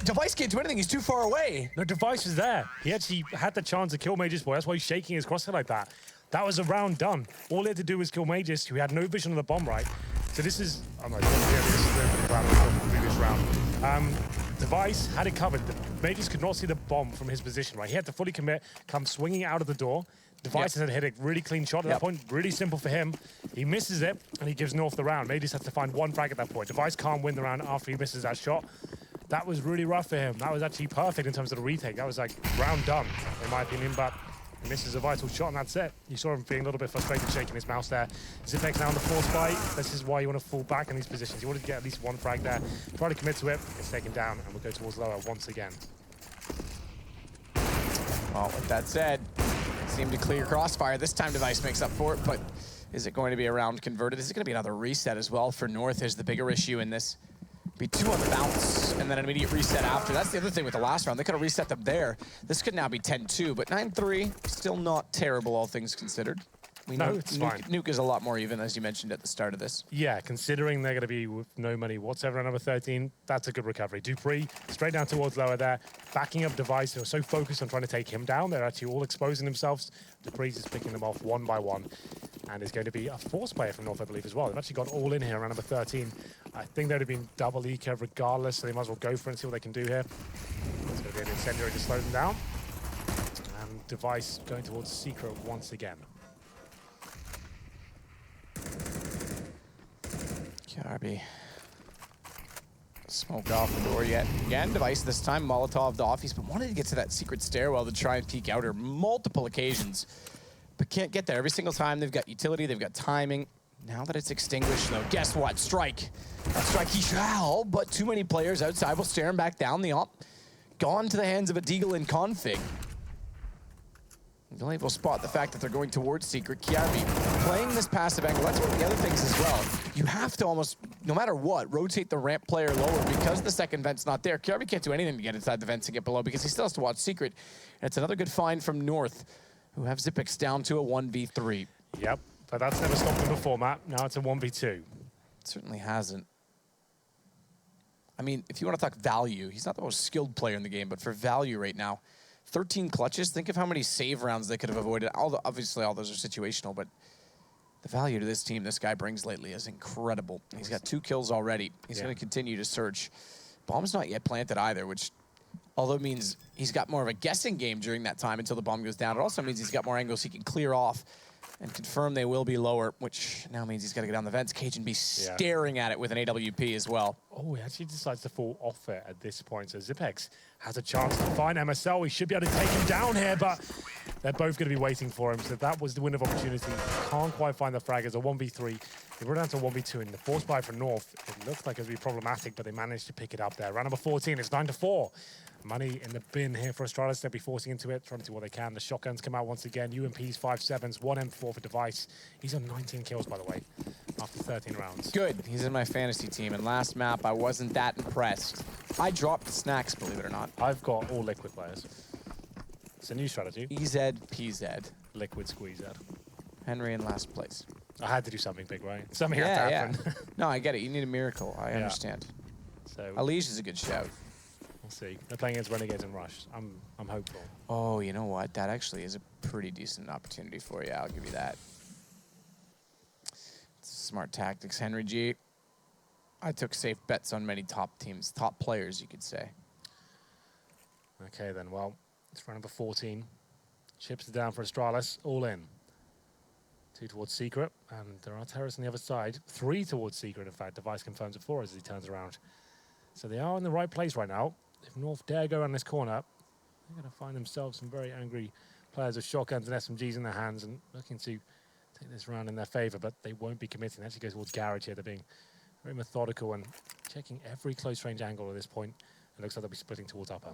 Device can't do anything. He's too far away. No, Device was there. He actually had the chance to kill Magus boy. That's why he's shaking his crosshair like that. That was a round done. All he had to do was kill Magus, who had no vision on the bomb, right? So this is... I'm like, this is the previous round. Device had it covered. Magus could not see the bomb from his position, right? He had to fully commit, come swinging out of the door. Device had hit a really clean shot at that point. Really simple for him. He misses it, and he gives North the round. Magus has to find 1 frag at that point. Device can't win the round after he misses that shot. That was really rough for him. That was actually perfect in terms of the retake. That was like round done, in my opinion, but he misses a vital shot, and that's it. You saw him being a little bit frustrated, shaking his mouse there. Zipex now on the force fight. This is why you want to fall back in these positions. You want to get at least 1 frag there. Try to commit to it. It's taken down, and we'll go towards lower once again. Well, with that said, seemed to clear Crossfire. This time Device makes up for it, but Is it going to be a round converted? Is it going to be another reset as well for North is the bigger issue in this. Be 2 on the bounce, and then an immediate reset after. That's the other thing with the last round. They could have reset them there. This could now be 10-2, but 9-3, still not terrible, all things considered. No, it's fine. Nuke is a lot more even, as you mentioned at the start of this. Yeah, considering they're going to be with no money whatsoever on number 13, that's a good recovery. Dupree, straight down towards lower there, backing up Device. They were so focused on trying to take him down. They're actually all exposing themselves. Dupree's just picking them off one by one. And is going to be a force player from North, I believe, as well. They've actually got all in here around number 13. I think they would have been double eco regardless, so they might as well go for it and see what they can do here. It's going to be an incendiary to slow them down. And Device going towards Secret once again. Kiarbi. Smoke off the door yet. Again, Device this time, Molotov'd off. He's been wanting to get to that secret stairwell to try and peek out here multiple occasions, but can't get there. Every single time they've got utility, they've got timing. Now that it's extinguished, though, guess what? Strike. Strike he shall, but too many players outside will stare him back down. The op gone to the hands of a Deagle in config. You'll able to spot the fact that they're going towards Secret. Kiarbi playing this passive angle. That's one of the other things as well. You have to almost, no matter what, rotate the ramp player lower because the second vent's not there. Kiarbi can't do anything to get inside the vents and get below because he still has to watch Secret. And it's another good find from North, who have Xyp9x down to a 1v3. Yep, but that's never stopped them before, Matt. Now it's a 1v2. It certainly hasn't. I mean, if you want to talk value, he's not the most skilled player in the game, but for value right now, 13 clutches, think of how many save rounds they could have avoided. Obviously, all those are situational, but the value to this team this guy brings lately is incredible. He's got 2 kills already. He's going to continue to search. Bomb's not yet planted either, which, although it means he's got more of a guessing game during that time until the bomb goes down, it also means he's got more angles he can clear off and confirm they will be lower, which now means he's got to get down the vents. Cajun be staring at it with an AWP as well. Oh, he actually decides to fall off it at this point. So Xyp9x has a chance to find MSL. He should be able to take him down here, but they're both going to be waiting for him. So that was the win of opportunity. Can't quite find the frag as a 1v3. They run down to 1v2 in the force buy for North. It looks like it would be problematic, but they managed to pick it up there. Round number 14, it's 9-4. Money in the bin here for Astralis. They'll be forcing into it, trying to do what they can. The shotguns come out once again. UMPs, 5.7s, 1 M4 for Device. He's on 19 kills, by the way, after 13 rounds. Good. He's in my fantasy team, and last map, I wasn't that impressed. I dropped snacks, believe it or not. I've got all liquid players. It's a new strategy. EZ, PZ. Liquid squeeze out. Henry in last place. I had to do something big, right? Something had to happen. Yeah. No, I get it. You need a miracle. I understand. So Alige is a good shout. We'll see. They're playing against Renegades and Rush. I'm hopeful. Oh, you know what? That actually is a pretty decent opportunity for you. I'll give you that. Smart tactics, Henry G. I took safe bets on many top teams, top players, you could say. Okay, then. Well, it's round number 14. Chips it down for Astralis. All in. 2 towards Secret, and there are terrorists on the other side. 3 towards Secret, in fact. Device confirms it 4 as he turns around. So they are in the right place right now. If North dare go around this corner, they're going to find themselves some very angry players with shotguns and SMGs in their hands and looking to take this round in their favor, but they won't be committing. They actually go towards Garage here. They're being very methodical and checking every close range angle at this point. It looks like they'll be splitting towards upper.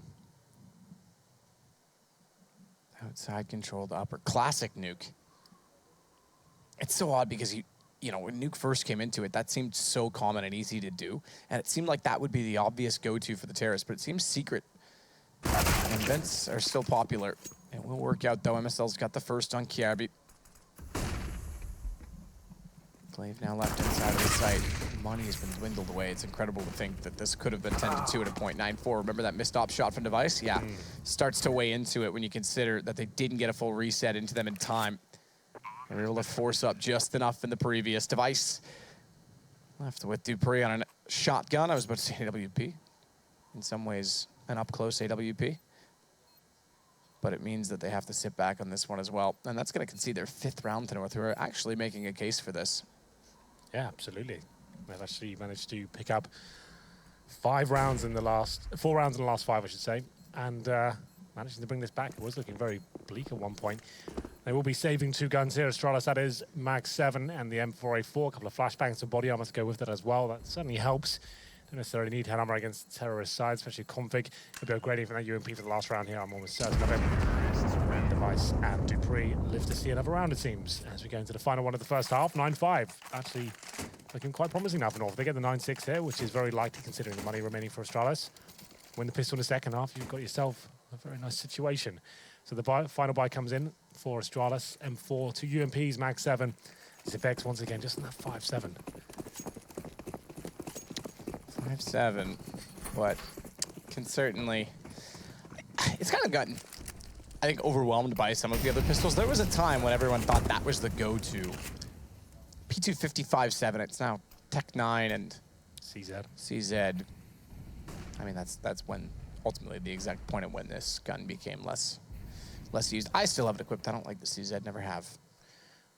Outside controlled upper. Classic Nuke. It's so odd because you know, when Nuke first came into it, that seemed so common and easy to do. And it seemed like that would be the obvious go-to for the terrorists, but it seems Secret. And vents are still popular. It will work out, though. MSL's got the first on Kiarbi. Glaive now left inside of the site. Money has been dwindled away. It's incredible to think that this could have been 10-2 at a .94. Remember that missed op shot from Device? Yeah. Starts to weigh into it when you consider that they didn't get a full reset into them in time. They were able to force up just enough in the previous. Device left with Dupree on a shotgun. I was about to say AWP. In some ways, an up-close AWP. But it means that they have to sit back on this one as well. And that's going to concede their 5th round to North, who are actually making a case for this. Yeah, absolutely. They've actually managed to pick up 4 rounds in the last 5, I should say. And managing to bring this back. It was looking very bleak at one point. They will be saving 2 guns here. Astralis, that is Mag 7 and the M4A4. A couple of flashbangs and body armor to go with it as well. That certainly helps. Don't necessarily need head armor against terrorist sides, especially config. He'll be upgrading from that UMP for the last round here. I'm almost certain of it. Device Device and Dupree live to see another round, it seems, as we go into the final one of the first half. 9-5. Actually looking quite promising now for North. They get the 9-6 here, which is very likely considering the money remaining for Astralis. Win the pistol in the second half, you've got yourself a very nice situation. So the final buy comes in for Astralis. M4, 2 UMPs, mag 7. Zipex once again, just in that 5-7. 5-7, but can certainly... It's kind of gotten, I think, overwhelmed by some of the other pistols. There was a time when everyone thought that was the go-to. P250 5-7, it's now Tech 9 and... CZ. I mean, that's when, ultimately, the exact point of when this gun became less used. I still have it equipped. I don't like the CZ, never have.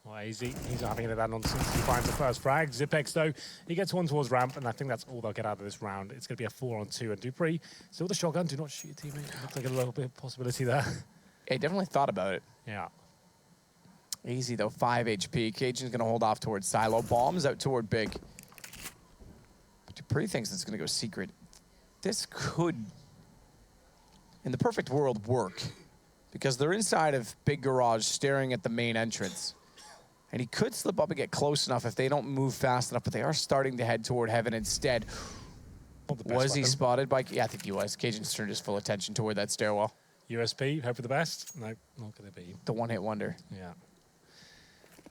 Well, easy. He's not having it that nonsense. He finds the first frag. Zipex, though, he gets one towards ramp, and I think that's all they'll get out of this round. It's going to be a 4-on-2, and Dupree, still the shotgun. Do not shoot your teammate. Looks like a little bit of possibility there. Yeah, definitely thought about it. Yeah. Easy, though. 5 HP. Cajun's going to hold off towards Silo. Bombs out toward Big. But Dupree thinks it's going to go secret. This could, in the perfect world, work. Because they're inside of Big Garage staring at the main entrance. And he could slip up and get close enough if they don't move fast enough, but they are starting to head toward Heaven instead. Was he spotted by... Yeah, I think he was. Cajun's turned his full attention toward that stairwell. USP, hope for the best? No, not going to be. The one-hit wonder. Yeah.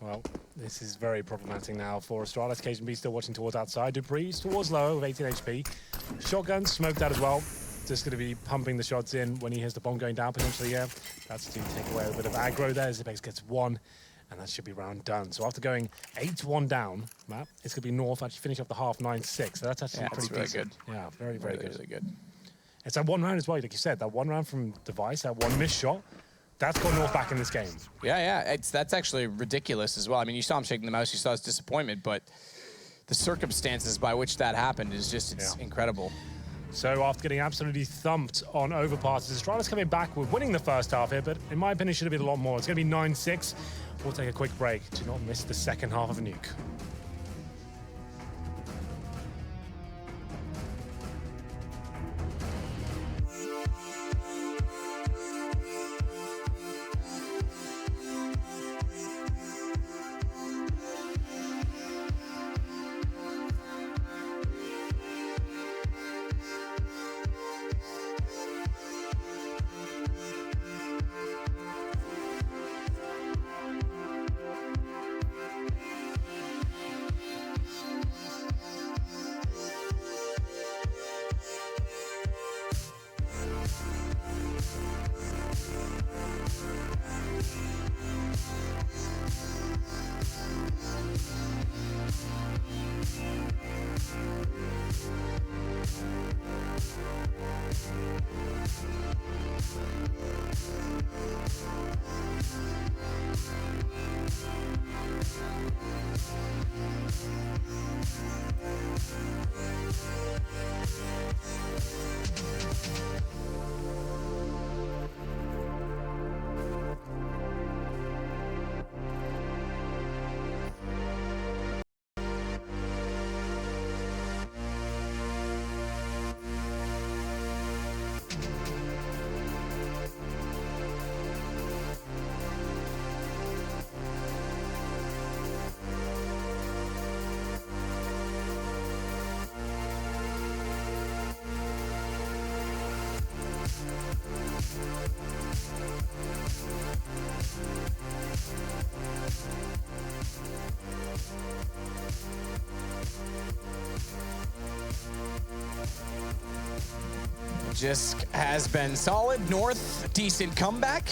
Well, this is very problematic now for Astralis. Cajun B still watching towards outside. Dupree's towards low with 18 HP. Shotgun smoked out as well. Just going to be pumping the shots in when he hears the bomb going down potentially, yeah. That's to take away a bit of aggro there. Zipex gets 1. And that should be round done. So after going 8-1 down, Matt, it's going to be North actually finish up the half 9-6. So that's actually pretty really decent. Good. Yeah, very, very good. Really good. It's that one round as well, like you said. That one round from Device, that one missed shot, that's got North back in this game. Yeah. That's actually ridiculous as well. I mean, you saw him shaking the mouse, you saw his disappointment, but the circumstances by which that happened is just, it's incredible. So after getting absolutely thumped on overpasses, Astralis coming back with winning the first half here, but in my opinion, it should have been a lot more. It's going to be 9-6. We'll take a quick break. Do not miss the second half of Nuke. Jisk has been solid. North, decent comeback.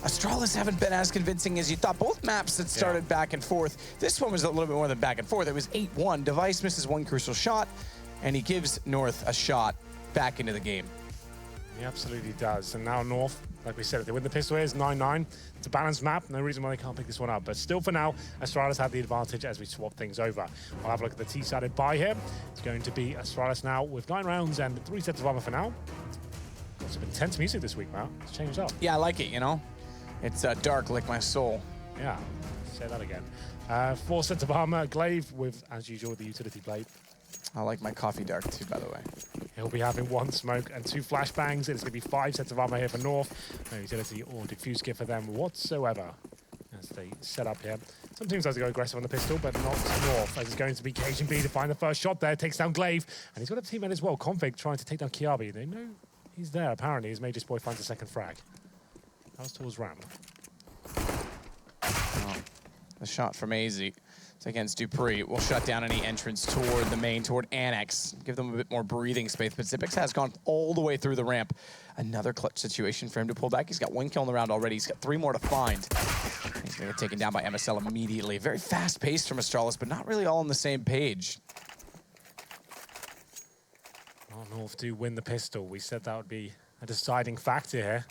Astralis haven't been as convincing as you thought. Both maps that started back and forth. This one was a little bit more than back and forth. It was 8-1. Device misses one crucial shot, and he gives North a shot back into the game. He absolutely does. And now North, like we said, if they win the pistol here, it's 9-9. It's a balanced map. No reason why they can't pick this one up. But still, for now, Astralis have the advantage as we swap things over. We'll have a look at the T-sided buy here. It's going to be Astralis now with 9 rounds and 3 sets of armor for now. Got some intense music this week, Matt. It's changed up. Yeah, I like it, you know? It's dark like my soul. Yeah, say that again. 4 sets of armor. Glaive with, as usual, the utility blade. I like my coffee dark too, by the way. He'll be having 1 smoke and 2 flashbangs. It's going to be 5 sets of armor here for North. No utility or diffuse kit for them whatsoever as they set up here. Some teams like to go aggressive on the pistol, but not North, as it's going to be Cajun B to find the first shot there. Takes down Glaive, and he's got a teammate as well, Config, trying to take down Kiabi. They know he's there, apparently, as Major's boy finds a second frag. That was towards Ramp. Oh, the shot from AZ against Dupree will shut down any entrance toward the main, toward Annex. Give them a bit more breathing space, but Xyp9x has gone all the way through the ramp. Another clutch situation for him to pull back. He's got 1 kill in the round already. He's got 3 more to find. He's going to get taken down by MSL immediately. Very fast-paced from Astralis, but not really all on the same page. Well, North do win the pistol. We said that would be a deciding factor here.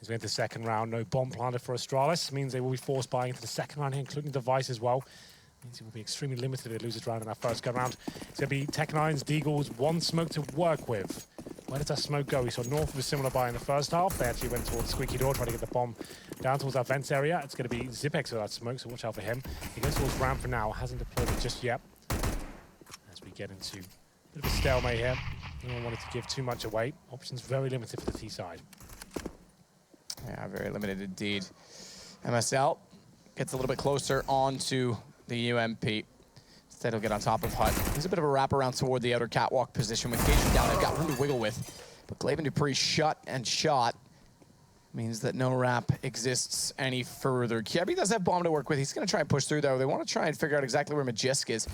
As we enter the second round, no bomb planted for Astralis. Means they will be forced buying into the second round here, including Device as well. Means he will be extremely limited if they lose his round in that first go round. It's going to be Tech9's, Deagles, 1 smoke to work with. Where did that smoke go? We saw North with a similar buy in the first half. They actually went towards Squeaky Door, trying to get the bomb down towards that vents area. It's going to be Xyp9x with that smoke, so watch out for him. He goes towards Ramp for now, hasn't deployed it just yet. As we get into a bit of a stalemate here. No one wanted to give too much away. Options very limited for the T side. Yeah, very limited indeed. MSL gets a little bit closer onto the UMP. Instead, he'll get on top of Hut. There's a bit of a wraparound toward the outer catwalk position with Cajun down. They've got room to wiggle with. But Glaive and Dupree shut and shot means that no wrap exists any further. Kiabi does have bomb to work with. He's going to try and push through, though. They want to try and figure out exactly where Magisk is.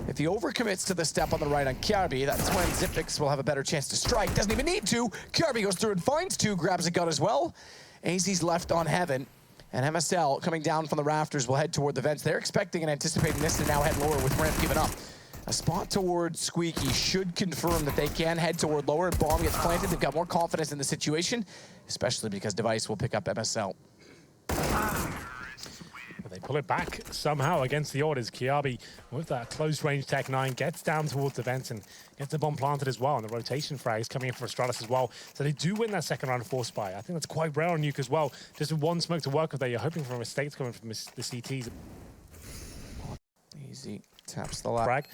If he overcommits to the step on the right on Kiabi, that's when Xyp9x will have a better chance to strike. Doesn't even need to. Kiabi goes through and finds 2, grabs a gun as well. AZ's left on Heaven. And MSL, coming down from the rafters, will head toward the vents. They're expecting and anticipating this to now head lower with Ramp giving up. A spot toward Squeaky should confirm that they can head toward lower, and bomb gets planted. They've got more confidence in the situation, especially because Device will pick up MSL. They pull it back somehow against the orders. Kiabi, with that close-range Tech9, gets down towards the vents and gets the bomb planted as well. And the rotation frag is coming in for Astralis as well. So they do win that second round of force buy. I think that's quite rare on Nuke as well. Just with 1 smoke to work with there, you're hoping for mistakes coming from the CTs. Easy. Taps the lap. Frag.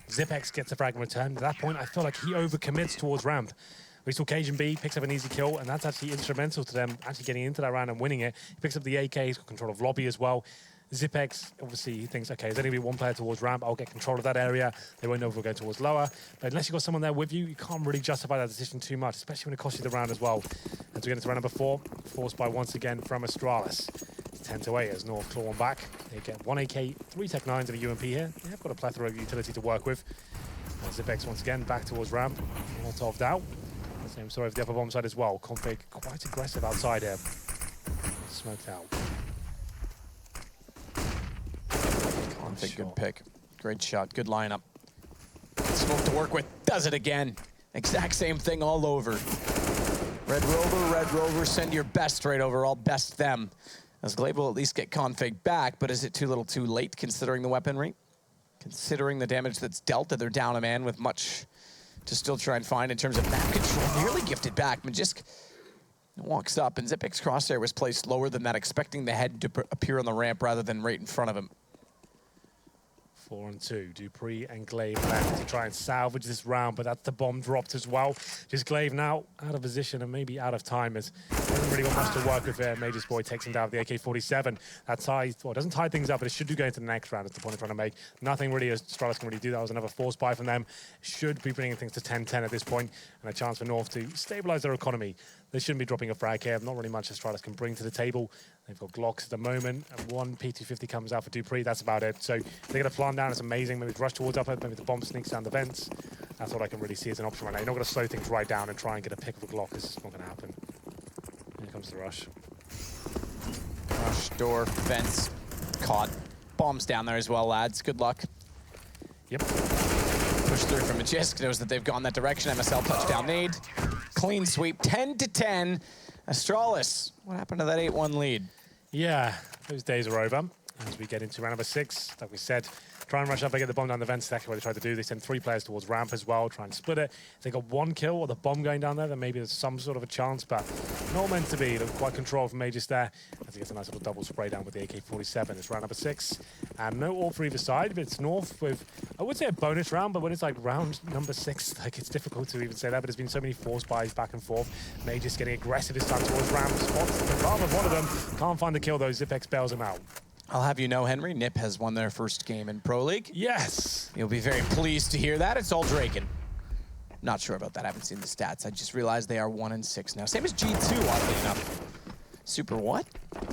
Xyp9x gets the frag in return. At that point, I feel like he overcommits towards Ramp. We saw Cajun B picks up an easy kill, and that's actually instrumental to them actually getting into that round and winning it. He picks up the AK, he's got control of lobby as well. Xyp9x, obviously, he thinks, okay, there's only going to be 1 player towards Ramp, I'll get control of that area. They won't know if we're going towards lower. But unless you've got someone there with you, you can't really justify that decision too much, especially when it costs you the round as well. As we get into round number 4, forced by once again from Astralis. It's 10-8 as North claw on back. They get 1 AK, 3 Tech9s and a UMP here. They have got a plethora of utility to work with. Xyp9x once again back towards Ramp, not off out. Same story of the upper bomb side as well. Config quite aggressive outside here. Smoked out. Config, good pick. Great shot, good lineup. Smoke to work with, does it again. Exact same thing all over. Red Rover, send your best right over, all best them. As Glaive will at least get Config back, but is it too little too late considering the weaponry? Considering the damage that's dealt, that they're down a man with much to still try and find in terms of map control. Nearly gifted back. Magisk walks up, and Xyp9x crosshair was placed lower than that, expecting the head to appear on the ramp rather than right in front of him. 4 and 2. Dupree and Glaive left to try and salvage this round, but that's the bomb dropped as well. Just Glaive now out of position and maybe out of time, as he hasn't really got much to work with here. Major's boy takes him down with the AK-47. That ties, well, it doesn't tie things up, but it should do go into the next round. That's the point I'm trying to make. Nothing really Astralis can really do. That was another force buy from them. Should be bringing things to 10-10 at this point, and a chance for North to stabilize their economy. They shouldn't be dropping a frag here. Not really much Astralis can bring to the table. They've got Glocks at the moment, and 1 P250 comes out for Dupree. That's about it. So they get a plant down. It's amazing. Maybe rush towards upper. Maybe the bomb sneaks down the vents. That's what I can really see as an option right now. You're not going to slow things right down and try and get a pick of a Glock. This is not going to happen. Here comes the rush. Rush, door, vents, caught. Bombs down there as well, lads. Good luck. Yep. Push through from Magisk. Knows that they've gone that direction. MSL touchdown nade. Clean sweep. 10-10. Astralis, what happened to that 8-1 lead? Yeah, those days are over. As we get into round number 6, like we said, Try and rush up and get the bomb down the vent. Exactly what they tried to do. They send 3 players towards ramp as well, try and split it. If they got 1 kill or the bomb going down there, then maybe there's some sort of a chance, but not meant to be. They're quite controlled from Aegis there as he gets a nice little double spray down with the AK-47. It's round number 6. And no all for either side, but it's North with, I would say a bonus round, but when it's like round number 6, like it's difficult to even say that, but there's been so many force buys back and forth. Magus getting aggressive this time towards ramp. Spots the bomb of one of them. Can't find the kill though. Zipex bails him out. I'll have you know, Henry, Nip has won their first game in Pro League. Yes! You'll be very pleased to hear that. It's all Draken. Not sure about that. I haven't seen the stats. I just realized they are 1-6 now. Same as G2, oddly enough. Super what?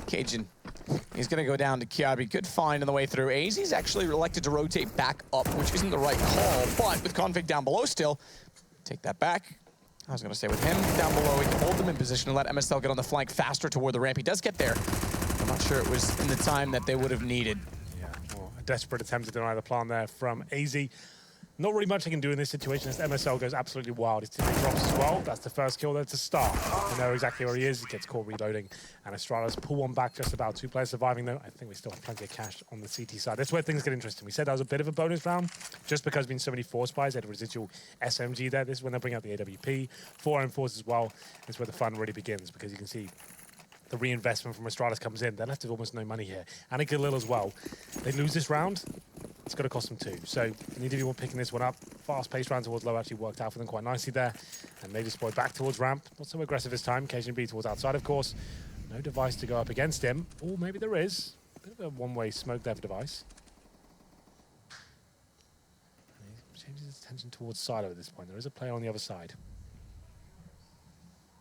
Cajun. He's going to go down to Kiabi. Good find on the way through. AZ's actually elected to rotate back up, which isn't the right call, but with Config down below still, take that back. I was going to say with him down below, he can hold them in position and let MSL get on the flank faster toward the ramp. He does get there. I'm not sure it was in the time that they would have needed. Yeah, well, a desperate attempt to deny the plan there from AZ. Not really much they can do in this situation as MSL goes absolutely wild. His teammate drops as well. That's the first kill there to start. You know exactly where he is. He gets caught reloading. And Astralis pull one back just about. 2 players surviving though. I think we still have plenty of cash on the CT side. That's where things get interesting. We said that was a bit of a bonus round just because there's been so many force buys. They had a residual SMG there. This is when they bring out the AWP. 4-on-4s as well. That's where the fun really begins because you can see the reinvestment from Astralis comes in. They're left with almost no money here. And a Galil as well. They lose this round. It's going to cost them 2. So you need to be picking this one up. Fast-paced round towards low actually worked out for them quite nicely there. And they deploy back towards ramp. Not so aggressive this time. KGB towards outside, of course. No device to go up against him. Or maybe there is. Bit of a one-way smoke there for device. And he changes his attention towards silo at this point. There is a player on the other side.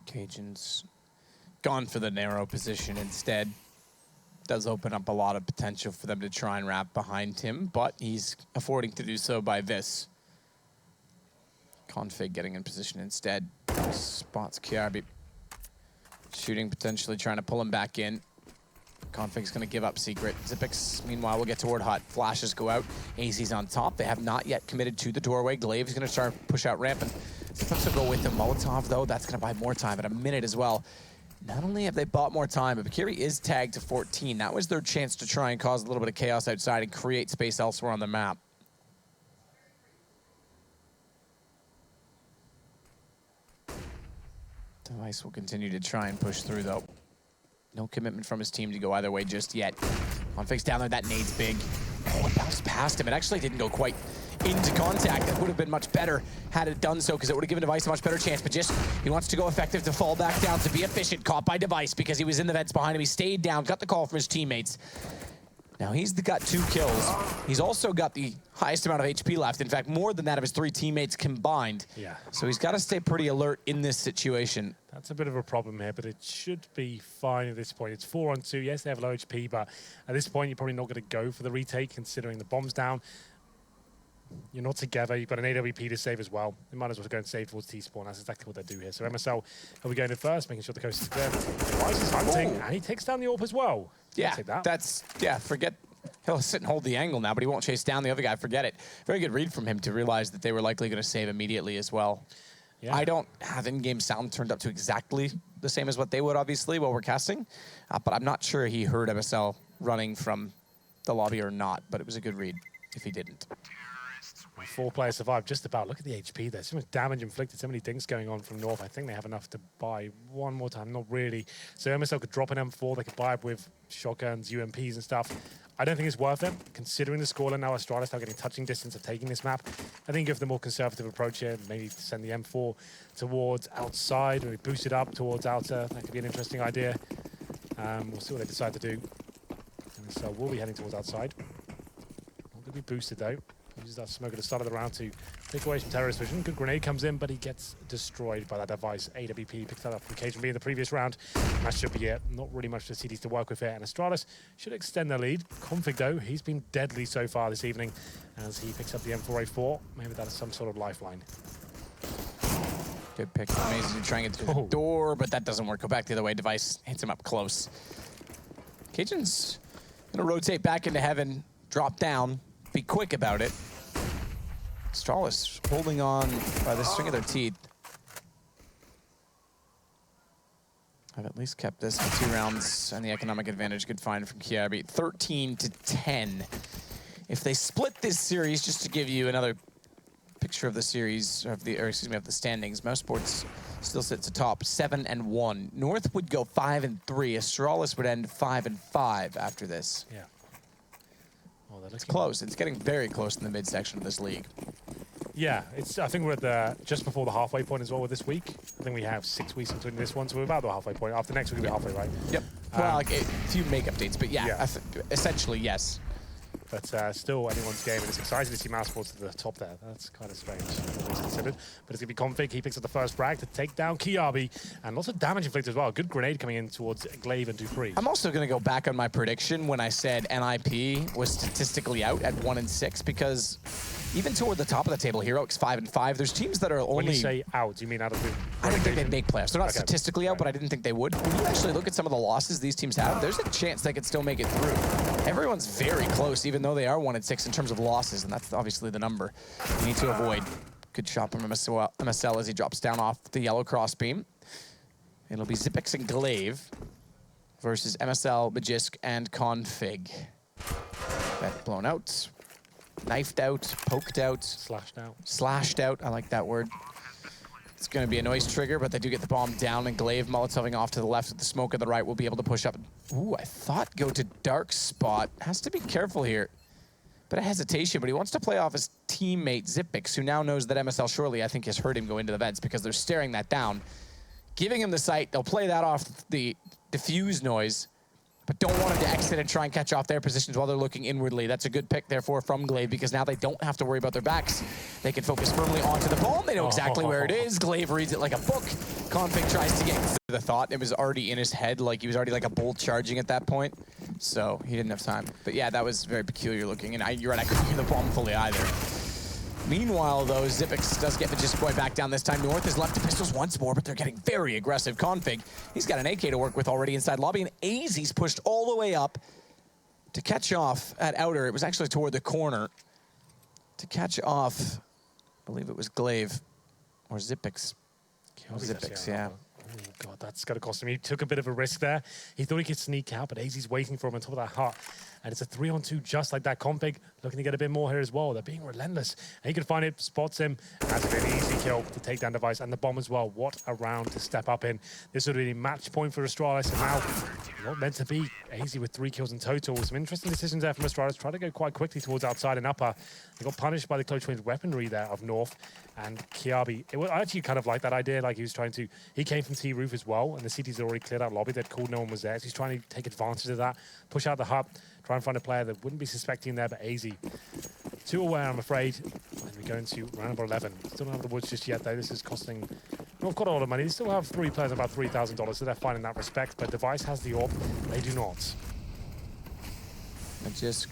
Cajun's gone for the narrow position instead. Does open up a lot of potential for them to try and wrap behind him, but he's affording to do so by this. Config getting in position instead. Spots Kiarbi. Shooting, potentially trying to pull him back in. Config's going to give up Secret. Zipex, meanwhile, will get toward Hut. Flashes go out. AZ's on top. They have not yet committed to the doorway. Glaive is going to try to push out ramp, and Zipex will go with the Molotov, though. That's going to buy more time at a minute as well. Not only have they bought more time, but Bakiri is tagged to 14. That was their chance to try and cause a little bit of chaos outside and create space elsewhere on the map. Device will continue to try and push through, though. No commitment from his team to go either way just yet. Config's down there, that nade's big. Oh, it bounced past him. It actually didn't go quite into contact. That would have been much better had it done so, because it would have given Device a much better chance. But just, he wants to go effective to fall back down, to be efficient. Caught by Device because he was in the vents behind him. He stayed down, got the call from his teammates. Now he's got 2 kills. He's also got the highest amount of HP left. In fact, more than that of his 3 teammates combined. Yeah. So he's got to stay pretty alert in this situation. That's a bit of a problem here, but it should be fine at this point. It's 4-on-2. Yes, they have low HP, but at this point, you're probably not going to go for the retake, considering the bomb's down. You're not together. You've got an AWP to save as well. They might as well go and save towards T-spawn. That's exactly what they do here. So MSL will be going in first, making sure the coast is clear. Device is hunting, and he takes down the AWP as well. Yeah, forget. He'll sit and hold the angle now, but he won't chase down the other guy. Forget it. Very good read from him to realize that they were likely going to save immediately as well. Yeah. I don't have in-game sound turned up to exactly the same as what they would, obviously, while we're casting. But I'm not sure he heard MSL running from the lobby or not, but it was a good read if he didn't. 4 players survived just about. Look at the HP there. So much damage inflicted, so many things going on from North. I think they have enough to buy one more time. Not really. So MSL could drop an M4. They could buy it with shotguns, UMPs and stuff. I don't think it's worth it, considering the scoreline now. Astralis now getting touching distance of taking this map. I think give the more conservative approach here, maybe send the M4 towards outside, or boost it up towards outer. That could be an interesting idea. We'll see what they decide to do. So we'll be heading towards outside. Not going to be boosted though. Uses that smoke at the start of the round to take away some terrorist vision. Good grenade comes in, but he gets destroyed by that device. AWP picks that up from KGB in the previous round. That should be it. Not really much for CDs to work with here. And Astralis should extend their lead. Config, though, he's been deadly so far this evening as he picks up the M4A4. Maybe that is some sort of lifeline. Good pick. Amazing to try and get through the door, but that doesn't work. Go back the other way. Device hits him up close. Cajun's going to rotate back into heaven, drop down, be quick about it. Astralis holding on by the string of their teeth. I've at least kept this for 2 rounds, and the economic advantage. Good find from Kiabi. 13-10 If they split this series, just to give you another picture of the series, of the standings, Mouse Sports still sits atop 7-1. North would go 5-3. Astralis would end 5-5 after this. Yeah. Well, it's close. It's getting very close in the midsection of this league. Yeah, I think we're at just before the halfway point as well with this week. I think we have 6 weeks between this one, so we're about the halfway point. After next week, we'll be halfway, right? Yep. Well, like a few make updates, but yeah. Essentially, yes. But still anyone's game, and it's exciting to see Mouse Sports at the top there. That's kind of strange, always considered. But it's going to be Config. He picks up the first frag to take down Kiabi, and lots of damage inflicted as well. Good grenade coming in towards Glaive and Dupree. I'm also going to go back on my prediction when I said NIP was statistically out at 1-6, because even toward the top of the table, Heroic's 5-5. There's teams that are only... When you say out, do you mean out of the... I didn't think they'd make playoffs. They're not statistically out, but I didn't think they would. When you actually look at some of the losses these teams have, there's a chance they could still make it through. Everyone's very close, even though they are 1-6 in terms of losses, and that's obviously the number you need to avoid. Good shot from MSL as he drops down off the yellow crossbeam. It'll be Xyp9x and Glaive versus MSL, Magisk, and Config. Bet blown out. Knifed out, poked out. Slashed out. Slashed out, I like that word. It's going to be a noise trigger, but they do get the bomb down, and Glaive Molotoving off to the left with the smoke at the right will be able to push up. Ooh, I thought go to dark spot. Has to be careful here. Bit of hesitation, but he wants to play off his teammate Xyp9x, who now knows that MSL surely, I think, has heard him go into the vents because they're staring that down. Giving him the sight, they'll play that off the diffuse noise, but don't want him to exit and try and catch off their positions while they're looking inwardly. That's a good pick, therefore, from Glaive, because now they don't have to worry about their backs. They can focus firmly onto the bomb. They know exactly where it is. Glaive reads it like a book. Config tries to get the thought. It was already in his head, like he was already like a bull charging at that point. So he didn't have time. But yeah, that was very peculiar looking. And you're right, I couldn't hear the bomb fully either. Meanwhile, though, Xyp9x does get Magisk Boy back down this time. North is left to pistols once more, but they're getting very aggressive. Config, he's got an AK to work with already inside lobby, and AZ's pushed all the way up to catch off at outer. It was actually toward the corner to catch off, I believe it was Glaive or Xyp9x. Xyp9x, yeah. Oh God, that's going to cost him. He took a bit of a risk there. He thought he could sneak out, but AZ's waiting for him on top of that hut. And it's a 3-on-2 just like that. Config looking to get a bit more here as well. They're being relentless. And he can find it, spots him. That's a very easy kill to take down Device and the bomb as well. What a round to step up in. This would be a match point for Astralis. And now, not meant to be. AZ with 3 kills in total. Some interesting decisions there from Astralis. Tried to go quite quickly towards outside and upper. They got punished by the close range weaponry there of North. And Kiabi, I actually kind of like that idea. Like he was trying to, he came from T-Roof as well. And the city's already cleared out lobby. They'd called no one was there. So he's trying to take advantage of that. Push out the hub. Try and find a player that wouldn't be suspecting there, but AZ. Too aware, I'm afraid. And we go into round number 11. Still don't have the woods just yet, though. This is costing not quite a lot of money. They still have 3 players about $3,000, so they're fine in that respect. But Device has the orb. They do not. Magisk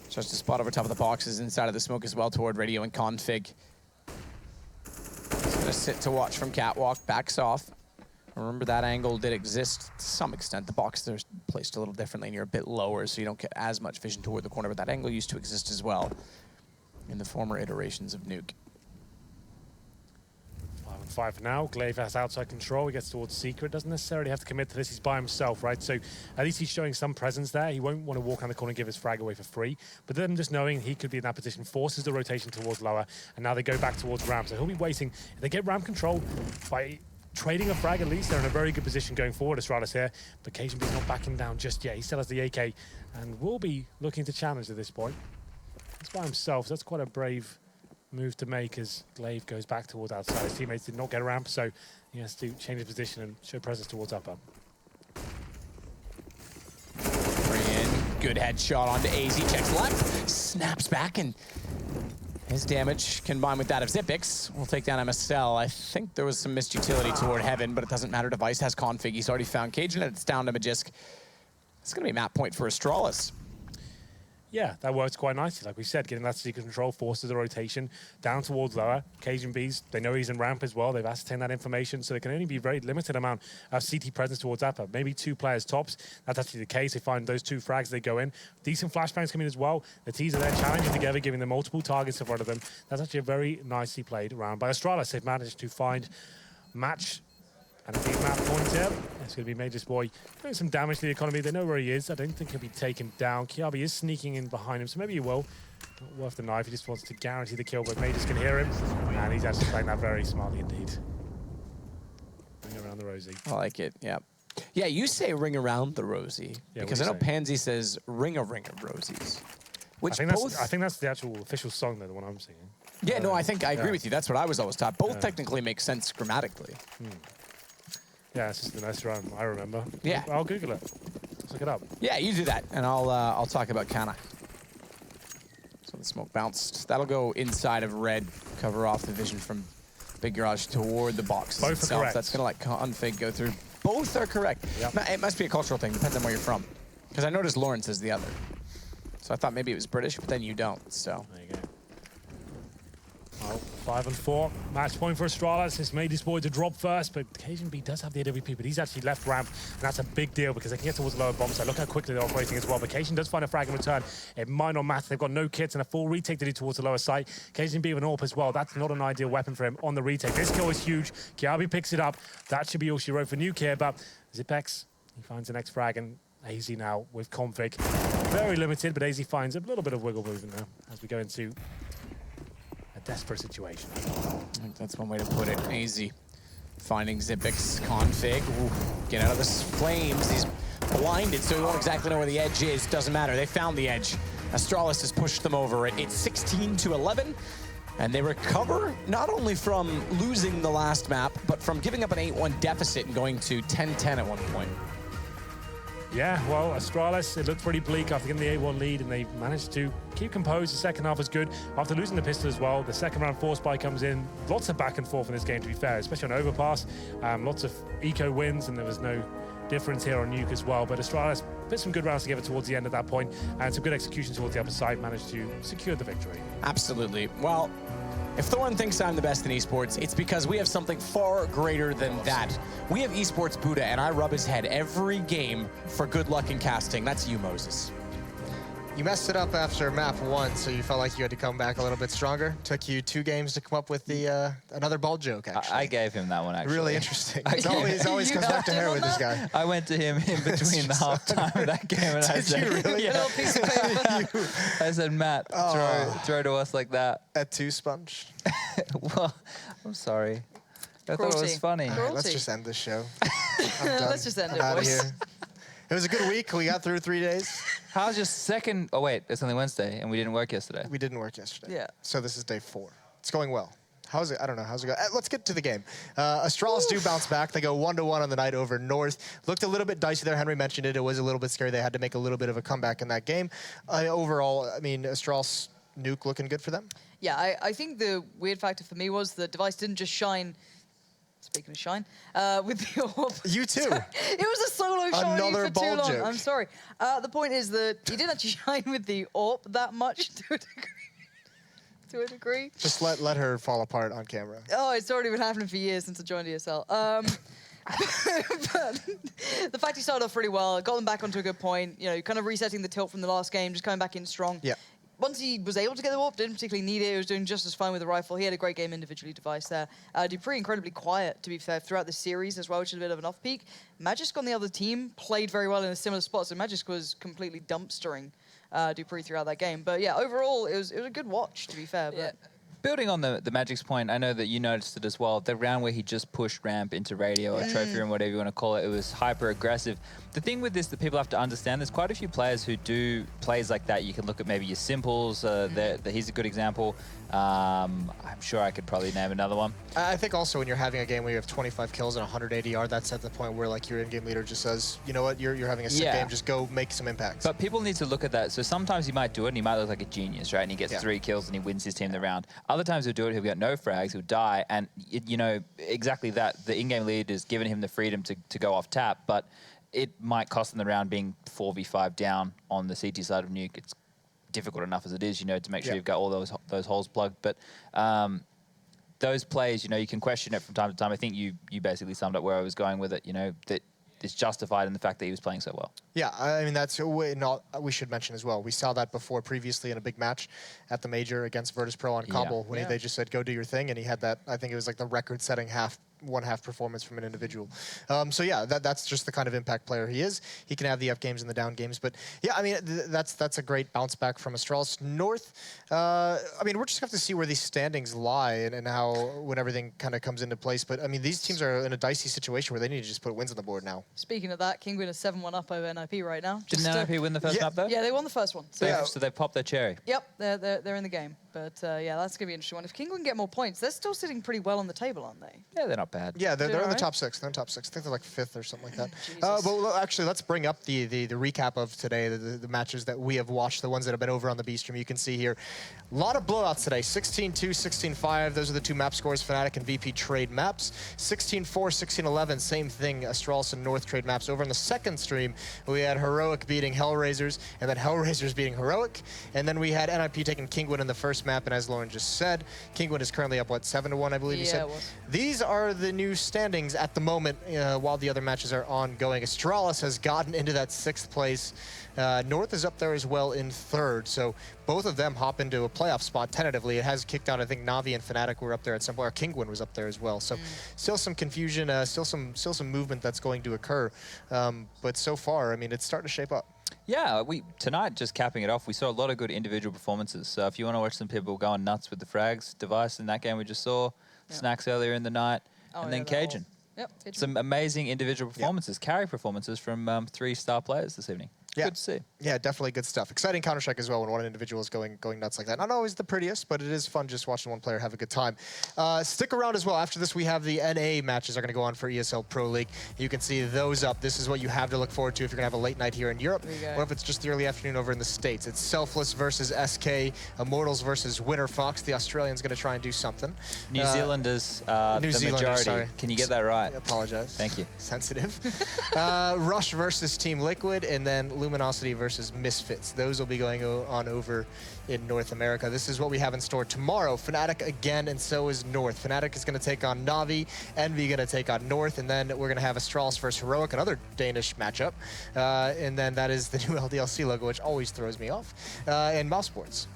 just a spot over top of the boxes inside of the smoke as well toward Radio and Config. He's going to sit to watch from Catwalk. Backs off. Remember, that angle did exist to some extent. The box there's placed a little differently, and you're a bit lower, so you don't get as much vision toward the corner, but that angle used to exist as well in the former iterations of Nuke. 5 for now. Glaive has outside control. He gets towards Secret. Doesn't necessarily have to commit to this. He's by himself, right? So at least he's showing some presence there. He won't want to walk around the corner and give his frag away for free. But then just knowing he could be in that position forces the rotation towards lower, and now they go back towards ramp. So he'll be waiting. If they get ramp control by trading a frag, at least they're in a very good position going forward. Astralis here, but KGB's not backing down just yet. He still has the AK and will be looking to challenge at this point. He's by himself, so that's quite a brave move to make as Glaive goes back towards outside. His teammates did not get a ramp, so he has to change his position and show presence towards upper. Good headshot onto AZ, checks left, snaps back, and his damage combined with that of Xyp9x will take down MSL. I think there was some missed utility toward Heaven, but it doesn't matter. Device has config. He's already found Cajun, and it's down to Magisk. It's going to be a map point for Astralis. Yeah, that works quite nicely. Like we said, getting that secret control forces the rotation down towards lower. Cajun Bees, they know he's in ramp as well. They've ascertained that information, so there can only be very limited amount of CT presence towards upper. Maybe 2 players tops. That's actually the case. They find those 2 frags, they go in. Decent flashbangs come in as well. The T's are there challenging together, giving them multiple targets in front of them. That's actually a very nicely played round by Astralis. They've managed to find match And a big map point here. It's going to be Major's boy doing some damage to the economy. They know where he is. I don't think he'll be taken down. Kiabi is sneaking in behind him, so maybe he will. Not worth the knife. He just wants to guarantee the kill, but Majors can hear him. And he's actually playing that very smartly indeed. Ring around the rosy. I like it, yeah. Yeah, you say ring around the rosy. Yeah, because I know Pansy says ring a ring of rosies. Which I think that's the actual official song, though, the one I'm singing. Yeah, no, I think I agree with you. That's what I was always taught. Both technically make sense grammatically. Yeah, it's just the nice rhyme, I remember. Yeah. I'll Google it. Let's look it up. Yeah, you do that, and I'll talk about Kana. So the smoke bounced. That'll go inside of red, cover off the vision from Big Garage toward the box itself. Correct. That's gonna let Config go through. Both are correct. Yep. It must be a cultural thing. Depends on where you're from. Because I noticed Lawrence is the other. So I thought maybe it was British, but then you don't. So. There you go. Well, 5 and 4. Match point for Astralis. It's made his boy to drop first, but Cajun B does have the AWP, but he's actually left ramp, and that's a big deal because they can get towards the lower bomb side. Look how quickly they're operating as well. But Cajun does find a frag in return. It might not matter. They've got no kits and a full retake to do towards the lower side. Cajun B with an AWP as well. That's not an ideal weapon for him on the retake. This kill is huge. Kiabi picks it up. That should be all she wrote for Nuke here, but Zipex, he finds the next frag, and AZ now with Config. Very limited, but AZ finds a little bit of wiggle movement now as we go into a desperate situation. I think that's one way to put it. AZ finding Zipex. Config. Ooh, get out of the flames. He's blinded, so he won't exactly know where the edge is. Doesn't matter. They found the edge. Astralis has pushed them over it. It's 16-11. And they recover not only from losing the last map, but from giving up an 8-1 deficit and going to 10-10 at one point. Yeah, well, Astralis, it looked pretty bleak after getting the 8-1 lead, and they managed to keep composed. The second half was good. After losing the pistol as well, the second round force buy comes in. Lots of back and forth in this game, to be fair, especially on overpass. Lots of eco wins, and there was no difference here on Nuke as well. But Astralis put some good rounds together towards the end at that point, and some good execution towards the upper side, managed to secure the victory. Absolutely. Well, if Thorin thinks I'm the best in esports, it's because we have something far greater than that. We have esports Buddha, and I rub his head every game for good luck in casting. That's you, Moses. You messed it up after map 1, so you felt like you had to come back a little bit stronger. Took you 2 games to come up with the another ball joke, actually. I gave him that one, actually. Really interesting. It always comes back to hair with this guy. I went to him in between the halftime of that game, and I said, you really? Yeah. I said, Matt, throw to us like that. At 2 sponge? Well, I'm sorry. I thought it was funny. Right, let's just end this show. I'm done. Let's just end it, out of boys. here. It was a good week. We got through 3 days. How's your second? Oh, wait, it's only Wednesday, and we didn't work yesterday. We didn't work yesterday. Yeah. So this is day 4. It's going well. How's it? I don't know. How's it going? Let's get to the game. Astralis do bounce back. They go 1-1 on the night over North. Looked a little bit dicey there. Henry mentioned it. It was a little bit scary. They had to make a little bit of a comeback in that game. Overall, I mean, Astralis Nuke looking good for them? Yeah, I think the weird factor for me was the device didn't just shine. Speaking of shine, with the AWP. You too. Sorry. It was a solo shiny Another for ball too long. joke. I'm sorry. The point is that he didn't actually shine with the AWP that much to a degree. Just let her fall apart on camera. Oh, it's already been happening for years since I joined ESL. But the fact he started off really well, got them back onto a good point, you know, kind of resetting the tilt from the last game, just coming back in strong. Yeah. Once he was able to get the AWP, didn't particularly need it. He was doing just as fine with the rifle. He had a great game individually device there. Dupree incredibly quiet, to be fair, throughout the series as well, which is a bit of an off-peak. Magisk on the other team played very well in a similar spot, so Magisk was completely dumpstering Dupree throughout that game. But yeah, overall, it was a good watch, to be fair. But Yeah. Building on the Magic's point, I know that you noticed it as well. The round where he just pushed ramp into radio or trophy room, whatever you want to call it, it was hyper aggressive. The thing with this that people have to understand, there's quite a few players who do plays like that. You can look at maybe your Simples. He's a good example. I'm sure I could probably name another one. I think also when you're having a game where you have 25 kills and 100 ADR, that's at the point where like your in-game leader just says, you know what, you're having a sick game, just go make some impacts. But people need to look at that. So sometimes he might do it and he might look like a genius, right? And he gets 3 kills and he wins his team the round. Other times he'll do it, he'll get no frags, he'll die. And, you know, exactly that. The in-game lead has given him the freedom to go off tap, but it might cost him the round being 4v5 down on the CT side of Nuke. It's difficult enough as it is, you know, to make sure you've got all those holes plugged. But those plays, you know, you can question it from time to time. I think you basically summed up where I was going with it, you know, that it's justified in the fact that he was playing so well. Yeah, I mean, that's we should mention as well. We saw that before previously in a big match at the Major against Virtus Pro on Cobble when they just said, go do your thing. And he had that, I think it was like the record-setting half one-half performance from an individual. So yeah, that's just the kind of impact player he is. He can have the up games and the down games. But yeah, I mean, that's a great bounce back from Astralis. North, I mean, we're just going to have to see where these standings lie and how, when everything kind of comes into place. But I mean, these teams are in a dicey situation where they need to just put wins on the board now. Speaking of that, Kinguin is 7-1 up over NIP right now. Didn't NIP win the first map though? Yeah, they won the first one. So, so they popped their cherry. Yep, they're in the game. But yeah, that's going to be an interesting one. If Kinguin get more points, they're still sitting pretty well on the table, aren't they? Yeah, they're not bad. Yeah, they're in the top 6. They're in top 6. I think they're like 5th or something like that. But actually, let's bring up the recap of today, the matches that we have watched, the ones that have been over on the B stream. You can see here, a lot of blowouts today. 16-2, 16-5. Those are the 2 map scores. Fnatic and VP trade maps. 16-4, 16-11. Same thing. Astralis and North trade maps. Over on the second stream, we had Heroic beating Hellraisers, and then Hellraisers beating Heroic, and then we had NIP taking Kinguin in the first map. And as Lauren just said, Kinguin is currently up, what, 7-1, I believe you said? It was. These are the new standings at the moment while the other matches are ongoing. Astralis has gotten into that 6th place. North is up there as well in 3rd. So both of them hop into a playoff spot tentatively. It has kicked out, I think Navi and Fnatic were up there at some point. Or Kinguin was up there as well. So still some confusion, still some movement that's going to occur. But so far, I mean, it's starting to shape up. Yeah, tonight, just capping it off, we saw a lot of good individual performances. So if you want to watch some people going nuts with the frags, Device in that game we just saw, Snacks earlier in the night, and then Cajun. Some amazing individual performances, carry performances from 3-star players this evening. Yeah. Good to see. Yeah, definitely good stuff. Exciting Counter-Strike as well when one individual is going nuts like that. Not always the prettiest, but it is fun just watching one player have a good time. Stick around as well. After this, we have the NA matches are going to go on for ESL Pro League. You can see those up. This is what you have to look forward to if you're going to have a late night here in Europe, or if it's just the early afternoon over in the States. It's Selfless versus SK, Immortals versus Winter Fox. The Australian's going to try and do something. New Zealanders, the majority. Sorry. Can you get that right? I apologize. Thank you. Sensitive. Rush versus Team Liquid, and then Luminosity versus Misfits. Those will be going on over in North America. This is what we have in store tomorrow. Fnatic again, and so is North. Fnatic is going to take on Navi, Envy going to take on North, and then we're going to have Astralis versus Heroic, another Danish matchup. And then that is the new LDLC logo, which always throws me off, and Mouse Sports.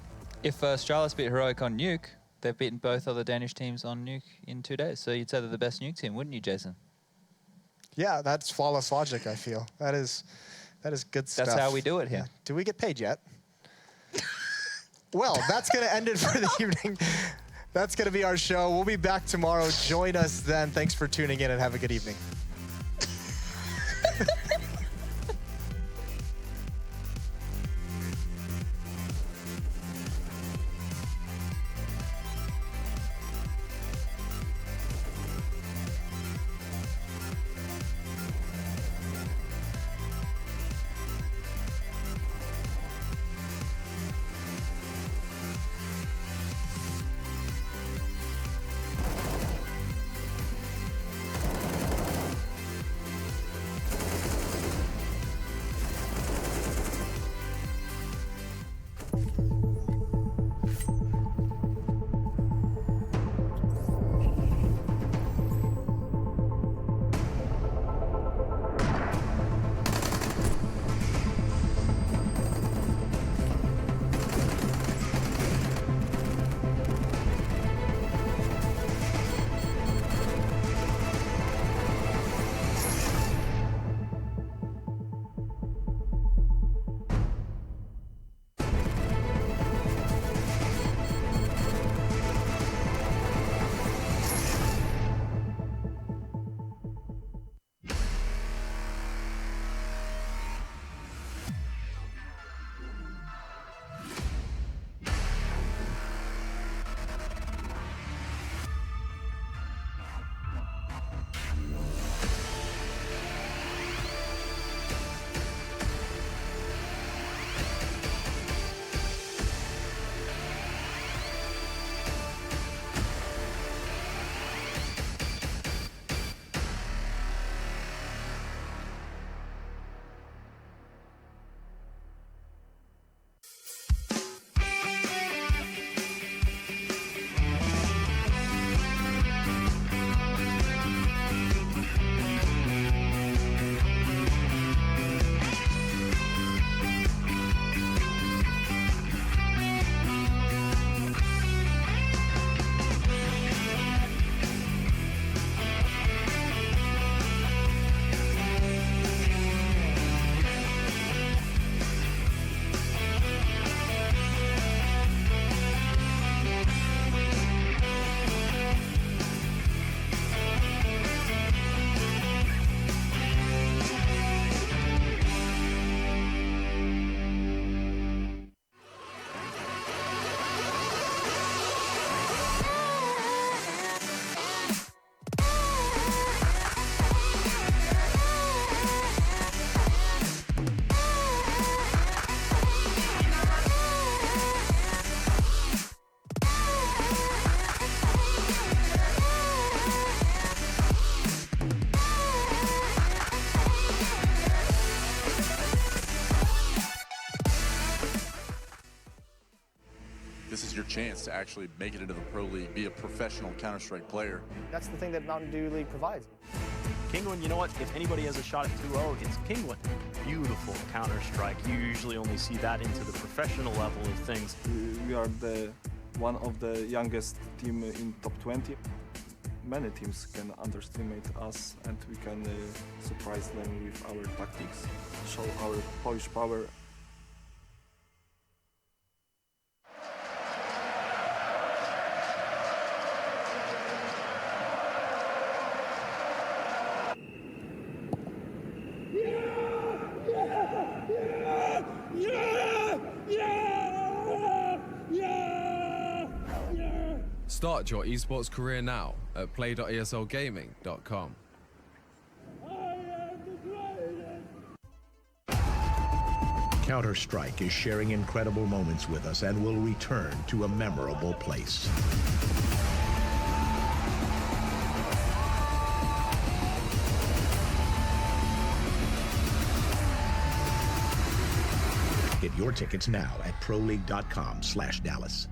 If Astralis beat Heroic on Nuke, they've beaten both other Danish teams on Nuke in 2 days. So you'd say they're the best Nuke team, wouldn't you, Jason? Yeah, that's flawless logic, I feel. That is good stuff. That's how we do it here. Yeah. Do we get paid yet? Well, that's going to end it for the evening. That's going to be our show. We'll be back tomorrow. Join us then. Thanks for tuning in and have a good evening. this is your chance to actually make it into the Pro League, be a professional Counter-Strike player. That's the thing that Mountain Dew League provides. Penguin, you know what? If anybody has a shot at 2-0, it's Penguin. Beautiful Counter-Strike. You usually only see that into the professional level of things. We are one of the youngest team in top 20. Many teams can underestimate us, and we can surprise them with our tactics, show our Polish power. Start your esports career now at play.eslgaming.com. Counter-Strike is sharing incredible moments with us and will return to a memorable place. Get your tickets now at proleague.com/Dallas.